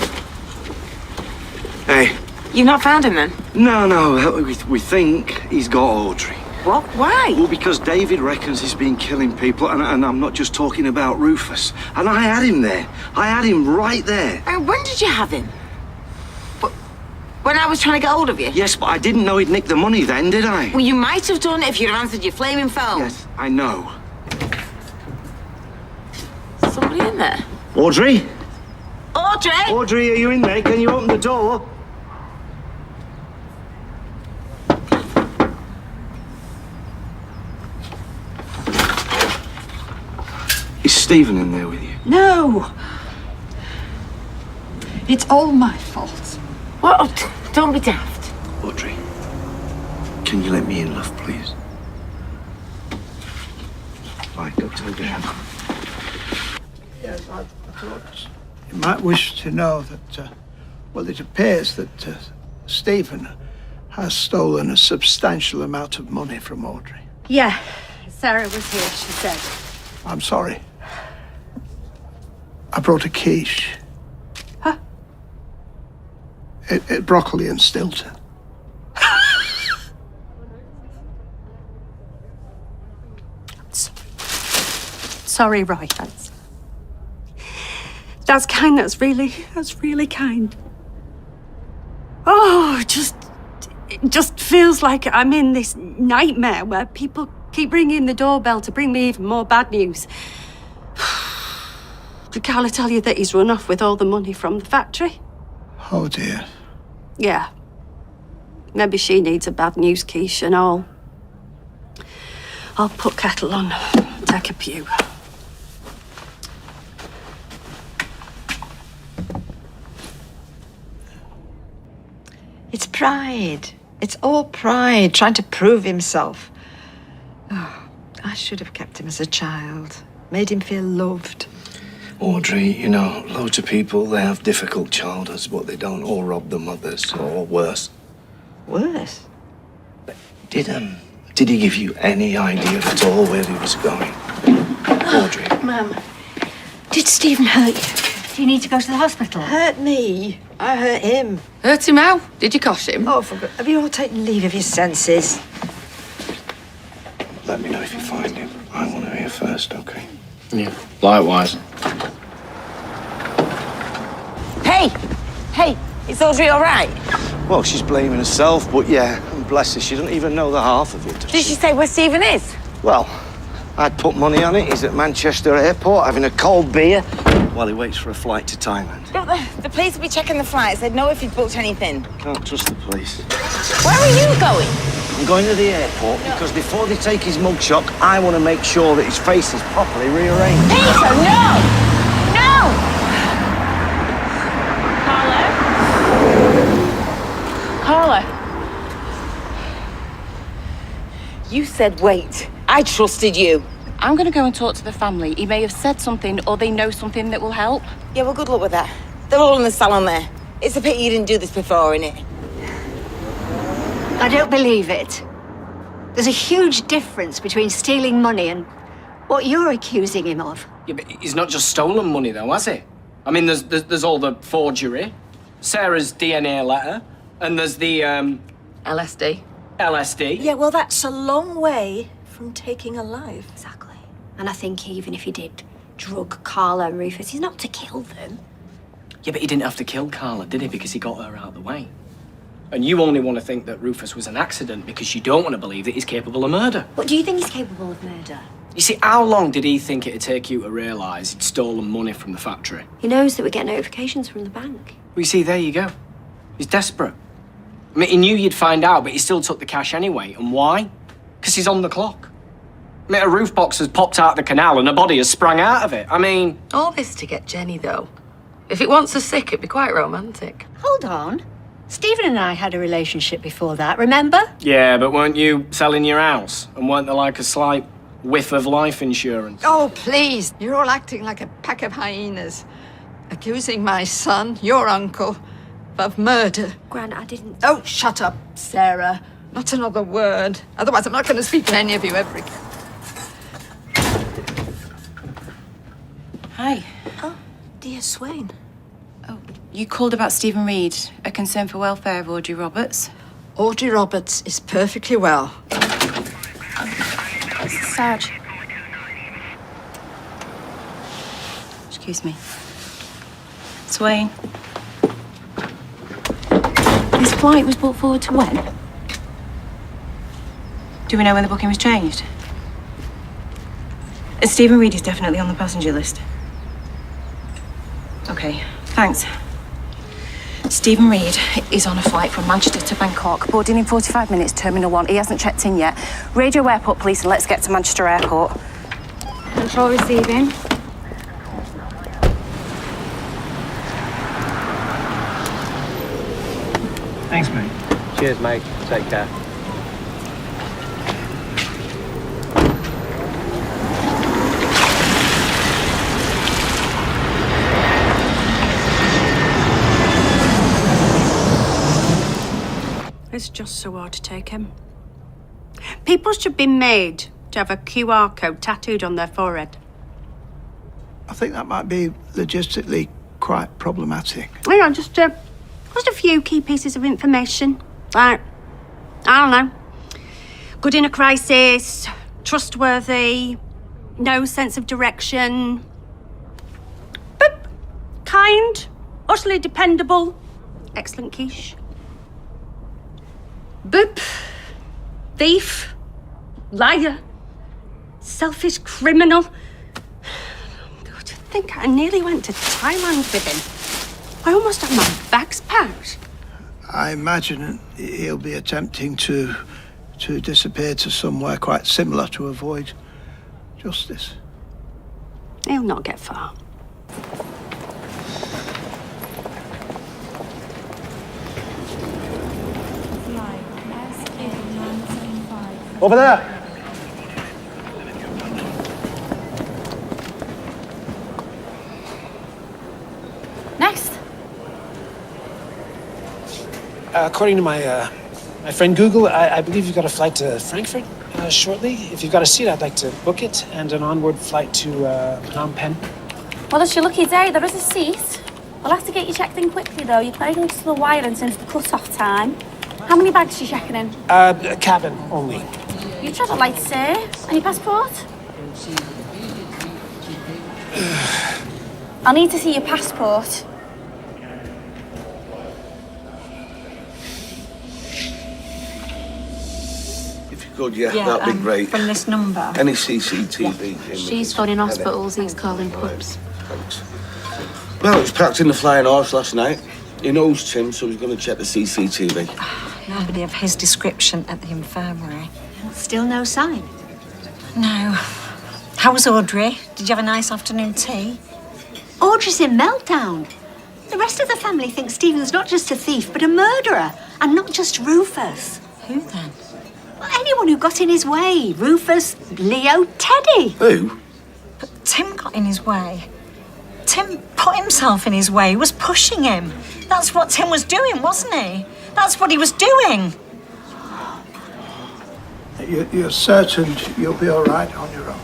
Hey. You've not found him then? No, we think he's got Audrey. What? Why? Well, because David reckons he's been killing people, and I'm not just talking about Rufus. And I had him there. I had him right there. And when did you have him? When I was trying to get hold of you? Yes, but I didn't know he'd nicked the money then, did I? Well, you might have done if you'd answered your flaming phone. Yes, I know. Somebody in there? Audrey? Audrey? Audrey, are you in there? Can you open the door? Is Stephen in there with you? No. It's all my fault. What? Oh, don't be daft. Audrey, can you let me in, love, please? Right, go tell Dad. Yes, I thought you might wish to know that, well, it appears that Stephen has stolen a substantial amount of money from Audrey. Yeah, Sarah was here, she said. I'm sorry. I brought a quiche. Huh? Broccoli and Stilton. Sorry, Roy. That's kind. That's really kind. Oh, it just feels like I'm in this nightmare where people keep ringing the doorbell to bring me even more bad news. Did Carla tell you that he's run off with all the money from the factory? Oh, dear. Yeah. Maybe she needs a bad news quiche and all. I'll put kettle on, take a pew. It's pride. It's all pride, trying to prove himself. Oh, I should have kept him as a child, made him feel loved. Audrey, you know, loads of people, they have difficult childhoods, but they don't all rob the mothers, or worse. Worse? Did he give you any idea at all where he was going? Audrey. Mum, did Stephen hurt you? Do you need to go to the hospital? Hurt me? I hurt him. Hurt him how? Did you cosh him? Oh, for God. Have you all taken leave of your senses? Let me know if you find him. I want to hear first, okay? Yeah, likewise. Hey, is Audrey all right? Well, she's blaming herself, but yeah, and bless her, she doesn't even know the half of it. Did she say where Stephen is? Well, I'd put money on it. He's at Manchester Airport having a cold beer while he waits for a flight to Thailand. Look, the police will be checking the flights. They'd know if he'd booked anything. Can't trust the police. Where are you going? I'm going to the airport because before they take his mugshot, I want to make sure that his face is properly rearranged. Peter, no! No! Carla? You said wait. I trusted you. I'm going to go and talk to the family. He may have said something or they know something that will help. Yeah, well, good luck with that. They're all in the salon there. It's a pity you didn't do this before, innit? I don't believe it. There's a huge difference between stealing money and what you're accusing him of. Yeah, but he's not just stolen money, though, has he? I mean, there's all the forgery, Sarah's DNA letter, and there's the, LSD. LSD. Yeah, well, that's a long way from taking a life. Exactly. And I think even if he did drug Carla and Rufus, he's not to kill them. Yeah, but he didn't have to kill Carla, did he? Because he got her out of the way. And you only want to think that Rufus was an accident because you don't want to believe that he's capable of murder. What, do you think he's capable of murder? You see, how long did he think it'd take you to realise he'd stolen money from the factory? He knows that we get notifications from the bank. Well, you see, there you go. He's desperate. I mean, he knew you'd find out, but he still took the cash anyway. And why? Because he's on the clock. I mean, a roof box has popped out of the canal and a body has sprung out of it. I mean... All this to get Jenny, though. If it wants her sick, it'd be quite romantic. Hold on. Stephen and I had a relationship before that, remember? Yeah, but weren't you selling your house? And weren't there like a slight whiff of life insurance? Oh, please. You're all acting like a pack of hyenas. Accusing my son, your uncle, of murder. Gran, I didn't... Oh, shut up, Sarah. Not another word. Otherwise, I'm not going to speak to any of you ever again. Hi. Oh, dear Swain. Oh, you called about Stephen Reid, a concern for welfare of Audrey Roberts. Audrey Roberts is perfectly well. Sarge. Excuse me. Swain. This flight was brought forward to when? Do we know when the booking was changed? Stephen Reid is definitely on the passenger list. Okay, thanks. Stephen Reid is on a flight from Manchester to Bangkok, boarding in 45 minutes, Terminal 1. He hasn't checked in yet. Radio Airport Police and let's get to Manchester Airport. Control receiving. Thanks, mate. Cheers, mate. Take care. It's just so hard to take him. People should be made to have a QR code tattooed on their forehead. I think that might be logistically quite problematic. You know, just a few key pieces of information. Like, I don't know, good in a crisis, trustworthy, no sense of direction. Boop. Kind, utterly dependable, excellent quiche. Boop. Thief, liar, selfish criminal. To think I nearly went to Thailand with him. I almost had my bags packed. I imagine he'll be attempting to disappear to somewhere quite similar to avoid justice. He'll not get far. Over there. Next. According to my friend Google, I believe you've got a flight to Frankfurt shortly. If you've got a seat, I'd like to book it, and an onward flight to Phnom Penh. Well, it's your lucky day. There is a seat. We'll have to get you checked in quickly, though. You're very close to the wire in terms of the cut-off time. How many bags are you checking in? Cabin only. You travel light, sir. And your passport? I'll need to see your passport. Good, yeah, that'd be great. From this number. Any CCTV? She's phoning hospitals, he's calling pubs. Thanks. Well, it was packed in the Flying Horse last night. He knows Tim, so he's going to check the CCTV. Nobody of his description at the infirmary. Still no sign? No. How was Audrey? Did you have a nice afternoon tea? Audrey's in meltdown. The rest of the family thinks Stephen's not just a thief, but a murderer. And not just Rufus. Who then? Well, anyone who got in his way. Rufus, Leo, Teddy. Who? But Tim got in his way. Tim put himself in his way. He was pushing him. That's what Tim was doing, wasn't he? That's what he was doing. You're certain you'll be all right on your own?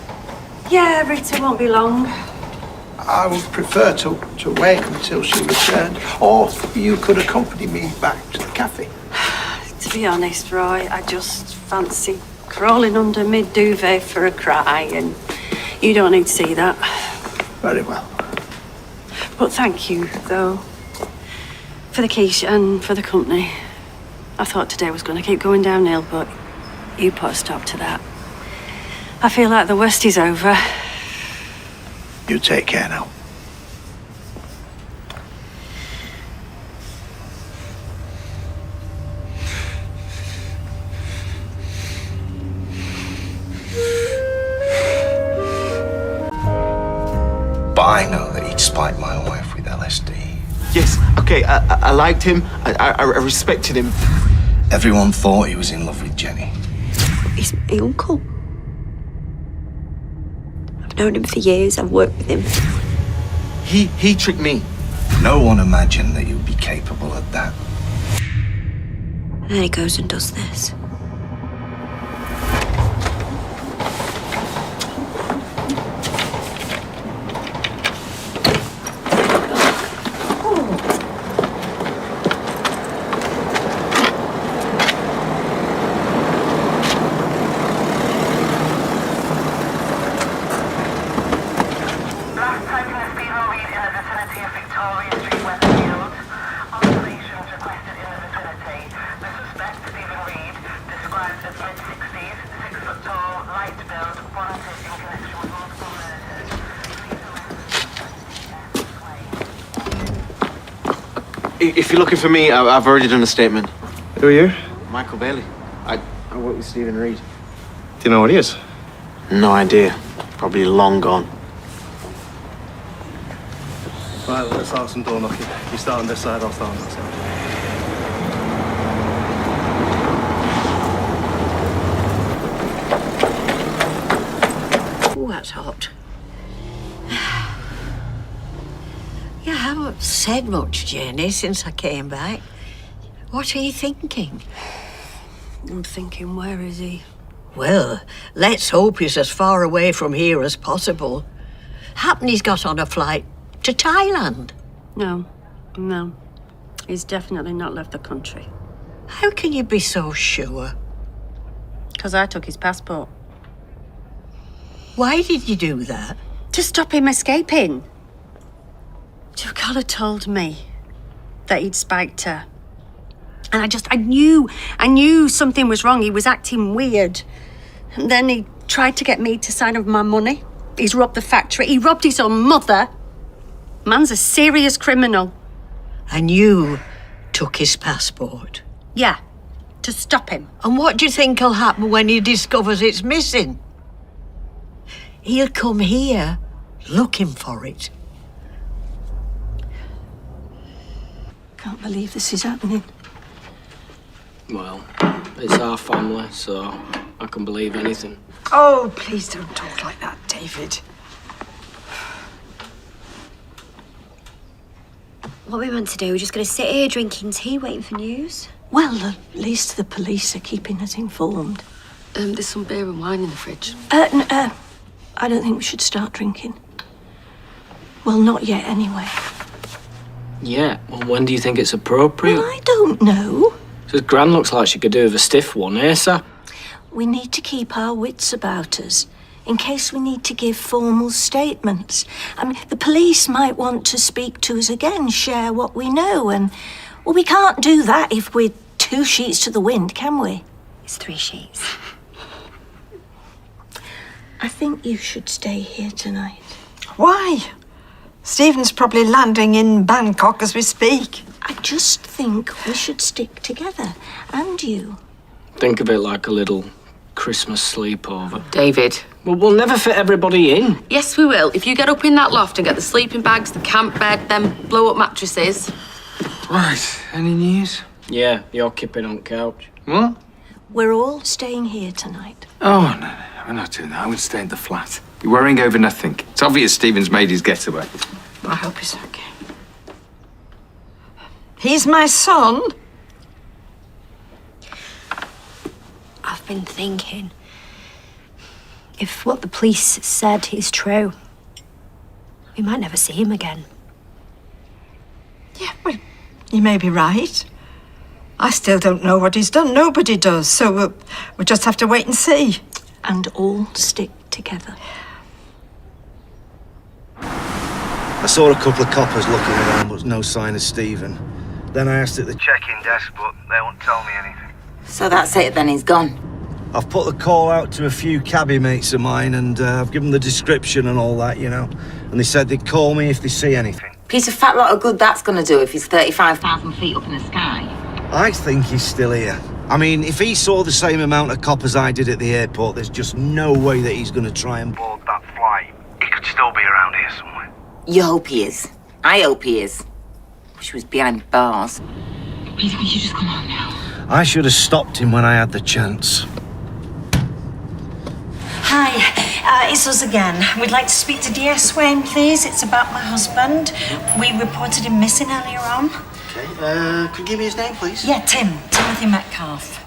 Yeah, Rita won't be long. I would prefer to wait until she returned, or you could accompany me back to the cafe. To be honest, Roy, I just fancy crawling under mid-duvet for a cry, and you don't need to see that. Very well. But thank you, though, for the quiche and for the company. I thought today was going to keep going downhill, but you put a stop to that. I feel like the worst is over. You take care now. But I know that he'd spike my wife with LSD. Yes, okay, I liked him. I respected him. Everyone thought he was in love with Jenny. He's my uncle. I've known him for years. I've worked with him. He tricked me. No one imagined that he would be capable of that. And then he goes and does this. If you're looking for me, I've already done a statement. Who are you? Michael Bailey. I work with Stephen Reid. Do you know what he is? No idea. Probably long gone. Right, let's start some door knocking. You start on this side, I'll start on that side. Oh, that's hot. You haven't said much, Jenny, since I came back. What are you thinking? I'm thinking, where is he? Well, let's hope he's as far away from here as possible. Happen he's got on a flight to Thailand. No. He's definitely not left the country. How can you be so sure? Because I took his passport. Why did you do that? To stop him escaping. You could have told me that he'd spiked her. And I knew something was wrong. He was acting weird. And then he tried to get me to sign up my money. He's robbed the factory. He robbed his own mother. Man's a serious criminal. And you took his passport? Yeah, to stop him. And what do you think will happen when he discovers it's missing? He'll come here looking for it. Can't believe this is happening. Well, it's our family, so I can believe anything. Oh, please don't talk like that, David. What are we meant to do? We're just going to sit here drinking tea, waiting for news? Well, at least the police are keeping us informed. There's some beer and wine in the fridge. I don't think we should start drinking. Well, not yet, anyway. Yeah, well, when do you think it's appropriate? Well, I don't know. Says Gran looks like she could do with a stiff one, eh, sir? We need to keep our wits about us in case we need to give formal statements. I mean, the police might want to speak to us again, share what we know, and, well, we can't do that if we're 2 sheets to the wind, can we? It's 3 sheets. I think you should stay here tonight. Why? Stephen's probably landing in Bangkok as we speak. I just think we should stick together, and you. Think of it like a little Christmas sleepover. David. Well, we'll never fit everybody in. Yes, we will. If you get up in that loft and get the sleeping bags, the camp bed, them blow-up mattresses. Right, any news? Yeah, you're keeping on couch. What? We're all staying here tonight. Oh, no, we're not doing that. I would stay in the flat. You're worrying over nothing. It's obvious Stephen's made his getaway. I hope he's okay. He's my son. I've been thinking, if what the police said is true, we might never see him again. Yeah, well, you may be right. I still don't know what he's done. Nobody does, so we'll just have to wait and see. And all stick together. I saw a couple of coppers looking around, but no sign of Stephen. Then I asked at the check-in desk, but they won't tell me anything. So that's it then, he's gone. I've put the call out to a few cabbie mates of mine, and I've given the description and all that, you know. And they said they'd call me if they see anything. Piece of fat lot of good that's going to do if he's 35,000 feet up in the sky. I think he's still here. I mean, if he saw the same amount of coppers I did at the airport, there's just no way that he's going to try and board that flight. He could still be around here somewhere. You hope he is. I hope he is. Wish he was behind bars. Please, can you just come home now? I should have stopped him when I had the chance. Hi, it's us again. We'd like to speak to DS Swain, please. It's about my husband. We reported him missing earlier on. Okay, could you give me his name, please? Yeah, Timothy Metcalfe.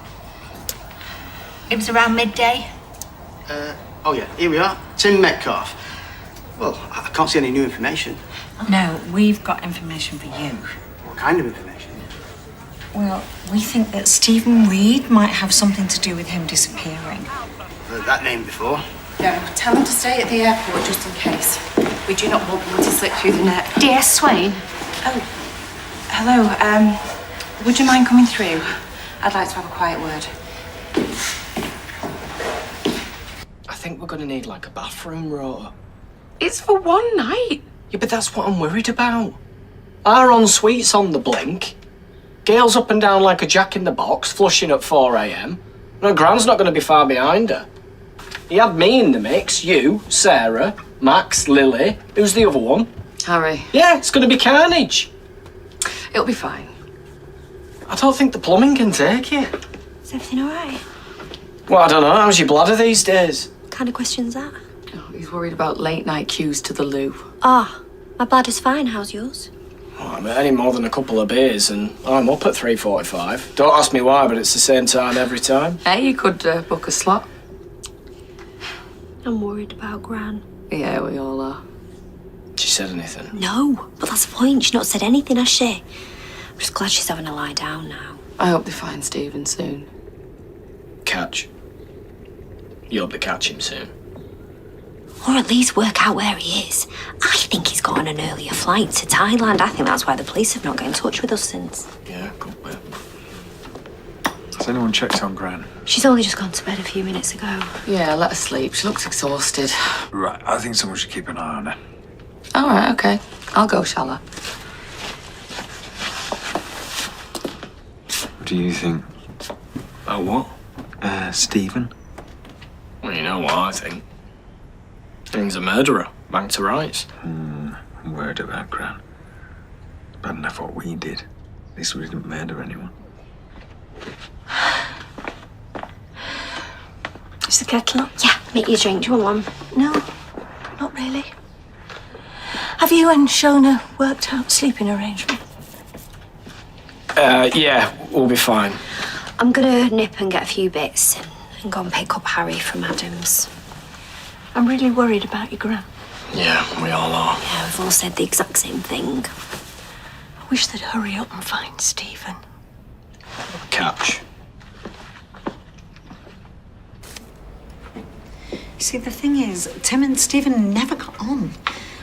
It was around midday. Oh yeah, here we are. Tim Metcalfe. Well, I can't see any new information. No, we've got information for you. What kind of information? Well, we think that Stephen Reid might have something to do with him disappearing. Heard that name before. No, tell him to stay at the airport just in case. We do not want him to slip through the net. DS Swain? Oh, hello. Would you mind coming through? I'd like to have a quiet word. I think we're going to need like a bathroom rota. It's for one night. Yeah, but that's what I'm worried about. Our ensuite's on the blink. Gail's up and down like a jack in the box, flushing at 4 a.m. No, Gran's not going to be far behind her. He had me in the mix, you, Sarah, Max, Lily. Who's the other one? Harry. Yeah, it's going to be carnage. It'll be fine. I don't think the plumbing can take it. Is everything all right? Well, I don't know. How's your bladder these days? What kind of question's that? Oh, he's worried about late night queues to the loo. Ah, my bladder's fine. How's yours? Oh, I'm any more than a couple of beers and I'm up at 3:45. Don't ask me why, but it's the same time every time. Hey, you could book a slot. I'm worried about Gran. Yeah, we all are. She said anything? No, but that's the point. She's not said anything, has she? I'm just glad she's having a lie down now. I hope they find Stephen soon. Catch. You hope they catch him soon. Or at least work out where he is. I think he's got on an earlier flight to Thailand. I think that's why the police have not got in touch with us since. Yeah, good bit. Has anyone checked on Gran? She's only just gone to bed a few minutes ago. Yeah, let her sleep. She looks exhausted. Right, I think someone should keep an eye on her. All right, okay. I'll go, shall I? What do you think? Oh, what? Stephen? Well, you know what I think. He's a murderer, back to rights. Word about Gran. Bad enough what we did. At least we didn't murder anyone. Is the kettle up? Yeah, make you a drink. Do you want one? No, not really. Have you and Shona worked out sleeping arrangement? Yeah, we'll be fine. I'm gonna nip and get a few bits and go and pick up Harry from Adam's. I'm really worried about your gran. Yeah, we all are. Yeah, we've all said the exact same thing. I wish they'd hurry up and find Stephen. Catch. See, the thing is, Tim and Stephen never got on.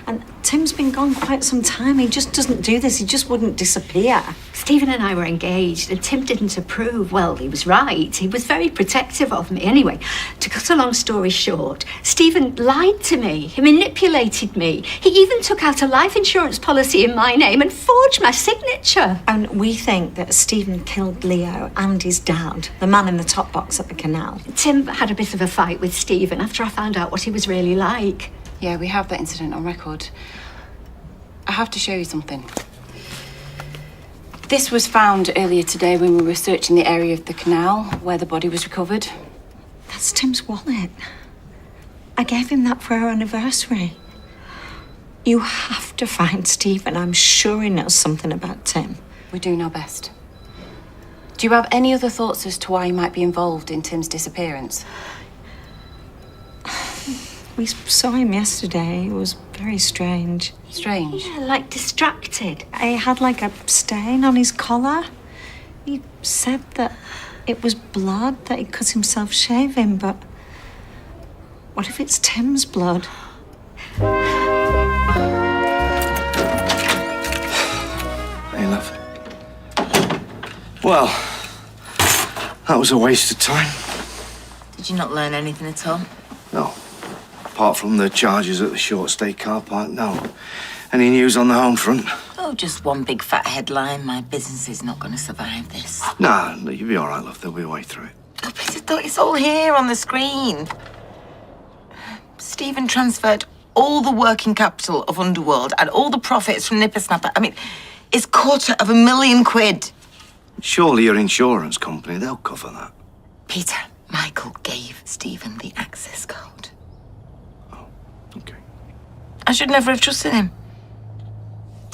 And Tim's been gone quite some time. He just doesn't do this. He just wouldn't disappear. Stephen and I were engaged, and Tim didn't approve. Well, he was right. He was very protective of me. Anyway, to cut a long story short, Stephen lied to me. He manipulated me. He even took out a life insurance policy in my name and forged my signature. And we think that Stephen killed Leo and his dad, the man in the top box at the canal. Tim had a bit of a fight with Stephen after I found out what he was really like. Yeah, we have that incident on record. I have to show you something. This was found earlier today when we were searching the area of the canal where the body was recovered. That's Tim's wallet. I gave him that for our anniversary. You have to find Stephen. I'm sure he knows something about Tim. We're doing our best. Do you have any other thoughts as to why he might be involved in Tim's disappearance? We saw him yesterday. It was very strange. Strange? Yeah, like distracted. He had like a stain on his collar. He said that it was blood, that he cut himself shaving, but what if it's Tim's blood? Hey, love. Well, that was a waste of time. Did you not learn anything at all? No. Apart from the charges at the short stay car park, no. Any news on the home front? Oh, just one big fat headline. My business is not going to survive this. Nah, no, you'll be all right, love. There'll be a way through it. Oh, Peter, it's all here on the screen. Stephen transferred all the working capital of Underworld and all the profits from Nippersnapper. I mean, it's £250,000. Surely your insurance company, they'll cover that. Peter, Michael gave Stephen the access code. I should never have trusted him.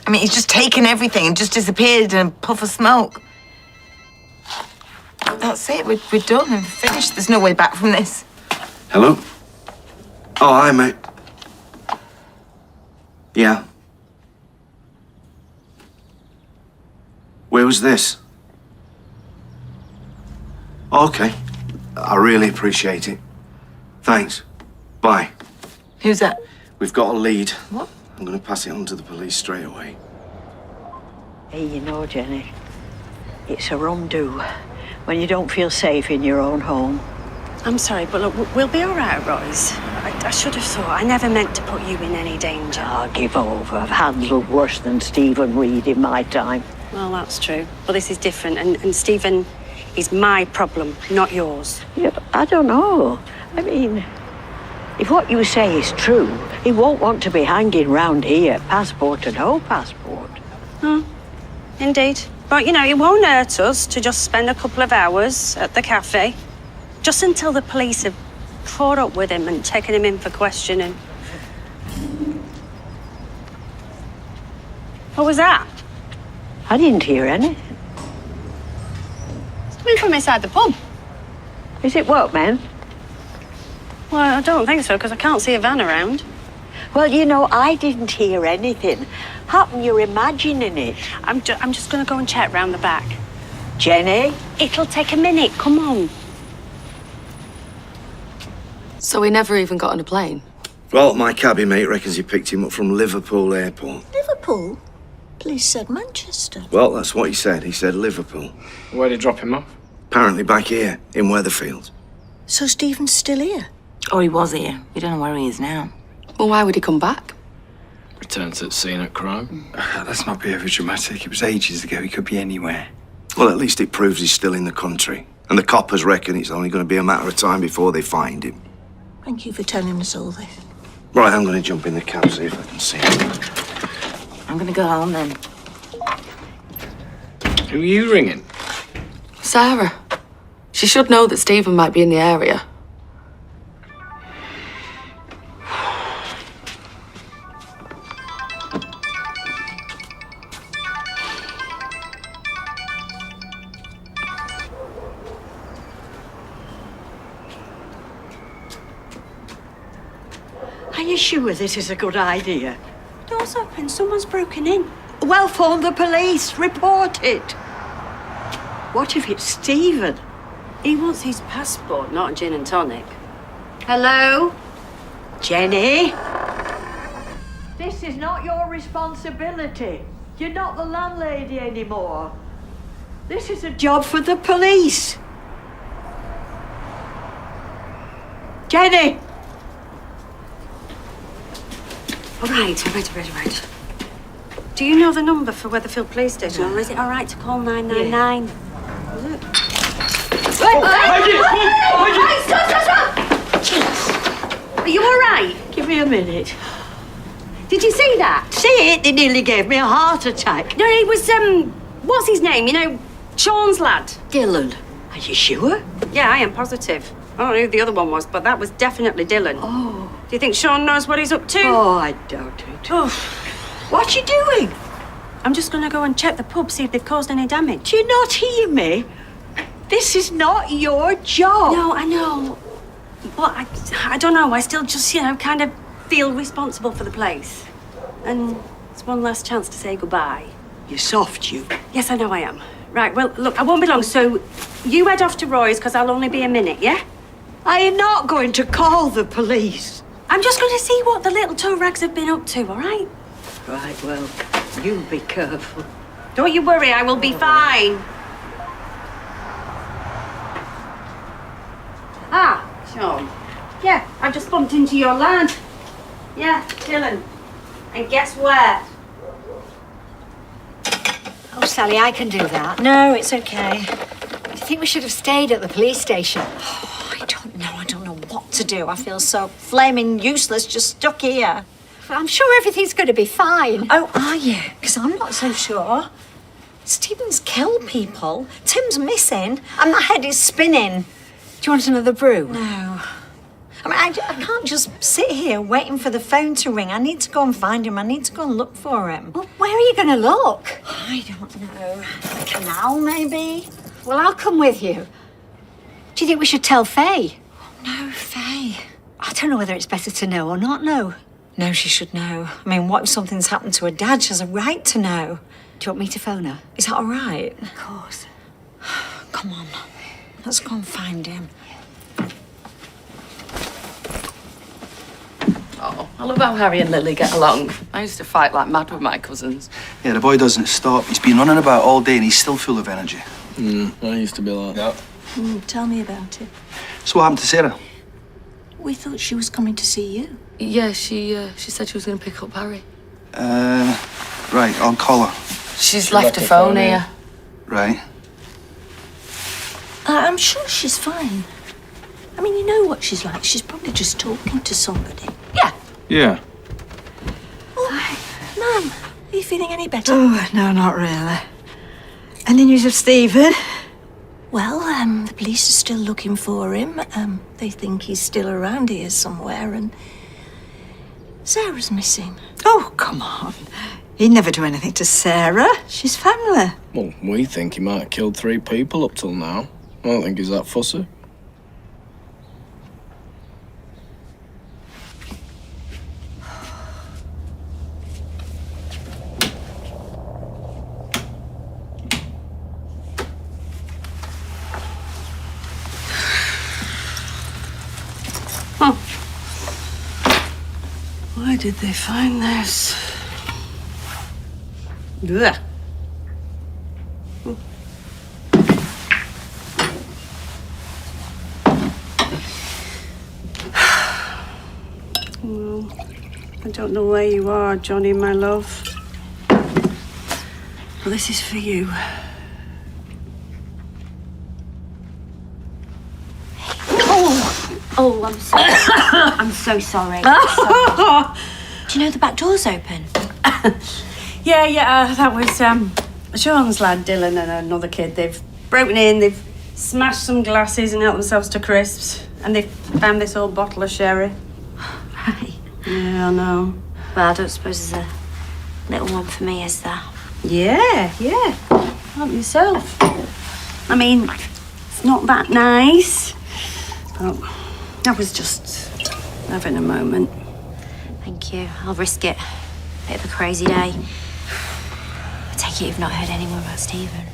I mean, he's just taken everything and just disappeared in a puff of smoke. That's it. We're done and finished. There's no way back from this. Hello? Oh, hi, mate. Yeah. Where was this? Okay. I really appreciate it. Thanks. Bye. Who's that? We've got a lead. What? I'm going to pass it on to the police straight away. Hey, you know, Jenny, it's a rum do when you don't feel safe in your own home. I'm sorry, but look, we'll be all right, Rose. I should have thought. I never meant to put you in any danger. Ah, give over. I've handled worse than Stephen Reid in my time. Well, that's true. But this is different, and Stephen is my problem, not yours. Yeah, but I don't know. I mean, if what you say is true, he won't want to be hanging round here, passport or no passport. Indeed. But, you know, it won't hurt us to just spend a couple of hours at the cafe, just until the police have caught up with him and taken him in for questioning. What was that? I didn't hear anything. It's coming from inside the pub. Is it workmen? Well, I don't think so, because I can't see a van around. Well, you know, I didn't hear anything. Happen you're imagining it. I'm just going to go and check round the back. Jenny? It'll take a minute. Come on. So he never even got on a plane? Well, my cabby mate reckons he picked him up from Liverpool Airport. Liverpool? Police said Manchester. Well, that's what he said. He said Liverpool. Where'd he drop him off? Apparently back here, in Weatherfield. So Stephen's still here? Oh, he was here. We don't know where he is now. Well, why would he come back? Return to the scene at crime. Let's not be over dramatic. It was ages ago. He could be anywhere. Well, at least it proves he's still in the country. And the coppers reckon it's only going to be a matter of time before they find him. Thank you for telling us all this. Right, I'm going to jump in the cab, see if I can see him. I'm going to go home then. Who are you ringing? Sarah. She should know that Stephen might be in the area. Are you sure this is a good idea? Door's open. Someone's broken in. Well, phone the police. Report it. What if it's Stephen? He wants his passport, not a gin and tonic. Hello? Jenny? This is not your responsibility. You're not the landlady anymore. This is a job for the police. Jenny! All right. Do you know the number for Weatherfield Police Station, or is it all right to call 999? Look. Stop! Are you all right? Give me a minute. Did you see that? See it? They nearly gave me a heart attack. No, it was, what's his name? You know, Sean's lad. Dylan. Are you sure? Yeah, I am positive. I don't know who the other one was, but that was definitely Dylan. Oh. Do you think Sean knows what he's up to? Oh, I doubt it. Oh. What you doing? I'm just going to go and check the pub, see if they've caused any damage. Do you not hear me? This is not your job. No, I know. But I don't know. I still just, kind of feel responsible for the place. And it's one last chance to say goodbye. You're soft, you. Yes, I know I am. Right, well, look, I won't be long, so you head off to Roy's, because I'll only be a minute, yeah? I am not going to call the police. I'm just going to see what the little toe rags have been up to, all right? Right, well, you be careful. Don't you worry, I will be fine. Ah, Sean. Yeah, I've just bumped into your lad. Yeah, Dylan. And guess where? Oh, Sally, I can do that. No, it's okay. Do you think we should have stayed at the police station? Oh, I don't know what to do. I feel so flaming useless just stuck here. I'm sure everything's going to be fine. Oh, are you? Because I'm not so sure. Stephen's killed people. Tim's missing. And my head is spinning. Do you want another brew? No. I mean, I can't just sit here waiting for the phone to ring. I need to go and find him. I need to go and look for him. Well, where are you going to look? I don't know. The canal, maybe? Well, I'll come with you. Do you think we should tell Faye? Oh, no, Faye. I don't know whether it's better to know or not know. No, she should know. I mean, what if something's happened to her dad? She has a right to know. Do you want me to phone her? Is that all right? Of course. Come on. Let's go and find him. Oh, I love how Harry and Lily get along. I used to fight like mad with my cousins. Yeah, the boy doesn't stop. He's been running about all day and he's still full of energy. I used to be like that. Tell me about it. So what happened to Sarah? We thought she was coming to see you. Yeah, she said she was going to pick up Harry. Right, I'll call her. She's left a phone here. Right. I'm sure she's fine. I mean, you know what she's like. She's probably just talking to somebody. Yeah. Yeah. Oh, Mum, are you feeling any better? Oh, no, not really. Any news of Stephen? Well, the police are still looking for him. They think he's still around here somewhere, and Sarah's missing. Oh, come on. He'd never do anything to Sarah. She's family. Well, we think he might have killed 3 people up till now. I don't think he's that fussy. Why did they find this? Ugh. Well, I don't know where you are, Johnny, my love. Well, this is for you. Oh, I'm sorry. I'm so sorry. Do you know the back door's open? Yeah, that was Sean's lad, Dylan, and another kid. They've broken in, they've smashed some glasses and helped themselves to crisps, and they've found this old bottle of sherry. Right. Yeah, I know. Well, I don't suppose there's a little one for me, is there? Yeah. Help yourself. I mean, it's not that nice, but I was just having a moment. Thank you. I'll risk it. Bit of a crazy day. I take it you've not heard any more about Stephen?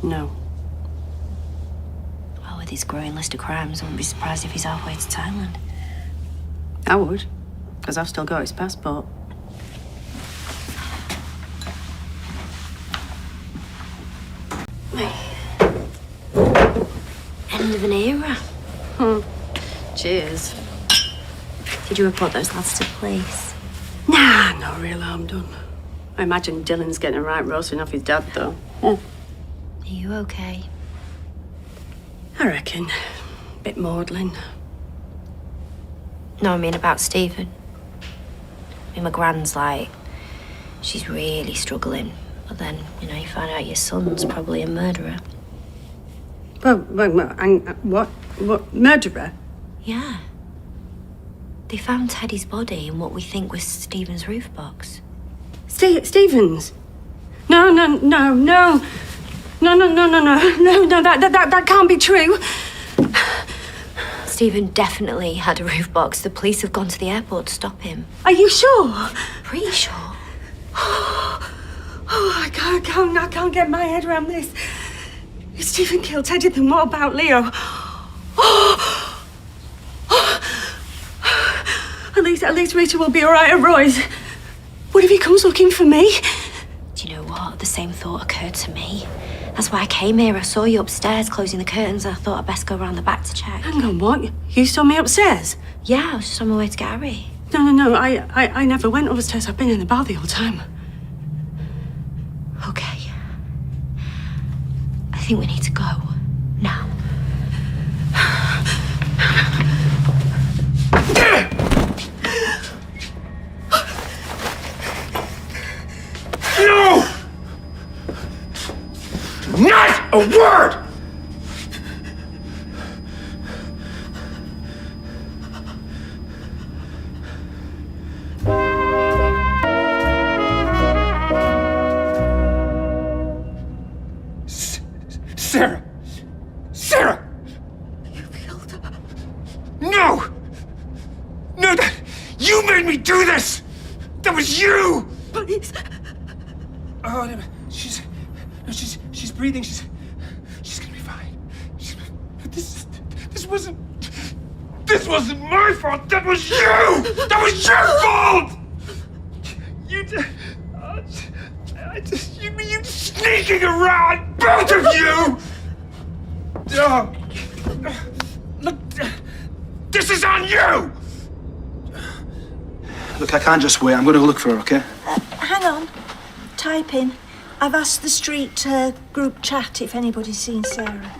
No. Well, with his growing list of crimes, I wouldn't be surprised if he's halfway to Thailand. I would, because I've still got his passport. End of an era. Cheers. Did you report those lads to the police? Nah, no real harm done. I imagine Dylan's getting a right roasting off his dad, though. Are you okay? I reckon. Bit maudlin. No, I mean about Stephen. I mean, my gran's like, she's really struggling. But then, you know, you find out your son's probably a murderer. What? Murderer? Yeah. They found Teddy's body in what we think was Stephen's roof box. Stevens? No, that can't be true. Stephen definitely had a roof box. The police have gone to the airport to stop him. Are you sure? Pretty sure. I can't get my head around this. If Stephen killed Teddy, then what about Leo? At least Rita will be all right at Roy's. What if he comes looking for me? Do you know what? The same thought occurred to me. That's why I came here. I saw you upstairs closing the curtains. I thought I'd best go around the back to check. Hang on, what? You saw me upstairs? Yeah, I was just on my way to get Harry. No. I never went upstairs. I've been in the bar the whole time. Okay. I think we need to go. Now. No! Not a word! Sarah! You killed her? No! No, you made me do this! That was you! Please. Oh, no, she's breathing. She's gonna be fine. This wasn't my fault. That was you. That was your fault. You sneaking around, both of you. Oh, look, this is on you. Look, I can't just wait. I'm going to go look for her, okay? Hang on. Type in. I've asked the street group chat if anybody's seen Sarah.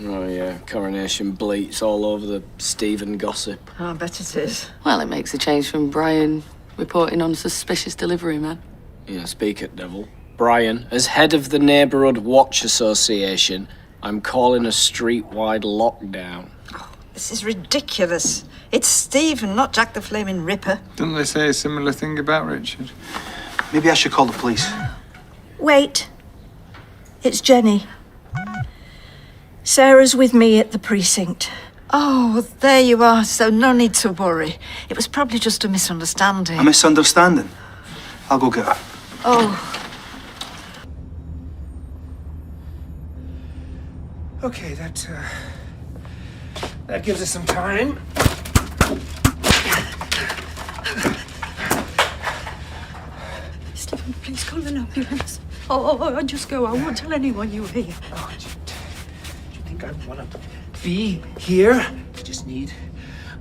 Oh, yeah. Coronation bleats all over the Stephen gossip. Oh, I bet it is. Well, it makes a change from Brian reporting on suspicious delivery man. Yeah, speak it, devil. Brian, as head of the Neighbourhood Watch Association, I'm calling a street-wide lockdown. This is ridiculous. It's Stephen, not Jack the Flaming Ripper. Didn't they say a similar thing about Richard? Maybe I should call the police. Wait. It's Jenny. Sarah's with me at the precinct. Oh, there you are, so no need to worry. It was probably just a misunderstanding. A misunderstanding? I'll go get her. Oh. Okay, that gives us some time. Stephen, please call an ambulance. Oh, just go. I won't tell anyone you were here. Oh, do you think I want to be here? I just need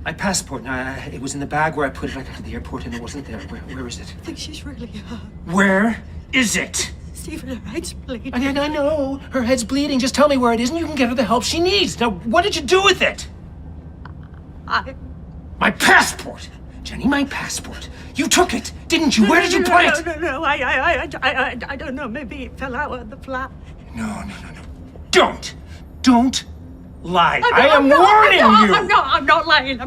my passport. Now, it was in the bag where I put it. I got to the airport and it wasn't there. Where is it? I think she's really hurt. Where is it? Stephen, her head's bleeding. I know. Her head's bleeding. Just tell me where it is and you can get her the help she needs. Now, what did you do with it? My passport! Jenny, my passport. You took it, didn't you? Where did you put it? No. I don't know. Maybe it fell out of the flat. No. Don't lie. I am warning you. I'm not lying. I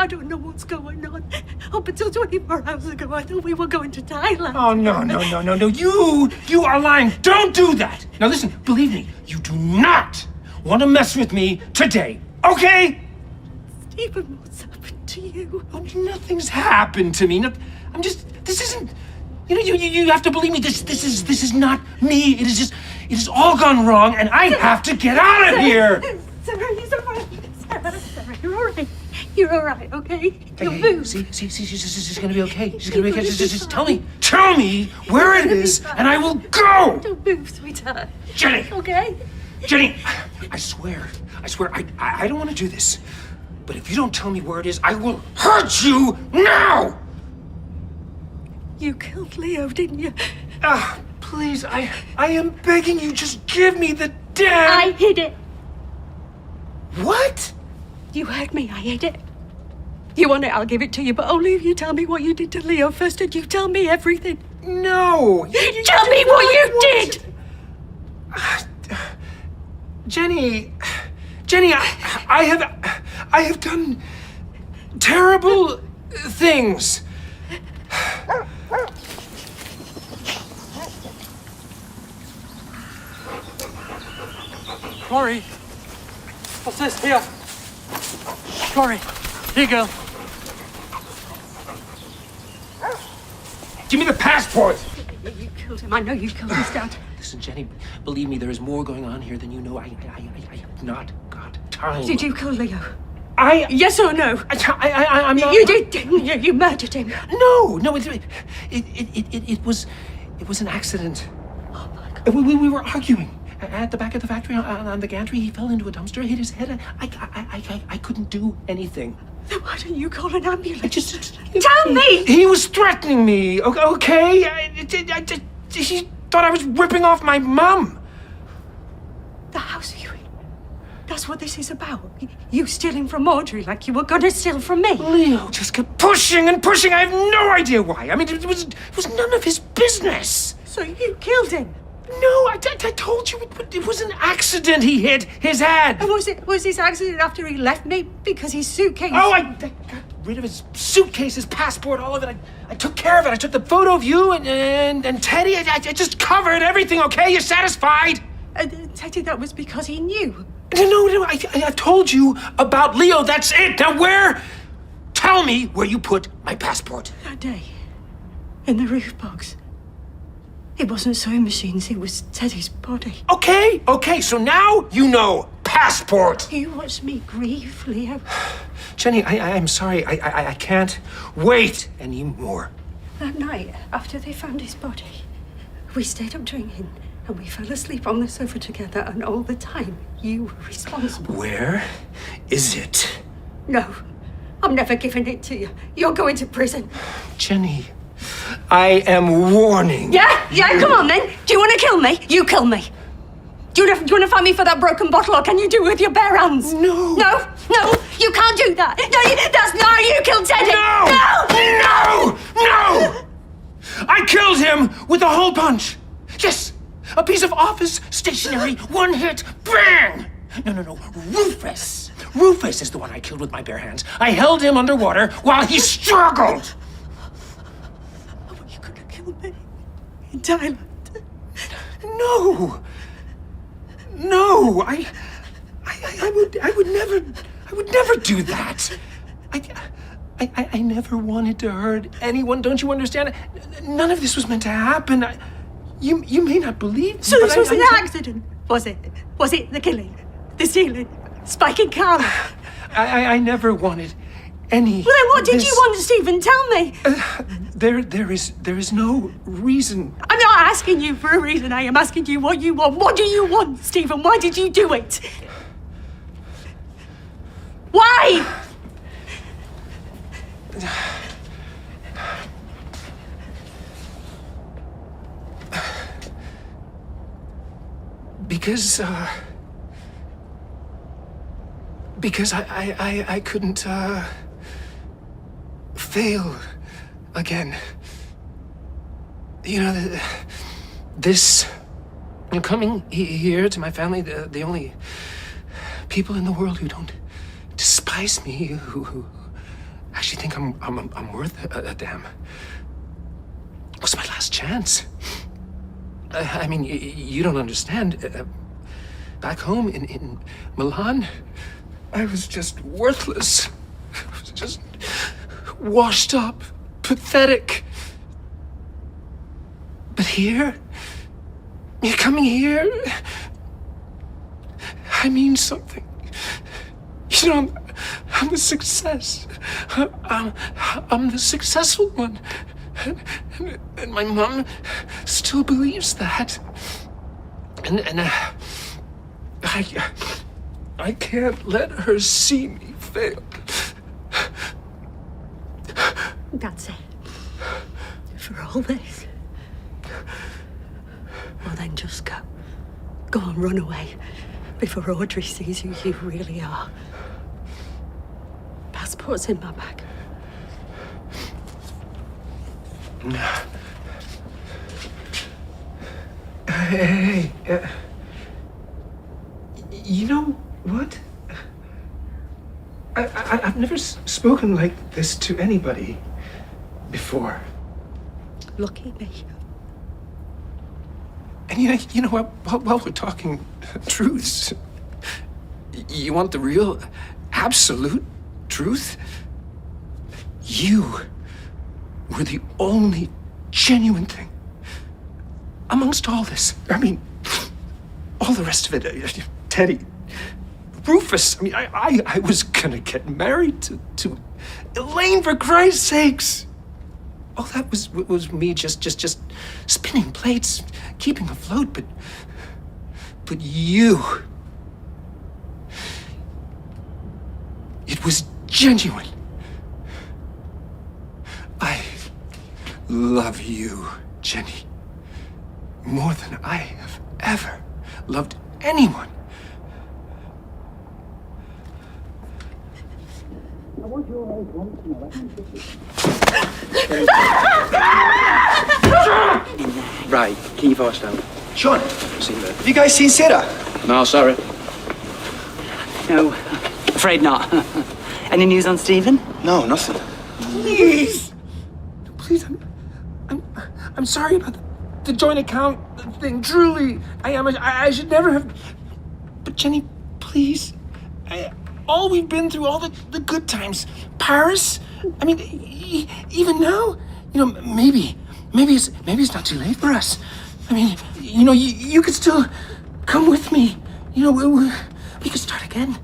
don't know what's going on. Up until 24 hours ago, I thought we were going to Thailand. Oh, no. You are lying. Don't do that. Now listen, believe me, you do not want to mess with me today, okay? Stephen, what's happened to you? Oh, nothing's happened to me. No, I'm just. This isn't. You know, you have to believe me. This is not me. It is all gone wrong, and I have to get out of here. Sarah, you're all right. Sarah, you're all right. You're all right, okay? You'll move. See, she's gonna be okay. She's gonna be okay. Just tell me where it is, and I will go. Don't move, sweetheart. Jenny. Okay? Jenny, I swear, I don't want to do this. But if you don't tell me where it is, I will hurt you now! You killed Leo, didn't you? Please, I am begging you, just give me the damn... I hid it. What? You heard me, I hid it. You want it, I'll give it to you, but only if you tell me what you did to Leo first, and you tell me everything. No! Tell me what you did! Jenny, I have done terrible things. Corrie! What's this? Here! Corrie! Here, girl! Give me the passport! You killed him. I know you killed his dad. Listen, Jenny, believe me, there is more going on here than you know. I have not got time. Did you kill Leo? Yes or no? I'm not. You did, didn't you? You murdered him. No, it was an accident. Oh my God. We were arguing at the back of the factory on the gantry. He fell into a dumpster, hit his head. I couldn't do anything. Then why didn't you call an ambulance? Tell me! He was threatening me, okay? He thought I was ripping off my mum. The house are you in? That's what this is about. You stealing from Audrey like you were gonna steal from me. Leo just kept pushing and pushing. I have no idea why. I mean, it was none of his business. So you killed him? No, I told you it was an accident. He hit his head. And was this accident after he left me? Because his suitcase... Oh, I got rid of his suitcase, his passport, all of it. I took care of it. I took the photo of you and Teddy. I just covered everything, okay? You satisfied? Teddy, that was because he knew. No, I've told you about Leo. That's it. Now where? Tell me where you put my passport. That day, in the roof box. It wasn't sewing machines, it was Teddy's body. Okay, so now you know. Passport! You watched me grieve, Leo. Jenny, I'm sorry. I can't wait anymore. That night, after they found his body, we stayed up drinking and we fell asleep on the sofa together, and all the time, you were responsible. Where is it? No, I'm never giving it to you. You're going to prison. Jenny, I am warning. Yeah, come on then. Do you want to kill me? You kill me. Do you want to fight me for that broken bottle, or can you do it with your bare hands? No. No, you can't do that. No, that's not how you killed Teddy. No! I killed him with a hole punch. Yes, a piece of office stationery, one hit, bang! No, Rufus. Rufus is the one I killed with my bare hands. I held him underwater while he struggled. In Thailand. No, I would never do that. I never wanted to hurt anyone. Don't you understand? None of this was meant to happen. You may not believe me. So this was an accident, was it? Was it the killing, the stealing, spiking Carla? I never wanted any. Well, then what did you want, Stephen? Tell me. There is no reason. I'm not asking you for a reason. I am asking you what you want. What do you want, Stephen? Why did you do it? Why? Because I couldn't fail again. You know, this coming here to my family, the only people in the world who don't despise me, who actually think I'm worth a damn, was my last chance. I mean, you don't understand. Back home in Milan, I was just worthless. I was just washed up, pathetic. But here, you're coming here, I mean something. You know, I'm the success. I'm the successful one. And my mom still believes that. And I can't let her see me fail. That's it. For all this. Well, then just go. Go on, run away. Before Audrey sees who you really are. Passport's in my bag. Hey, you know what? I've never spoken like this to anybody before. Lucky me. And you know while we're talking truths, you want the real, absolute truth? You were the only genuine thing amongst all this. I mean, all the rest of it, Teddy, Rufus. I mean, I was gonna get married to Elaine, for Christ's sakes. All that was me just spinning plates, keeping afloat, but you, it was genuine. I love you, Jenny, more than I have ever loved anyone. I want you all to know. Right, keep your voice down. Sean, have you guys seen Sarah? No, sorry. No, afraid not. Any news on Stephen? No, nothing. Please, I'm sorry about the joint account thing. Truly, I should never have. But Jenny, please, all we've been through, all the good times, Paris. I mean, even now, you know, maybe it's not too late for us. I mean, you know, you could still come with me. You know, we could start again.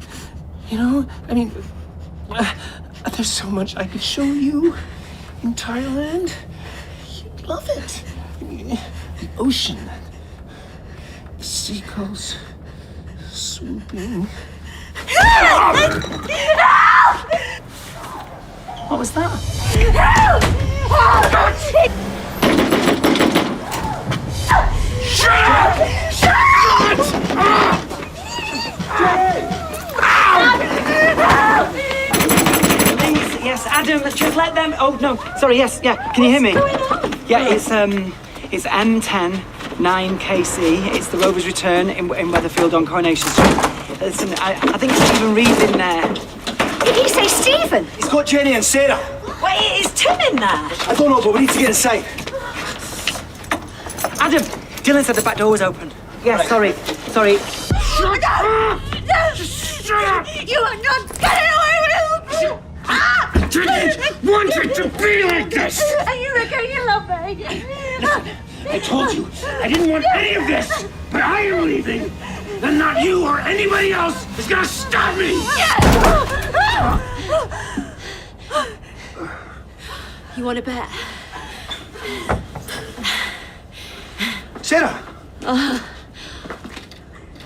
You know, I mean, there's so much I could show you in Thailand. You'd love it. I mean, the ocean, the seagulls swooping. Help! What was that? Help! Help! Shut up! Shut up! Please, yes, Adam, just let them. Oh no, sorry, yes, yeah. Can you hear me? Yeah, it's M10 9KC. It's the Rover's Return in Weatherfield on Coronation Street. Listen, I think Stephen Reid's in there. Did he say Stephen? He's got Jenny and Sarah. Wait, is Tim in there? I don't know, but we need to get inside. Adam, Dylan said the back door was open. Yeah, sorry. Shut up! Shut up! You are not getting away with it! I didn't want it to be like this! You reckon you love me? I told you, I didn't want any of this, but I am leaving. And not you or anybody else is gonna stop me! You want to bet? Sarah! Oh,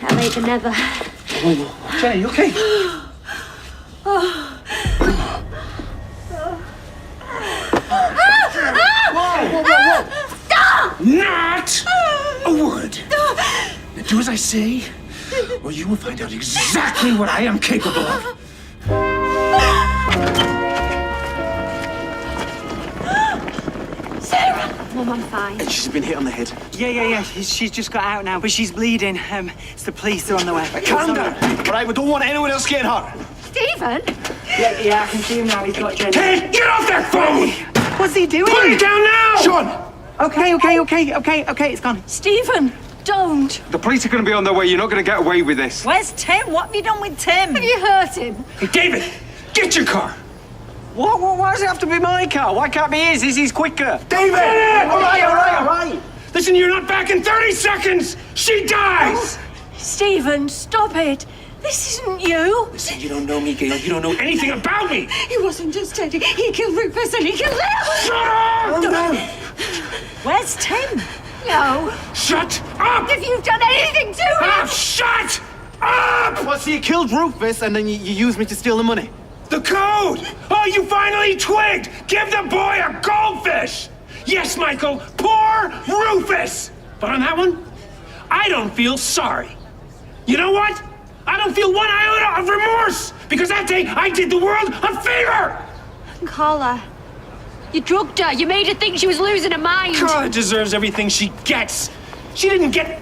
better late than never. Whoa, Jenny, you okay? Whoa! Stop! Not a word! Now do as I say, or you will find out exactly what I am capable of. Sarah! Mum, I'm fine. She's been hit on the head. Yeah. She's just got out now, but she's bleeding. It's the police, they're on the way. Calm down. All right, we don't want anyone else getting hurt. Stephen? Yeah, I can see him now. He's got Jenny. Hey, get off that phone! What's he doing? Put it down now! Sean! Okay, it's gone. Stephen, don't. The police are going to be on their way. You're not going to get away with this. Where's Tim? What have you done with Tim? Have you hurt him? Hey, David, get your car. What? Why does it have to be my car? Why can't it be his? He's quicker. David! All right. Listen, you're not back in 30 seconds! She dies! Stephen, stop it. This isn't you. Listen, you don't know me, Gail. You don't know anything about me! He wasn't just Teddy. He killed Rufus and he killed Leo. Shut up! No. Where's Tim? No. Shut up! If you've done anything to him. Ah, shut up! Well, so you killed Rufus and then you used me to steal the money? The code! Oh, you finally twigged! Give the boy a goldfish! Yes, Michael, poor Rufus! But on that one, I don't feel sorry. You know what? I don't feel one iota of remorse because that day I did the world a favor! Carla, you drugged her. You made her think she was losing her mind. Carla deserves everything she gets. She didn't get...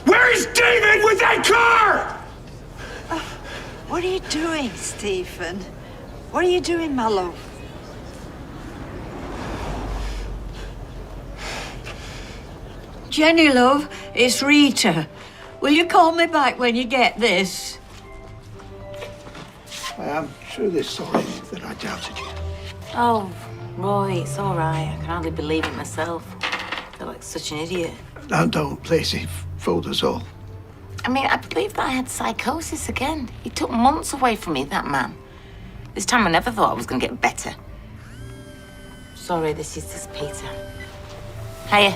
Where is David with that car? What are you doing, Stephen? What are you doing, my love? Jenny, love, it's Rita. Will you call me back when you get this? I am truly sorry that I doubted you. Oh, Roy, it's all right. I can hardly believe it myself. I feel like such an idiot. Now don't, please. He fooled us all. I mean, I believe that I had psychosis again. He took months away from me, that man. This time I never thought I was going to get better. Sorry, this is Peter. Hiya.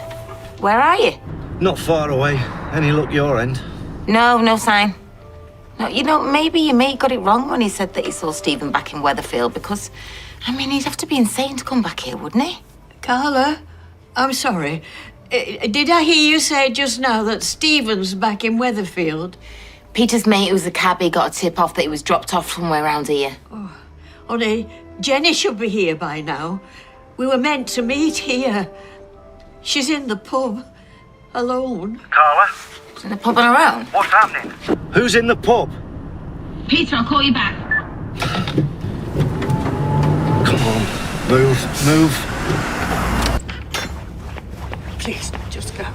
Where are you? Not far away. Any luck your end? No sign. No, you know, maybe your mate got it wrong when he said that he saw Stephen back in Weatherfield because, I mean, he'd have to be insane to come back here, wouldn't he? Carla, I'm sorry. Did I hear you say just now that Stephen's back in Weatherfield? Peter's mate, who was a cabbie, got a tip off that he was dropped off somewhere around here. Oh, honey, Jenny should be here by now. We were meant to meet here. She's in the pub, alone. Carla? She's in the pub on her own? What's happening? Who's in the pub? Peter, I'll call you back. Come on, move. Please, just go.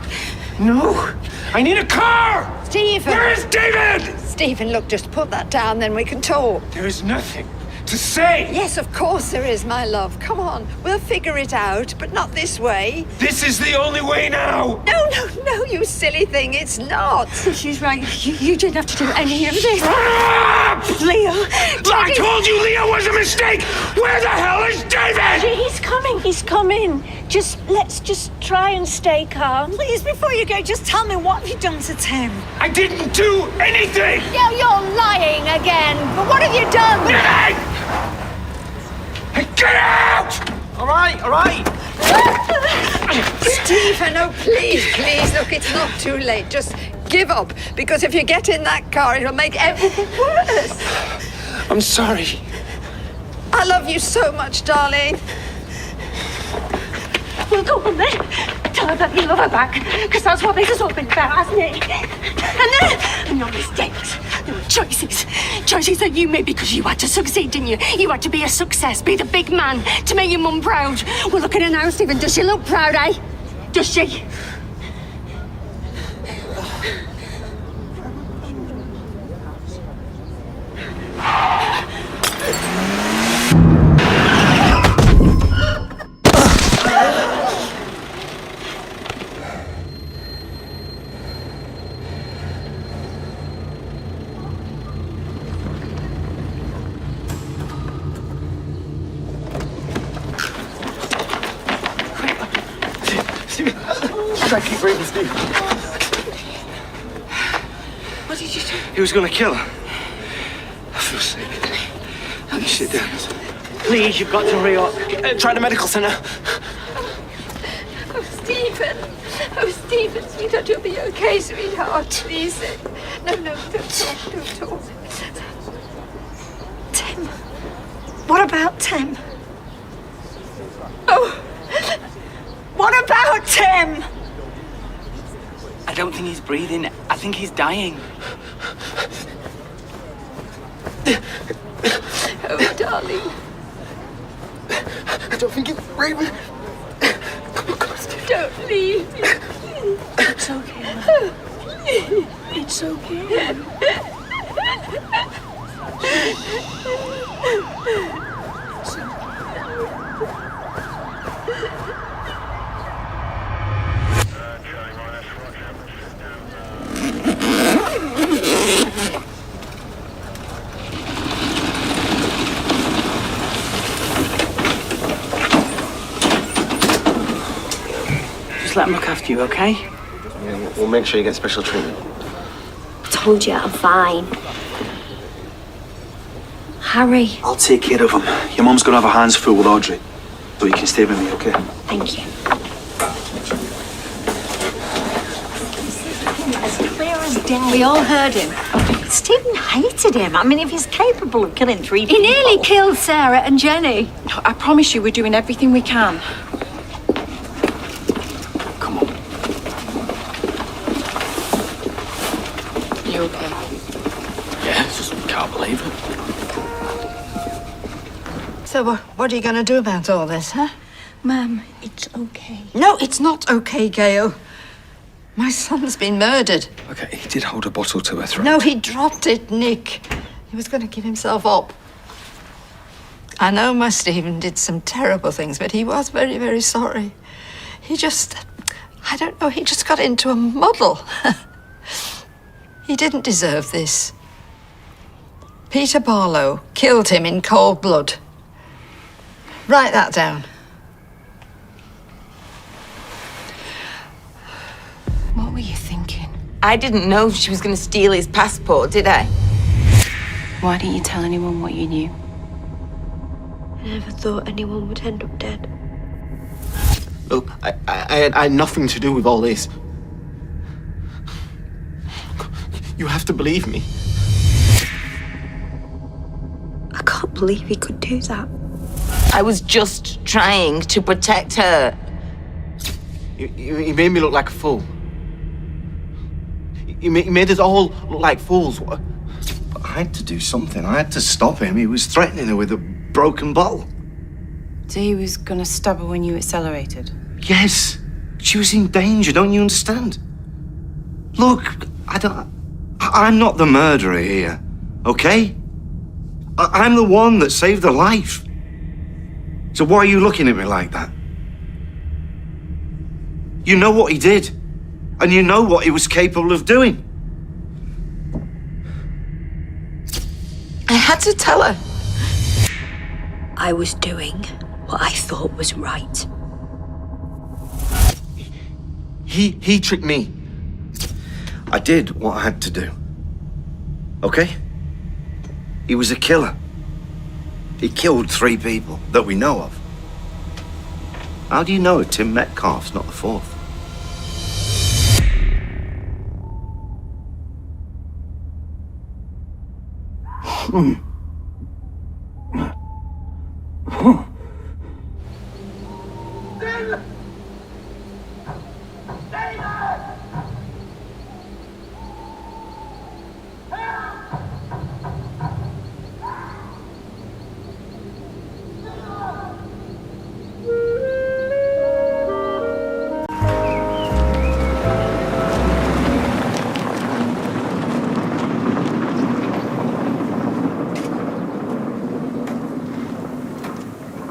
No! I need a car! Stephen! Where is David? Stephen, look, just put that down, then we can talk. There is nothing to say! Yes, of course there is, my love. Come on, we'll figure it out, but not this way. This is the only way now! No, you silly thing, it's not. She's right, you didn't have to do any of this. Stop! Leo! I told you Leo was a mistake! Where the hell is David? He's coming. Let's just try and stay calm. Please, before you go, just tell me what have you done to Tim? I didn't do anything! Yeah, you're lying again. But what have you done? Get out! All right. Stephen, oh, please, look, it's not too late. Just give up, because if you get in that car, it'll make everything worse. I'm sorry. I love you so much, darling. We'll go on then. Tell her that you love her back, because that's what this has all been about, hasn't it? And your mistakes. There were choices that you made because you had to succeed, didn't you? You had to be a success, be the big man, to make your mum proud. Well, look at her now, Stephen. Does she look proud, eh? Does she? I keep breathing, Steve. What did you do? He was going to kill her. I feel sick. Let me sit down. Please, you've got to hurry up. Try the medical centre. Oh, Stephen, sweetheart, you'll be okay, sweetheart. Please. No, don't talk. Tim. What about Tim? Oh, what about Tim? I don't think he's breathing. I think he's dying. Oh, darling. I don't think it's breathing. Come on, Steve. Don't leave. It's okay. It's okay. just let him look after you, okay? Yeah, we'll make sure you get special treatment. I told you, I'm fine. Harry. I'll take care of him. Your mum's gonna have her hands full with Audrey. So you can stay with me, okay? Thank you. As clear as day. We all heard him. Stephen hated him. I mean, if he's capable of killing 3 people... He nearly killed Sarah and Jenny. I promise you, we're doing everything we can. Come on. You okay? Yeah, just can't believe it. So what are you going to do about all this, huh? Ma'am, it's okay. No, it's not okay, Gail. My son's been murdered. Okay, he did hold a bottle to her throat. No, he dropped it, Nick. He was going to give himself up. I know my Stephen did some terrible things, but he was very, very sorry. He just, I don't know, he just got into a muddle. He didn't deserve this. Peter Barlow killed him in cold blood. Write that down. What were you thinking? I didn't know she was going to steal his passport, did I? Why didn't you tell anyone what you knew? I never thought anyone would end up dead. Look, I had nothing to do with all this. You have to believe me. I can't believe he could do that. I was just trying to protect her. You made me look like a fool. You made us all look like fools. But I had to do something. I had to stop him. He was threatening her with a broken bottle. So he was gonna stab her when you accelerated? Yes. She was in danger, don't you understand? Look, I'm not the murderer here, okay? I'm the one that saved her life. So why are you looking at me like that? You know what he did, and you know what he was capable of doing. I had to tell her. I was doing what I thought was right. He tricked me. I did what I had to do. Okay? He was a killer. He killed 3 people that we know of. How do you know Tim Metcalf's not the 4th?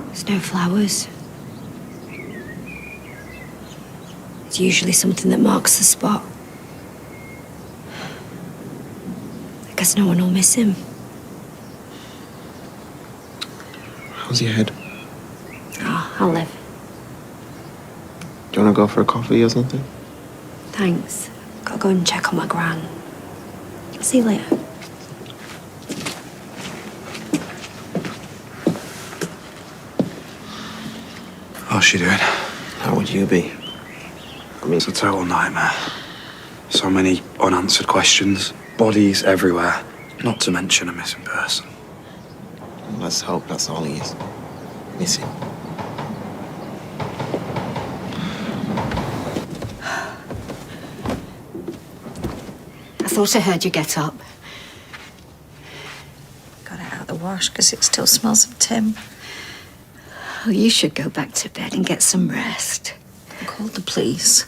There's no flowers. It's usually something that marks the spot. I guess no one will miss him. How's your head? Oh, I'll live. Do you want to go for a coffee or something? Thanks. Gotta go and check on my gran. I'll see you later. How's she doing? How would you be? I mean, it's a total nightmare. So many unanswered questions, bodies everywhere, not to mention a missing person. Let's hope that's all he is. Missing. I thought I heard you get up. Got it out of the wash because it still smells of Tim. Oh, you should go back to bed and get some rest. I called the police.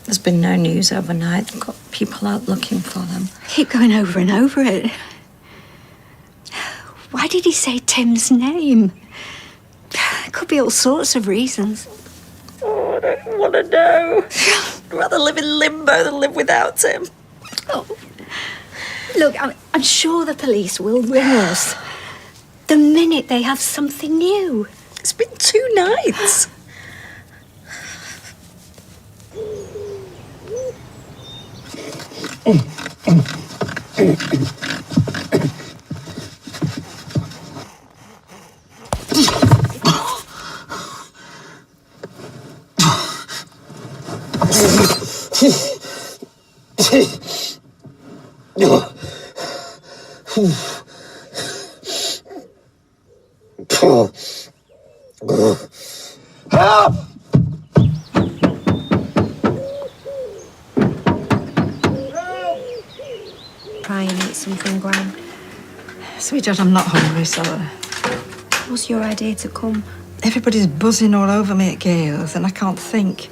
There's been no news overnight. They've got people out looking for them. Keep going over and over it. Why did he say Tim's name? It could be all sorts of reasons. Oh, I don't want to know. I'd rather live in limbo than live without him. Oh. Look, I'm sure the police will ring us the minute they have something new. It's been 2 nights. Help! Try and eat something, Gran. Sweetheart, I'm not hungry, so... What's your idea to come? Everybody's buzzing all over me at Gale's and I can't think.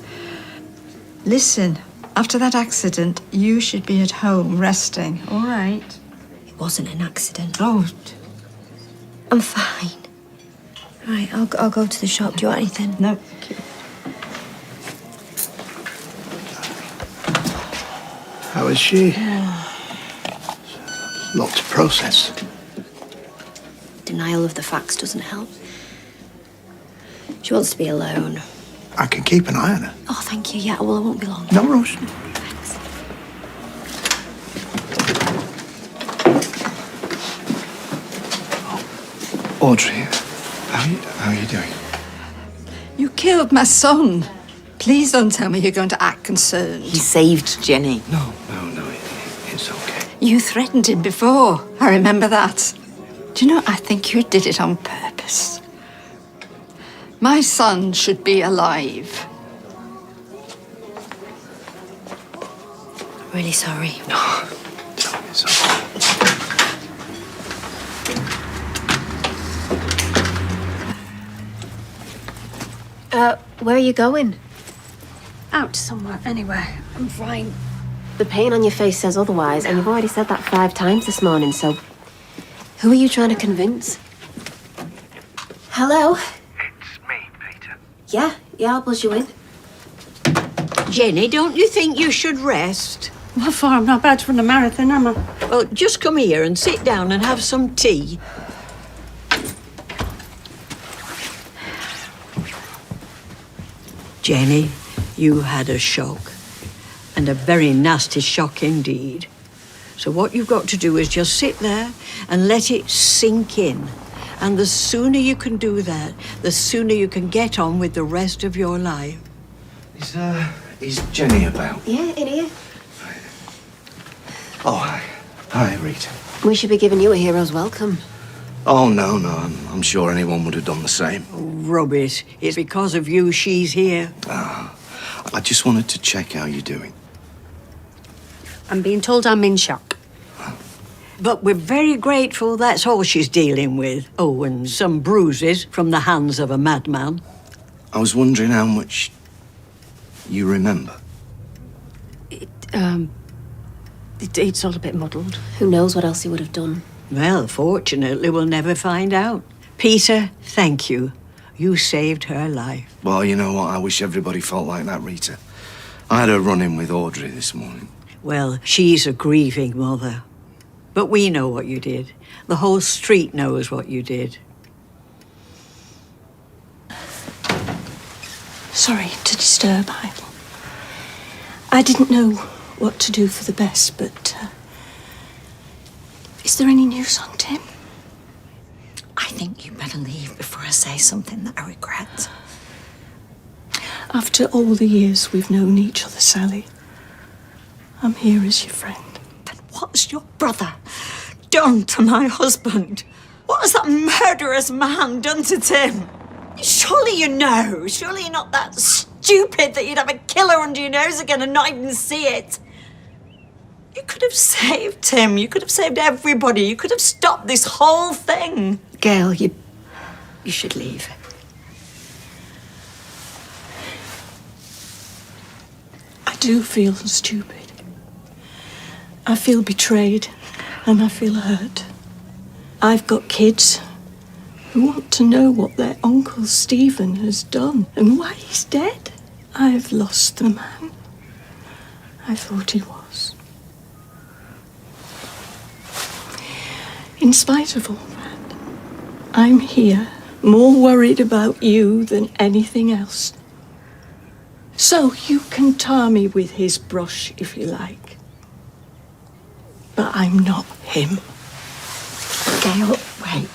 Listen, after that accident, you should be at home resting, all right? It wasn't an accident. Oh. I'm fine. Right, I'll go to the shop. Do you want anything? No, thank you. How is she? Lot to process. Denial of the facts doesn't help. She wants to be alone. I can keep an eye on her. Oh, thank you. Yeah, well, I won't be long. No rush. Thanks. Audrey, how are you doing? You killed my son. Please don't tell me you're going to act concerned. He saved Jenny. No, it's okay. You threatened him before. I remember that. Do you know, I think you did it on purpose. My son should be alive. I'm really sorry. No, it's okay. Where are you going? Out somewhere, anywhere. I'm fine. The pain on your face says otherwise, and you've already said that 5 times this morning, so... Who are you trying to convince? Hello? It's me, Peter. Yeah, I'll buzz you in. Jenny, don't you think you should rest? What for? I'm not about to run a marathon, am I? Well, just come here and sit down and have some tea. Jenny, you had a shock. And a very nasty shock indeed. So what you've got to do is just sit there and let it sink in. And the sooner you can do that, the sooner you can get on with the rest of your life. Is Jenny about? Yeah, in here. Oh, hi. Hi, Reid. We should be giving you a hero's welcome. Oh, no, I'm sure anyone would have done the same. Rubbish. It's because of you she's here. I just wanted to check how you're doing. I'm being told I'm in shock. But we're very grateful that's all she's dealing with. Oh, and some bruises from the hands of a madman. I was wondering how much you remember. It's all a bit muddled. Who knows what else he would have done? Well, fortunately, we'll never find out. Peter, thank you. You saved her life. Well, you know what? I wish everybody felt like that, Rita. I had a run-in with Audrey this morning. Well, she's a grieving mother. But we know what you did. The whole street knows what you did. Sorry to disturb, I didn't know what to do for the best, but... is there any news on Tim? I think you better leave before I say something that I regret. After all the years we've known each other, Sally, I'm here as your friend. Then what's your brother done to my husband? What has that murderous man done to Tim? Surely you know. Surely you're not that stupid that you'd have a killer under your nose again and not even see it. You could have saved Tim. You could have saved everybody. You could have stopped this whole thing. Gail, you should leave. I do feel stupid. I feel betrayed and I feel hurt. I've got kids who want to know what their uncle Stephen has done and why he's dead. I've lost the man I thought he was. In spite of all that, I'm here, more worried about you than anything else. So you can tar me with his brush if you like. But I'm not him. Gail, wait.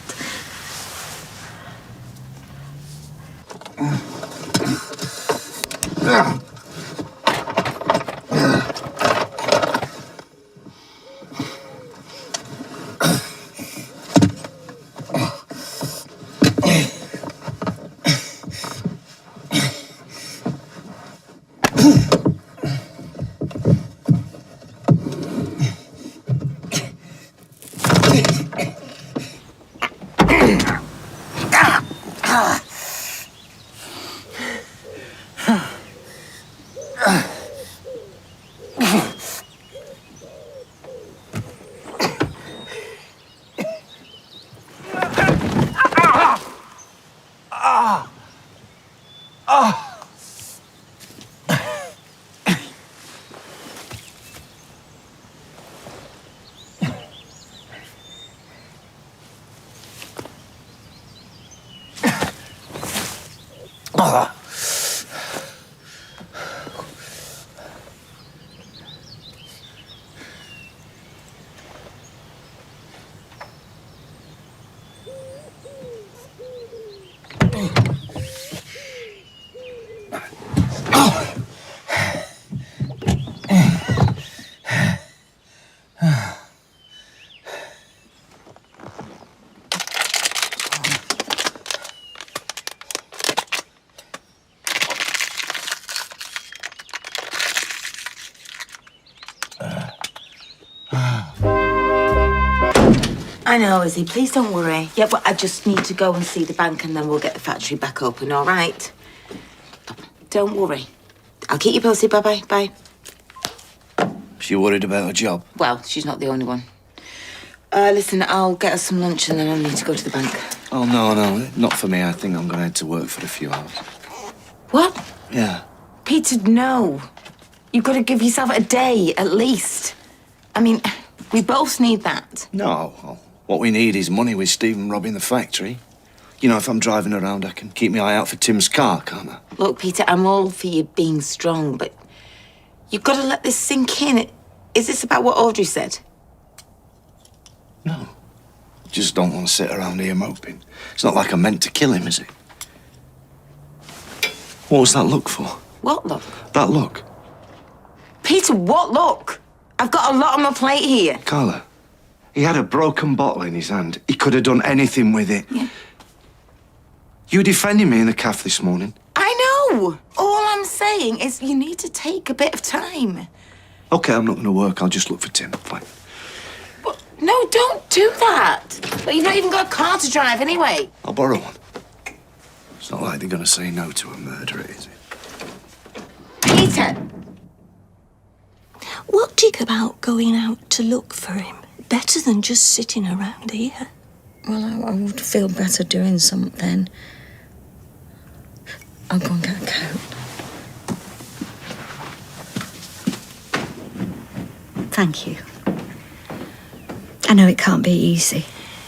I know, Izzy. Please don't worry. Yeah, but I just need to go and see the bank and then we'll get the factory back open, all right? Don't worry. I'll keep you posted. Bye-bye. Bye. She worried about her job? Well, she's not the only one. Listen, I'll get us some lunch and then I'll need to go to the bank. Oh, no, not for me. I think I'm going to head to work for a few hours. What? Yeah. Peter, no. You've got to give yourself a day, at least. I mean, we both need that. No. What we need is money with Stephen robbing the factory. You know, if I'm driving around, I can keep my eye out for Tim's car, can't I? Look, Peter, I'm all for you being strong, but you've got to let this sink in. Is this about what Audrey said? No. Just don't want to sit around here moping. It's not like I meant to kill him, is it? What was that look for? What look? That look. Peter, what look? I've got a lot on my plate here. Carla, he had a broken bottle in his hand. He could have done anything with it. Yeah. You defending me in the cafe this morning. I know. All I'm saying is you need to take a bit of time. OK, I'm not going to work. I'll just look for Tim. Fine. But no, don't do that. But you've not even got a car to drive anyway. I'll borrow one. It's not like they're going to say no to a murderer, is it? Peter! What do you think about going out to look for him? Better than just sitting around here. Well, I would feel better doing something. I'll go and get a coat. Thank you. I know it can't be easy.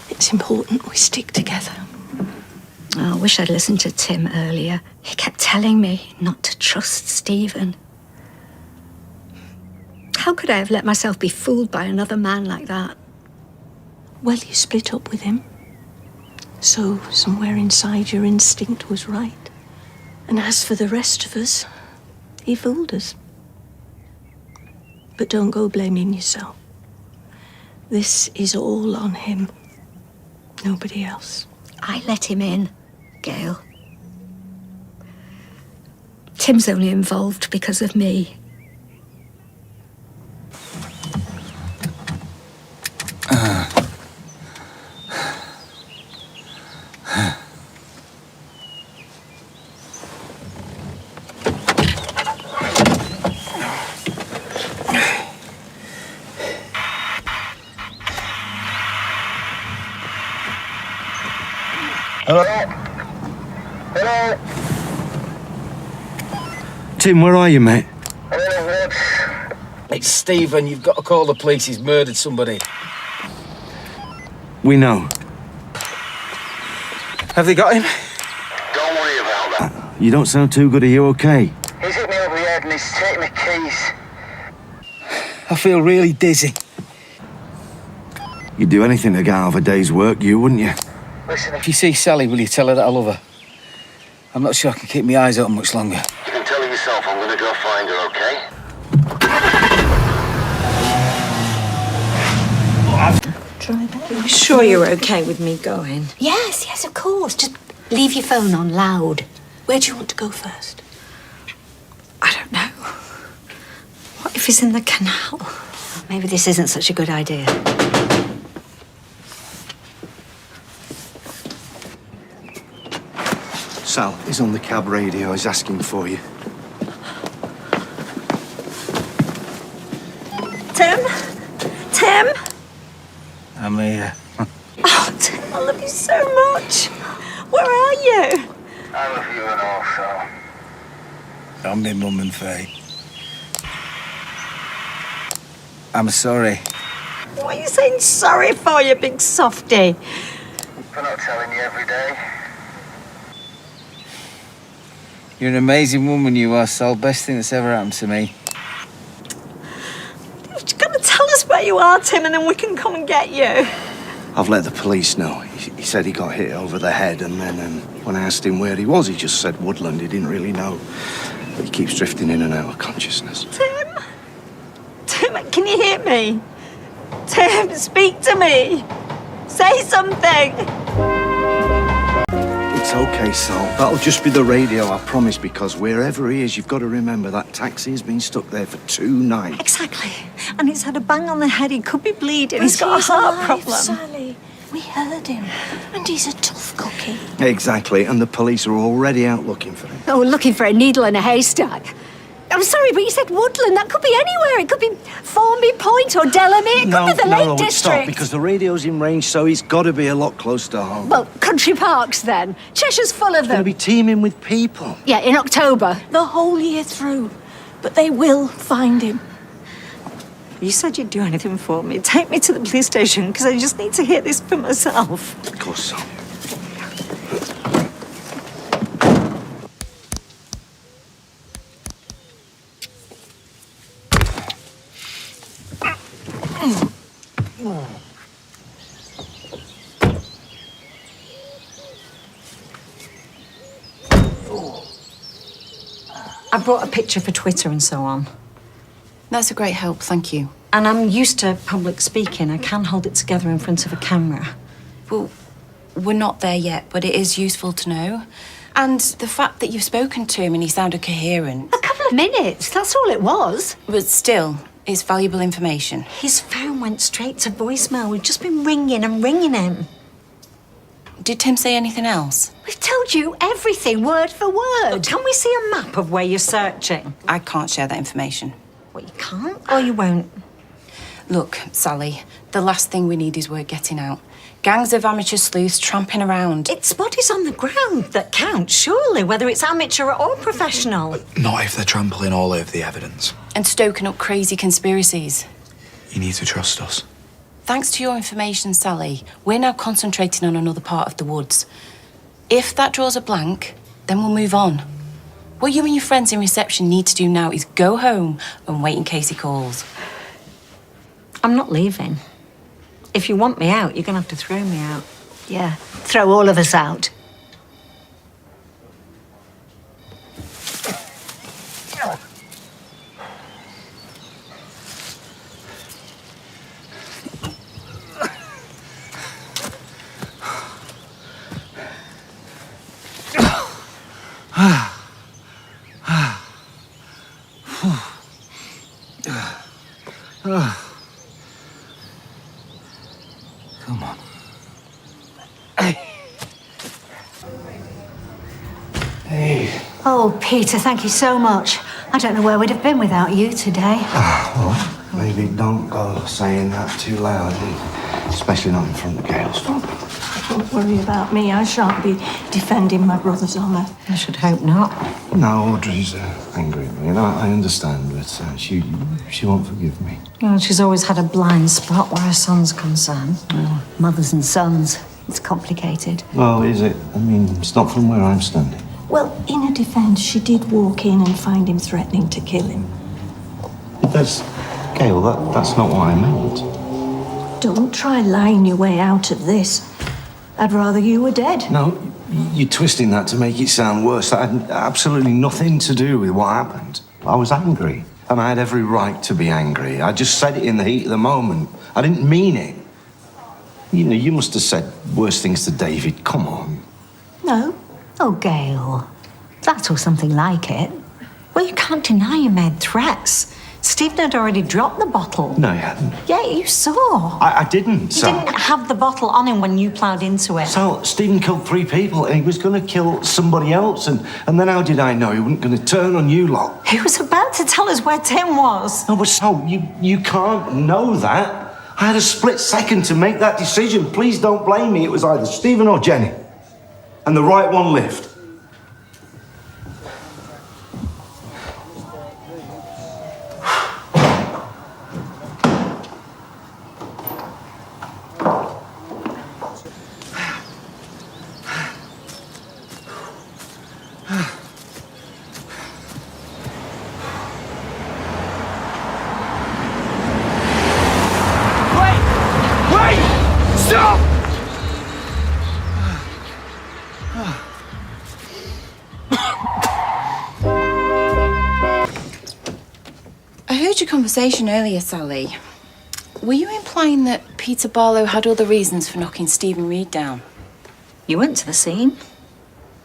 It's important we stick together. Oh, I wish I'd listened to Tim earlier. He kept telling me not to trust Stephen. How could I have let myself be fooled by another man like that? Well, you split up with him. So somewhere inside your instinct was right. And as for the rest of us, he fooled us. But don't go blaming yourself. This is all on him. Nobody else. I let him in, Gail. Tim's only involved because of me. Hello? Hello? Tim, where are you, mate? It's Stephen. You've got to call the police. He's murdered somebody. We know. Have they got him? Don't worry about that. You don't sound too good. Are you okay? He's hit me over the head and he's taken my keys. I feel really dizzy. You'd do anything to get out of a day's work, wouldn't you? Listen, if you see Sally, will you tell her that I love her? I'm not sure I can keep my eyes open much longer. You can tell her yourself. I'm gonna go find her, okay? Are you sure you're okay with me going? Yes, yes, of course. Just leave your phone on loud. Where do you want to go first? I don't know. What if he's in the canal? Maybe this isn't such a good idea. Sal, he's on the cab radio. He's asking for you. Tim? Tim? I'm here. Oh, Tim, I love you so much. Where are you? I love you and also. I'm my mum and Faye. I'm sorry. What are you saying sorry for, you big softy? For not telling you every day. You're an amazing woman, you are, Sal. Best thing that's ever happened to me. You've got to tell us where you are, Tim, and then we can come and get you. I've let the police know. He said he got hit over the head, and then when I asked him where he was, he just said Woodland. He didn't really know. But he keeps drifting in and out of consciousness. Tim? Tim, can you hear me? Tim, speak to me. Say something. It's okay, Sal. That'll just be the radio, I promise, because wherever he is, you've got to remember that taxi has been stuck there for 2 nights. Exactly. And he's had a bang on the head. He could be bleeding. He's got a heart problem. Sally. We heard him. And he's a tough cookie. Exactly, and the police are already out looking for him. Oh, looking for a needle in a haystack. I'm sorry, but you said Woodland. That could be anywhere. It could be Formby Point or Delamere. It could be the Lake District. Stop, because the radio's in range, so he's got to be a lot close to home. Well, country parks then. Cheshire's full of It's going to them. be teeming with people. Yeah, in October. The whole year through. But they will find him. You said you'd do anything for me. Take me to the police station, because I just need to hear this for myself. Of course, Sal. I brought a picture for Twitter and so on. That's a great help, thank you. And I'm used to public speaking. I can hold it together in front of a camera. Well, we're not there yet, but it is useful to know. And the fact that you've spoken to him and he sounded coherent. A couple of minutes, that's all it was. But still, it's valuable information. His phone went straight to voicemail. We've just been ringing and ringing him. Did Tim say anything else? We've told you everything, word for word. Can we see a map of where you're searching? I can't share that information. Well, you can't or you won't? Look, Sally, the last thing we need is word getting out. Gangs of amateur sleuths tramping around. It's bodies on the ground that count, surely, whether it's amateur or professional. Not if they're trampling all over the evidence. And stoking up crazy conspiracies. You need to trust us. Thanks to your information, Sally, we're now concentrating on another part of the woods. If that draws a blank, then we'll move on. What you and your friends in reception need to do now is go home and wait in case he calls. I'm not leaving. If you want me out, you're going to have to throw me out. Yeah, throw all of us out. Come on. Hey. Oh, Peter, thank you so much. I don't know where we'd have been without you today. Well, maybe don't go saying that too loud, especially not in front of Gail's family. Don't worry about me. I shan't be defending my brother's honour. I should hope not. No, Audrey's angry at me, and I understand, but she won't forgive me. Well, she's always had a blind spot where her son's concerned. Oh, mothers and sons. It's complicated. Well, is it? I mean, it's not from where I'm standing. Well, in her defence, she did walk in and find him threatening to kill him. But that's... Gail, that's not what I meant. Don't try lying your way out of this. I'd rather you were dead. No, you're twisting that to make it sound worse. That had absolutely nothing to do with what happened. I was angry, and I had every right to be angry. I just said it in the heat of the moment. I didn't mean it. You know, you must have said worse things to David. Come on. No. Oh, Gail. That or something like it. Well, you can't deny you made threats. Stephen had already dropped the bottle. No, he hadn't. Yeah, you saw. I didn't, You Sal. didn't have the bottle on him when you ploughed into it. Sal, Stephen killed 3 people, and he was going to kill somebody else. And then how did I know he wasn't going to turn on you lot? He was about to tell us where Tim was. No, but Sal, you can't know that. I had a split second to make that decision. Please don't blame me. It was either Stephen or Jenny. And the right one lived. Stop! I heard your conversation earlier, Sally. Were you implying that Peter Barlow had other reasons for knocking Stephen Reid down? You went to the scene.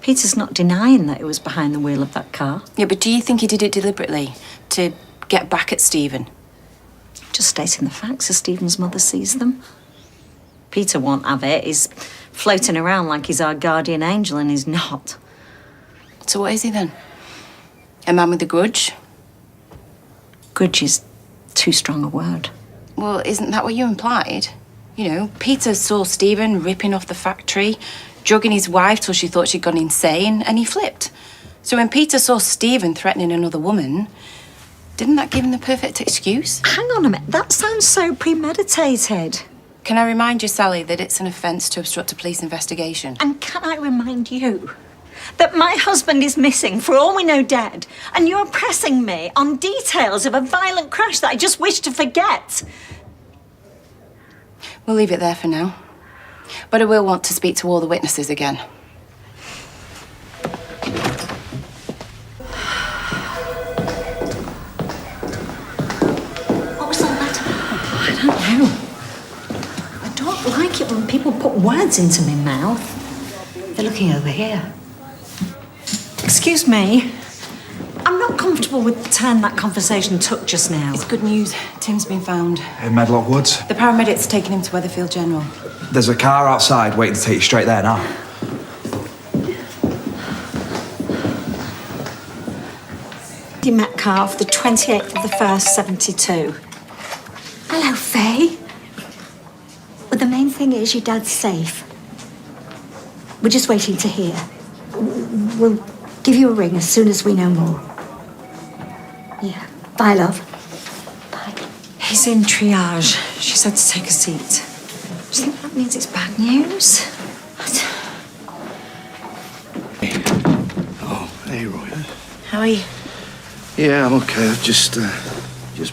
Peter's not denying that it was behind the wheel of that car. Yeah, but do you think he did it deliberately to get back at Stephen? Just stating the facts as Stephen's mother sees them. Peter won't have it. He's floating around like he's our guardian angel, and he's not. So what is he then? A man with a grudge? Grudge is too strong a word. Well, isn't that what you implied? You know, Peter saw Stephen ripping off the factory, drugging his wife till she thought she'd gone insane, and he flipped. So when Peter saw Stephen threatening another woman, didn't that give him the perfect excuse? Hang on a minute. That sounds so premeditated. Can I remind you, Sally, that it's an offence to obstruct a police investigation? And can I remind you that my husband is missing, for all we know dead, and you're pressing me on details of a violent crash that I just wish to forget? We'll leave it there for now. But I will want to speak to all the witnesses again. What was all that about? I don't know. I don't like it when people put words into my mouth. They're looking over here. Excuse me. I'm not comfortable with the turn that conversation took just now. It's good news. Tim's been found. In Medlock Woods. The paramedics taken him to Weatherfield General. There's a car outside waiting to take you straight there now. Metcalf, the 28th of the 1st, 72. Hello, Faye. But the main thing is your dad's safe. We're just waiting to hear. We'll give you a ring as soon as we know more. Yeah. Bye, love. Bye. He's in triage. She said to take a seat. Do you think that means it's bad news? Oh, hey, Roy. How are you? Yeah, I'm okay. I've just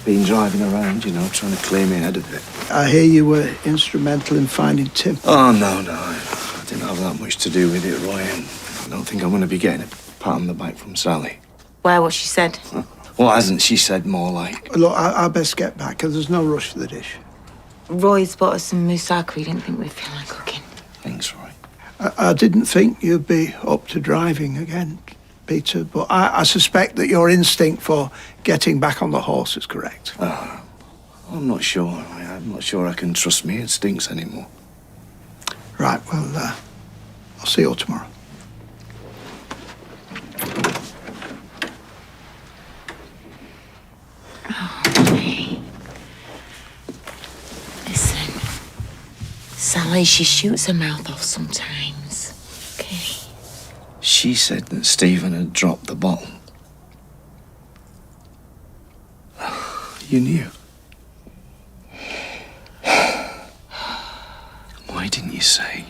been driving around, you know, trying to clear my head a bit. I hear you were instrumental in finding Tim. Oh, no. I didn't have that much to do with it, Roy, and I don't think I'm going to be getting a pat on the back from Sally. Well, what she said. Well, hasn't she said more like? Look, I best get back, because there's no rush for the dish. Roy's bought us some moussaka. We didn't think we'd feel like cooking. Thanks, Roy. I didn't think you'd be up to driving again, Peter, but I suspect that your instinct for getting back on the horse is correct. I'm not sure. I'm not sure I can trust my instincts anymore. Right, well, I'll see you all tomorrow. Listen, Sally, she shoots her mouth off sometimes. Okay. She said that Stephen had dropped the bottle. You knew. Why didn't you say?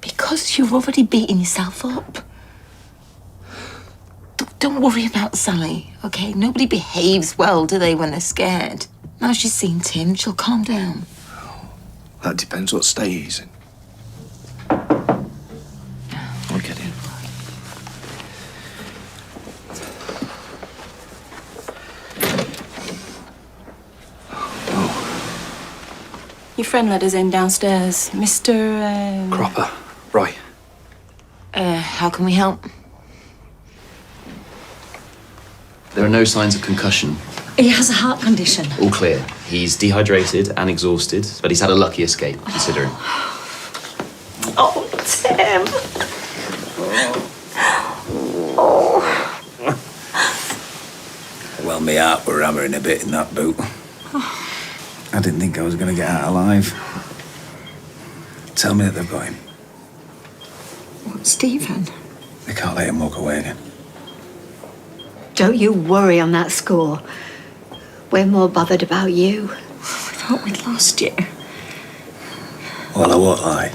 Because you've already beaten yourself up. Don't worry about Sally, okay? Nobody behaves well, do they, when they're scared? Now she's seen Tim, she'll calm down. That depends what state he's in. I'll get in. Your friend let us in downstairs. Mr. Cropper. Roy. How can we help? There are no signs of concussion. He has a heart condition. All clear. He's dehydrated and exhausted, but he's had a lucky escape, considering. Oh, Tim. Oh. Well, me heart were hammering a bit in that boot. I didn't think I was going to get out alive. Tell me that they've got him. What, Stephen? They can't let him walk away again. Don't you worry on that score. We're more bothered about you. I thought we'd lost you. Well, I won't lie.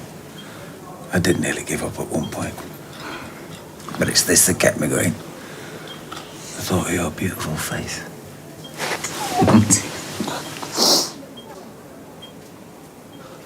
I did nearly give up at one point. But it's this that kept me going. The thought of your beautiful face.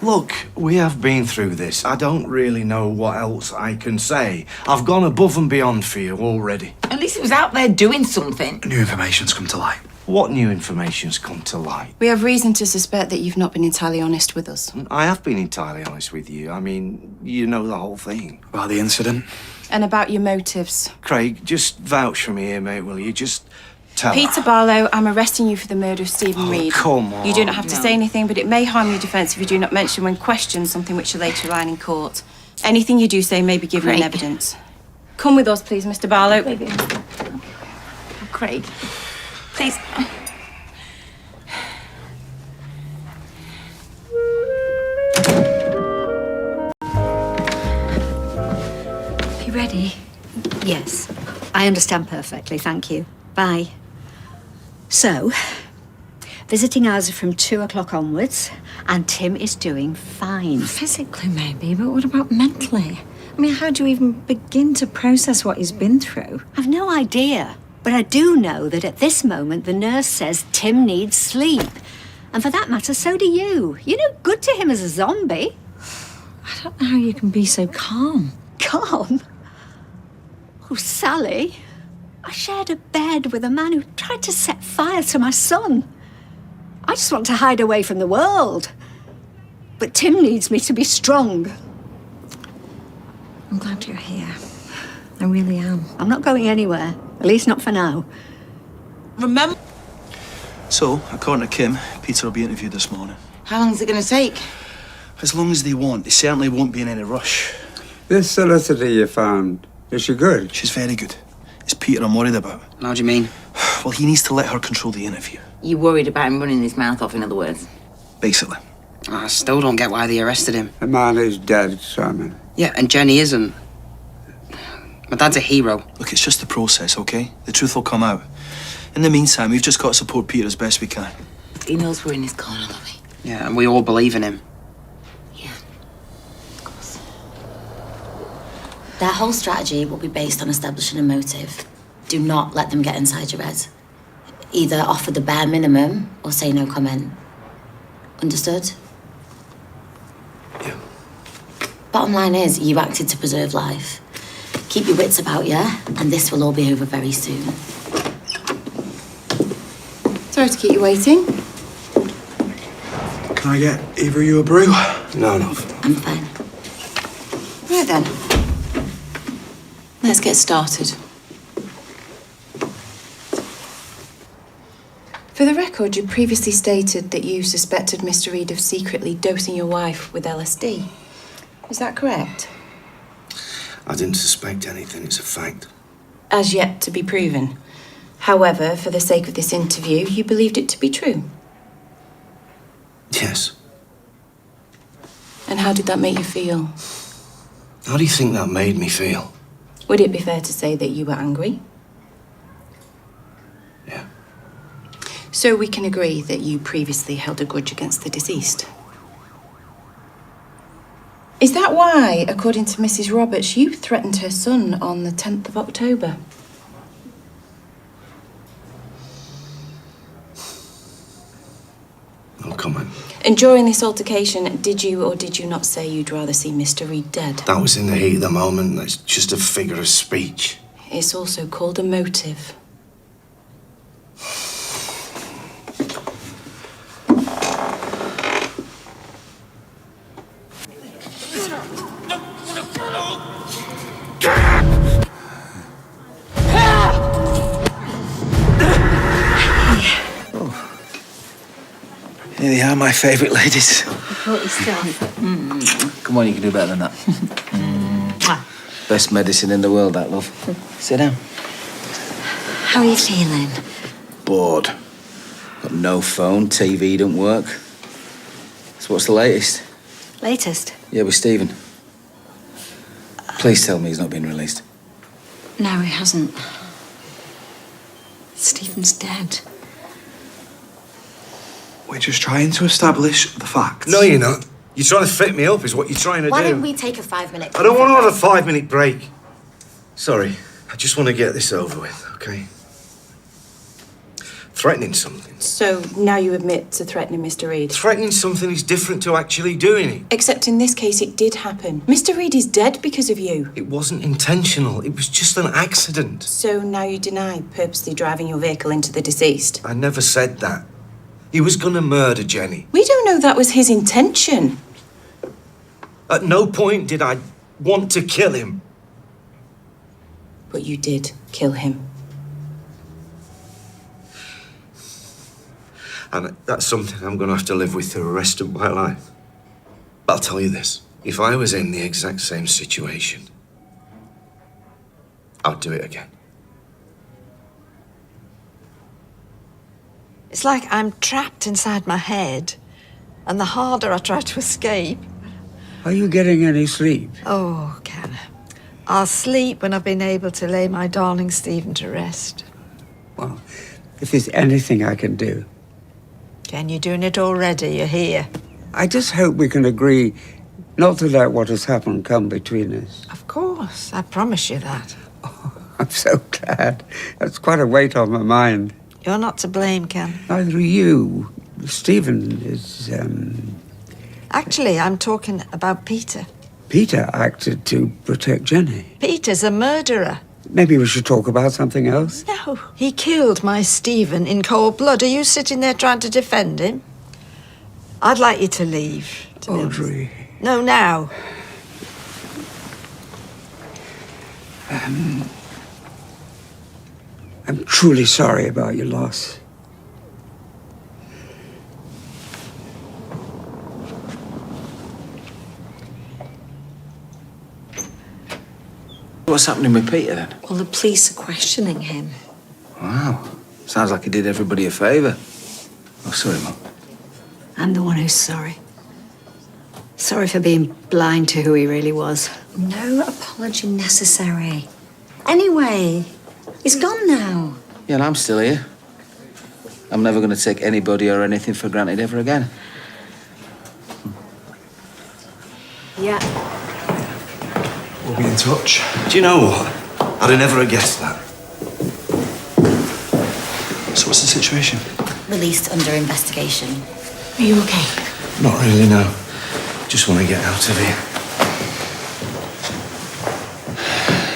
Look, we have been through this. I don't really know what else I can say. I've gone above and beyond for you already. At least he was out there doing something. New information's come to light. What new information's come to light? We have reason to suspect that you've not been entirely honest with us. I have been entirely honest with you. I mean, you know the whole thing. About the incident? And about your motives. Craig, just vouch for me here, mate, will you? Just tell Peter Barlow, I'm arresting you for the murder of Stephen Reid. come on. You do not have to say anything, but it may harm your defence if you do not mention when questioned something which will later line in court. Anything you do say may be given in evidence. Come with us, please, Mr. Barlow. Craig, please. You ready? Yes. I understand perfectly, thank you. Bye. So, visiting hours are from 2 o'clock onwards, and Tim is doing fine. Physically, maybe, but what about mentally? I mean, how do you even begin to process what he's been through? I've no idea, but I do know that at this moment the nurse says Tim needs sleep. And for that matter, so do you. You're no good to him as a zombie. I don't know how you can be so calm. Calm? Oh, Sally, I shared a bed with a man who tried to set fire to my son. I just want to hide away from the world. But Tim needs me to be strong. I'm glad you're here. I really am. I'm not going anywhere, at least not for now. Remember? So, according to Kim, Peter will be interviewed this morning. How long is it going to take? As long as they want. They certainly won't be in any rush. This solicitor you found, is she good? She's very good. It's Peter I'm worried about. How do you mean? Well, he needs to let her control the interview. You worried about him running his mouth off, in other words? Basically. I still don't get why they arrested him. The man is dead, Simon. Yeah, and Jenny isn't. My dad's a hero. Look, it's just the process, okay? The truth will come out. In the meantime, we've just got to support Peter as best we can. He knows we're in his corner, don't we? Yeah, and we all believe in him. Their whole strategy will be based on establishing a motive. Do not let them get inside your head. Either offer the bare minimum or say no comment. Understood? Yeah. Bottom line is, you acted to preserve life. Keep your wits about you, and this will all be over very soon. Sorry to keep you waiting. Can I get either of you a brew? No. I'm fine. Right then. Let's get started. For the record, you previously stated that you suspected Mr. Reid of secretly dosing your wife with LSD. Is that correct? I didn't suspect anything, it's a fact. As yet to be proven. However, for the sake of this interview, you believed it to be true. Yes. And how did that make you feel? How do you think that made me feel? Would it be fair to say that you were angry? Yeah. So we can agree that you previously held a grudge against the deceased. Is that why, according to Mrs. Roberts, you threatened her son on the 10th of October? No comment. And during this altercation, did you or did you not say you'd rather see Mr. Reid dead? That was in the heat of the moment. That's just a figure of speech. It's also called a motive. Here they are, my favourite ladies. Brought your stuff. Come on, you can do better than that. Best medicine in the world, that, love. Sit down. How are you feeling? Bored. Got no phone, TV don't work. So what's the latest? Latest? Yeah, with Stephen. Please tell me he's not been released. No, he hasn't. Stephen's dead. We're just trying to establish the facts. No, you're not. You're trying to fit me up, is what you're trying to Why do. don't we take a 5-minute... I don't want to have a 5-minute break. Sorry, I just want to get this over with, okay? Threatening something. So now you admit to threatening Mr. Reid? Threatening something is different to actually doing it. Except in this case, it did happen. Mr. Reid is dead because of you. It wasn't intentional. It was just an accident. So now you deny purposely driving your vehicle into the deceased? I never said that. He was going to murder Jenny. We don't know that was his intention. At no point did I want to kill him. But you did kill him. And that's something I'm going to have to live with for the rest of my life. But I'll tell you this. If I was in the exact same situation, I'd do it again. It's like I'm trapped inside my head, and the harder I try to escape. Are you getting any sleep? Oh, Ken. I'll sleep when I've been able to lay my darling Stephen to rest. Well, if there's anything I can do. Ken, you're doing it already. You're here. I just hope we can agree not to let what has happened come between us. Of course. I promise you that. I'm so glad. That's quite a weight on my mind. You're not to blame, Ken. Neither are you. Stephen is, Actually, I'm talking about Peter. Peter acted to protect Jenny. Peter's a murderer. Maybe we should talk about something else. No. He killed my Stephen in cold blood. Are you sitting there trying to defend him? I'd like you to leave. To be honest. Audrey. No, now. I'm truly sorry about your loss. What's happening with Peter, then? Well, the police are questioning him. Wow. Sounds like he did everybody a favour. Oh, sorry, Mum. I'm the one who's sorry. Sorry for being blind to who he really was. No apology necessary. Anyway, he's gone now. Yeah, and I'm still here. I'm never going to take anybody or anything for granted ever again. Yeah. We'll be in touch. Do you know what? I'd have never guessed that. So what's the situation? Released under investigation. Are you okay? Not really, no. Just want to get out of here.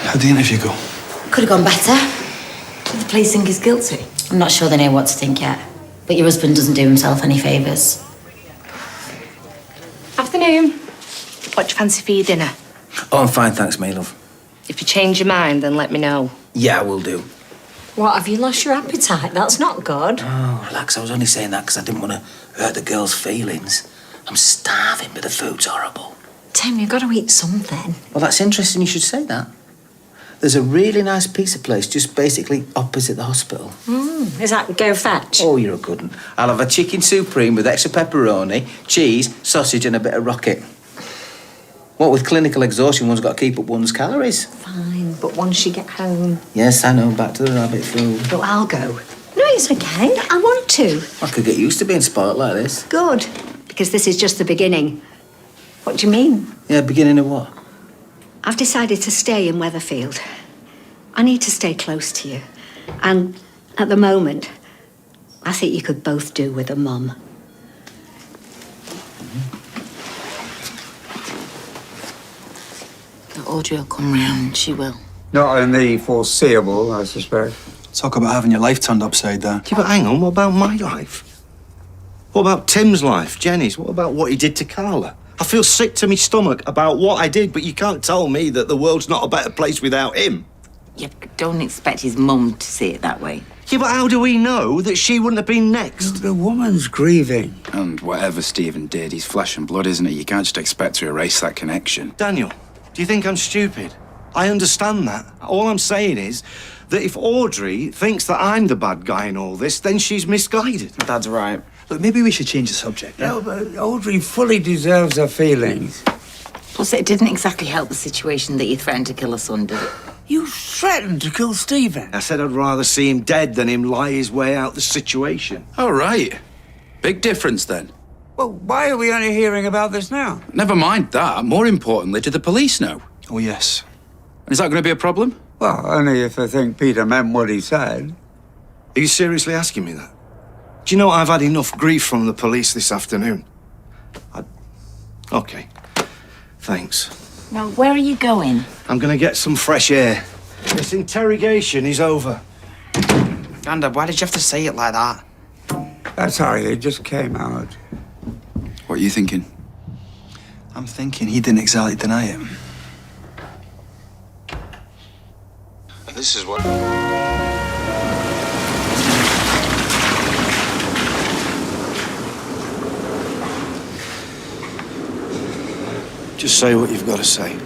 How'd the interview go? Could have gone better. Do the police think he's guilty? I'm not sure they know what to think yet. But your husband doesn't do himself any favours. Afternoon. What do you fancy for your dinner? Oh, I'm fine, thanks, my love. If you change your mind, then let me know. Yeah, I will do. What, have you lost your appetite? That's not good. Oh, relax. I was only saying that because I didn't want to hurt the girl's feelings. I'm starving, but the food's horrible. Tim, you've got to eat something. Well, that's interesting you should say that. There's a really nice pizza place just basically opposite the hospital. Is that Go Fetch? Oh, you're a good one. I'll have a chicken supreme with extra pepperoni, cheese, sausage and a bit of rocket. What with clinical exhaustion, one's got to keep up one's calories. Fine, but once you get home... Yes, I know, back to the rabbit food. But I'll go. No, it's okay. I want to. I could get used to being spoilt like this. Good, because this is just the beginning. What do you mean? Yeah, beginning of what? I've decided to stay in Weatherfield. I need to stay close to you. And at the moment, I think you could both do with a mum. Audrey will come round. She will. Not in the foreseeable, I suspect. Talk about having your life turned upside down. Yeah, but hang on, what about my life? What about Tim's life, Jenny's? What about what he did to Carla? I feel sick to my stomach about what I did, but you can't tell me that the world's not a better place without him. You don't expect his mum to see it that way. Yeah, but how do we know that she wouldn't have been next? The woman's grieving. And whatever Stephen did, he's flesh and blood, isn't he? You can't just expect to erase that connection. Daniel, do you think I'm stupid? I understand that. All I'm saying is that if Audrey thinks that I'm the bad guy in all this, then she's misguided. Dad's right. Look, maybe we should change the subject. No, but Audrey fully deserves her feelings. Plus, it didn't exactly help the situation that you threatened to kill her son, did it? You threatened to kill Stephen. I said I'd rather see him dead than him lie his way out the situation. Oh, right. Big difference, then. Well, why are we only hearing about this now? Never mind that. More importantly, do the police know? Oh, yes. And is that going to be a problem? Well, only if they think Peter meant what he said. Are you seriously asking me that? Do you know I've had enough grief from the police this afternoon? OK. Thanks. Now, where are you going? I'm going to get some fresh air. This interrogation is over. Grandad, why did you have to say it like that? That's how it just came out. What are you thinking? I'm thinking he didn't exactly deny it. And this is what... Just say what you've got to say.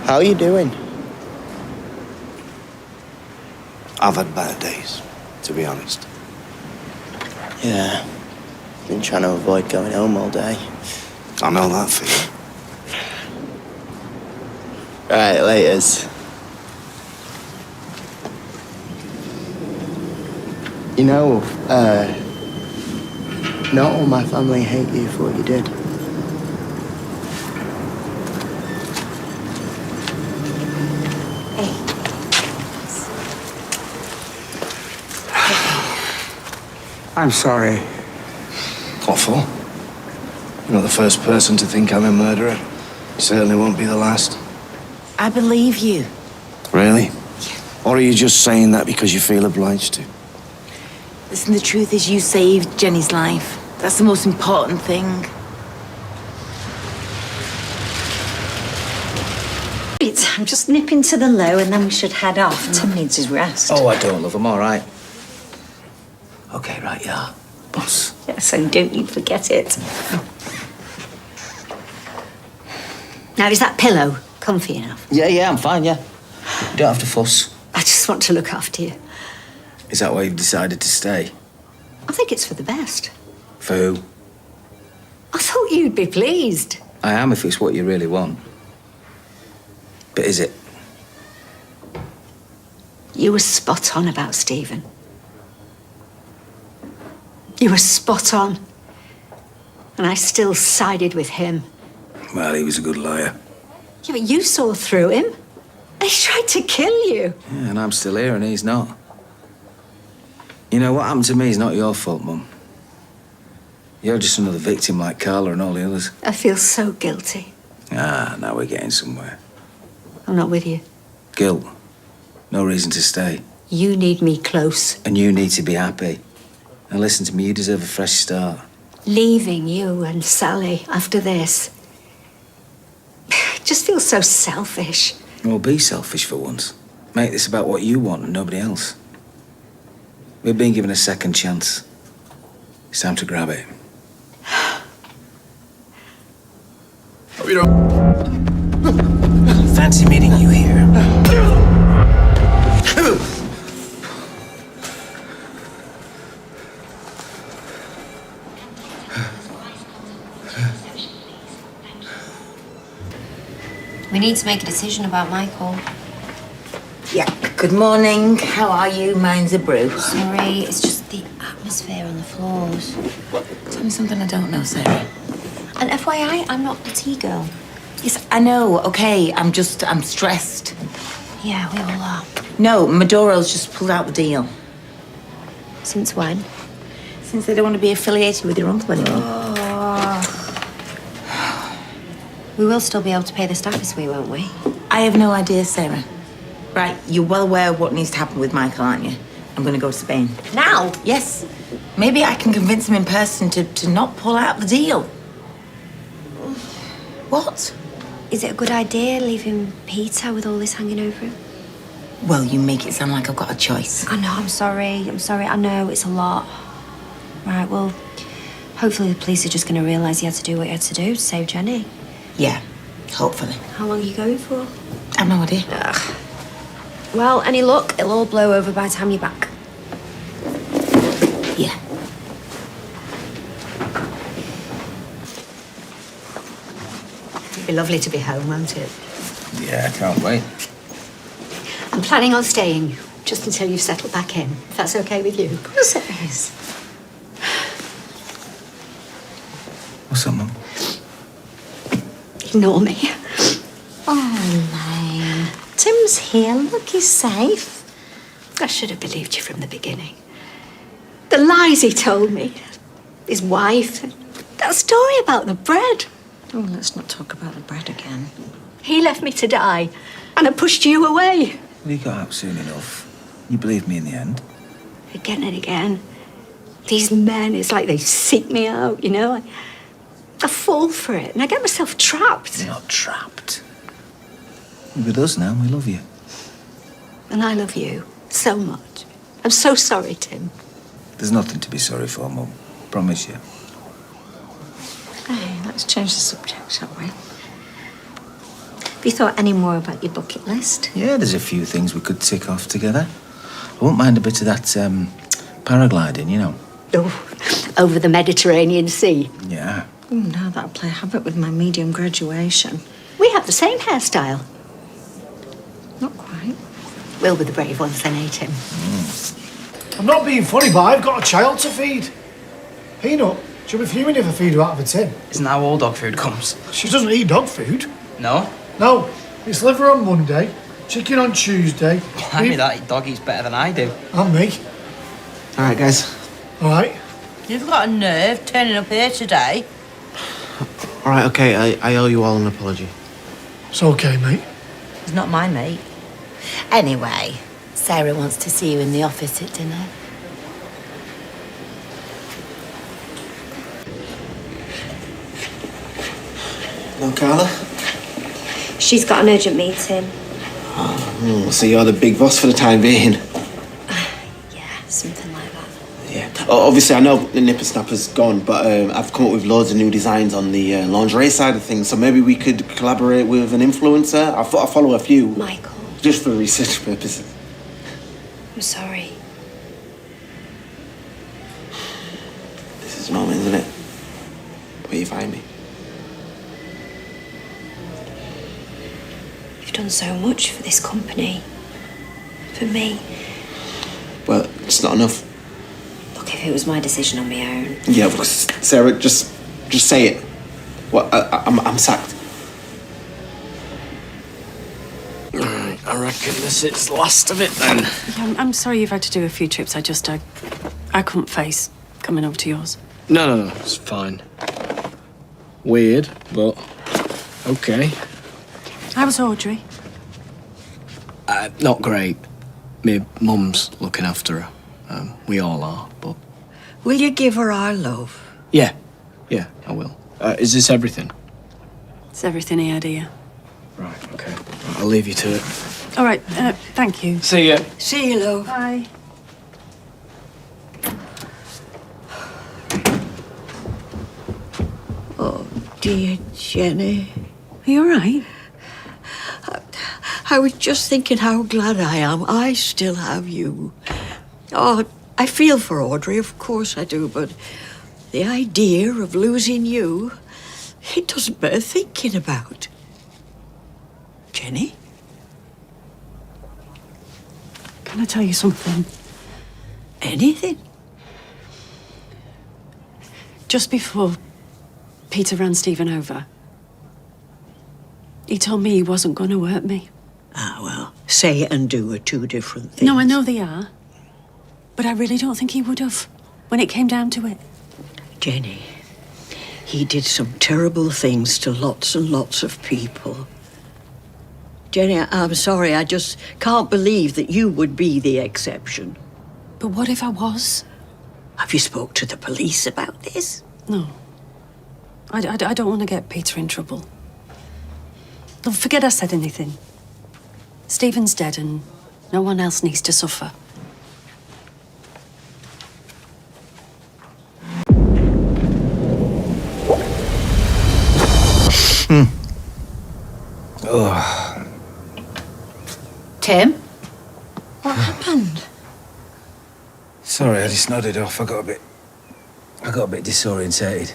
How are you doing? I've had bad days, to be honest. Yeah. Been trying to avoid going home all day. I know that feeling. Right, laters. You know, not all my family hate you for what you did. I'm sorry. What for? You're not the first person to think I'm a murderer. You certainly won't be the last. I believe you. Really? Or are you just saying that because you feel obliged to? Listen, the truth is you saved Jenny's life. That's the most important thing. I'm just nipping to the low and then we should head off. Tim needs his rest. Oh, I don't, love. I'm all right. OK, right, yeah. Boss. Yes, and don't you forget it. Now, is that pillow comfy enough? Yeah, I'm fine, yeah. You don't have to fuss. I just want to look after you. Is that why you've decided to stay? I think it's for the best. For who? I thought you'd be pleased. I am if it's what you really want. But is it? You were spot on about Stephen. You were spot on. And I still sided with him. Well, he was a good liar. Yeah, but you saw through him. And he tried to kill you. Yeah, and I'm still here and he's not. You know, what happened to me is not your fault, Mum. You're just another victim like Carla and all the others. I feel so guilty. Ah, now we're getting somewhere. I'm not with you. Guilt. No reason to stay. You need me close. And you need to be happy. Now listen to me, you deserve a fresh start. Leaving you and Sally after this. It just feels so selfish. Well, be selfish for once. Make this about what you want and nobody else. We've been given a second chance. It's time to grab it. Fancy meeting you here. We need to make a decision about Michael. Yeah, good morning. How are you? Mine's a brew. Sorry, it's just the atmosphere on the floors. Tell me something I don't know, Sarah. And FYI, I'm not the tea girl. Yes, I know, okay. I'm stressed. Yeah, we all are. No, Maduro's just pulled out the deal. Since when? Since they don't want to be affiliated with your uncle anymore. We will still be able to pay the staff this week, won't we? I have no idea, Sarah. Right, you're well aware of what needs to happen with Michael, aren't you? I'm going to go to Spain. Now? Yes. Maybe I can convince him in person to not pull out the deal. What? Is it a good idea leaving Peter with all this hanging over him? Well, you make it sound like I've got a choice. I know, I'm sorry. I know it's a lot. Right, well, hopefully the police are just going to realise he had to do what he had to do to save Jenny. Yeah, hopefully. How long are you going for? I've no idea. Ugh. Well, any luck, it'll all blow over by the time you're back. Yeah. It'd be lovely to be home, won't it? Yeah, I can't wait. I'm planning on staying just until you've settled back in, if that's okay with you. Of course it is. What's up, Mum? Ignore me. Oh, no. Tim's here. Look, he's safe. I should have believed you from the beginning. The lies he told me, his wife, that story about the bread. Oh, let's not talk about the bread again. He left me to die, and I pushed you away. Well, you got out soon enough. You believed me in the end. Again and again. These men, it's like they seek me out, you know? I fall for it, and I get myself trapped. You're not trapped. You're with us now, and we love you. And I love you so much. I'm so sorry, Tim. There's nothing to be sorry for, Mum. Promise you. Hey, let's change the subject, shall we? Have you thought any more about your bucket list? Yeah, there's a few things we could tick off together. I won't mind a bit of that paragliding, you know. Oh, over the Mediterranean Sea. Yeah. Oh, no, that'll play havoc with my medium graduation. We have the same hairstyle. Not quite. We'll be the brave ones then, eh, Tim? I'm not being funny, but I've got a child to feed. Peanut, she'll be fuming if I feed her out of a tin. Isn't that how all dog food comes? She doesn't eat dog food. No? No, it's liver on Monday, chicken on Tuesday. I mean, that dog eats better than I do. And me. All right, guys. All right. You've got a nerve turning up here today. All right, okay, I owe you all an apology. It's okay, mate. He's not my mate. Anyway, Sarah wants to see you in the office at dinner. No, Carla? She's got an urgent meeting. So you're the big boss for the time being? Yeah, something like that. Yeah. Obviously, I know the nipper snapper's gone, but I've come up with loads of new designs on the lingerie side of things, so maybe we could collaborate with an influencer. I follow a few. Michael. Just for research purposes. I'm sorry. This is the moment, isn't it? Where you find me. You've done so much for this company. For me. Well, it's not enough. Look, if it was my decision on my own. Yeah, well, Sarah, just say it. What? I'm sacked. Right, I reckon this is the last of it then. Yeah, I'm sorry you've had to do a few trips. I couldn't face coming over to yours. No, it's fine. Weird, but okay. How's Audrey? Not great. My mum's looking after her. We all are, but... Will you give her our love? Yeah, I will. Is this everything? It's everything he had here. Right, okay. I'll leave you to it. All right, thank you. See ya. See you, love. Bye. Oh, dear Jenny. Are you all right? I was just thinking how glad I am I still have you. Oh, I feel for Audrey, of course I do, but the idea of losing you, it doesn't bear thinking about. Jenny? Can I tell you something? Anything? Just before Peter ran Stephen over, he told me he wasn't going to hurt me. Ah, well, say and do are two different things. No, I know they are. But I really don't think he would have, when it came down to it. Jenny, He did some terrible things to lots and lots of people. Jenny, I'm sorry, I just can't believe that you would be the exception. But what if I was? Have you spoke to the police about this? No. I don't want to get Peter in trouble. Look, forget I said anything. Stephen's dead and no one else needs to suffer. Oh. Tim? What happened? Sorry, I just nodded off. I got a bit disorientated.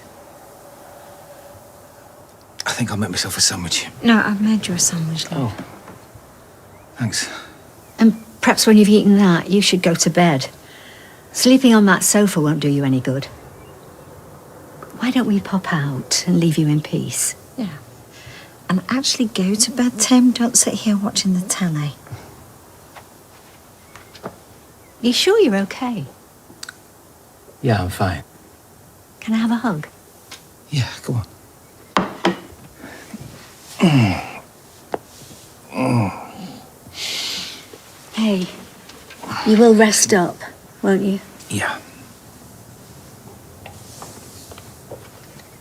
I think I'll make myself a sandwich. No, I've made you a sandwich, love. Oh. Thanks. And perhaps when you've eaten that, you should go to bed. Sleeping on that sofa won't do you any good. Why don't we pop out and leave you in peace? Yeah. And actually go to bed, Tim. Don't sit here watching the telly. You sure you're okay? Yeah, I'm fine. Can I have a hug? Yeah, go on. Hey, you will rest up, won't you? Yeah.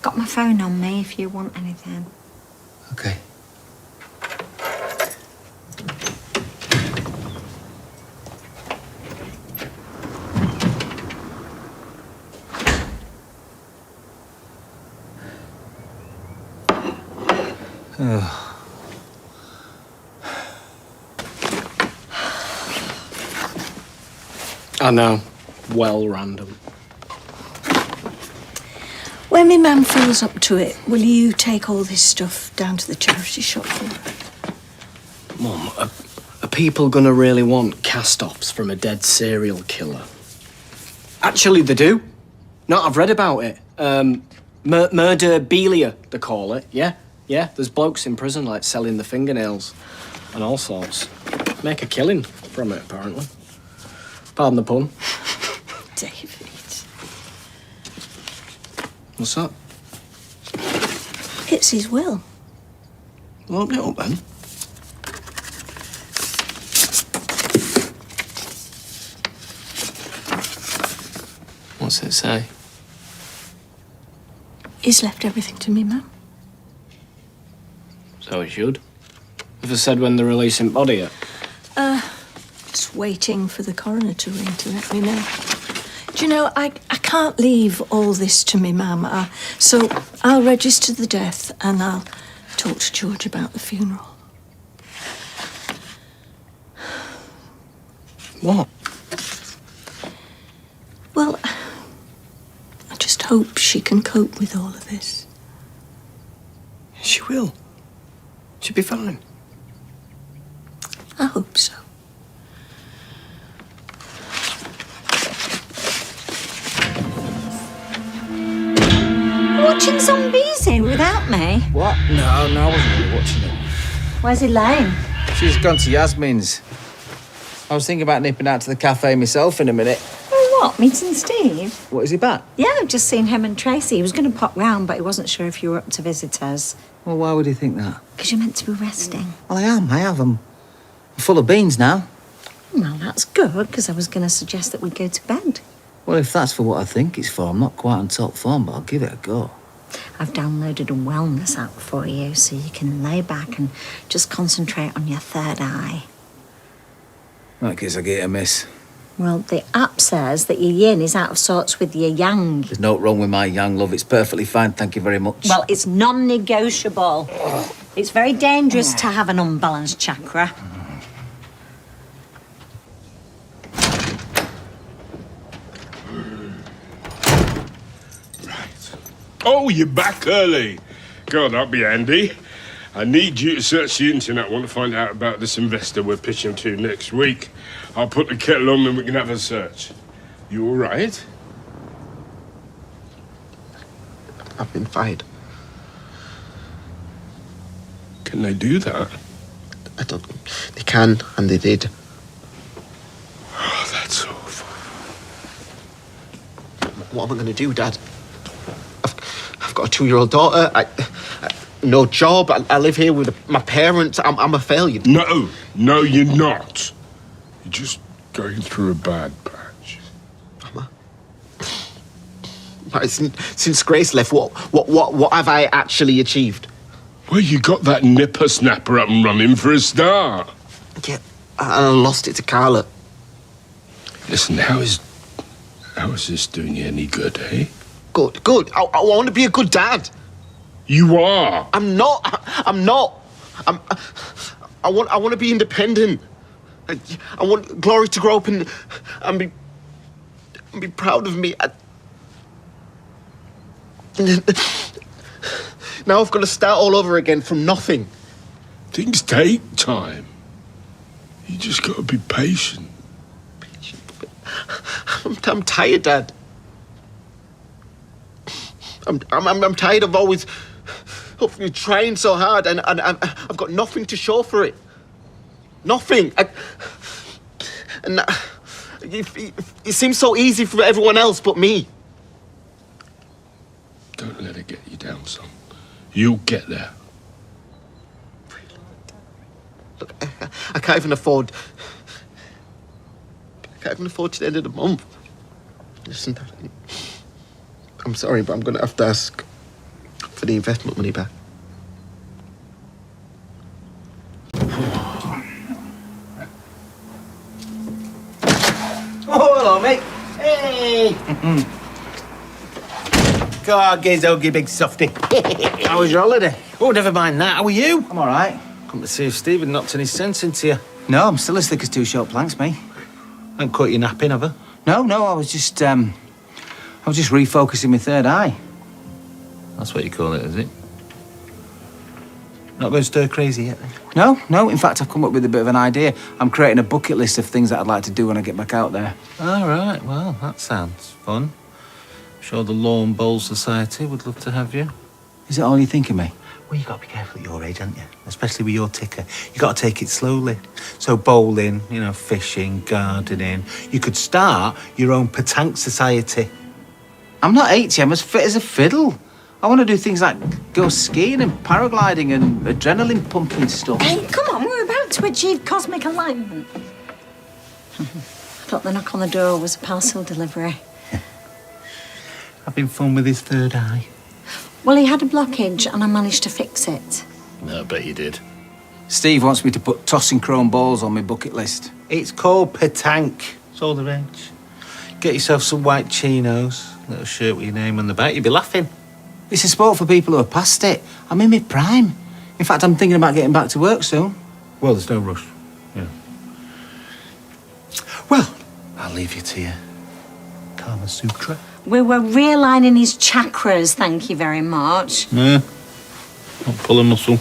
Got my phone on me if you want anything. Okay. Oh. I know. Well random. When my man feels up to it, will you take all this stuff down to the charity shop for her? Mum, are people gonna really want cast-offs from a dead serial killer? Actually, they do. No, I've read about it. Murderbelia, they call it, yeah? Yeah, there's blokes in prison, like, selling the fingernails and all sorts. Make a killing from it, apparently. Pardon the pun. David. What's that? It's his will. Well, open it up, then. What's it say? He's left everything to me, Mum. So it should. Have I said when they're releasing body yet? Just waiting for the coroner to ring to let me know. Do you know, I can't leave all this to me, Mum. So I'll register the death and I'll talk to George about the funeral. What? Well, I just hope she can cope with all of this. She will. She'll be fine. I hope so. Watching zombies here without me? What? No, I wasn't really watching it. Where's Elaine? She's gone to Yasmin's. I was thinking about nipping out to the cafe myself in a minute. Oh, what? Meeting Steve? What, is he back? Yeah, I've just seen him and Tracy. He was going to pop round, but he wasn't sure if you were up to visitors. Well, why would he think that? Because you're meant to be resting. Well, I have. I'm full of beans now. Well, that's good, because I was going to suggest that we go to bed. Well, if that's for what I think it's for, I'm not quite on top form, but I'll give it a go. I've downloaded a wellness app for you, so you can lay back and just concentrate on your third eye. That case I get a miss. Well, the app says that your yin is out of sorts with your yang. There's no wrong with my young love. It's perfectly fine, thank you very much. Well, it's non-negotiable. It's very dangerous to have an unbalanced chakra. Oh, you're back early. God, that'll be handy. I need you to search the internet. I want to find out about this investor we're pitching to next week. I'll put the kettle on and we can have a search. You all right? I've been fired. Can they do that? I don't know. They can, and they did. Oh, that's awful. What am I going to do, Dad? I've I've got a 2-year-old daughter. No job. I live here with my parents. I'm a failure. No, you're not. You're just going through a bad patch. Right, since Grace left, what have I actually achieved? Well, you got that nipper snapper up and running for a start. Yeah, I lost it to Carla. Listen, how is this doing you any good, eh? Good. I want to be a good dad. You are. I'm not. I want to be independent. I want Glory to grow up and be proud of me. Now I've got to start all over again from nothing. Things take time. You just got to be patient. I'm tired, Dad. I'm tired of always trying so hard, and I've got nothing to show for it. Nothing. It seems so easy for everyone else but me. Don't let it get you down, son. You'll get there. Look, I can't even afford to the end of the month. Listen, Dad, I'm sorry, but I'm going to have to ask for the investment money back. Oh, hello, mate. Hey! God, Gizzogi, big softy. How was your holiday? Oh, never mind that. How are you? I'm all right. Come to see if Stephen knocked any sense into you. No, I'm still as thick as 2 short planks, mate. I haven't caught you napping, have I? No, I was just refocusing my third eye. That's what you call it, is it? Not going stir crazy yet, then? No. In fact, I've come up with a bit of an idea. I'm creating a bucket list of things that I'd like to do when I get back out there. All right, well, that sounds fun. I'm sure the Lawn Bowl Society would love to have you. Is it all you think of me? Well, you got to be careful at your age, haven't you? Especially with your ticker. You got to take it slowly. So bowling, fishing, gardening. You could start your own petanque society. I'm not 80. I'm as fit as a fiddle. I want to do things like go skiing and paragliding and adrenaline pumping stuff. Hey, come on, we're about to achieve cosmic alignment. I thought the knock on the door was a parcel delivery. Having fun with his third eye. Well, he had a blockage and I managed to fix it. No, I bet you did. Steve wants me to put tossing chrome balls on my bucket list. It's called petanque. It's all the rage. Get yourself some white chinos, little shirt with your name on the back. You'll be laughing. It's a sport for people who are past it. I'm in my prime. In fact, I'm thinking about getting back to work soon. Well, there's no rush. Yeah. Well, I'll leave you to your Kama Sutra. We were realigning his chakras, thank you very much. Yeah. Not pulling muscle.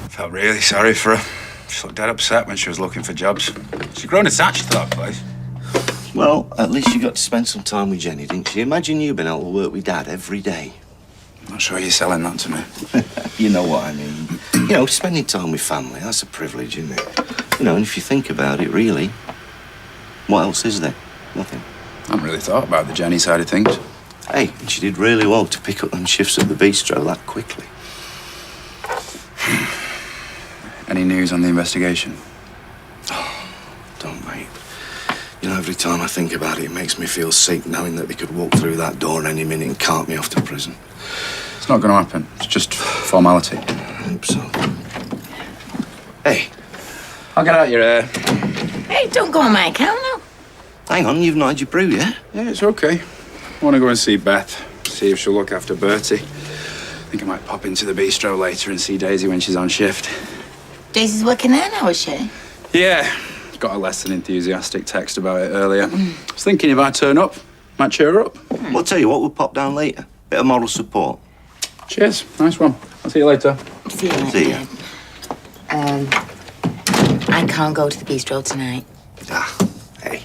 Felt really sorry for her. She looked dead upset when she was looking for jobs. She'd grown attached to that place. Well, at least you got to spend some time with Jenny, didn't you? Imagine you being able to work with Dad every day. I'm not sure you're selling that to me. You know what I mean. Spending time with family, that's a privilege, isn't it? And if you think about it, really, what else is there? Nothing. I haven't really thought about the Jenny side of things. Hey, she did really well to pick up them shifts at the bistro that quickly. Any news on the investigation? Don't, mate. Every time I think about it, it makes me feel sick knowing that they could walk through that door any minute and cart me off to prison. It's not going to happen. It's just formality. I hope so. Hey. I'll get out your hair. Hey, don't go on my account now. Hang on, you've not had your brew yet? Yeah, it's okay. I want to go and see Beth, see if she'll look after Bertie. I think I might pop into the bistro later and see Daisy when she's on shift. Daisy's working there now, is she? Yeah. Got a less than enthusiastic text about it earlier. I was thinking if I turn up, might cheer her up. Well, I'll tell you what, we'll pop down later. Bit of moral support. Cheers. Nice one. I'll see you later. See you later. See ya. I can't go to the bistro tonight. Hey.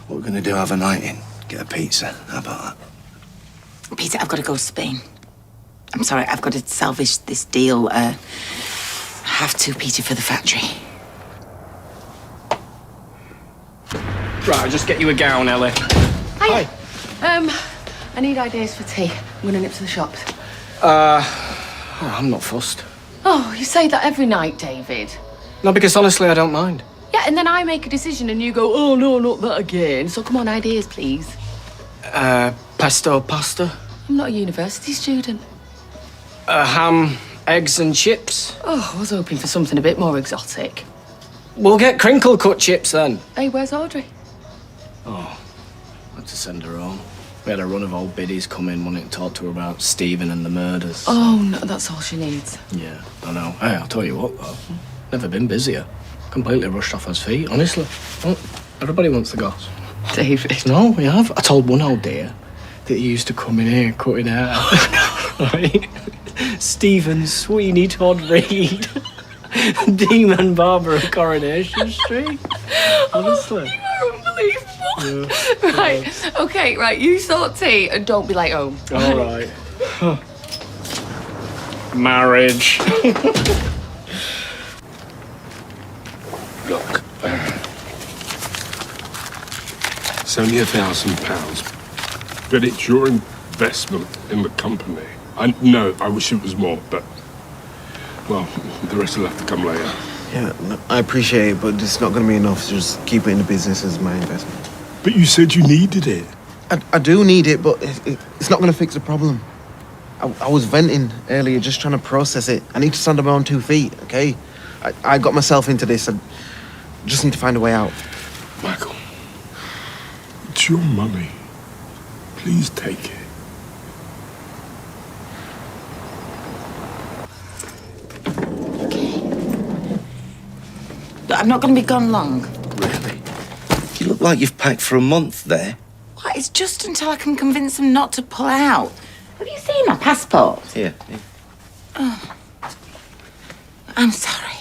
What we're going to do, have a night in. Get a pizza. How about that? Peter, I've got to go to Spain. I'm sorry, I've got to salvage this deal. Have to, Peter, for the factory. Right, I'll just get you a gown, Ellie. I Hiya. I need ideas for tea. I'm gonna nip to the shops. I'm not fussed. Oh, you say that every night, David. No, because honestly, I don't mind. Yeah, and then I make a decision and you go, oh, no, not that again. So come on, ideas, please. Pesto pasta. I'm not a university student. Ham, eggs and chips. Oh, I was hoping for something a bit more exotic. We'll get crinkle cut chips then. Hey, where's Audrey? Oh, I had to send her home. We had a run of old biddies come in wanting to talk to her about Stephen and the murders. Oh, no, that's all she needs. Yeah, I know. Hey, I'll tell you what, though. Never been busier. Completely rushed off his feet, honestly. Oh, everybody wants the goss. David. No, we have. I told one old dear that he used to come in here cutting hair. Right? Stephen Sweeney Todd Reid. Demon Barber of Coronation Street. Honestly. You're unbelievable. Yeah. Right, okay, right, you sort tea and don't be late home. All right. Marriage. Look, it's only £1,000, but it's your investment in the company. I wish it was more, but, well, the rest will have to come later. Yeah, no, I appreciate it, but it's not going to be enough to just keep it in the business as my investment. But you said you needed it. I do need it, but it's not going to fix the problem. I was venting earlier, just trying to process it. I need to stand on my own 2 feet, okay? I got myself into this. I just need to find a way out. Michael, it's your money. Please take it. I'm not going to be gone long. Really? You look like you've packed for a month there. Well, it's just until I can convince them not to pull out. Have you seen my passport? Here. Oh. I'm sorry.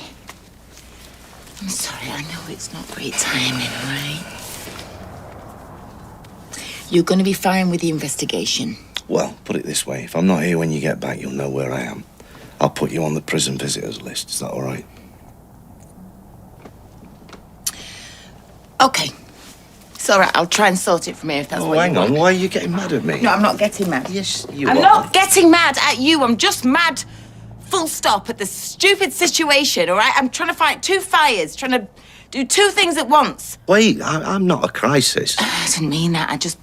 I'm sorry, I know it's not great timing, right? You're going to be fine with the investigation. Well, put it this way. If I'm not here when you get back, you'll know where I am. I'll put you on the prison visitors list. Is that all right? Okay. It's all right. I'll try and sort it from here if that's what you want. Hang on. Why are you getting mad at me? No, I'm not getting mad. Yes, you I'm are. not getting mad at you. I'm just mad, full stop, at the stupid situation, all right? I'm trying to fight 2 fires, trying to do 2 things at once. Wait, I'm not a crisis. I didn't mean that.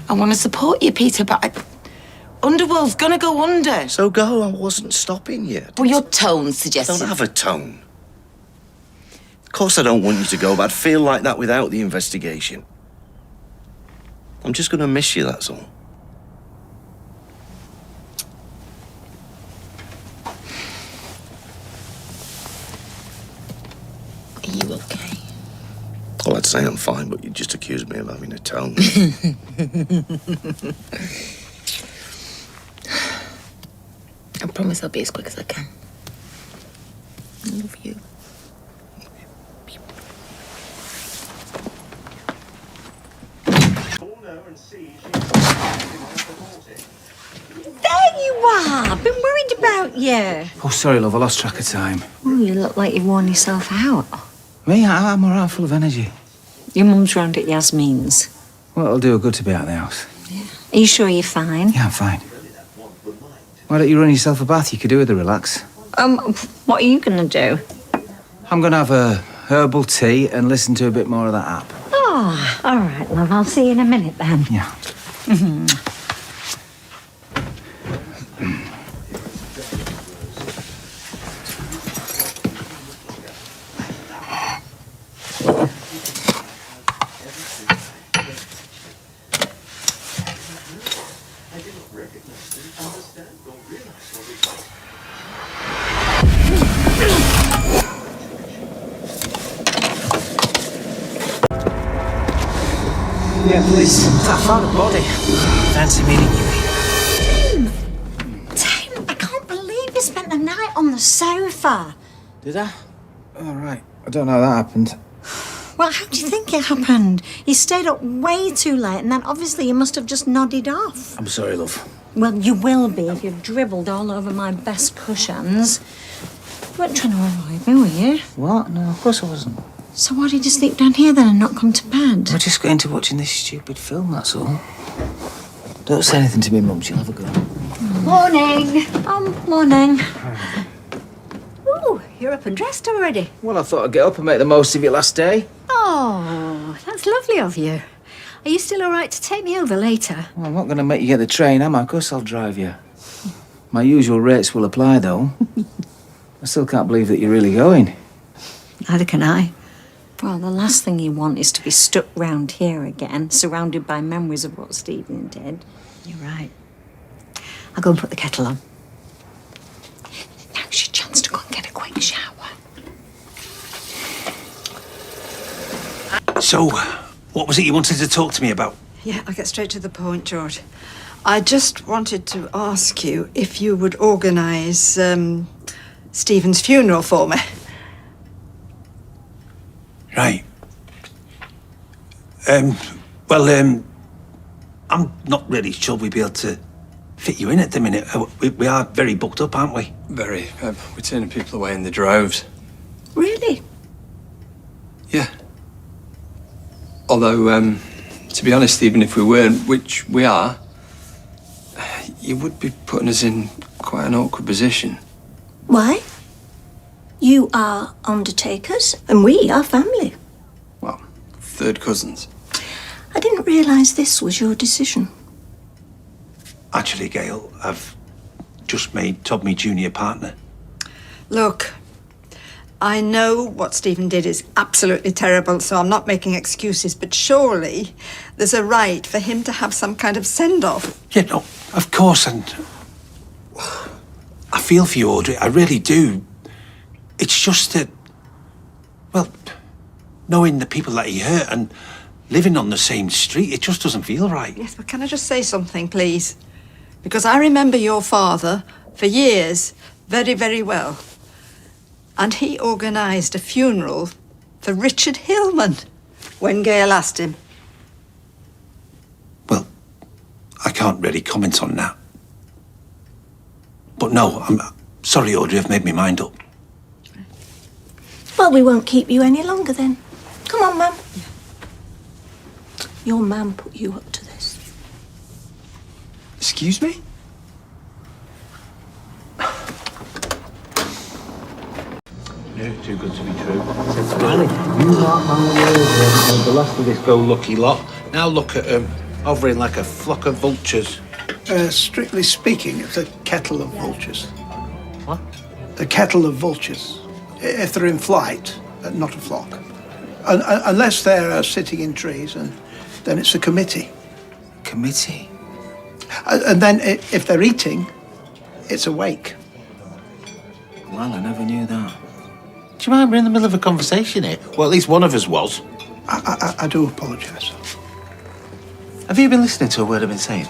I want to support you, Peter, but Underworld's gonna go under. So go. I wasn't stopping you. Well, your tone suggests... I don't have a tone. Of course I don't want you to go, but I'd feel like that without the investigation. I'm just going to miss you, that's all. Are you okay? Well, I'd say I'm fine, but you just accused me of having a tone. I promise I'll be as quick as I can. I love you. There you are. Been worried about you. Oh, sorry, love. I lost track of time. Oh, you look like you've worn yourself out. Me? I'm all right, full of energy. Your mum's round at Yasmin's. Well, it'll do her good to be out of the house. Are you sure you're fine? Yeah, I'm fine. Why don't you run yourself a bath? You could do with a relax. What are you gonna do? I'm gonna have a herbal tea and listen to a bit more of that app. Oh, all right, love. I'll see you in a minute then. Yeah. Yeah, police. I found a body. Fancy meeting you. Tim, I can't believe you spent the night on the sofa. Did I? All right. I don't know how that happened. Well, how do you think it happened? You stayed up way too late, and then obviously you must have just nodded off. I'm sorry, love. Well, you will be if you've dribbled all over my best cushions. You weren't trying to avoid me, were you? What? No, of course I wasn't. So why did you sleep down here then and not come to bed? I just got into watching this stupid film, that's all. Don't say anything to me, Mum. She'll have a go. Morning. Morning. Ooh, you're up and dressed already. Well, I thought I'd get up and make the most of your last day. Oh, that's lovely of you. Are you still all right to take me over later? Well, I'm not going to make you get the train, am I? Of course I'll drive you. My usual rates will apply, though. I still can't believe that you're really going. Neither can I. Well, the last thing you want is to be stuck round here again, surrounded by memories of what Stephen did. You're right. I'll go and put the kettle on. Now's your chance to go and get a quick shower. So, what was it you wanted to talk to me about? Yeah, I'll get straight to the point, George. I just wanted to ask you if you would organise Stephen's funeral for me. Right. I'm not really sure we'll be able to fit you in at the minute. We are very booked up, aren't we? Very. We're turning people away in the droves. Really? Yeah. Although, to be honest, even if we weren't, which we are, you would be putting us in quite an awkward position. Why? You are undertakers, and we are family. Third cousins. I didn't realise this was your decision. Actually, Gail, I've just made Todd my junior partner. Look, I know what Stephen did is absolutely terrible, so I'm not making excuses, but surely there's a right for him to have some kind of send-off. Yeah, no, of course, and I feel for you, Audrey, I really do. It's just that, well, knowing the people that he hurt and living on the same street, it just doesn't feel right. Yes, but can I just say something, please? Because I remember your father for years very, very well. And he organised a funeral for Richard Hillman when Gail asked him. I can't really comment on that. But no, I'm sorry, Audrey, I've made my mind up. Well, we won't keep you any longer then. Come on, Mum. Your man put you up to this. Excuse me? No, too good to be true. Said to Granny, you mark my words, the last of this go-lucky lot. Now look at them, hovering like a flock of vultures. Strictly speaking, it's a kettle of vultures. What? A kettle of vultures. If they're in flight, not a flock. Unless they're sitting in trees, and then it's a committee. Committee? And then if they're eating, it's a wake. Well, I never knew that. Do you mind we're in the middle of a conversation here? Well, at least one of us was. I do apologise. Have you been listening to a word I've been saying?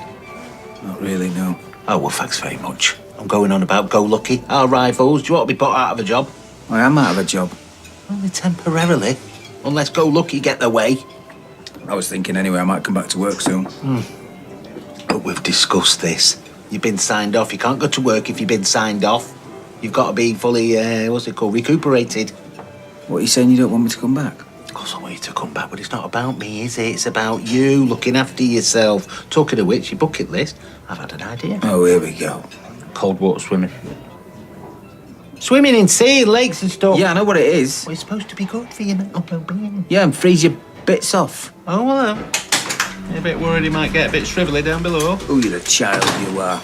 Not really, no. Oh, well, thanks very much. I'm going on about Go Lucky, our rivals. Do you want to be put out of a job? I am out of a job. Only temporarily. Unless Go Lucky get their way. I was thinking anyway I might come back to work soon. But we've discussed this. You've been signed off. You can't go to work if you've been signed off. You've got to be fully, what's it called, recuperated. What, are you saying you don't want me to come back? Of course I want you to come back, but it's not about me, is it? It's about you looking after yourself. Talking of which, your bucket list, I've had an idea. Oh, here we go. Cold water swimming. Swimming in sea, lakes and stuff. Yeah, I know what it is. Well, it's supposed to be good for your mental well-being. Yeah, and freeze your bits off. Oh, well. You're a bit worried he might get a bit shrivelly down below. Oh, you're a child, you are.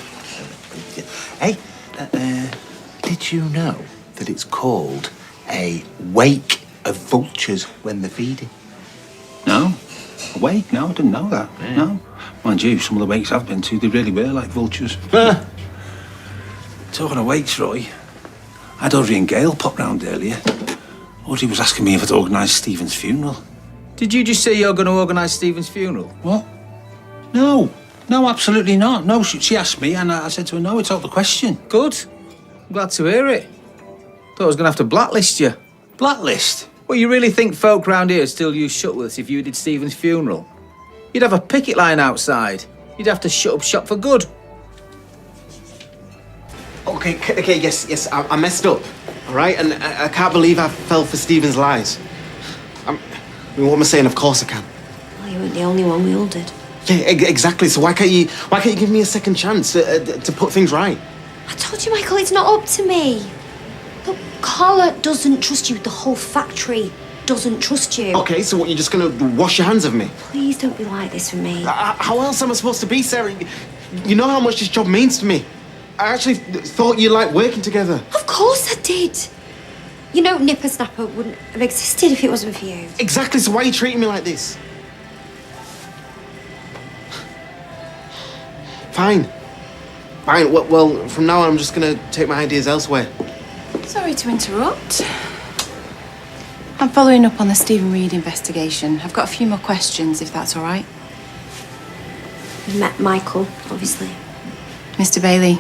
Hey, did you know that it's called a wake of vultures when they're feeding? No. A wake? No, I didn't know that. Yeah. No. Mind you, some of the wakes I've been to, they really were like vultures. Talking of wakes, Roy, I had Audrey and Gail pop round earlier. Audrey was asking me if I'd organised Stephen's funeral. Did you just say you're going to organise Stephen's funeral? What? No. No, absolutely not. No, she asked me and I said to her, no, it's out the question. Good. I'm glad to hear it. Thought I was going to have to blacklist you. Blacklist? Well, you really think folk round here still use Shutworths if you did Stephen's funeral? You'd have a picket line outside. You'd have to shut up shop for good. Okay, yes, I messed up, all right? And I can't believe I fell for Stephen's lies. I mean, what am I saying? Of course I can. Well, you weren't the only one. We all did. Yeah, exactly. So why can't you give me a second chance to put things right? I told you, Michael, it's not up to me. Look, Carla doesn't trust you. The whole factory doesn't trust you. Okay, so what, you're just gonna wash your hands of me? Please don't be like this with me. How else am I supposed to be, Sarah? You know how much this job means to me. I actually thought you liked working together. Of course I did. You know, Nipper Snapper wouldn't have existed if it wasn't for you. Exactly, so why are you treating me like this? Fine. Fine, well, from now on I'm just gonna take my ideas elsewhere. Sorry to interrupt. I'm following up on the Stephen Reid investigation. I've got a few more questions, if that's all right. You met Michael, obviously. Mr. Bailey,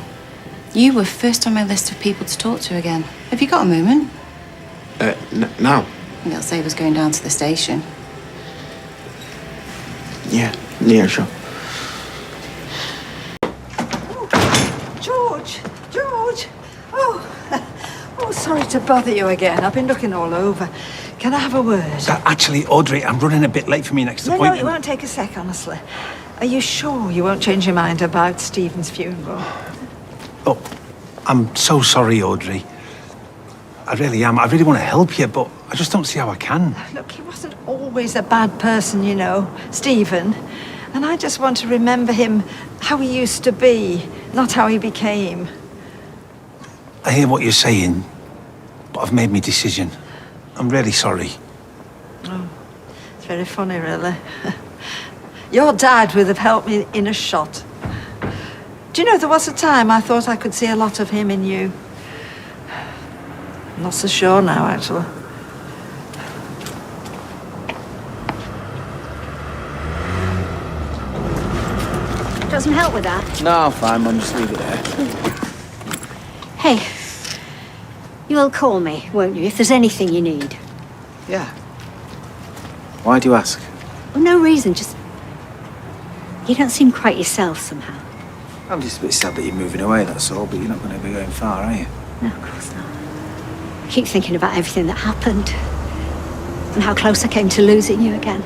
you were first on my list of people to talk to again. Have you got a moment? Now? It'll save us going down to the station. Yeah, sure. George! Oh, sorry to bother you again. I've been looking all over. Can I have a word? Actually, Audrey, I'm running a bit late for my next No, appointment. it won't take a sec, honestly. Are you sure you won't change your mind about Stephen's funeral? Oh, I'm so sorry, Audrey. I really am. I really want to help you, but I just don't see how I can. Look, he wasn't always a bad person, you know, Stephen. And I just want to remember him how he used to be, not how he became. I hear what you're saying, but I've made my decision. I'm really sorry. Oh, it's very funny, really. Your dad would have helped me in a shot. Do you know, there was a time I thought I could see a lot of him in you. I'm not so sure now, actually. Doesn't help with that. No, fine, Mum, just leave it there. Hey, you will call me, won't you, if there's anything you need? Yeah. Why do you ask? Well, no reason, just... You don't seem quite yourself somehow. I'm just a bit sad that you're moving away, that's all, but you're not going to be going far, are you? No, of course not. I keep thinking about everything that happened and how close I came to losing you again.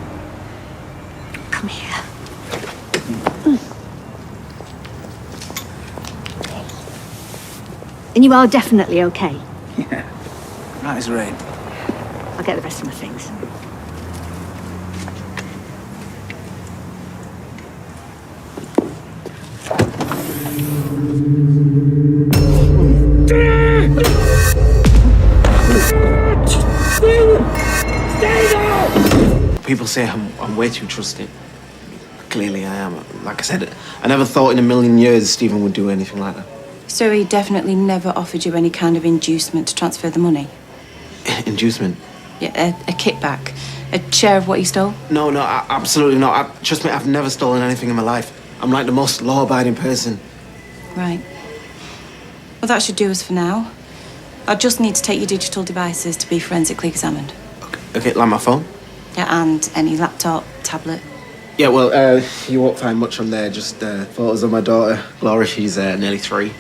Come here. And you are definitely okay. Yeah. Right as rain. I'll get the rest of my things. People say I'm way too trusting. Clearly I am. Like I said, I never thought in a million years Stephen would do anything like that. So he definitely never offered you any kind of inducement to transfer the money? Inducement? Yeah, a kickback? A share of what he stole? No, absolutely not. Trust me, I've never stolen anything in my life. I'm like the most law-abiding person. Right. Well, that should do us for now. I just need to take your digital devices to be forensically examined. Okay, like my phone? Yeah, and any laptop, tablet. Yeah, well, you won't find much on there, just photos of my daughter, Gloria. She's nearly 3.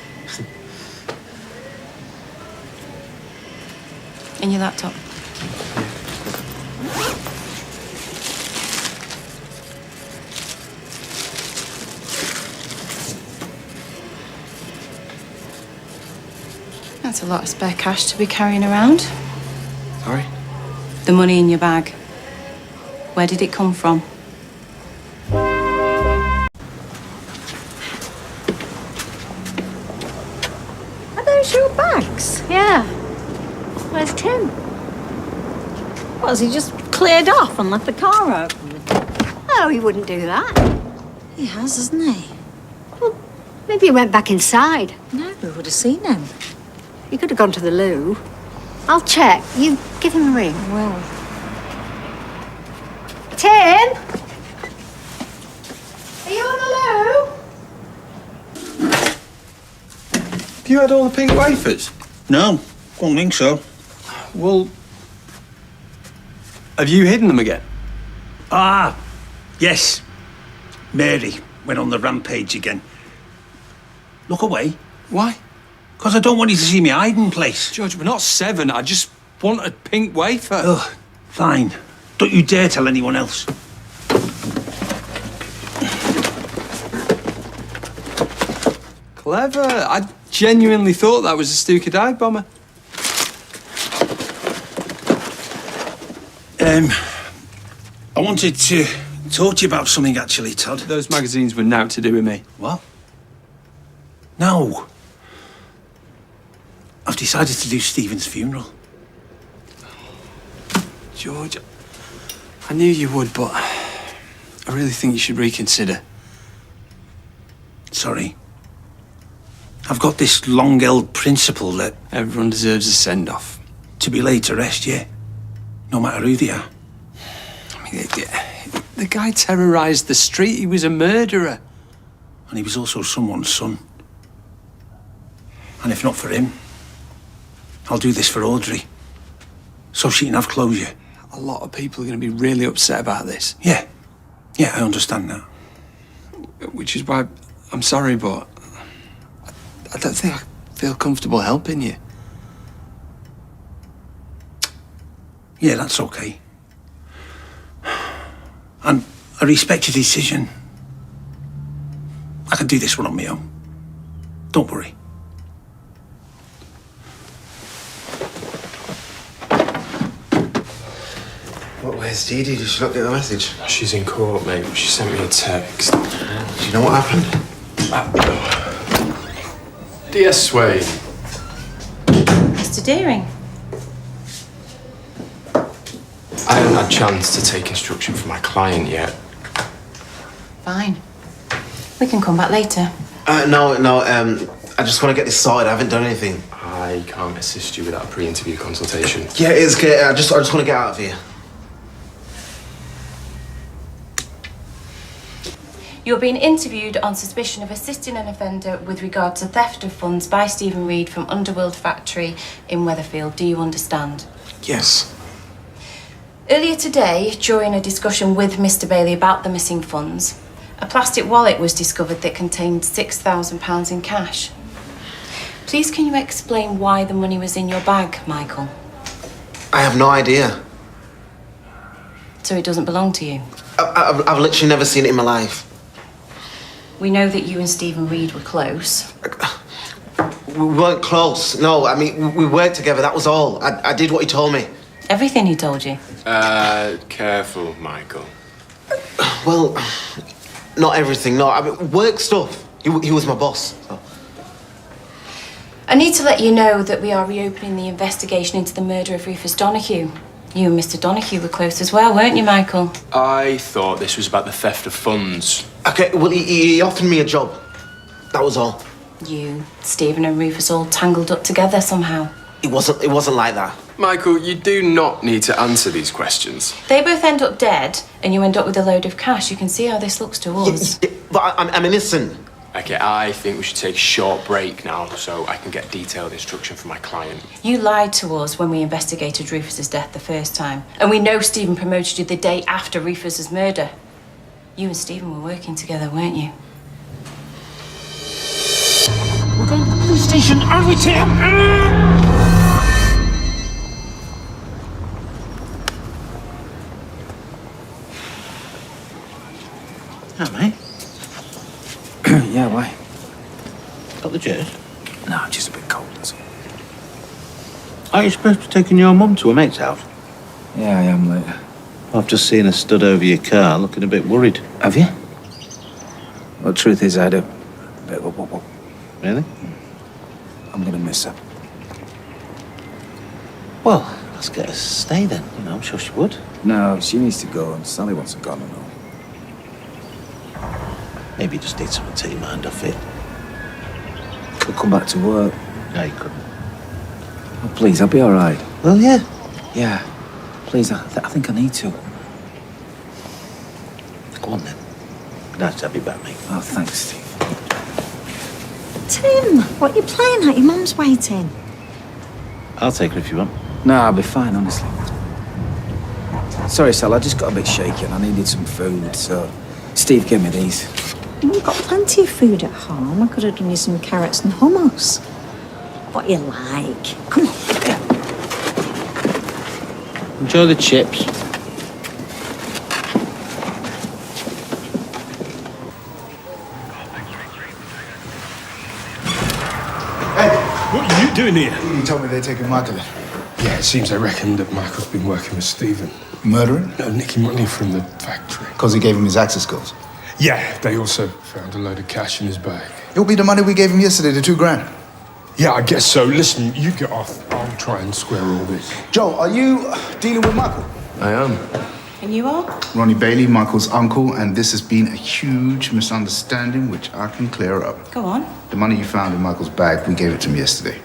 In your laptop. That's a lot of spare cash to be carrying around. Sorry? The money in your bag. Where did it come from? Are those your bags? Yeah. Where's Tim? What, has he just cleared off and left the car open? Oh, he wouldn't do that. He has, hasn't he? Well, maybe he went back inside. No, we would have seen him. He could have gone to the loo. I'll check. You give him a ring. Well. Tim? Are you on the loo? Have you had all the pink wafers? No, don't think so. Well, have you hidden them again? Ah, yes. Mary went on the rampage again. Look away. Why? Because I don't want you to see me hiding place. George, we're not 7. I just want a pink wafer. Oh, fine. Don't you dare tell anyone else. Clever. I genuinely thought that was a Stuka dive bomber. I wanted to talk to you about something, actually, Todd. Those magazines were now to do with me. What? No. I've decided to do Stephen's funeral. George, I knew you would, but I really think you should reconsider. Sorry. I've got this long-held principle that everyone deserves a send-off. To be laid to rest, yeah. No matter who they are. I mean, the guy terrorised the street. He was a murderer. And he was also someone's son. And if not for him, I'll do this for Audrey. So she can have closure. A lot of people are going to be really upset about this. Yeah. Yeah, I understand that. Which is why I'm sorry, but I don't think I feel comfortable helping you. Yeah, that's okay. And I respect your decision. I can do this one on my own. Don't worry. Where's Dee Dee? Did she not get the message? She's in court, mate. She sent me a text. Do you know what happened? Dear Swain. Mr. Deering. I haven't had a chance to take instruction from my client yet. Fine. We can come back later. No, I just want to get this sorted. I haven't done anything. I can't assist you without a pre-interview consultation. Yeah, it's okay. I just want to get out of here. You're being interviewed on suspicion of assisting an offender with regard to theft of funds by Stephen Reid from Underworld Factory in Weatherfield. Do you understand? Yes. Earlier today, during a discussion with Mr. Bailey about the missing funds, a plastic wallet was discovered that contained £6,000 in cash. Please can you explain why the money was in your bag, Michael? I have no idea. So it doesn't belong to you? I've literally never seen it in my life. We know that you and Stephen Reid were close. We weren't close. No, I mean, we worked together, that was all. I did what he told me. Everything he told you? Careful, Michael. Well, not everything, no. I mean, work stuff. He was my boss. So. I need to let you know that we are reopening the investigation into the murder of Rufus Donahue. You and Mr. Donahue were close as well, weren't you, Michael? I thought this was about the theft of funds. Okay, well, he offered me a job. That was all. You, Stephen and Rufus all tangled up together somehow. It wasn't like that. Michael, you do not need to answer these questions. They both end up dead, and you end up with a load of cash. You can see how this looks to us. Yeah, but I'm innocent. Okay, I think we should take a short break now so I can get detailed instruction from my client. You lied to us when we investigated Rufus's death the first time, and we know Stephen promoted you the day after Rufus's murder. You and Stephen were working together, weren't you? We're going to the police station, aren't we, Tim? Hi, mate. Yeah, why? Got the jitters? No, I'm just a bit cold, that's all. Are you supposed to be taking your mum to a mate's house? Yeah, I am later. I've just seen her stood over your car, looking a bit worried. Have you? Well, the truth is, I had a bit of a wobble. Really? I'm gonna miss her. Well, let's get her to stay then. You know, I'm sure she would. No, she needs to go, and Sally wants her gone and all. Maybe you just need someone to take your mind off it. Could come back to work. No, you couldn't. Oh, please, I'll be all right. Well, yeah. Yeah. Please, I think I need to. Go on then. Nice to have you back, mate. Oh, thanks, Steve. Tim, what are you playing at? Your mum's waiting. I'll take her if you want. No, I'll be fine, honestly. Sorry, Sal, I just got a bit shaky and I needed some food, so Steve gave me these. You've got plenty of food at home. I could have done you some carrots and hummus. What you like. Come on. Enjoy the chips. What are you doing here? You told me they're taking Michael in. Yeah, it seems they reckon that Michael's been working with Stephen. Murdering? No, nicking money from the factory. Because he gave him his access codes. Yeah, they also found a load of cash in his bag. It'll be the money we gave him yesterday, the $2,000. Yeah, I guess so. Listen, you get off. I'll try and square all this. Joe, are you dealing with Michael? I am. And you are? Ronnie Bailey, Michael's uncle, and this has been a huge misunderstanding which I can clear up. Go on. The money you found in Michael's bag, we gave it to him yesterday.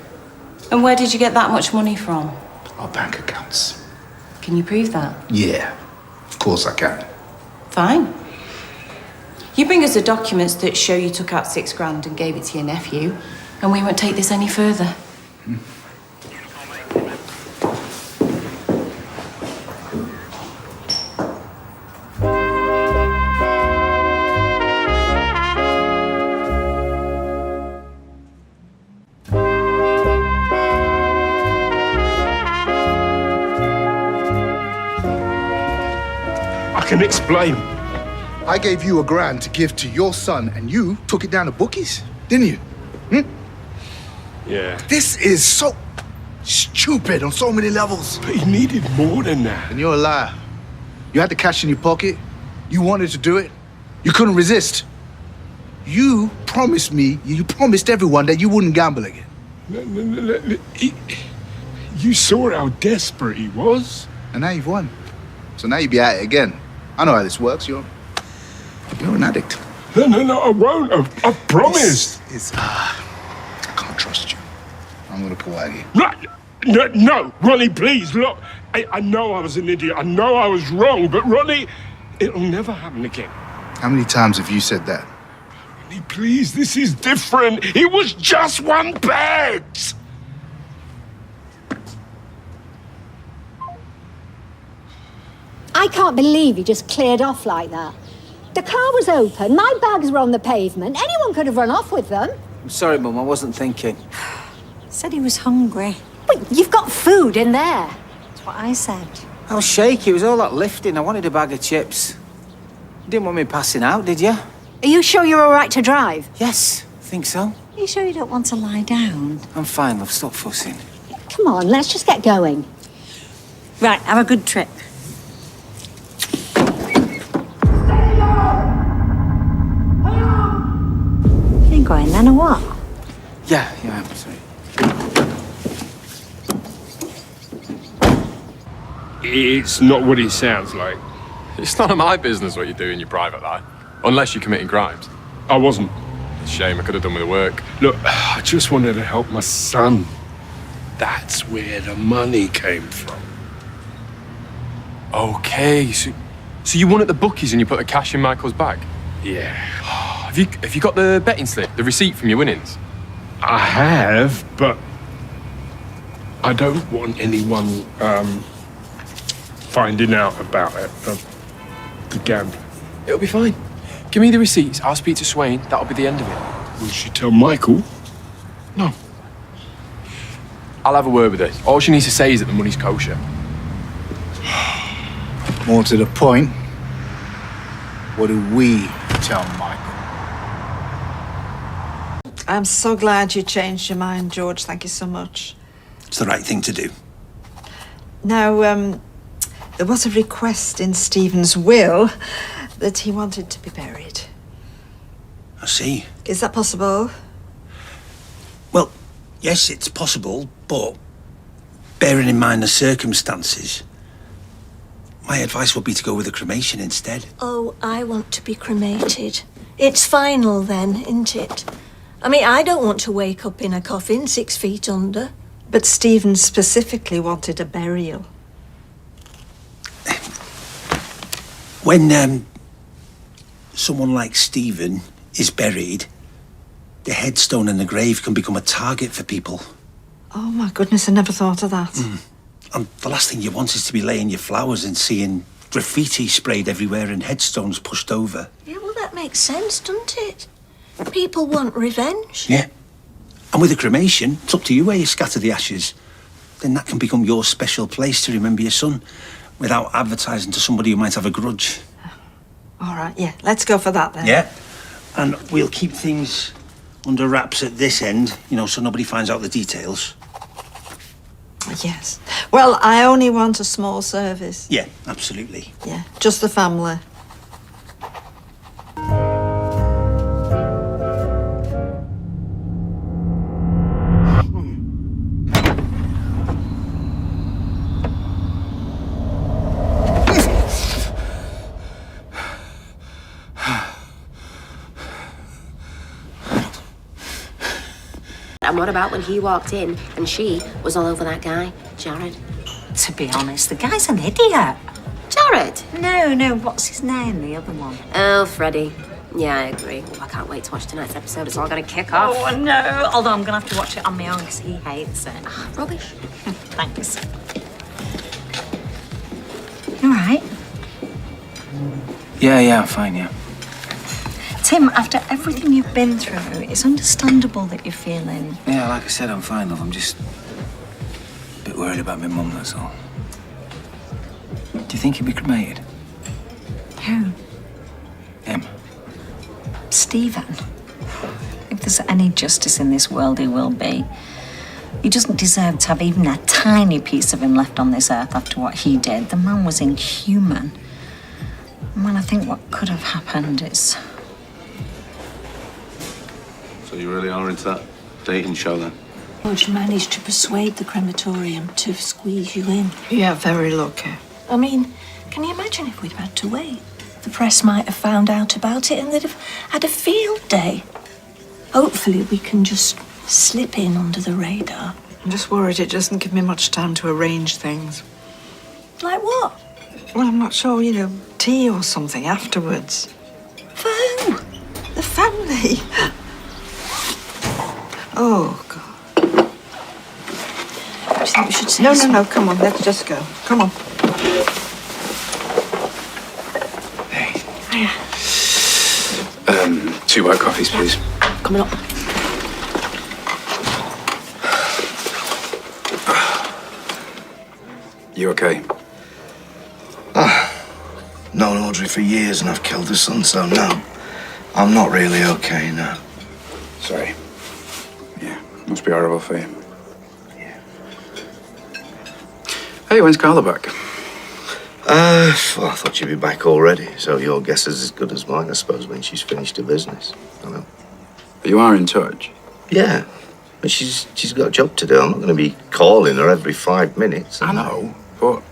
And where did you get that much money from? Our bank accounts. Can you prove that? Yeah, of course I can. Fine. You bring us the documents that show you took out $6,000 and gave it to your nephew, and we won't take this any further. I can explain. I gave you $1,000 to give to your son, and you took it down to bookies, didn't you? Yeah. This is so stupid on so many levels. But he needed more than that. And you're a liar. You had the cash in your pocket. You wanted to do it. You couldn't resist. You promised me, you promised everyone that you wouldn't gamble again. No. You saw how desperate he was. And now you've won. So now you'll be at it again. I know how this works. You're an addict. No, I won't. I promised. I can't trust you. I'm gonna pull out of here. No, Ronnie, please, look. I know I was an idiot. I know I was wrong, but Ronnie, it'll never happen again. How many times have you said that? Ronnie, please, this is different. It was just one bet. I can't believe you just cleared off like that. The car was open, my bags were on the pavement. Anyone could have run off with them. I'm sorry, Mum, I wasn't thinking. Said he was hungry. But you've got food in there. That's what I said. I was shaky, it was all that lifting. I wanted a bag of chips. You didn't want me passing out, did you? Are you sure you're all right to drive? Yes, I think so. Are you sure you don't want to lie down? I'm fine, love, stop fussing. Come on, let's just get going. Right, have a good trip. You ain't going then, or what? Yeah, I'm sorry. It's not what it sounds like. It's none of my business what you do in your private life. Unless you're committing crimes. I wasn't. It's a shame, I could have done with the work. Look, I just wanted to help my son. That's where the money came from. Okay, so you won at the bookies and you put the cash in Michael's bag? Yeah. Have you got the betting slip, the receipt from your winnings? I have, but I don't want anyone finding out about it, the gambling. It'll be fine. Give me the receipts, I'll speak to Swain, that'll be the end of it. Will she tell Michael? No. I'll have a word with her. All she needs to say is that the money's kosher. More to the point, what do we tell Michael? I'm so glad you changed your mind, George. Thank you so much. It's the right thing to do. Now, there was a request in Stephen's will that he wanted to be buried. I see. Is that possible? Well, yes, it's possible, but bearing in mind the circumstances, my advice would be to go with a cremation instead. Oh, I want to be cremated. It's final then, isn't it? I mean, I don't want to wake up in a coffin 6 feet under. But Stephen specifically wanted a burial. When someone like Stephen is buried, the headstone and the grave can become a target for people. Oh my goodness, I never thought of that. And the last thing you want is to be laying your flowers and seeing graffiti sprayed everywhere and headstones pushed over. Yeah, well, that makes sense, doesn't it? People want revenge. Yeah. And with a cremation, it's up to you where you scatter the ashes. Then that can become your special place to remember your son without advertising to somebody who might have a grudge. All right, yeah, let's go for that then. Yeah. And we'll keep things under wraps at this end, you know, so nobody finds out the details. Yes. Well, I only want a small service. Yeah, absolutely. Yeah, just the family. And what about when he walked in and she was all over that guy, Jared? To be honest, the guy's an idiot. Jared? No, what's his name, the other one? Oh, Freddie. Yeah, I agree. Oh, I can't wait to watch tonight's episode. It's all going to kick off. Oh, no. Although I'm going to have to watch it on my own because he hates it. Rubbish. Thanks. You all right? Yeah, I'm fine, yeah. Tim, after everything you've been through, it's understandable that you're feeling... Yeah, like I said, I'm fine, love. I'm just a bit worried about my mum, that's all. Do you think he'd be cremated? Who? Him. Stephen. If there's any justice in this world, he will be. He doesn't deserve to have even a tiny piece of him left on this earth after what he did. The man was inhuman. And when I think what could have happened, it's... So you really are into that dating show then? George managed to persuade the crematorium to squeeze you in. Yeah, very lucky. I mean, can you imagine if we'd had to wait? The press might have found out about it and they'd have had a field day. Hopefully we can just slip in under the radar. I'm just worried it doesn't give me much time to arrange things. Like what? Well, I'm not sure, you know, tea or something afterwards. For who? The family. Oh, God. Do you think we should say No, come on, let's just go. Come on. Two white coffees, please. Coming up. You okay? Known Audrey for years and I've killed her son, so no. I'm not really okay, no. Sorry. Yeah, must be horrible for you. Yeah. Hey, when's Carla back? Well, I thought she'd be back already, so your guess is as good as mine, I suppose, when she's finished her business. I know. But you are in touch? Yeah. But she's got a job to do. I'm not going to be calling her every 5 minutes. I know, but...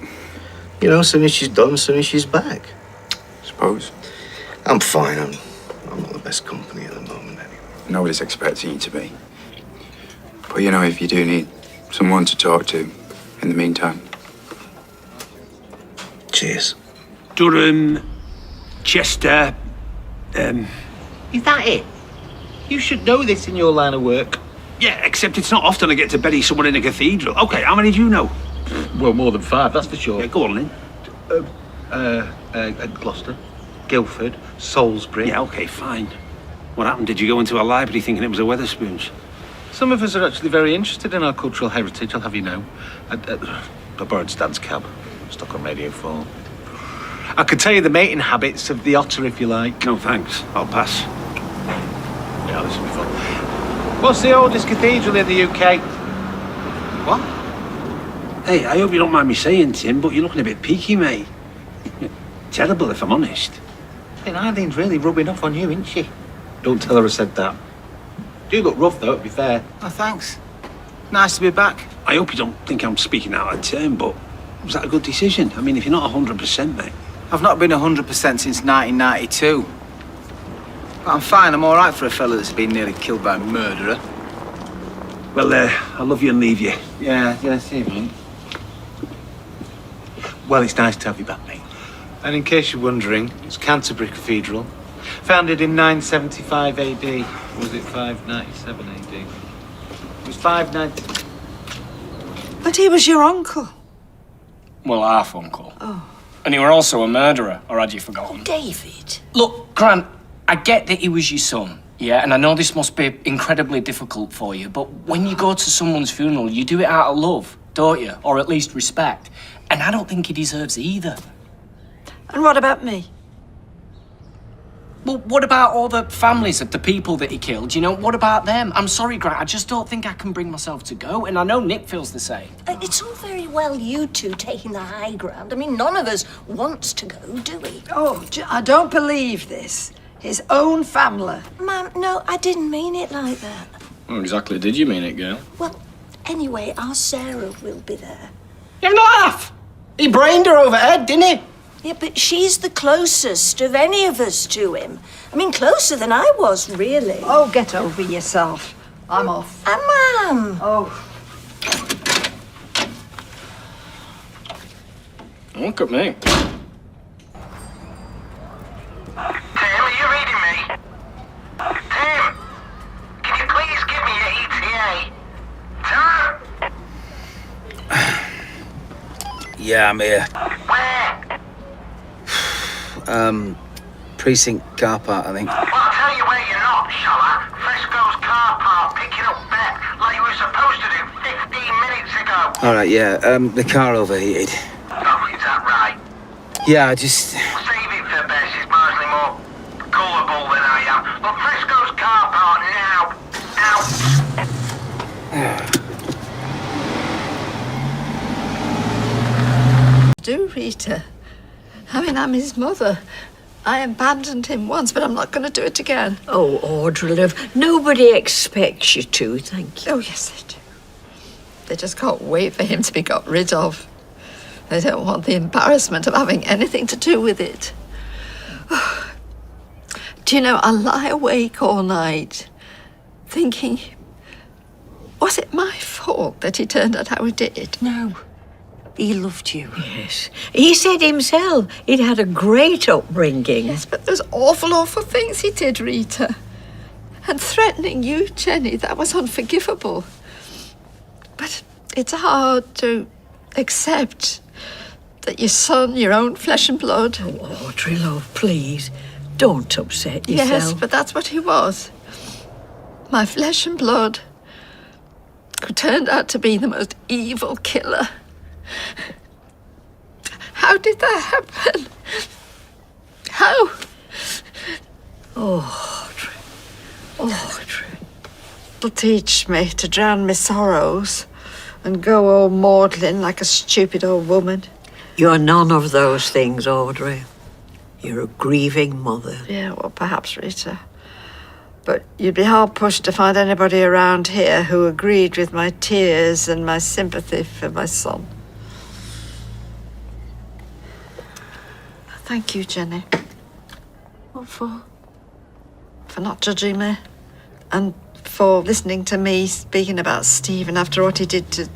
You know, as soon as she's done, as soon as she's back. Suppose. I'm fine. I'm not the best company at the moment, anyway. Nobody's expecting you to be. But, you know, if you do need someone to talk to in the meantime... Cheers. Durham, Chester, Is that it? You should know this in your line of work. Yeah, except it's not often I get to bury someone in a cathedral. Okay, how many do you know? Well, more than 5, that's for sure. Yeah, go on then. Gloucester, Guildford, Salisbury. Yeah, okay, fine. What happened? Did you go into a library thinking it was a Wetherspoons? Some of us are actually very interested in our cultural heritage, I'll have you know. I borrowed Stan's cab, stuck on Radio 4. I could tell you the mating habits of the otter if you like. No, thanks. I'll pass. Yeah, this will be fun. What's the oldest cathedral in the UK? What? Hey, I hope you don't mind me saying, Tim, but you're looking a bit peaky, mate. Terrible, if I'm honest. And Eileen's really rubbing off on you, isn't she? Don't tell her I said that. Do look rough, though, to be fair. Oh, thanks. Nice to be back. I hope you don't think I'm speaking out of turn, but was that a good decision? I mean, if you're not 100%, mate. I've not been 100% since 1992. But I'm fine. I'm all right for a fella that's been nearly killed by a murderer. Well, I love you and leave you. Yeah, see you, mate. Well, it's nice to have you back, mate. And in case you're wondering, it's Canterbury Cathedral. Founded in 975 AD. Or was it 597 AD? It was 590... But he was your uncle. Well, half uncle. Oh. And you were also a murderer, or had you forgotten? David. Look, Grant, I get that he was your son, yeah? And I know this must be incredibly difficult for you, but when you go to someone's funeral, you do it out of love, don't you? Or at least respect. And I don't think he deserves either. And what about me? Well, what about all the families of the people that he killed? You know, what about them? I'm sorry, Grant, I just don't think I can bring myself to go, and I know Nick feels the same. It's all very well you two taking the high ground. I mean, none of us wants to go, do we? Oh, I don't believe this. His own family. Ma'am, no, I didn't mean it like that. What exactly did you mean it, girl? Well, anyway, our Sarah will be there. You're not half! He brained her over head, didn't he? Yeah, but she's the closest of any of us to him. I mean, closer than I was, really. Oh, get over yourself. I'm off. Ma'am. Oh. Look at me. Tim, are you reading me? Tim, can you please give me your ETA? Tim? Yeah, I'm here. Where? Precinct car park, I think. Well, I'll tell you where you're not, shall I? Fresco's car park, picking up Bet, like you were supposed to do 15 minutes ago. All right, yeah. The car overheated. Oh, is that right? Yeah, I just... Save it for Bet, she's marginally more gullible than I am. But Fresco's car park now. Out. Do, Rita. I mean, I'm his mother. I abandoned him once, but I'm not going to do it again. Oh, Audrey, love, nobody expects you to, thank you. Oh, yes, they do. They just can't wait for him to be got rid of. They don't want the embarrassment of having anything to do with it. Do you know, I lie awake all night thinking, was it my fault that he turned out how he did? No. He loved you. Yes. He said himself he'd had a great upbringing. Yes, but those awful things he did, Rita. And threatening you, Jenny, that was unforgivable. But it's hard to accept that your son, your own flesh and blood... Oh, Audrey, love, please, don't upset yourself. Yes, but that's what he was. My flesh and blood, who turned out to be the most evil killer. How did that happen? How? Oh, Audrey. Audrey. It'll teach me to drown my sorrows and go all maudlin like a stupid old woman. You're none of those things, Audrey. You're a grieving mother. Yeah, well, perhaps, Rita. But you'd be hard-pushed to find anybody around here who agreed with my tears and my sympathy for my son. Thank you, Jenny. What for? For not judging me. And for listening to me speaking about Stephen after what he did to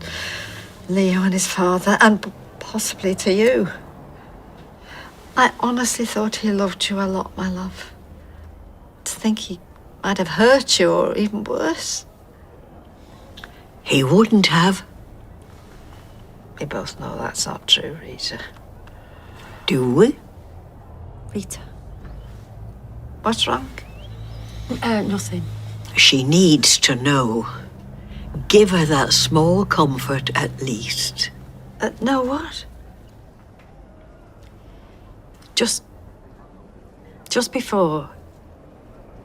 Leo and his father, and possibly to you. I honestly thought he loved you a lot, my love. To think he might have hurt you, or even worse. He wouldn't have. We both know that's not true, Rita. Do we? Rita. What's wrong? Nothing. She needs to know. Give her that small comfort at least. No what? Just before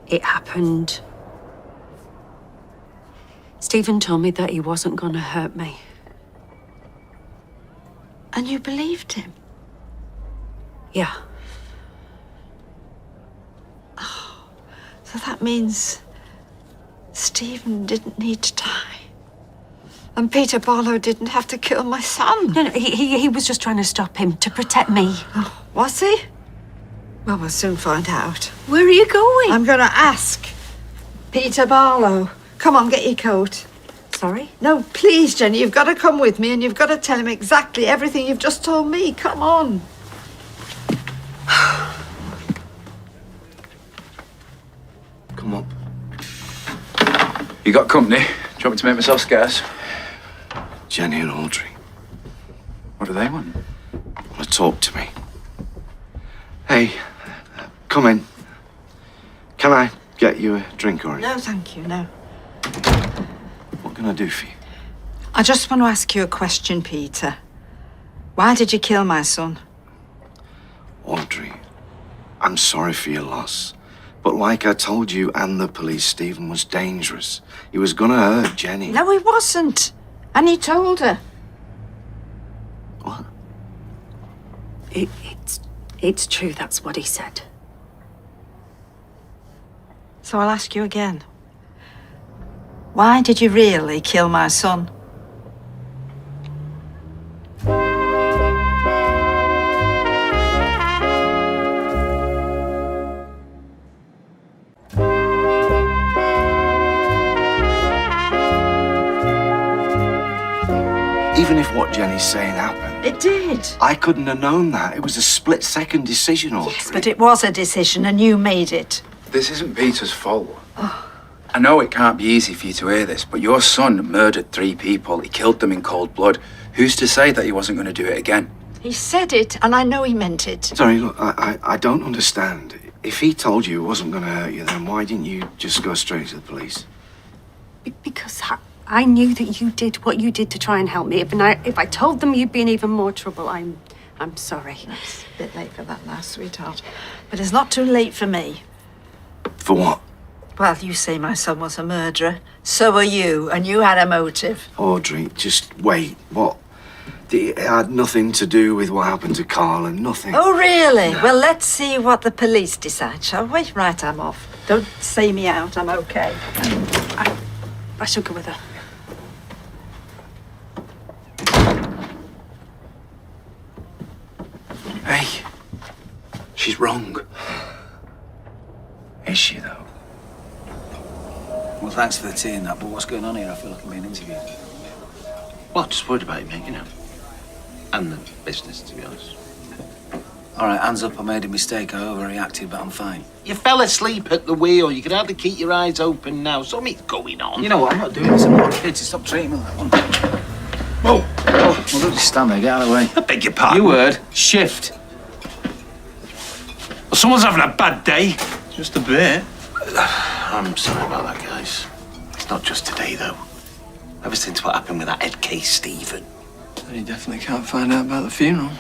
it happened, Stephen told me that he wasn't going to hurt me. And you believed him? Yeah. Oh, so that means Stephen didn't need to die. And Peter Barlow didn't have to kill my son. No, he was just trying to stop him, to protect me. Oh, was he? Well, we'll soon find out. Where are you going? I'm going to ask Peter Barlow. Come on, get your coat. Sorry? No, please, Jenny, you've got to come with me and you've got to tell him exactly everything you've just told me. Come on. Come up. You got company? Do you want me to make myself scarce? Jenny and Audrey. What do they want? Want to talk to me? Hey, come in. Can I get you a drink or anything? No, thank you, no. What can I do for you? I just want to ask you a question, Peter. Why did you kill my son? Audrey, I'm sorry for your loss. But like I told you and the police, Stephen was dangerous. He was gonna hurt Jenny. No, he wasn't. And he told her. What? It's true, that's what he said. So I'll ask you again. Why did you really kill my son? Even if what Jenny's saying happened, It did. I couldn't have known that. It was a split-second decision, Audrey. Yes, but it was a decision and you made it. This isn't Peter's fault. I know it can't be easy for you to hear this, but your son murdered 3 people. He killed them in cold blood. Who's to say that he wasn't going to do it again? He said it and I know he meant it. Sorry, look, I don't understand. If he told you he wasn't going to hurt you, then why didn't you just go straight to the police? Because I knew that you did what you did to try and help me. If I told them you'd be in even more trouble, I'm sorry. It's a bit late for that now, sweetheart. But it's not too late for me. For what? Well, you say my son was a murderer. So are you, and you had a motive. Audrey, just wait. What? It had nothing to do with what happened to Carl and nothing. Oh, really? Well, let's see what the police decide, shall we? Right, I'm off. Don't say me out, I'm okay. I shall go with her. Hey, she's wrong. Is she, though? Well, thanks for the tea and that, but what's going on here? I feel like I'm being interviewed. Well, just worried about you, mate, you know. And the business, to be honest. All right, hands up, I made a mistake. I overreacted, but I'm fine. You fell asleep at the wheel. You could hardly keep your eyes open now. Something's going on. You know what? I'm not doing this. I'm not kids. Stop treating me like one. Whoa! Oh, well, don't just stand there. Get out of the way. I beg your pardon. You heard. Shift. Well, someone's having a bad day. Just a bit. I'm sorry about that, guys. It's not just today, though. Ever since what happened with that head case, Stephen. Then you definitely can't find out about the funeral.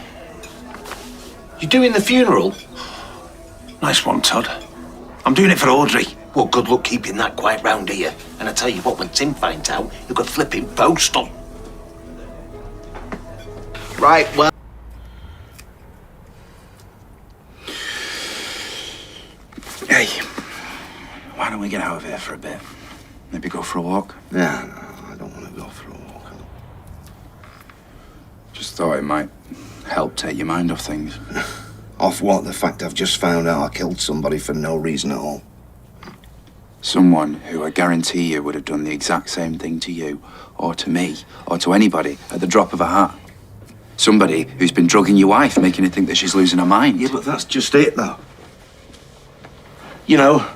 You doing the funeral? Nice one, Todd. I'm doing it for Audrey. Well, good luck keeping that quiet round here. And I tell you what, when Tim finds out, you could flip him post on. Right, well... Hey, why don't we get out of here for a bit? Maybe go for a walk? Yeah, no, I don't want to go for a walk. Just thought it might help take your mind off things. Off what? The fact I've just found out I killed somebody for no reason at all. Someone who I guarantee you would have done the exact same thing to you, or to me, or to anybody at the drop of a hat. Somebody who's been drugging your wife, making her think that she's losing her mind. Yeah, but that's just it, though. You know,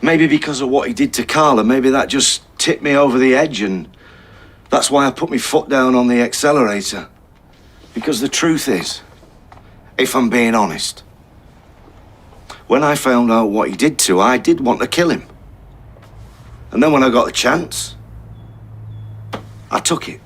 maybe because of what he did to Carla, maybe that just tipped me over the edge, and that's why I put my foot down on the accelerator. Because the truth is, if I'm being honest, when I found out what he did to her, I did want to kill him. And then when I got the chance, I took it.